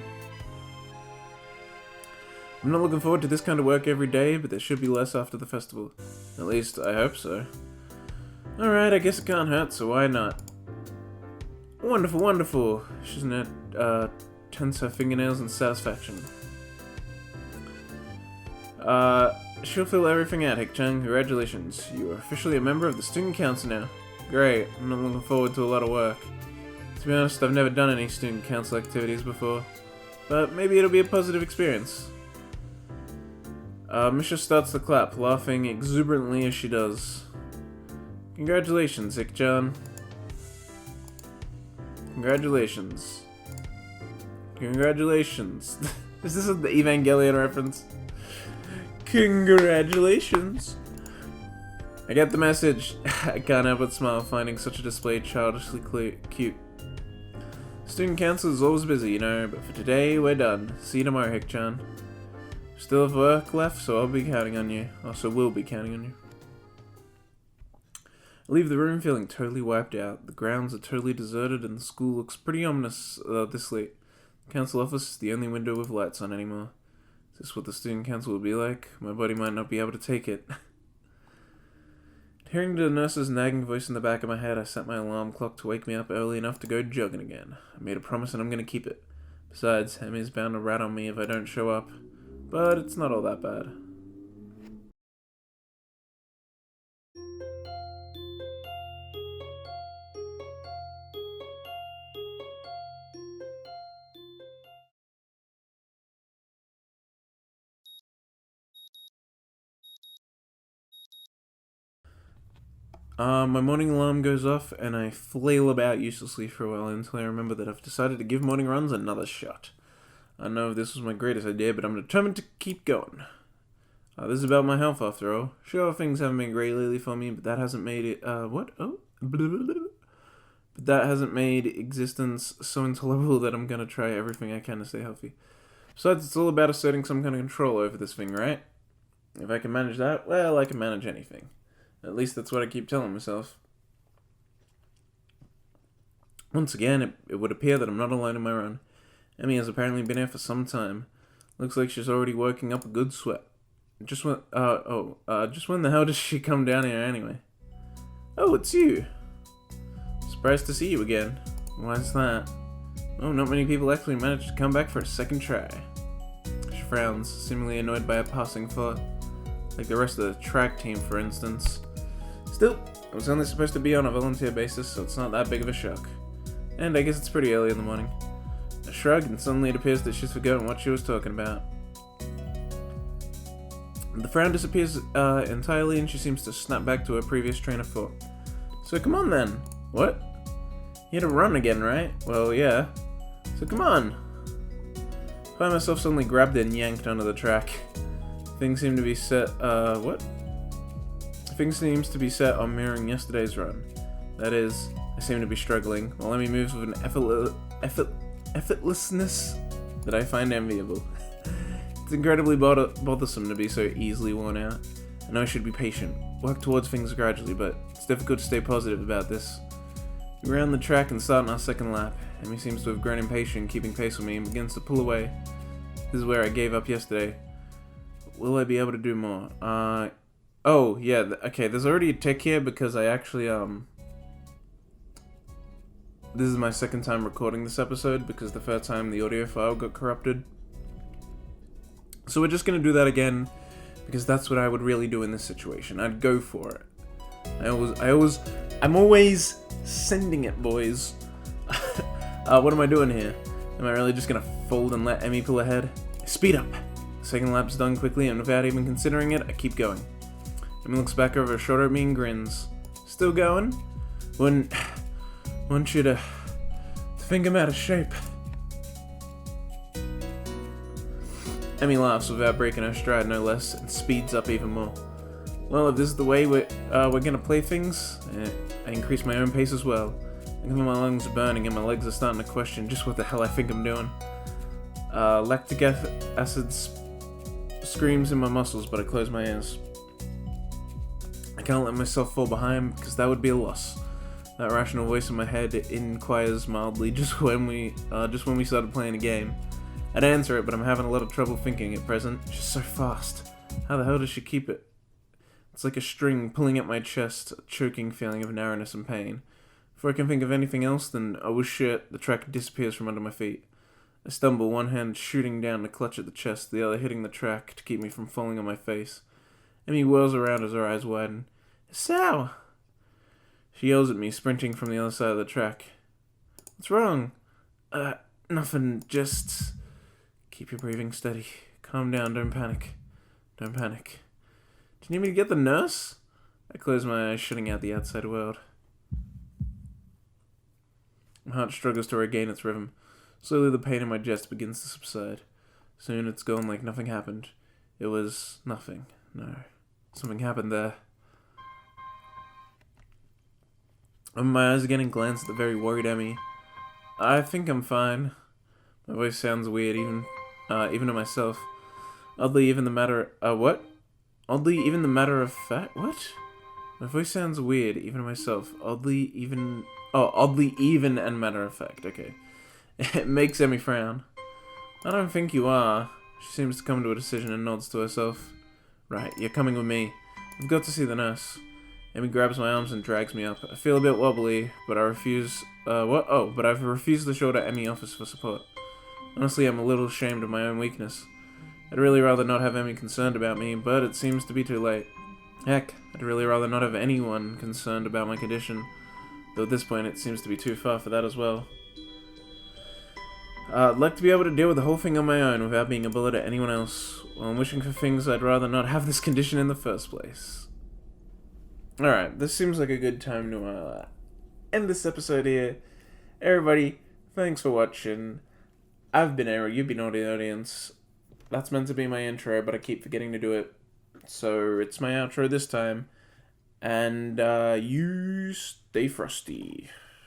I'm not looking forward to this kind of work every day, but there should be less after the festival. At least, I hope so. Alright, I guess it can't hurt, so why not? Wonderful, wonderful! Shizune tense her fingernails in satisfaction. She'll fill everything out, Hikchan. Congratulations. You are officially a member of the student council now. Great, I'm not looking forward to a lot of work. To be honest, I've never done any student council activities before, but maybe it'll be a positive experience. Misha starts the clap, laughing exuberantly as she does. Congratulations, Ik-chan. Congratulations. Congratulations. Is this the Evangelion reference? Congratulations. I get the message. I can't help but smile, finding such a display childishly cute. Student council is always busy, you know, but for today, we're done. See you tomorrow, Ik-chan. Still have work left, so I'll be counting on you. Also, we'll be counting on you. I leave the room feeling totally wiped out. The grounds are totally deserted, and the school looks pretty ominous this late. The council office is the only window with lights on anymore. Is this what the student council will be like? My body might not be able to take it. Hearing the nurse's nagging voice in the back of my head, I set my alarm clock to wake me up early enough to go jogging again. I made a promise and I'm gonna keep it. Besides, Emi's bound to rat on me if I don't show up. But it's not all that bad. My morning alarm goes off, and I flail about uselessly for a while until I remember that I've decided to give morning runs another shot. I know this was my greatest idea, but I'm determined to keep going. This is about my health, after all. Sure, things haven't been great lately for me, but that hasn't made it, what? Oh, blah, blah, blah. But that hasn't made existence so intolerable that I'm gonna try everything I can to stay healthy. Besides, it's all about asserting some kind of control over this thing, right? If I can manage that, well, I can manage anything. At least that's what I keep telling myself. Once again, it would appear that I'm not alone in my run. Emi has apparently been here for some time. Looks like she's already working up a good sweat. Just when the hell does she come down here anyway? Oh, it's you. Surprised to see you again. Why is that? Oh, not many people actually manage to come back for a second try. She frowns, seemingly annoyed by a passing thought. Like the rest of the track team, for instance. Still, I was only supposed to be on a volunteer basis, so it's not that big of a shock. And I guess it's pretty early in the morning. A shrug, and suddenly it appears that she's forgotten what she was talking about. The frown disappears entirely, and she seems to snap back to her previous train of thought. So come on then. What? You had to run again, right? Well, yeah. So come on. I find myself suddenly grabbed and yanked onto the track. Things seem to be set, what? Things seems to be set on mirroring yesterday's run. That is, I seem to be struggling, while Emi moves with an effortlessness that I find enviable. It's incredibly bothersome to be so easily worn out. I know I should be patient, work towards things gradually, but it's difficult to stay positive about this. We round the track and start on our second lap. Emi seems to have grown impatient, keeping pace with me, and begins to pull away. This is where I gave up yesterday. Will I be able to do more? Oh, yeah, okay, there's already a tick here because I actually, this is my second time recording this episode because the first time the audio file got corrupted. So we're just gonna do that again because that's what I would really do in this situation. I'd go for it. I'm always sending it, boys. What am I doing here? Am I really just gonna fold and let Emi pull ahead? Speed up! The second lap's done quickly, and without even considering it, I keep going. Emi looks back over her shoulder at me and grins. Still going? Wouldn't you to think I'm out of shape. Emi laughs without breaking her stride, no less, and speeds up even more. Well, if this is the way we're gonna play things, I increase my own pace as well. I can feel my lungs burning and my legs are starting to question just what the hell I think I'm doing. Lactic acid screams in my muscles, but I close my ears. I can't let myself fall behind because that would be a loss. That rational voice in my head inquires mildly just when we started playing a game. I'd answer it, but I'm having a lot of trouble thinking at present. She's so fast. How the hell does she keep it? It's like a string pulling at my chest, a choking feeling of narrowness and pain. Before I can think of anything else, then oh shit, the track disappears from under my feet. I stumble, one hand shooting down to clutch at the chest, the other hitting the track to keep me from falling on my face. Emi whirls around as her eyes widen. Sao! She yells at me, sprinting from the other side of the track. What's wrong? Nothing, just keep your breathing steady. Calm down, don't panic. Don't panic. Do you need me to get the nurse? I close my eyes, shutting out the outside world. My heart struggles to regain its rhythm. Slowly the pain in my chest begins to subside. Soon it's gone like nothing happened. It was nothing. No. Something happened there. Open my eyes again and glance at the very worried Emmy. I think I'm fine. My voice sounds weird, even to myself. Oddly, even the matter... what? Oddly, even the matter of fact... What? My voice sounds weird, even to myself. Oddly, even... Oh, oddly even and matter of fact. Okay. It makes Emmy frown. I don't think you are. She seems to come to a decision and nods to herself. Right, you're coming with me. I've got to see the nurse. Emmy grabs my arms and drags me up. I feel a bit wobbly, but I refuse... what? Oh, but I've refused the shoulder Emmy offers for support. Honestly, I'm a little ashamed of my own weakness. I'd really rather not have Emmy concerned about me, but it seems to be too late. Heck, I'd really rather not have anyone concerned about my condition, though at this point it seems to be too far for that as well. I'd like to be able to deal with the whole thing on my own without being a bully to anyone else. While I'm wishing for things I'd rather not have this condition in the first place. Alright, this seems like a good time to end this episode here. Everybody, thanks for watching. I've been Eira, you've been audience. That's meant to be my intro, but I keep forgetting to do it. So it's my outro this time. And you stay frosty.